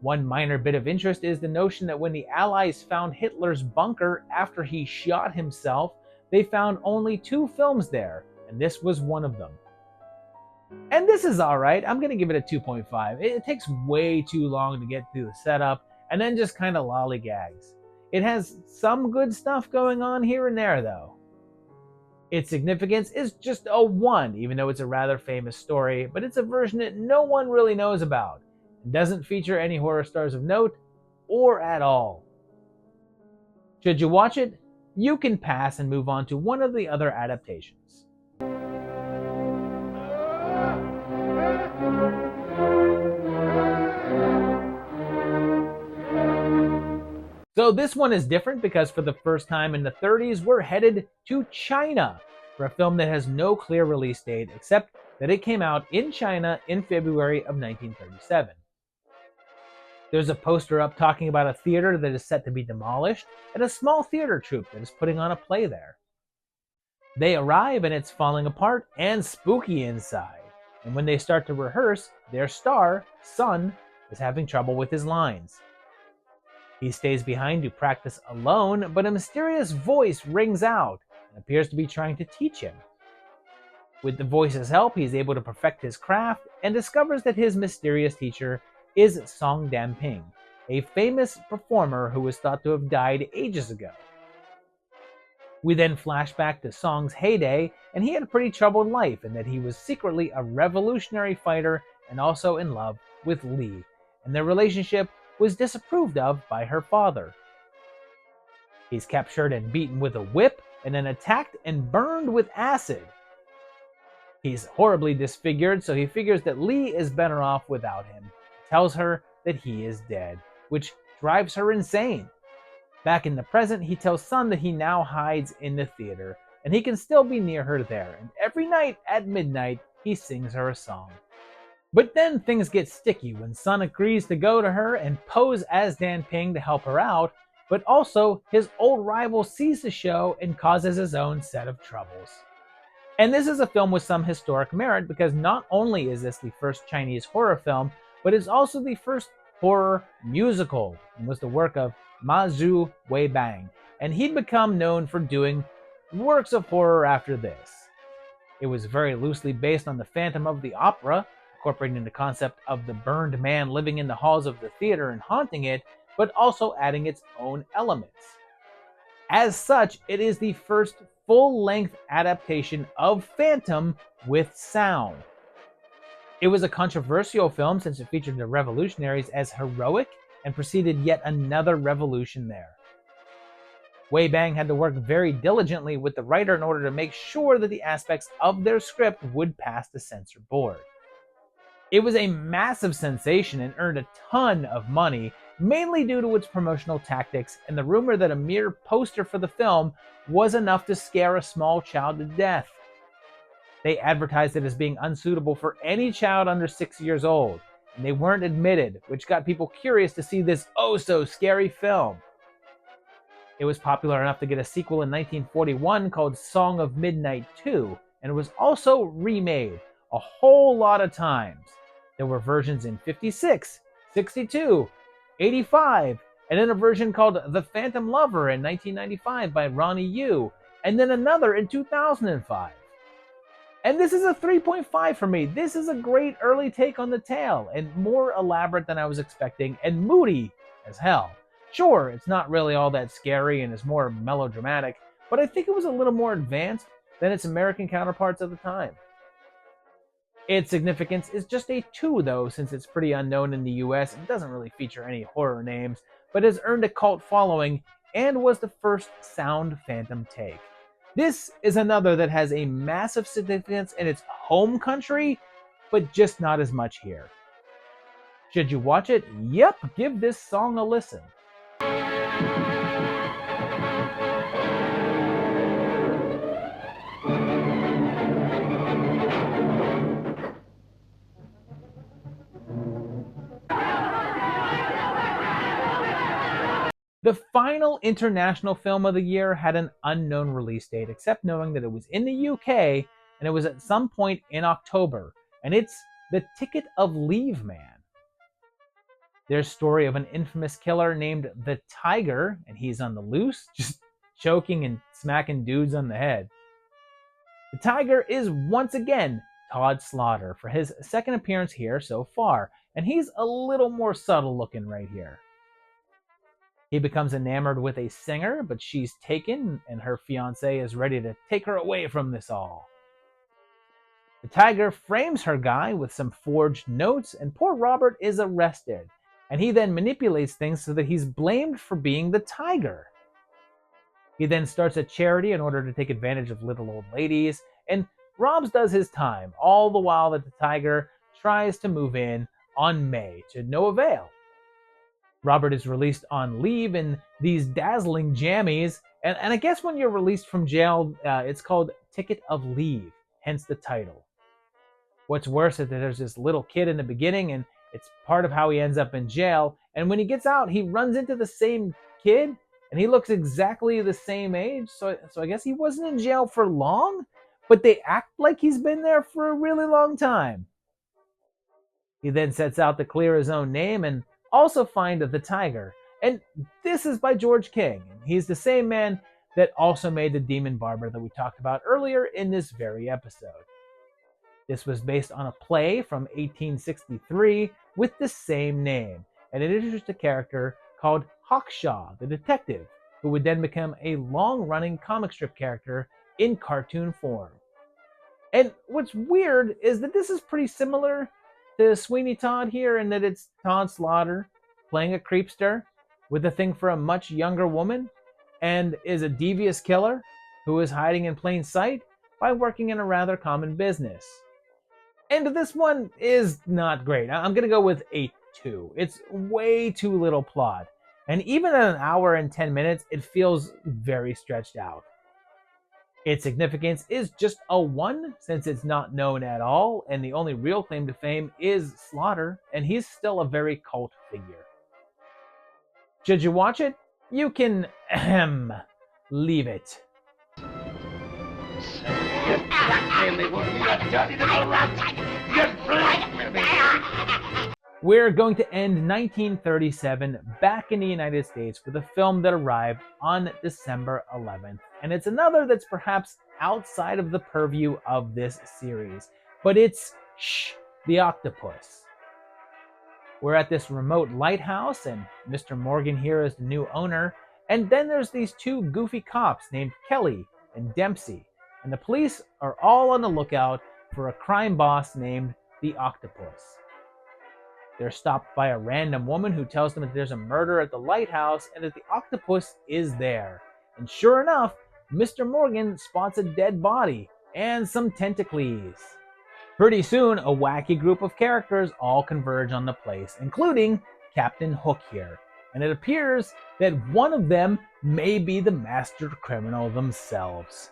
One minor bit of interest is the notion that when the Allies found Hitler's bunker after he shot himself, they found only 2 films there, and this was one of them. And this is alright, I'm going to give it a 2.5. It takes way too long to get through the setup, and then just kind of lollygags. It has some good stuff going on here and there, though. Its significance is just a 1, even though it's a rather famous story, but it's a version that no one really knows about. It doesn't feature any horror stars of note, or at all. Should you watch it? You can pass and move on to one of the other adaptations. So this one is different because for the first time in the 30s, we're headed to China for a film that has no clear release date, except that it came out in China in February of 1937. There's a poster up talking about a theater that is set to be demolished and a small theater troupe that is putting on a play there. They arrive and it's falling apart and spooky inside. And when they start to rehearse, their star, Sun, is having trouble with his lines. He stays behind to practice alone, but a mysterious voice rings out and appears to be trying to teach him. With the voice's help, he's able to perfect his craft and discovers that his mysterious teacher is Song Damping, a famous performer who was thought to have died ages ago. We then flash back to Song's heyday, and he had a pretty troubled life in that he was secretly a revolutionary fighter and also in love with Lee, and their relationship was disapproved of by her father. He's captured and beaten with a whip, and then attacked and burned with acid. He's horribly disfigured, so he figures that Lee is better off without him. He tells her that he is dead, which drives her insane. Back in the present, he tells Sun that he now hides in the theater, and he can still be near her there, and every night at midnight, he sings her a song. But then things get sticky when Sun agrees to go to her and pose as Damping to help her out, but also his old rival sees the show and causes his own set of troubles. And this is a film with some historic merit because not only is this the first Chinese horror film, but it's also the first horror musical and was the work of Ma Zhu Weibang, and he'd become known for doing works of horror after this. It was very loosely based on the Phantom of the Opera, incorporating the concept of the burned man living in the halls of the theater and haunting it, but also adding its own elements. As such, it is the first full-length adaptation of Phantom with sound. It was a controversial film since it featured the revolutionaries as heroic and preceded yet another revolution there. Weibang had to work very diligently with the writer in order to make sure that the aspects of their script would pass the censor board. It was a massive sensation and earned a ton of money, mainly due to its promotional tactics and the rumor that a mere poster for the film was enough to scare a small child to death. They advertised it as being unsuitable for any child under 6 years old, and they weren't admitted, which got people curious to see this oh-so-scary film. It was popular enough to get a sequel in 1941 called Song of Midnight 2, and it was also remade a whole lot of times. There were versions in 56, 62, 85, and then a version called The Phantom Lover in 1995 by Ronnie Yu, and then another in 2005. And this is a 3.5 for me. This is a great early take on the tale, and more elaborate than I was expecting, and moody as hell. Sure, it's not really all that scary and is more melodramatic, but I think it was a little more advanced than its American counterparts of the time. Its significance is just a 2 though, since it's pretty unknown in the US and doesn't really feature any horror names, but has earned a cult following and was the first sound Phantom take. This is another that has a massive significance in its home country, but just not as much here. Should you watch it? Yep, give this song a listen. The final international film of the year had an unknown release date, except knowing that it was in the UK and it was at some point in October, and it's The Ticket of Leave Man. There's a story of an infamous killer named the Tiger, and he's on the loose, just choking and smacking dudes on the head. The Tiger is once again Todd Slaughter for his second appearance here so far, and he's a little more subtle looking right here. He becomes enamored with a singer, but she's taken, and her fiancé is ready to take her away from this all. The Tiger frames her guy with some forged notes, and poor Robert is arrested, and he then manipulates things so that he's blamed for being the Tiger. He then starts a charity in order to take advantage of little old ladies, and Robs does his time, all the while that the Tiger tries to move in on May to no avail. Robert is released on leave in these dazzling jammies, and I guess when you're released from jail, it's called Ticket of Leave, hence the title. What's worse is that there's this little kid in the beginning, and it's part of how he ends up in jail, and when he gets out, he runs into the same kid, and he looks exactly the same age, so I guess he wasn't in jail for long, but they act like he's been there for a really long time. He then sets out to clear his own name and also find the Tiger. And this is by George King. And he's the same man that also made the Demon Barber that we talked about earlier in this very episode. This was based on a play from 1863 with the same name, and it introduced a character called Hawkshaw, the detective, who would then become a long-running comic strip character in cartoon form. And what's weird is that this is pretty similar to Sweeney Todd here in that it's Todd Slaughter playing a creepster with a thing for a much younger woman and is a devious killer who is hiding in plain sight by working in a rather common business. And this one is not great. I'm going to go with a 2. It's way too little plot. And even at an hour and 10 minutes, it feels very stretched out. Its significance is just a 1, since it's not known at all, and the only real claim to fame is Slaughter, and he's still a very cult figure. Should you watch it? You can, leave it. We're going to end 1937 back in the United States with a film that arrived on December 11th. And it's another that's perhaps outside of the purview of this series. But it's the Octopus. We're at this remote lighthouse, and Mr. Morgan here is the new owner. And then there's these two goofy cops named Kelly and Dempsey. And the police are all on the lookout for a crime boss named the Octopus. They're stopped by a random woman who tells them that there's a murder at the lighthouse and that the octopus is there. And sure enough, Mr. Morgan spots a dead body and some tentacles. Pretty soon, a wacky group of characters all converge on the place, including Captain Hook here. And it appears that one of them may be the master criminal themselves.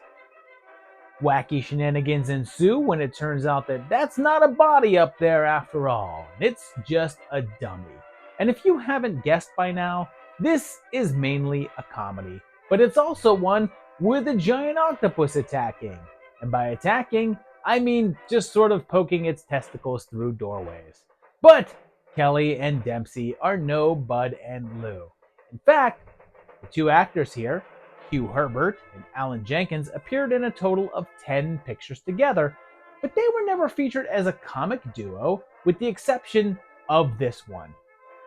Wacky shenanigans ensue when it turns out that that's not a body up there after all. It's just a dummy. And if you haven't guessed by now, this is mainly a comedy. But it's also one with a giant octopus attacking. And by attacking, I mean just sort of poking its testicles through doorways. But Kelly and Dempsey are no Bud and Lou. In fact, the two actors here, Hugh Herbert and Alan Jenkins, appeared in a total of 10 pictures together, but they were never featured as a comic duo, with the exception of this one.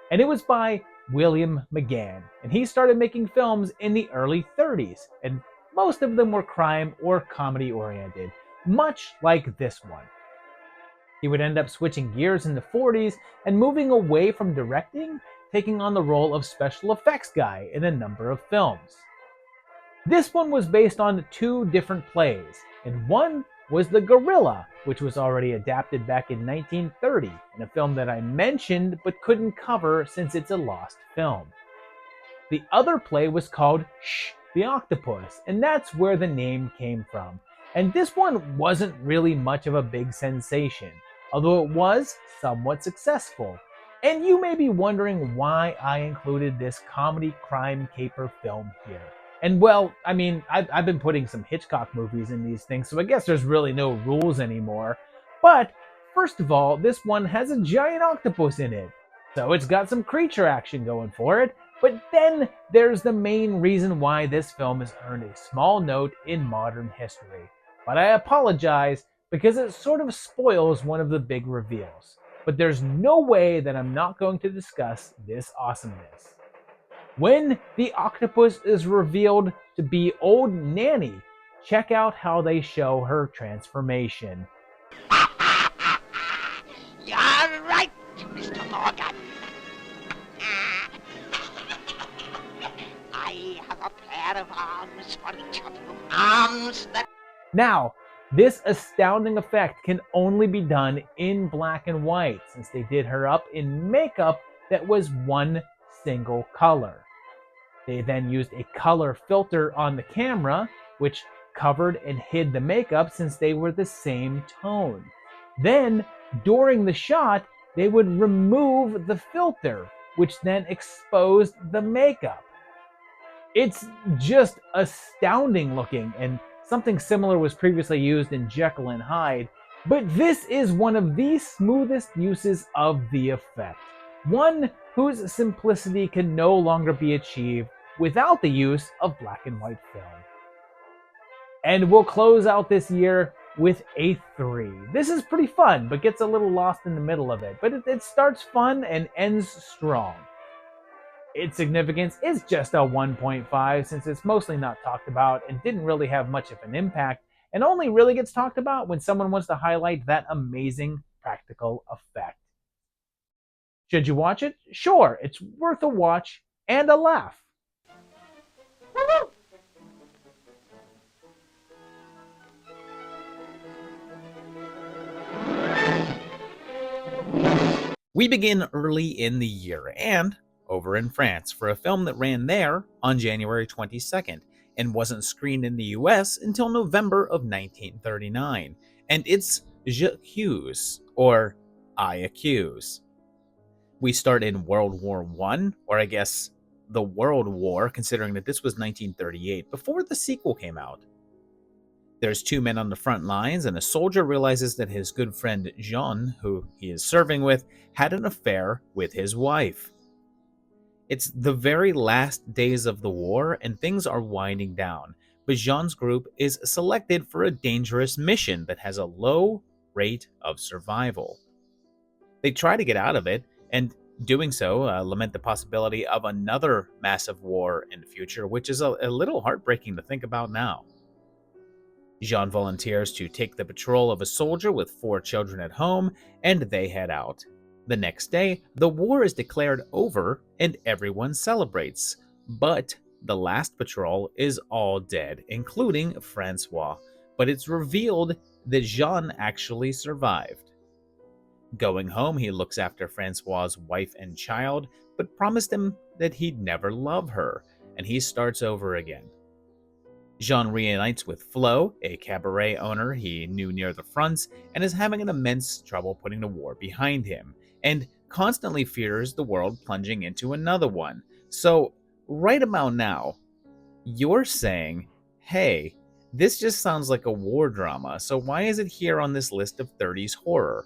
And it was by William McGann, and he started making films in the early 30s, and most of them were crime or comedy oriented, much like this one. He would end up switching gears in the 40s and moving away from directing, taking on the role of special effects guy in a number of films. This one was based on 2 different plays, and one was The Gorilla, which was already adapted back in 1930 in a film that I mentioned but couldn't cover since it's a lost film. The other play was called the Octopus, and that's where the name came from. And this one wasn't really much of a big sensation, although it was somewhat successful. And you may be wondering why I included this comedy crime caper film here. And well, I mean, I've been putting some Hitchcock movies in these things, so I guess there's really no rules anymore. But first of all, this one has a giant octopus in it, so it's got some creature action going for it. But then there's the main reason why this film has earned a small note in modern history. But I apologize because it sort of spoils one of the big reveals. But there's no way that I'm not going to discuss this awesomeness. When the octopus is revealed to be Old Nanny, check out how they show her transformation. You're right, Mr. Morgan. I have a pair of arms for each of you. Arms that... Now, this astounding effect can only be done in black and white, since they did her up in makeup that was one single color. They then used a color filter on the camera, which covered and hid the makeup since they were the same tone. Then, during the shot, they would remove the filter, which then exposed the makeup. It's just astounding looking, and something similar was previously used in Jackal and Hyde, but this is one of the smoothest uses of the effect. One whose simplicity can no longer be achieved without the use of black and white film. And we'll close out this year with a 3. This is pretty fun, but gets a little lost in the middle of it. But it starts fun and ends strong. Its significance is just a 1.5 since it's mostly not talked about and didn't really have much of an impact, and only really gets talked about when someone wants to highlight that amazing practical effect. Should you watch it? Sure, it's worth a watch and a laugh. We begin early in the year and over in France for a film that ran there on January 22nd and wasn't screened in the US until November of 1939. And it's J'accuse, or I Accuse. We start in World War I, or I guess the World War, considering that this was 1938, before the sequel came out. There's 2 men on the front lines, and a soldier realizes that his good friend Jean, who he is serving with, had an affair with his wife. It's the very last days of the war, and things are winding down, but Jean's group is selected for a dangerous mission that has a low rate of survival. They try to get out of it, and doing so lament the possibility of another massive war in the future, which is a little heartbreaking to think about now. Jean volunteers to take the patrol of a soldier with 4 children at home, and they head out. The next day, the war is declared over and everyone celebrates, but the last patrol is all dead, including Francois, but it's revealed that Jean actually survived. Going home, he looks after Francois's wife and child, but promised him that he'd never love her, and he starts over again. Jean reunites with Flo, a cabaret owner he knew near the fronts, and is having an immense trouble putting the war behind him, and constantly fears the world plunging into another one. So, right about now, you're saying, hey, this just sounds like a war drama, so why is it here on this list of 30s horror?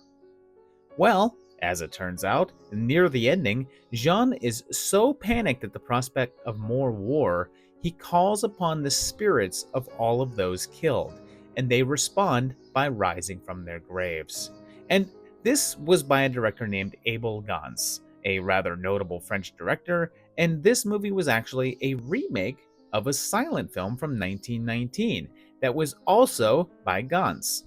Well, as it turns out, near the ending, Jean is so panicked at the prospect of more war, he calls upon the spirits of all of those killed, and they respond by rising from their graves. And this was by a director named Abel Gance, a rather notable French director, and this movie was actually a remake of a silent film from 1919 that was also by Gance.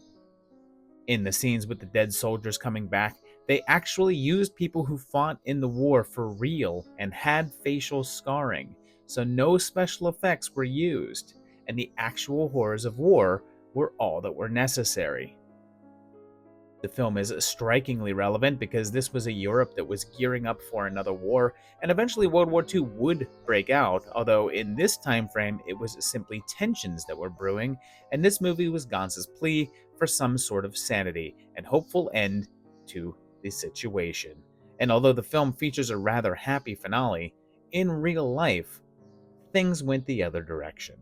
In the scenes with the dead soldiers coming back, they actually used people who fought in the war for real and had facial scarring, so no special effects were used, and the actual horrors of war were all that were necessary. The film is strikingly relevant because this was a Europe that was gearing up for another war, and eventually World War II would break out, although in this time frame it was simply tensions that were brewing, and this movie was Gance's plea for some sort of sanity and hopeful end to the situation. And although the film features a rather happy finale, in real life, things went the other direction.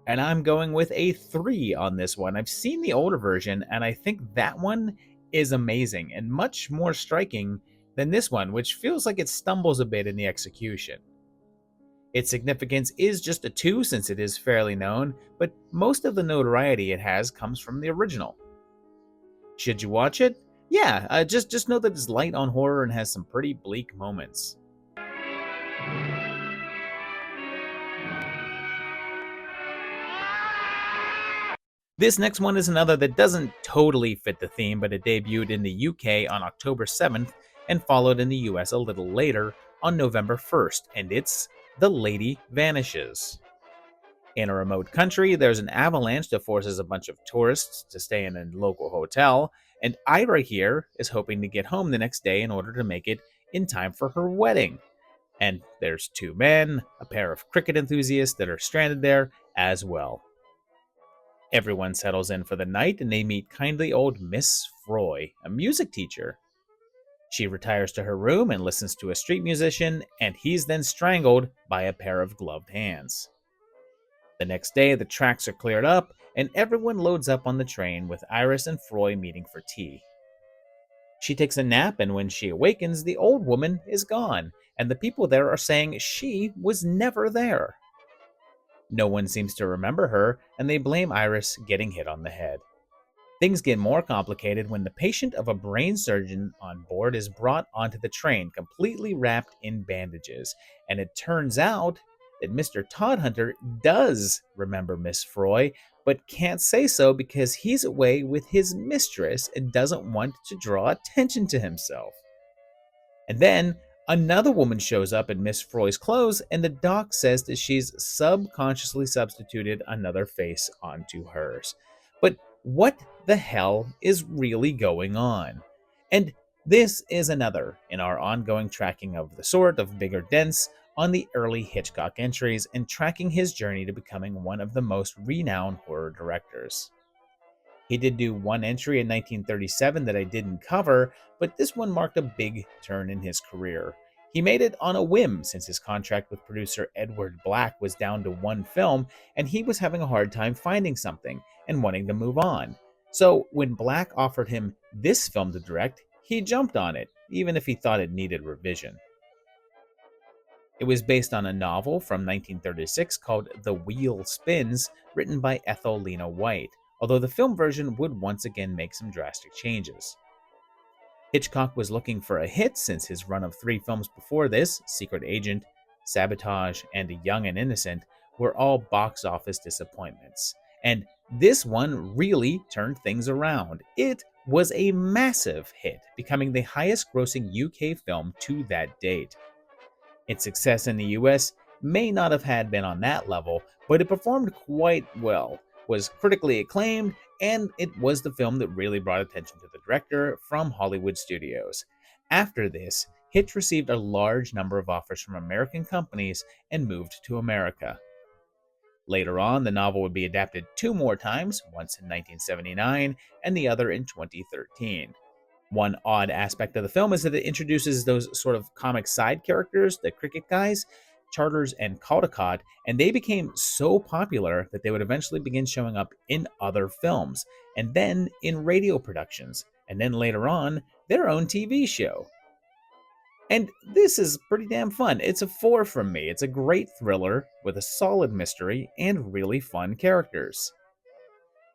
And I'm going with a 3 on this one. I've seen the older version, and I think that one is amazing and much more striking than this one, which feels like it stumbles a bit in the execution. Its significance is just a 2 since it is fairly known, but most of the notoriety it has comes from the original. Should you watch it? Yeah, just know that it's light on horror and has some pretty bleak moments. This next one is another that doesn't totally fit the theme, but it debuted in the UK on October 7th and followed in the US a little later on November 1st, and it's The Lady Vanishes. In a remote country, there's an avalanche that forces a bunch of tourists to stay in a local hotel, and Ira here is hoping to get home the next day in order to make it in time for her wedding. And there's 2 men, a pair of cricket enthusiasts that are stranded there as well. Everyone settles in for the night and they meet kindly old Miss Froy, a music teacher. She retires to her room and listens to a street musician, and he's then strangled by a pair of gloved hands. The next day, the tracks are cleared up, and everyone loads up on the train with Iris and Froy meeting for tea. She takes a nap, and when she awakens, the old woman is gone, and the people there are saying she was never there. No one seems to remember her, and they blame Iris getting hit on the head. Things get more complicated when the patient of a brain surgeon on board is brought onto the train, completely wrapped in bandages, and it turns out that Mr. Todhunter does remember Miss Froy, but can't say so because he's away with his mistress and doesn't want to draw attention to himself. And then another woman shows up in Miss Froy's clothes, and the doc says that she's subconsciously substituted another face onto hers. But what the hell is really going on? And this is another in our ongoing tracking of the sort of bigger dents on the early Hitchcock entries and tracking his journey to becoming one of the most renowned horror directors. He did do one entry in 1937 that I didn't cover, but this one marked a big turn in his career. He made it on a whim since his contract with producer Edward Black was down to 1 film, and he was having a hard time finding something and wanting to move on. So when Black offered him this film to direct, he jumped on it, even if he thought it needed revision. It was based on a novel from 1936 called The Wheel Spins, written by Ethel Lena White, although the film version would once again make some drastic changes. Hitchcock was looking for a hit since his run of 3 films before this, Secret Agent, Sabotage, and Young and Innocent, were all box office disappointments. And this one really turned things around. It was a massive hit, becoming the highest grossing UK film to that date. Its success in the US may not have had been on that level, but it performed quite well, was critically acclaimed, and it was the film that really brought attention to the director from Hollywood studios. After this, Hitch received a large number of offers from American companies and moved to America. Later on, the novel would be adapted 2 more times, once in 1979 and the other in 2013. One odd aspect of the film is that it introduces those sort of comic side characters, the cricket guys, Charters and Caldecott, and they became so popular that they would eventually begin showing up in other films, and then in radio productions, and then later on, their own TV show. And this is pretty damn fun. It's a 4 from me. It's a great thriller with a solid mystery and really fun characters.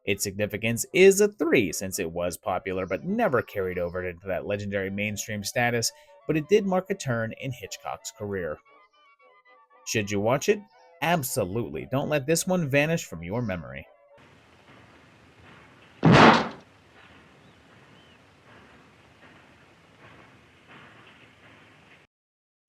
Its significance is a 3 since it was popular but never carried over into that legendary mainstream status, but it did mark a turn in Hitchcock's career. Should you watch it? Absolutely. Don't let this one vanish from your memory.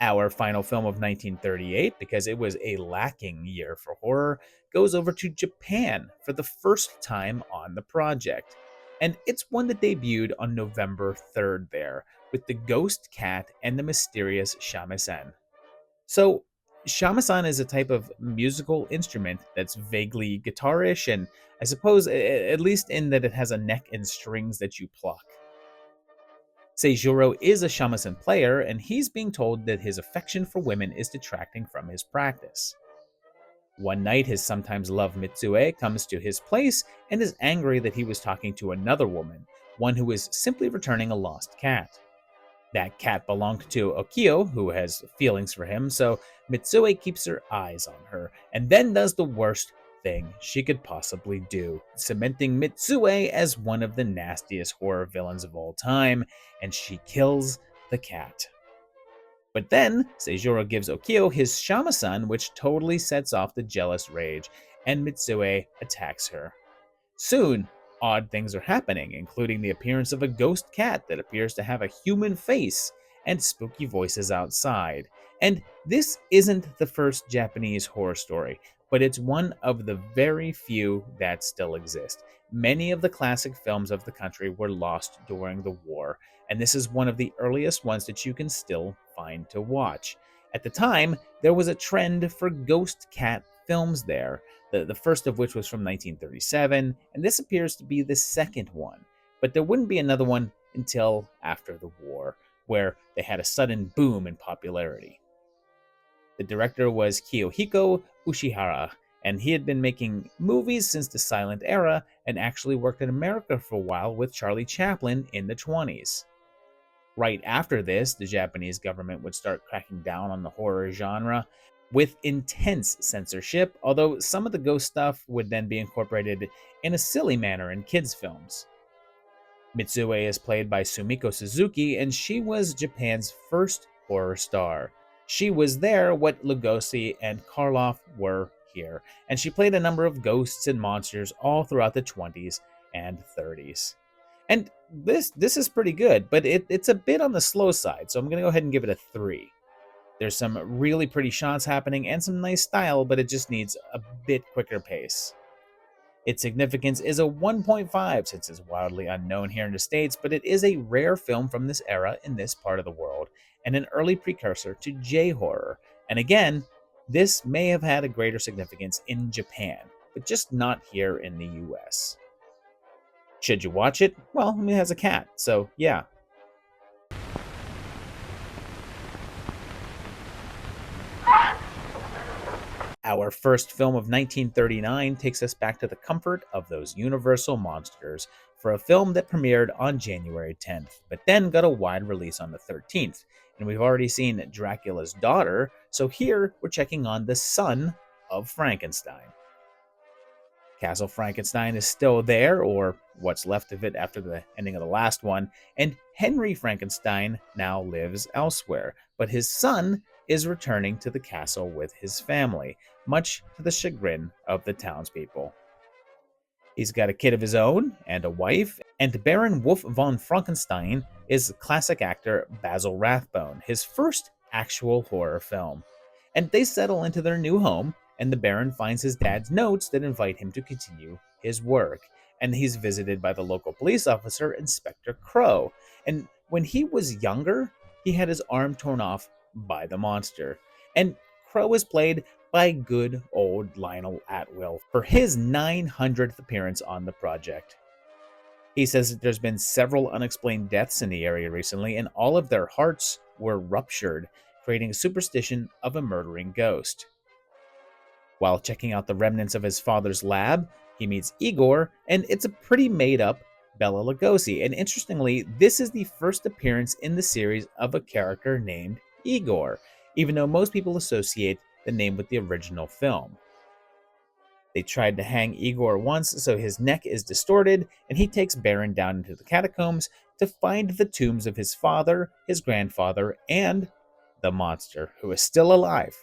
Our final film of 1938, because it was a lacking year for horror, goes over to Japan for the first time on the project. And it's one that debuted on November 3rd there, with the ghost cat and the mysterious shamisen. So, shamisen is a type of musical instrument that's vaguely guitarish, and I suppose at least in that it has a neck and strings that you pluck. Seijuro is a shamisen player, and he's being told that his affection for women is detracting from his practice. One night, his sometimes loved Mitsue comes to his place and is angry that he was talking to another woman, one who is simply returning a lost cat. That cat belonged to Okio, who has feelings for him, so Mitsue keeps her eyes on her, and then does the worst thing she could possibly do, cementing Mitsue as one of the nastiest horror villains of all time, and she kills the cat. But then, Seijuro gives Okio his shamisen, which totally sets off the jealous rage, and Mitsue attacks her. Soon, odd things are happening, including the appearance of a ghost cat that appears to have a human face and spooky voices outside. And this isn't the first Japanese horror story, but it's one of the very few that still exist. Many of the classic films of the country were lost during the war, and this is one of the earliest ones that you can still find to watch. At the time, there was a trend for ghost cat films there, the first of which was from 1937, and this appears to be the second one. But there wouldn't be another one until after the war, where they had a sudden boom in popularity. The director was Kiyohiko Ushihara, and he had been making movies since the silent era and actually worked in America for a while with Charlie Chaplin in the 20s. Right after this, the Japanese government would start cracking down on the horror genre with intense censorship, although some of the ghost stuff would then be incorporated in a silly manner in kids' films. Mitsue is played by Sumiko Suzuki, and she was Japan's first horror star. She was there what Lugosi and Karloff were here, and she played a number of ghosts and monsters all throughout the 20s and 30s. And this is pretty good, but it's a bit on the slow side, so I'm going to go ahead and give it a 3. There's some really pretty shots happening and some nice style, but it just needs a bit quicker pace. Its significance is a 1.5 since it's wildly unknown here in the States, but it is a rare film from this era in this part of the world and an early precursor to J-horror. And again, this may have had a greater significance in Japan, but just not here in the US. Should you watch it? Well, I mean, it has a cat, so yeah. Our first film of 1939 takes us back to the comfort of those Universal monsters for a film that premiered on January 10th, but then got a wide release on the 13th. And we've already seen Dracula's daughter, so here we're checking on the son of Frankenstein. Castle Frankenstein is still there, or what's left of it after the ending of the last one, and Henry Frankenstein now lives elsewhere, but his son is returning to the castle with his family, much to the chagrin of the townspeople. He's got a kid of his own and a wife, and Baron Wolf von Frankenstein is classic actor Basil Rathbone, his first actual horror film. And they settle into their new home, and the Baron finds his dad's notes that invite him to continue his work. And he's visited by the local police officer, Inspector Crow. And when he was younger, he had his arm torn off by the monster. And Crow is played by good old Lionel Atwill for his 900th appearance on the project. He says that there's been several unexplained deaths in the area recently, and all of their hearts were ruptured, creating a superstition of a murdering ghost. While checking out the remnants of his father's lab, he meets Igor, and it's a pretty made-up Bela Lugosi. And interestingly, this is the first appearance in the series of a character named Igor, even though most people associate the name with the original film. They tried to hang Igor once, so his neck is distorted, and he takes Baron down into the catacombs to find the tombs of his father, his grandfather, and the monster, who is still alive.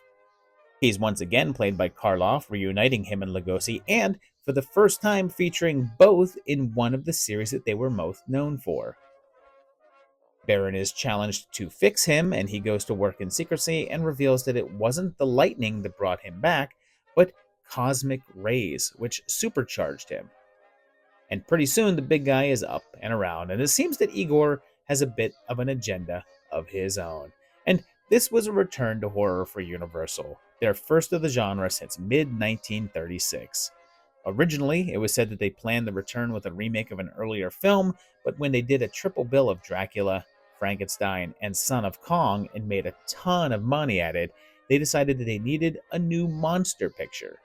He's once again played by Karloff, reuniting him and Lugosi, and for the first time featuring both in one of the series that they were most known for. Baron is challenged to fix him, and he goes to work in secrecy and reveals that it wasn't the lightning that brought him back, but cosmic rays, which supercharged him. And pretty soon the big guy is up and around, and it seems that Igor has a bit of an agenda of his own. And this was a return to horror for Universal, their first of the genre since mid-1936. Originally, it was said that they planned the return with a remake of an earlier film, but when they did a triple bill of Dracula, Frankenstein, and Son of Kong and made a ton of money at it, they decided that they needed a new monster picture.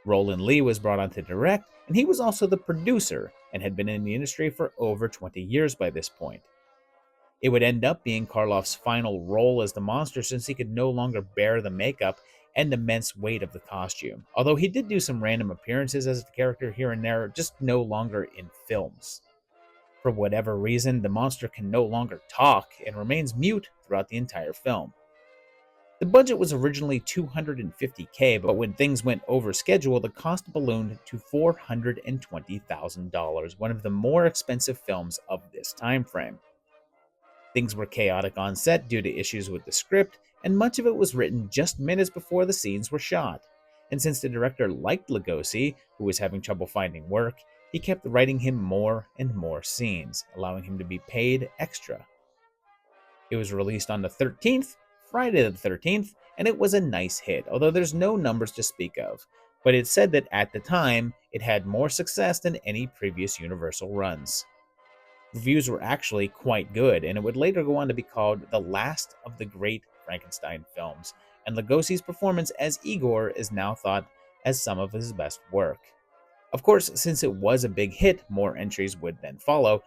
Roland Lee was brought on to direct, and he was also the producer and had been in the industry for over 20 years by this point. It would end up being Karloff's final role as the monster since he could no longer bear the makeup and immense weight of the costume, although he did do some random appearances as the character here and there, just no longer in films. For whatever reason, the monster can no longer talk and remains mute throughout the entire film. The budget was originally $250K, but when things went over schedule, the cost ballooned to $420,000, one of the more expensive films of this time frame. Things were chaotic on set due to issues with the script, and much of it was written just minutes before the scenes were shot. And since the director liked Lugosi, who was having trouble finding work, he kept writing him more and more scenes, allowing him to be paid extra. It was released on the 13th, Friday the 13th, and it was a nice hit, although there's no numbers to speak of. But it's said that at the time, it had more success than any previous Universal runs. Reviews were actually quite good, and it would later go on to be called the last of the great Frankenstein films, and Lugosi's performance as Igor is now thought as some of his best work. Of course, since it was a big hit, more entries would then follow,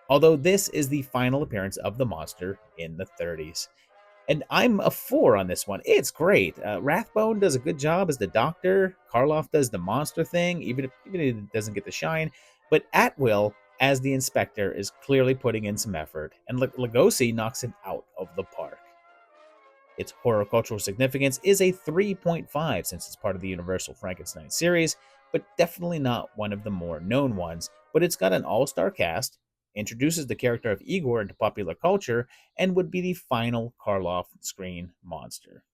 although this is the final appearance of the monster in the 30s. And I'm a 4 on this one. It's great. Rathbone does a good job as the doctor. Karloff does the monster thing, even if it doesn't get the shine. But Atwill, as the inspector, is clearly putting in some effort, and Lugosi knocks it out of the park. Its horror cultural significance is a 3.5 since it's part of the Universal Frankenstein series, but definitely not one of the more known ones. But it's got an all-star cast, introduces the character of Igor into popular culture, and would be the final Karloff screen monster.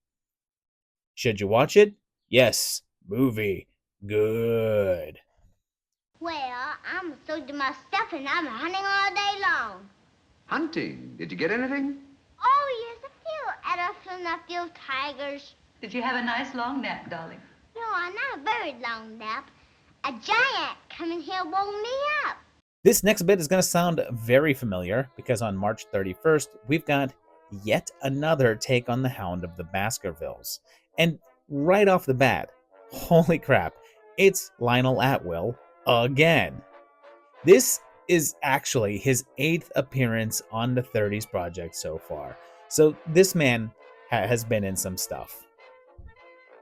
Should you watch it? Yes. Movie. Good. Well, I'm sold to my stuff and I'm hunting all day long. Hunting? Did you get anything? Oh, yes, a few elephants and a few tigers. Did you have a nice long nap, darling? No, not a very long nap. A giant coming here woke me up. This next bit is going to sound very familiar because on March 31st, we've got yet another take on the Hound of the Baskervilles. And right off the bat, holy crap, it's Lionel Atwill again. This is actually his 8th appearance on the 30s project so far. So this man has been in some stuff.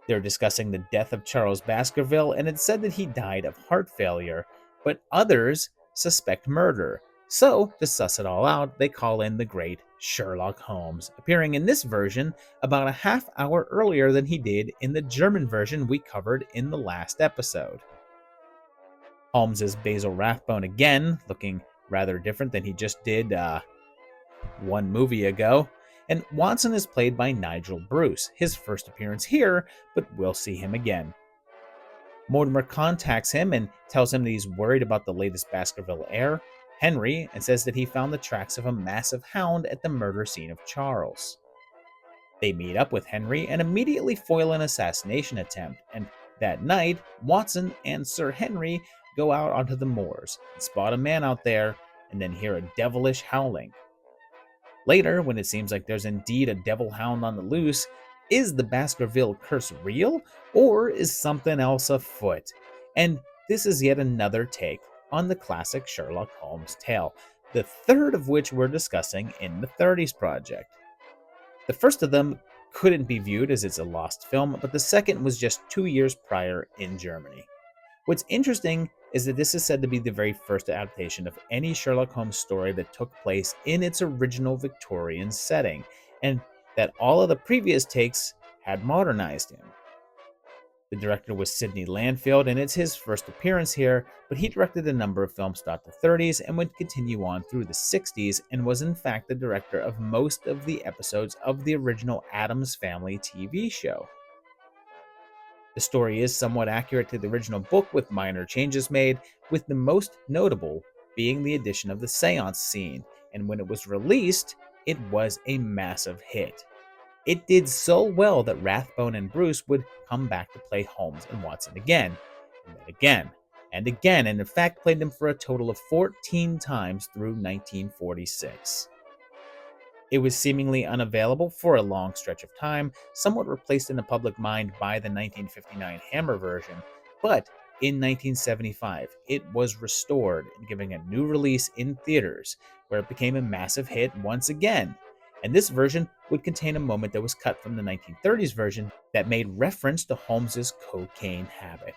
They're discussing the death of Charles Baskerville, and it's said that he died of heart failure, but others suspect murder. So, to suss it all out, they call in the great Sherlock Holmes, appearing in this version about a half hour earlier than he did in the German version we covered in the last episode. Holmes is Basil Rathbone again, looking rather different than he just did one movie ago. And Watson is played by Nigel Bruce, his first appearance here, but we'll see him again. Mortimer contacts him and tells him that he's worried about the latest Baskerville heir, Henry, and says that he found the tracks of a massive hound at the murder scene of Charles. They meet up with Henry and immediately foil an assassination attempt, and that night, Watson and Sir Henry go out onto the moors and spot a man out there and then hear a devilish howling. Later, when it seems like there's indeed a devil hound on the loose, is the Baskerville curse real, or is something else afoot? And this is yet another take on the classic Sherlock Holmes tale, the third of which we're discussing in the 30s project. The first of them couldn't be viewed as it's a lost film, but the second was just 2 years prior in Germany. What's interesting is that this is said to be the very first adaptation of any Sherlock Holmes story that took place in its original Victorian setting, and that all of the previous takes had modernized him. The director was Sidney Landfield, and it's his first appearance here, but he directed a number of films throughout the 30s and would continue on through the 60s, and was in fact the director of most of the episodes of the original Addams Family TV show. The story is somewhat accurate to the original book with minor changes made, with the most notable being the addition of the seance scene, and when it was released, it was a massive hit. It did so well that Rathbone and Bruce would come back to play Holmes and Watson again, and then again, and again, and in fact played them for a total of 14 times through 1946. It was seemingly unavailable for a long stretch of time, somewhat replaced in the public mind by the 1959 Hammer version, but in 1975 it was restored and giving a new release in theaters, where it became a massive hit once again. And this version would contain a moment that was cut from the 1930s version that made reference to Holmes's cocaine habit.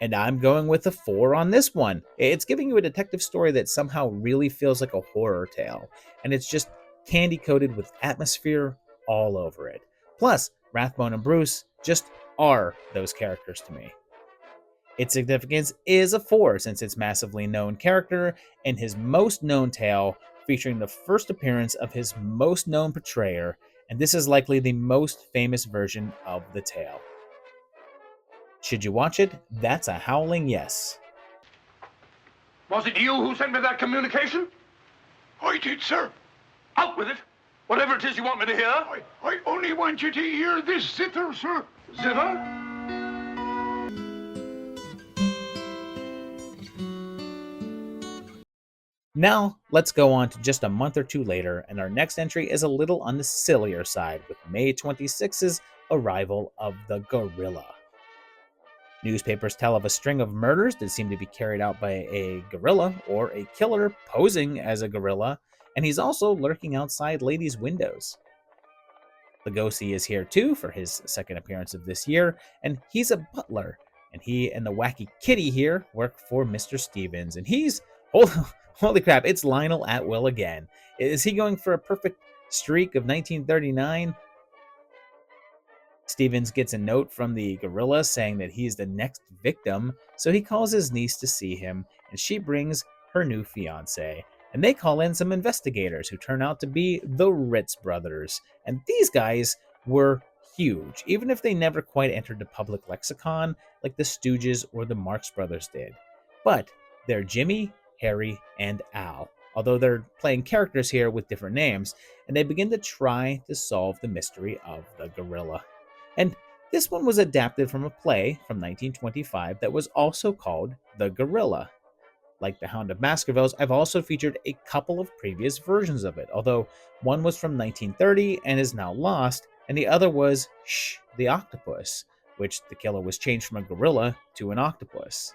And I'm going with a 4 on this one. It's giving you a detective story that somehow really feels like a horror tale, and it's just candy-coated with atmosphere all over it. Plus, Rathbone and Bruce just are those characters to me. Its significance is a 4, since it's massively known character and his most known tale, featuring the first appearance of his most known portrayer, and this is likely the most famous version of the tale. Should you watch it? That's a howling yes. Was it you who sent me that communication? I did, sir. Out with it! Whatever it is you want me to hear. I only want you to hear this zither, sir. Zither? Now, let's go on to just a month or two later, and our next entry is a little on the sillier side, with May 26's arrival of the gorilla. Newspapers tell of a string of murders that seem to be carried out by a gorilla, or a killer posing as a gorilla, and he's also lurking outside ladies' windows. Lugosi is here too for his second appearance of this year, and he's a butler, and he and the wacky kitty here work for Mr. Stevens, and he's... holy crap, it's Lionel Atwill again. Is he going for a perfect streak of 1939? Stevens gets a note from the gorilla saying that he's the next victim, so he calls his niece to see him, and she brings her new fiancé. And they call in some investigators who turn out to be the Ritz brothers. And these guys were huge, even if they never quite entered the public lexicon like the Stooges or the Marx Brothers did. But they're Jimmy, Harry, and Al, although they're playing characters here with different names, and they begin to try to solve the mystery of the gorilla. And this one was adapted from a play from 1925 that was also called The Gorilla. Like The Hound of Baskervilles, I've also featured a couple of previous versions of it, although one was from 1930 and is now lost, and the other was Shh, the Octopus, which the killer was changed from a gorilla to an octopus.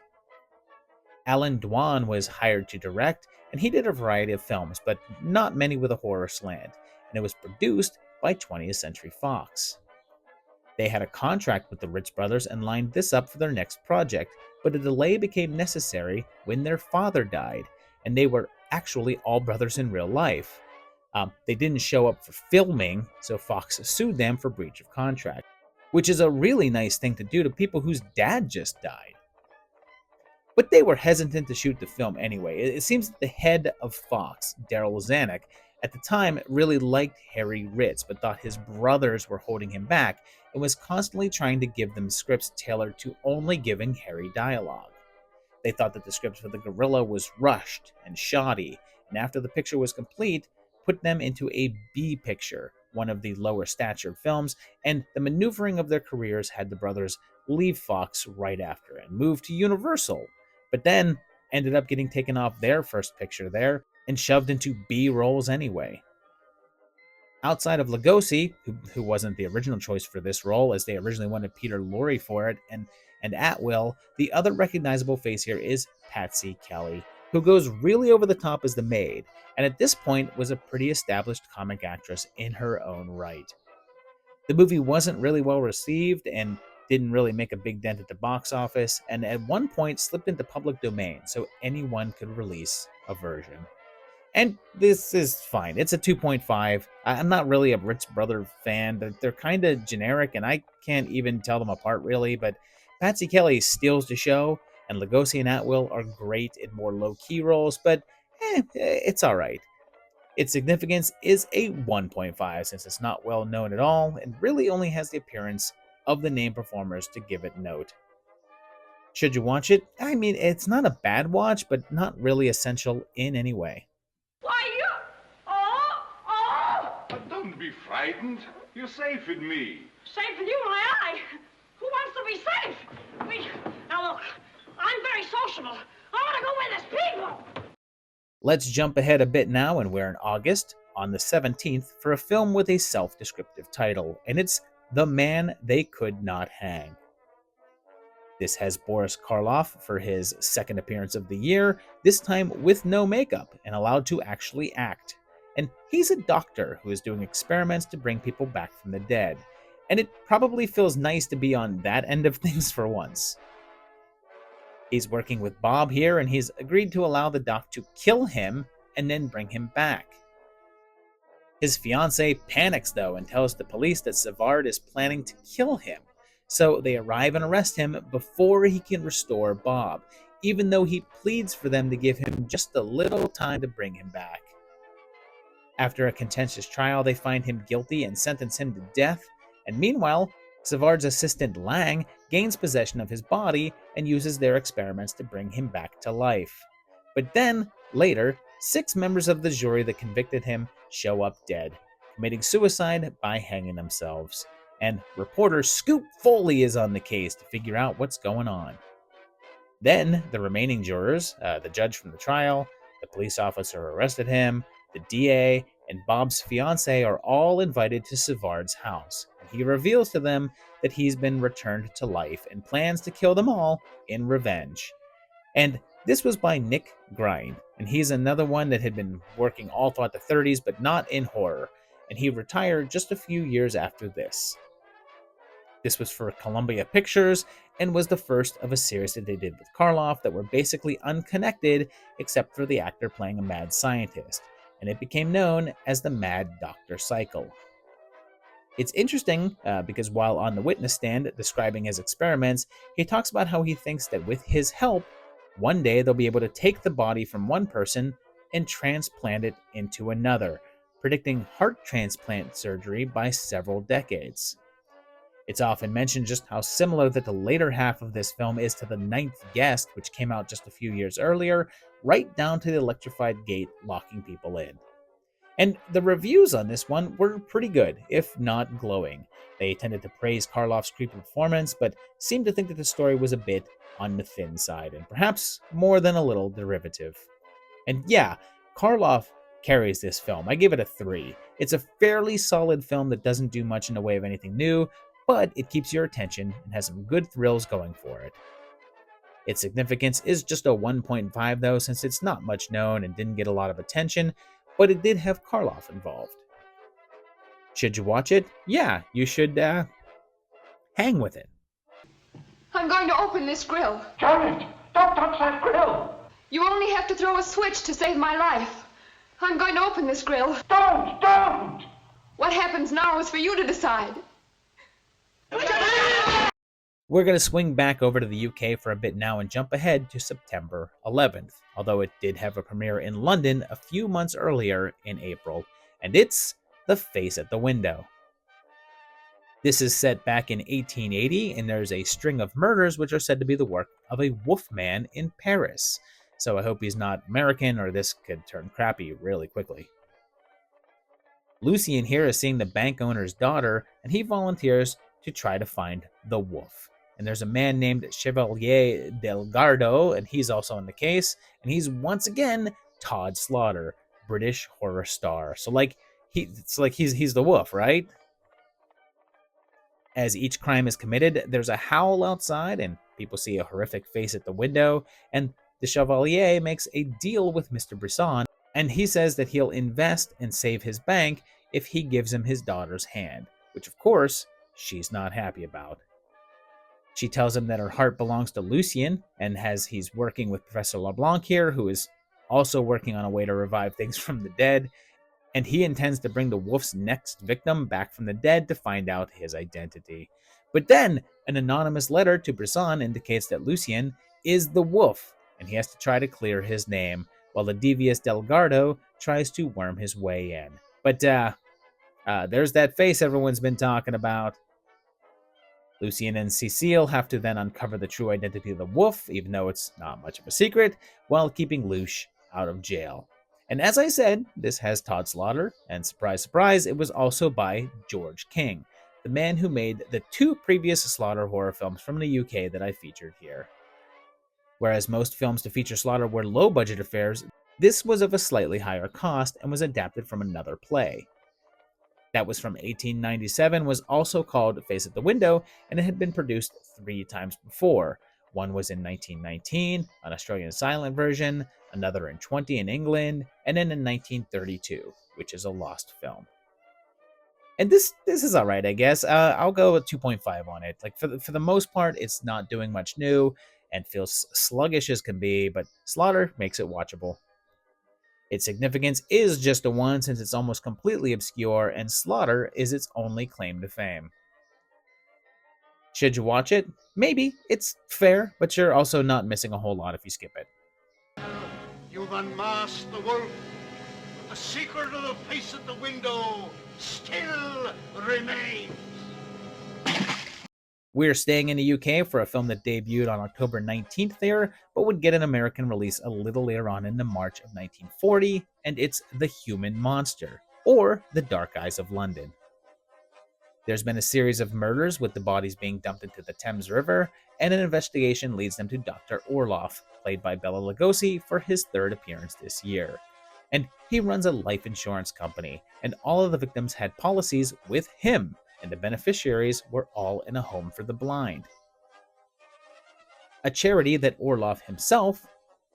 Alan Dwan was hired to direct, and he did a variety of films, but not many with a horror slant, and it was produced by 20th Century Fox. They had a contract with the Ritz brothers and lined this up for their next project, but a delay became necessary when their father died, and they were actually all brothers in real life. They didn't show up for filming, so Fox sued them for breach of contract, which is a really nice thing to do to people whose dad just died. But they were hesitant to shoot the film anyway. It seems that the head of Fox, Daryl Zanuck, at the time really liked Harry Ritz, but thought his brothers were holding him back, and was constantly trying to give them scripts tailored to only giving Harry dialogue. They thought that the script for the gorilla was rushed and shoddy, and after the picture was complete, put them into a B picture, one of the lower statured films, and the maneuvering of their careers had the brothers leave Fox right after and move to Universal, but then ended up getting taken off their first picture there and shoved into B roles anyway. Outside of Lugosi, who wasn't the original choice for this role, as they originally wanted Peter Lorre for it, and Atwill, the other recognizable face here is Patsy Kelly, who goes really over the top as the maid, and at this point was a pretty established comic actress in her own right. The movie wasn't really well received and didn't really make a big dent at the box office, and at one point slipped into public domain so anyone could release a version. And this is fine. It's a 2.5. I'm not really a Ritz Brother fan. They're kind of generic, and I can't even tell them apart, really. But Patsy Kelly steals the show, and Lugosi and Atwill are great in more low-key roles, but it's all right. Its significance is a 1.5, since it's not well known at all, and really only has the appearance of the named performers to give it note. Should you watch it? I mean, it's not a bad watch, but not really essential in any way. Why, you... Oh! Don't be frightened. You're safe with me. Safe with you, my eye. Who wants to be safe? Now, look, I'm very sociable. I want to go where there's people. Let's jump ahead a bit now, and we're in August on the 17th for a film with a self-descriptive title, and it's The Man They Could Not Hang. This has Boris Karloff for his second appearance of the year, this time with no makeup and allowed to actually act. And he's a doctor who is doing experiments to bring people back from the dead. And it probably feels nice to be on that end of things for once. He's working with Bob here, and he's agreed to allow the doc to kill him and then bring him back. His fiancée panics, though, and tells the police that Savard is planning to kill him. So they arrive and arrest him before he can restore Bob, even though he pleads for them to give him just a little time to bring him back. After a contentious trial, they find him guilty and sentence him to death, and meanwhile, Savard's assistant Lang gains possession of his body and uses their experiments to bring him back to life. But then, later, 6 members of the jury that convicted him show up dead, committing suicide by hanging themselves. And reporter Scoop Foley is on the case to figure out what's going on. Then, the remaining jurors, the judge from the trial, the police officer who arrested him, the DA, and Bob's fiancée are all invited to Savard's house. And he reveals to them that he's been returned to life and plans to kill them all in revenge. And this was by Nick Grine, and he's another one that had been working all throughout the 30s, but not in horror, and he retired just a few years after this. This was for Columbia Pictures, and was the first of a series that they did with Karloff that were basically unconnected except for the actor playing a mad scientist, and it became known as the Mad Doctor Cycle. It's interesting because while on the witness stand describing his experiments, he talks about how he thinks that with his help, one day they'll be able to take the body from one person and transplant it into another, predicting heart transplant surgery by several decades. It's often mentioned just how similar that the later half of this film is to The Ninth Guest, which came out just a few years earlier, right down to the electrified gate locking people in. And the reviews on this one were pretty good, if not glowing. They tended to praise Karloff's creepy performance, but seemed to think that the story was a bit on the thin side, and perhaps more than a little derivative. And yeah, Karloff carries this film. I give it a 3. It's a fairly solid film that doesn't do much in the way of anything new, but it keeps your attention and has some good thrills going for it. Its significance is just a 1.5 though, since it's not much known and didn't get a lot of attention, but it did have Karloff involved. Should you watch it? Yeah, you should hang with it. I'm going to open this grill. Janet, don't touch that grill! You only have to throw a switch to save my life. I'm going to open this grill. Don't! What happens now is for you to decide. We're going to swing back over to the UK for a bit now and jump ahead to September 11th, although it did have a premiere in London a few months earlier in April, and it's The Face at the Window. This is set back in 1880, and there's a string of murders which are said to be the work of a wolfman in Paris. So I hope he's not American, or this could turn crappy really quickly. Lucien here is seeing the bank owner's daughter, and he volunteers to try to find the wolf. And there's a man named Chevalier Delgado, and he's also on the case, and he's once again Todd Slaughter, British horror star. So he's the wolf, right? As each crime is committed, there's a howl outside, and people see a horrific face at the window, and the Chevalier makes a deal with Mr. Brisson, and he says that he'll invest and save his bank if he gives him his daughter's hand, which of course, she's not happy about. She tells him that her heart belongs to Lucien, and as he's working with Professor LeBlanc here, who is also working on a way to revive things from the dead, and he intends to bring the wolf's next victim back from the dead to find out his identity. But then, an anonymous letter to Brisson indicates that Lucien is the wolf, and he has to try to clear his name, while the devious Delgado tries to worm his way in. But there's that face everyone's been talking about. Lucien and Cecile have to then uncover the true identity of the wolf, even though it's not much of a secret, while keeping Luce out of jail. And as I said, this has Todd Slaughter, and surprise, surprise, it was also by George King, the man who made the 2 previous Slaughter horror films from the UK that I featured here. Whereas most films to feature Slaughter were low-budget affairs, This was of a slightly higher cost and was adapted from another play. That was from 1897, was also called Face at the Window, and it had been produced 3 times before. One was in 1919, an Australian silent version, another in 20 in England, and then in 1932, which is a lost film. And this is all right, I guess. I'll go with 2.5 on it. Like for the most part, it's not doing much new and feels sluggish as can be, but Slaughter makes it watchable. Its significance is just a 1 since it's almost completely obscure, and Slaughter is its only claim to fame. Should you watch it? Maybe. It's fair, but you're also not missing a whole lot if you skip it. You've unmasked the wolf, but the secret of the face at the window still remains. We're staying in the UK for a film that debuted on October 19th there, but would get an American release a little later on in the March of 1940, and it's The Human Monster, or The Dark Eyes of London. There's been a series of murders with the bodies being dumped into the Thames River, and an investigation leads them to Dr. Orloff, played by Bela Lugosi, for his 3rd appearance this year. And he runs a life insurance company, and all of the victims had policies with him, and the beneficiaries were all in a home for the blind. A charity that Orloff himself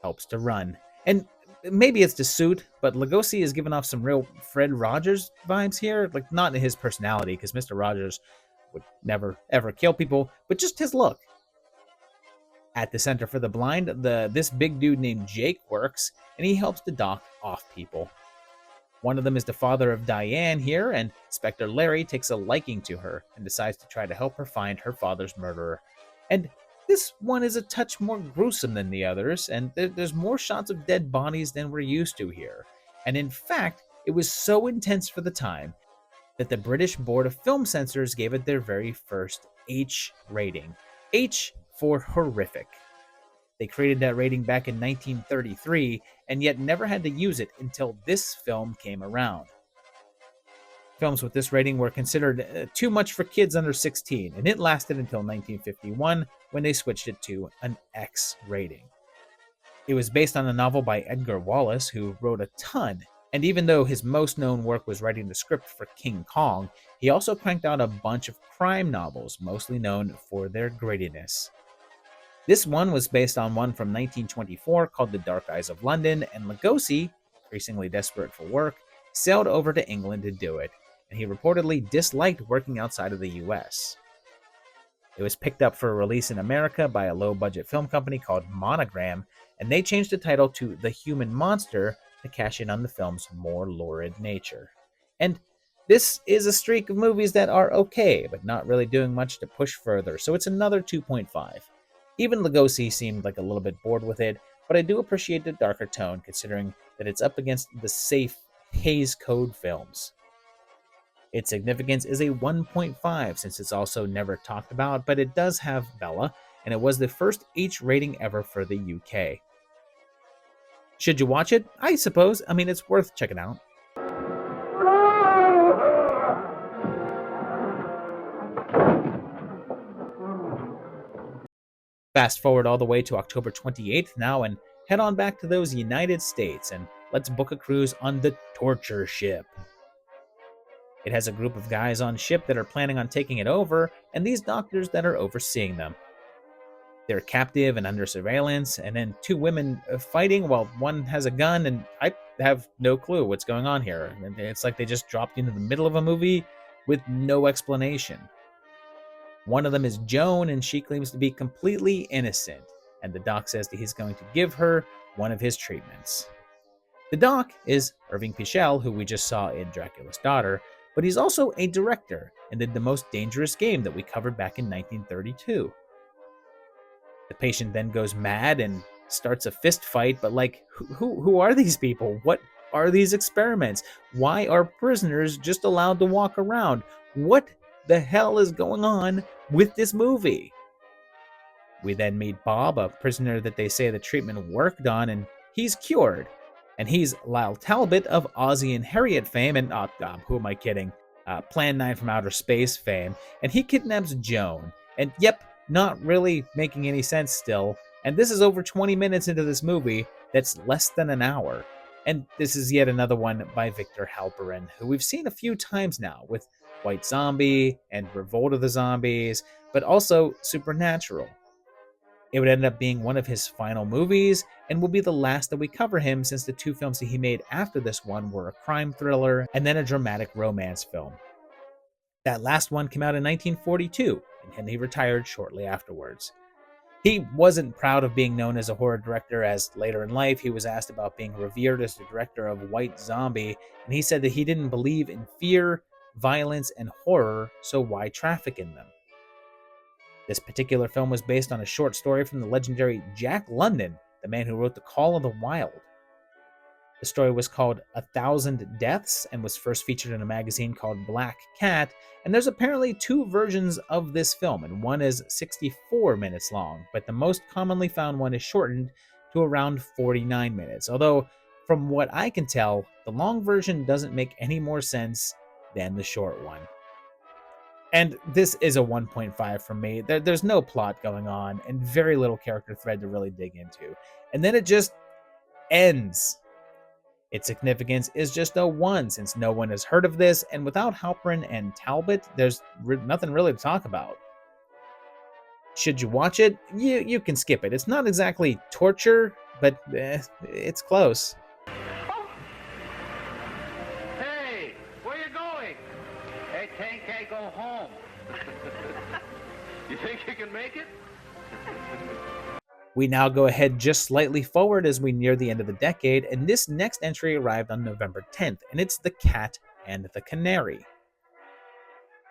helps to run. And maybe it's the suit, but Lugosi is giving off some real Fred Rogers vibes here. Like, not in his personality, because Mr. Rogers would never, ever kill people, but just his look. At the Center for the Blind, this big dude named Jake works, and he helps to dock off people. One of them is the father of Diane here, and Inspector Larry takes a liking to her and decides to try to help her find her father's murderer. And this one is a touch more gruesome than the others, and there's more shots of dead bodies than we're used to here. And in fact, it was so intense for the time that the British Board of Film Censors gave it their very first H rating. H for horrific. They created that rating back in 1933, and yet never had to use it until this film came around. Films with this rating were considered too much for kids under 16, and it lasted until 1951 when they switched it to an X rating. It was based on a novel by Edgar Wallace, who wrote a ton, and even though his most known work was writing the script for King Kong, he also cranked out a bunch of crime novels, mostly known for their grittiness. This one was based on one from 1924 called The Dark Eyes of London, and Lugosi, increasingly desperate for work, sailed over to England to do it, and he reportedly disliked working outside of the US. It was picked up for release in America by a low-budget film company called Monogram, and they changed the title to The Human Monster to cash in on the film's more lurid nature. And this is a streak of movies that are okay, but not really doing much to push further, so it's another 2.5. Even Lugosi seemed like a little bit bored with it, but I do appreciate the darker tone considering that it's up against the safe Hays Code films. Its significance is a 1.5 since it's also never talked about, but it does have Bella, and it was the first H rating ever for the UK. Should you watch it? I suppose. I mean, it's worth checking out. Fast forward all the way to October 28th now and head on back to those United States and let's book a cruise on the Torture Ship. It has a group of guys on ship that are planning on taking it over and these doctors that are overseeing them. They're captive and under surveillance, and then 2 women fighting while one has a gun, and I have no clue what's going on here. It's like they just dropped into the middle of a movie with no explanation. One of them is Joan, and she claims to be completely innocent, and the doc says that he's going to give her one of his treatments. The doc is Irving Pichel, who we just saw in Dracula's Daughter, but he's also a director and did The Most Dangerous Game that we covered back in 1932. The patient then goes mad and starts a fist fight, but like, who are these people? What are these experiments? Why are prisoners just allowed to walk around? What the hell is going on with this movie? We then meet Bob, a prisoner that they say the treatment worked on, and he's cured. And he's Lyle Talbot of Ozzie and Harriet fame, and who am I kidding? Plan 9 from Outer Space fame, and he kidnaps Joan. And yep, not really making any sense still. And this is over 20 minutes into this movie that's less than an hour. And this is yet another one by Victor Halperin, who we've seen a few times now with White Zombie and Revolt of the Zombies, but also Supernatural. It would end up being one of his final movies and will be the last that we cover him, since the two films that he made after this one were a crime thriller and then a dramatic romance film. That last one came out in 1942, and he retired shortly afterwards. He wasn't proud of being known as a horror director, as later in life he was asked about being revered as the director of White Zombie, and he said that he didn't believe in fear, violence, and horror, so why traffic in them? This particular film was based on a short story from the legendary Jack London, the man who wrote The Call of the Wild. The story was called 1,000 Deaths and was first featured in a magazine called Black Cat, and there's apparently two versions of this film, and one is 64 minutes long, but the most commonly found one is shortened to around 49 minutes, although from what I can tell, the long version doesn't make any more sense than the short one. And this is a 1.5 from me. There's no plot going on and very little character thread to really dig into. And then it just ends. Its significance is just a 1, since no one has heard of this, and without Halperin and Talbot, there's nothing really to talk about. Should you watch it? You can skip it. It's not exactly torture, but it's close. Hey, where you going? Hey, Tank, I go home. You think you can make it? We now go ahead just slightly forward as we near the end of the decade, and this next entry arrived on November 10th, and it's The Cat and the Canary.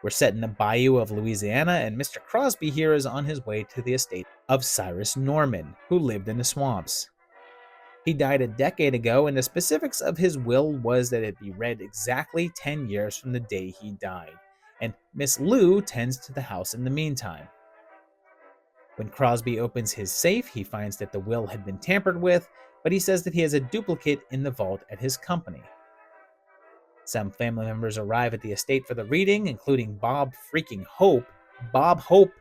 We're set in the bayou of Louisiana, and Mr. Crosby here is on his way to the estate of Cyrus Norman, who lived in the swamps. He died a decade ago, and the specifics of his will was that it be read exactly 10 years from the day he died, and Miss Lou tends to the house in the meantime. When Crosby opens his safe, he finds that the will had been tampered with, but he says that he has a duplicate in the vault at his company. Some family members arrive at the estate for the reading, including Bob freaking Hope. Bob Hope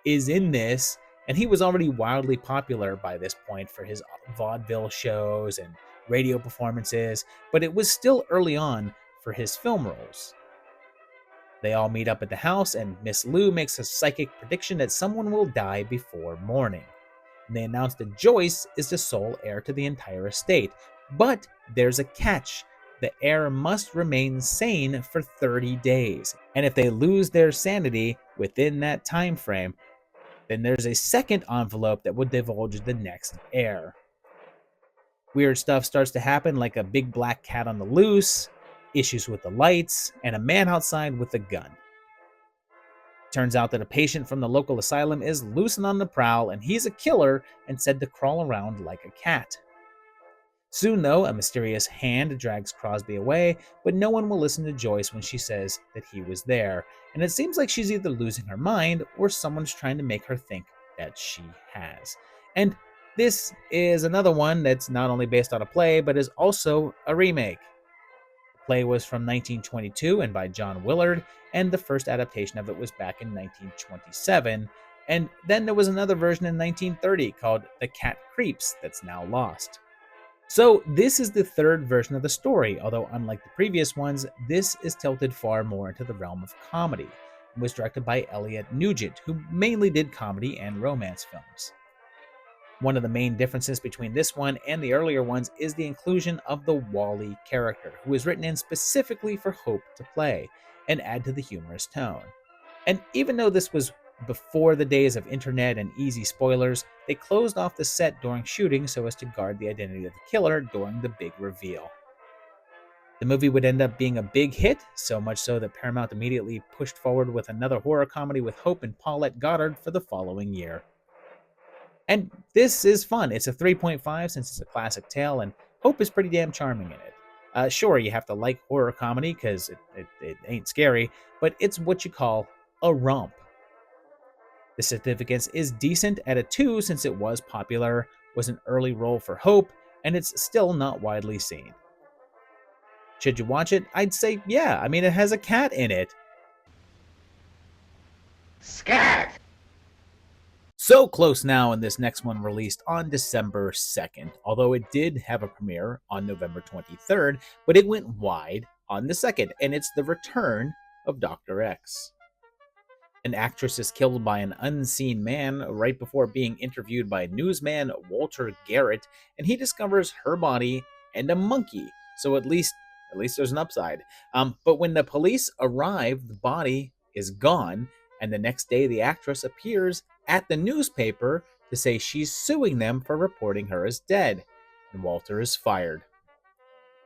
is in this, and he was already wildly popular by this point for his vaudeville shows and radio performances, but it was still early on for his film roles. They all meet up at the house, and Miss Lou makes a psychic prediction that someone will die before morning. And they announce that Joyce is the sole heir to the entire estate. But there's a catch. The heir must remain sane for 30 days. And if they lose their sanity within that time frame, then there's a second envelope that would divulge the next heir. Weird stuff starts to happen, like a big black cat on the loose, issues with the lights, and a man outside with a gun. Turns out that a patient from the local asylum is loose and on the prowl, and he's a killer and said to crawl around like a cat. Soon, though, a mysterious hand drags Crosby away, but no one will listen to Joyce when she says that he was there, and it seems like she's either losing her mind or someone's trying to make her think that she has. And this is another one that's not only based on a play, but is also a remake. The play was from 1922 and by John Willard, and the first adaptation of it was back in 1927, and then there was another version in 1930 called The Cat Creeps that's now lost. So this is the third version of the story, although unlike the previous ones, this is tilted far more into the realm of comedy, and was directed by Elliot Nugent, who mainly did comedy and romance films. One of the main differences between this one and the earlier ones is the inclusion of the Wally character, who was written in specifically for Hope to play, and add to the humorous tone. And even though this was before the days of internet and easy spoilers, they closed off the set during shooting so as to guard the identity of the killer during the big reveal. The movie would end up being a big hit, so much so that Paramount immediately pushed forward with another horror comedy with Hope and Paulette Goddard for the following year. And this is fun. It's a 3.5 since it's a classic tale, and Hope is pretty damn charming in it. Sure, you have to like horror comedy because it ain't scary, but it's what you call a romp. The significance is decent at a 2 since it was popular, was an early role for Hope, and it's still not widely seen. Should you watch it? I'd say yeah. I mean, it has a cat in it. Scat! So close now, and this next one released on December 2nd, although it did have a premiere on November 23rd, but it went wide on the 2nd, and it's the return of Dr. X. An actress is killed by an unseen man right before being interviewed by newsman Walter Garrett, and he discovers her body and a monkey, so at least there's an upside. But when the police arrive, the body is gone, and the next day the actress appears at the newspaper to say she's suing them for reporting her as dead, and Walter is fired.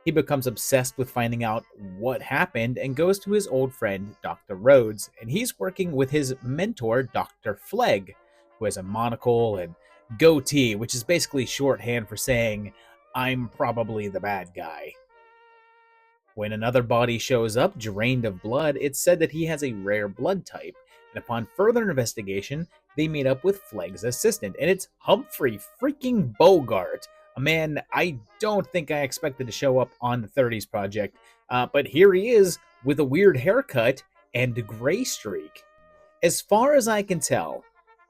He becomes obsessed with finding out what happened and goes to his old friend, Dr. Rhodes, and he's working with his mentor, Dr. Flegg, who has a monocle and goatee, which is basically shorthand for saying, I'm probably the bad guy. When another body shows up, drained of blood, it's said that he has a rare blood type, and upon further investigation, they meet up with Flegg's assistant, and it's Humphrey freaking Bogart, a man I don't think I expected to show up on the 30s project, but here he is with a weird haircut and a gray streak. As far as I can tell,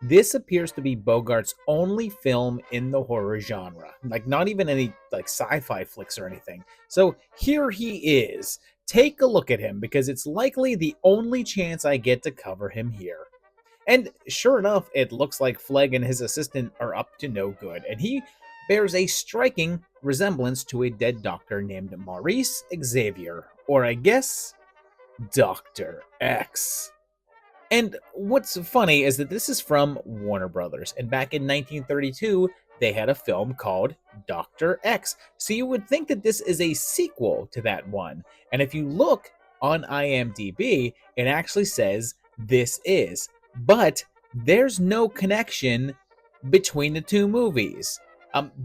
this appears to be Bogart's only film in the horror genre, like not even any like sci-fi flicks or anything. So here he is. Take a look at him, because it's likely the only chance I get to cover him here. And sure enough, it looks like Flegg and his assistant are up to no good, and he bears a striking resemblance to a dead doctor named Maurice Xavier, or I guess, Dr. X. And what's funny is that this is from Warner Brothers, and back in 1932, they had a film called Dr. X, so you would think that this is a sequel to that one. And if you look on IMDb, it actually says this is, but there's no connection between the two movies.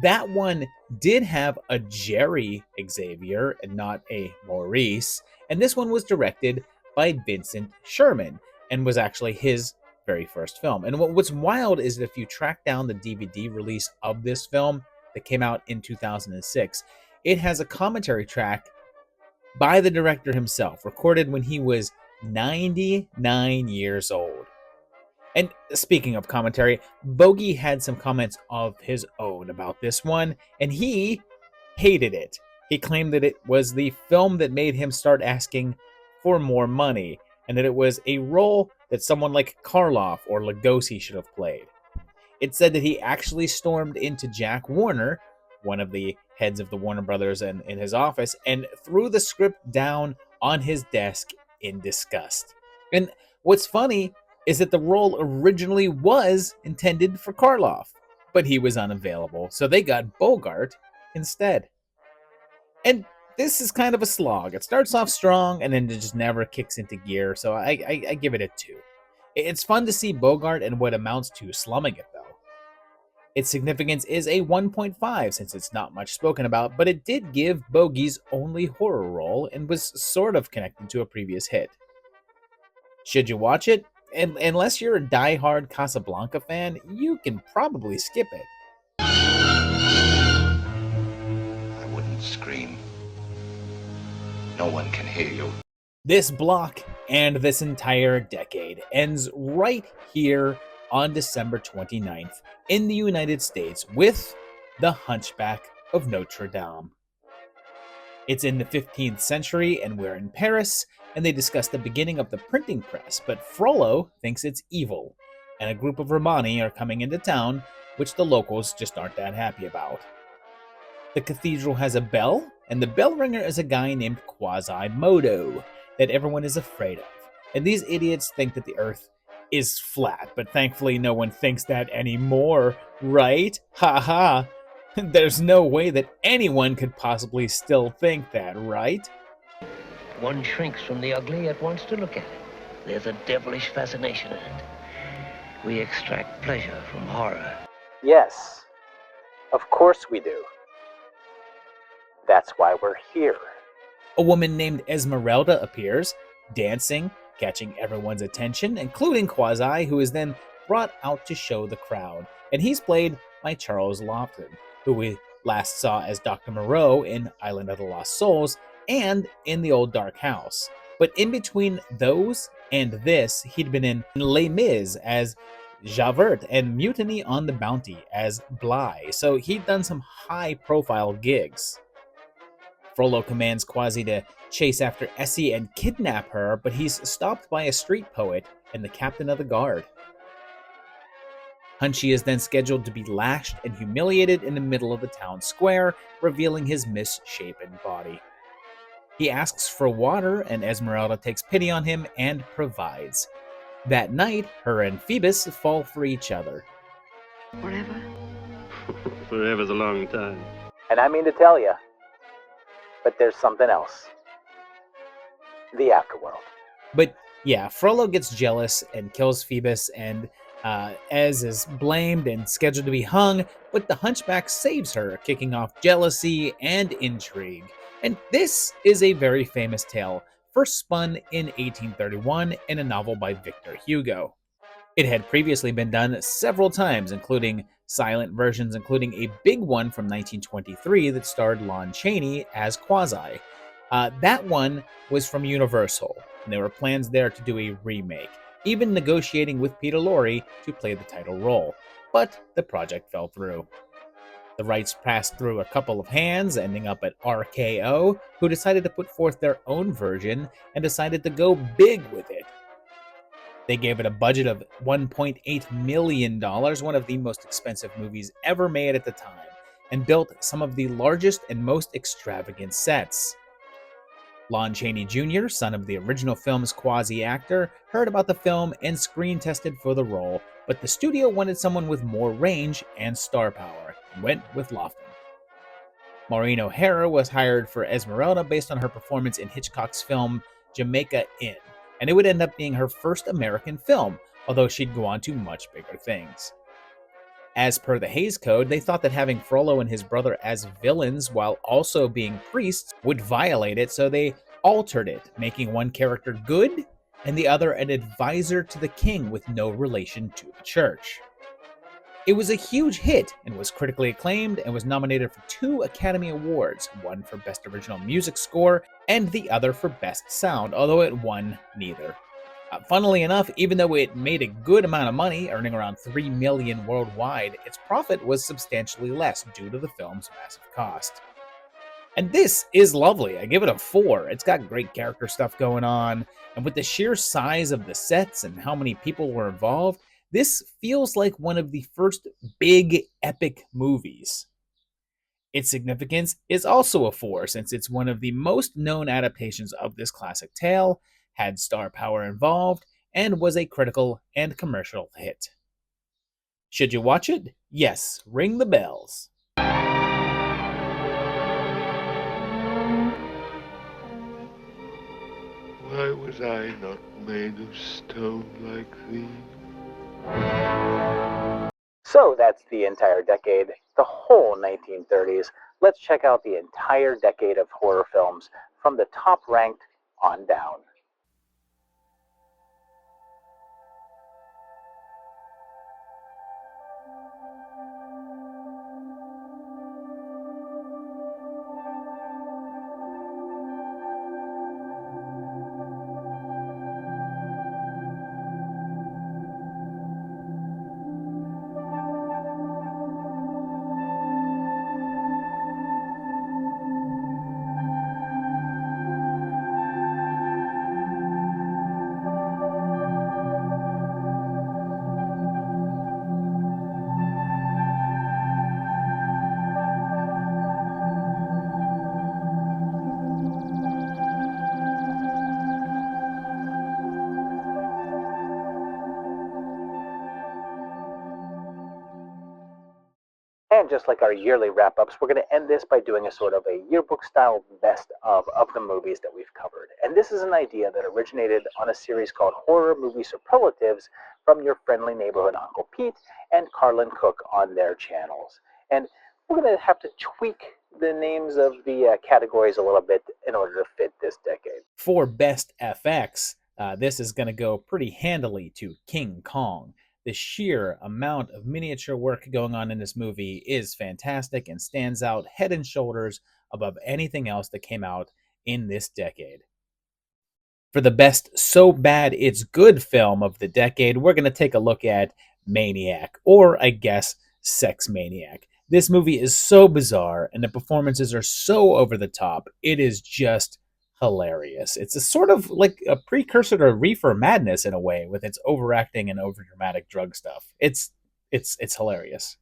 That one did have a Jerry Xavier and not a Maurice, and this one was directed by Vincent Sherman and was actually his very first film. And what's wild is that if you track down the DVD release of this film that came out in 2006, it has a commentary track by the director himself, recorded when he was 99 years old. And speaking of commentary, Bogey had some comments of his own about this one, and he hated it. He claimed that it was the film that made him start asking for more money, and that it was a role that someone like Karloff or Lugosi should have played. It said that he actually stormed into Jack Warner, one of the heads of the Warner Brothers, in his office, and threw the script down on his desk in disgust. And what's funny is that the role originally was intended for Karloff, but he was unavailable, so they got Bogart instead. And this is kind of a slog. It starts off strong, and then it just never kicks into gear, so I give it a 2. It's fun to see Bogart and what amounts to slumming it, though. Its significance is a 1.5, since it's not much spoken about, but it did give Bogey's only horror role, and was sort of connected to a previous hit. Should you watch it? Unless you're a die-hard Casablanca fan, you can probably skip it. I wouldn't scream. No one can hear you. This block and this entire decade ends right here on December 29th in the United States with The Hunchback of Notre Dame. It's in the 15th century, and we're in Paris, and they discuss the beginning of the printing press, but Frollo thinks it's evil, and a group of Romani are coming into town, which the locals just aren't that happy about. The cathedral has a bell, and the bell ringer is a guy named Quasimodo that everyone is afraid of. And these idiots think that the earth is flat, but thankfully no one thinks that anymore, right? Ha. There's no way that anyone could possibly still think that, right? One shrinks from the ugly at once to look at it. There's a devilish fascination in it. We extract pleasure from horror. Yes, of course we do. That's why we're here. A woman named Esmeralda appears, dancing, catching everyone's attention, including Quasi, who is then brought out to show the crowd. And he's played by Charles Lawton, who we last saw as Dr. Moreau in Island of the Lost Souls and in The Old Dark House. But in between those and this, he'd been in Les Mis as Javert and Mutiny on the Bounty as Bly, so he'd done some high-profile gigs. Frollo commands Quasi to chase after Essie and kidnap her, but he's stopped by a street poet and the captain of the guard. Hunchy is then scheduled to be lashed and humiliated in the middle of the town square, revealing his misshapen body. He asks for water, and Esmeralda takes pity on him and provides. That night, her and Phoebus fall for each other. Forever? Forever's a long time. And I mean to tell you, but there's something else. The afterworld. But yeah, Frollo gets jealous and kills Phoebus, and Ez is blamed and scheduled to be hung, but the Hunchback saves her, kicking off jealousy and intrigue. And this is a very famous tale, first spun in 1831 in a novel by Victor Hugo. It had previously been done several times, including silent versions, including a big one from 1923 that starred Lon Chaney as Quasi. That one was from Universal, and there were plans there to do a remake, even negotiating with Peter Lorre to play the title role, but the project fell through. The rights passed through a couple of hands, ending up at RKO, who decided to put forth their own version and decided to go big with it. They gave it a budget of $1.8 million, one of the most expensive movies ever made at the time, and built some of the largest and most extravagant sets. Lon Chaney Jr., son of the original film's Quasi-actor, heard about the film and screen-tested for the role, but the studio wanted someone with more range and star power, and went with Lofton. Maureen O'Hara was hired for Esmeralda based on her performance in Hitchcock's film Jamaica Inn, and it would end up being her first American film, although she'd go on to much bigger things. As per the Hays Code, they thought that having Frollo and his brother as villains while also being priests would violate it, so they altered it, making one character good and the other an advisor to the king with no relation to the church. It was a huge hit and was critically acclaimed and was nominated for 2 Academy Awards, one for Best Original Music Score and the other for Best Sound, although it won neither. Funnily enough, even though it made a good amount of money, earning around $3 million worldwide, its profit was substantially less due to the film's massive cost. And this is lovely. I give it a 4. It's got great character stuff going on, and with the sheer size of the sets and how many people were involved, this feels like one of the first big epic movies. Its significance is also a 4, since it's one of the most known adaptations of this classic tale, had star power involved, and was a critical and commercial hit. Should you watch it? Yes, ring the bells. Why was I not made of stone like thee? So that's the entire decade, the whole 1930s. Let's check out the entire decade of horror films from the top ranked on down. And just like our yearly wrap-ups, we're going to end this by doing a sort of a yearbook-style best of the movies that we've covered. And this is an idea that originated on a series called Horror Movie Superlatives from your friendly neighborhood Uncle Pete and Carlin Cook on their channels. And we're going to have to tweak the names of the categories a little bit in order to fit this decade. For Best FX, this is going to go pretty handily to King Kong. The sheer amount of miniature work going on in this movie is fantastic and stands out head and shoulders above anything else that came out in this decade. For the best So Bad It's Good film of the decade, we're going to take a look at maniac, or I guess sex maniac. This movie is so bizarre and the performances are so over the top. It is just hilarious. It's a sort of like a precursor to Reefer Madness in a way, with its overacting and overdramatic drug stuff. It's hilarious.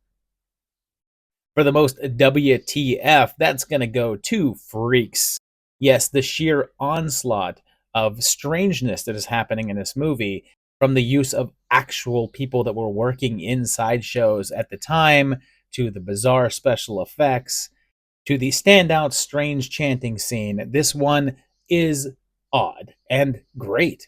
For the most WTF, that's going to go to Freaks. Yes, the sheer onslaught of strangeness that is happening in this movie, from the use of actual people that were working inside shows at the time, to the bizarre special effects, to the standout strange chanting scene. This one is odd and great.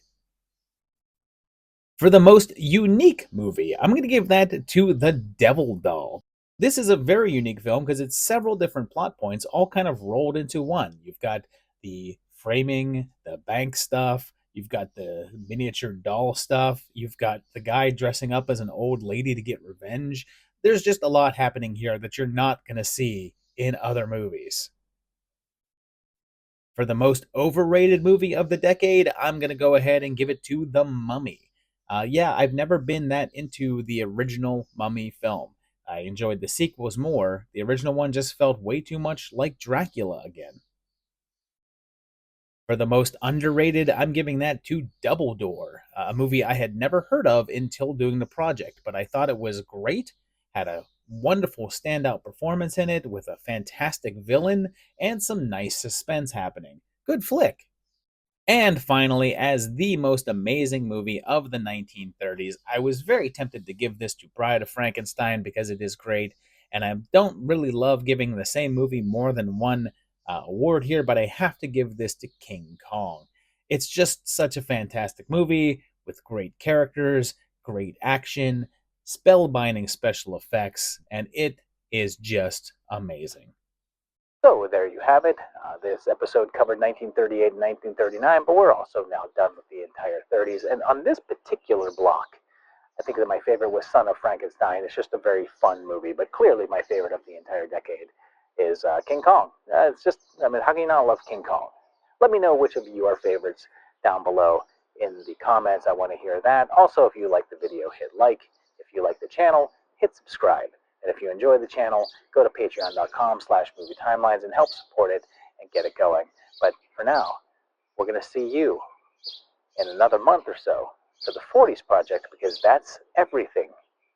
For the most unique movie, I'm going to give that to The Devil Doll. This is a very unique film because it's several different plot points all kind of rolled into one. You've got the framing, the bank stuff, you've got the miniature doll stuff, you've got the guy dressing up as an old lady to get revenge. There's just a lot happening here that you're not going to see in other movies. For the most overrated movie of the decade, I'm going to go ahead and give it to The Mummy. Yeah, I've never been that into the original Mummy film. I enjoyed the sequels more. The original one just felt way too much like Dracula again. For the most underrated, I'm giving that to Double Door, a movie I had never heard of until doing the project, but I thought it was great, had a wonderful standout performance in it with a fantastic villain and some nice suspense happening. Good flick. And finally, as the most amazing movie of the 1930s, I was very tempted to give this to Bride of Frankenstein because it is great, and I don't really love giving the same movie more than one award here, but I have to give this to King Kong. It's just such a fantastic movie with great characters, great action, spellbinding special effects, and it is just amazing. So there you have it. This episode covered 1938 and 1939, but we're also now done with the entire 30s. And on this particular block, I think that my favorite was Son of Frankenstein. It's just a very fun movie, but clearly my favorite of the entire decade is King Kong. It's just, I mean, how can you not love King Kong? Let me know which of you are favorites down below in the comments. I want to hear that. Also, if you like the video, hit like. If you like the channel, hit subscribe. And if you enjoy the channel, go to patreon.com/movietimelines and help support it and get it going. But for now, we're going to see you in another month or so for the 40s Project, because that's everything.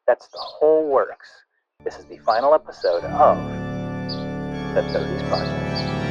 That's the whole works. This is the final episode of the 30s Project.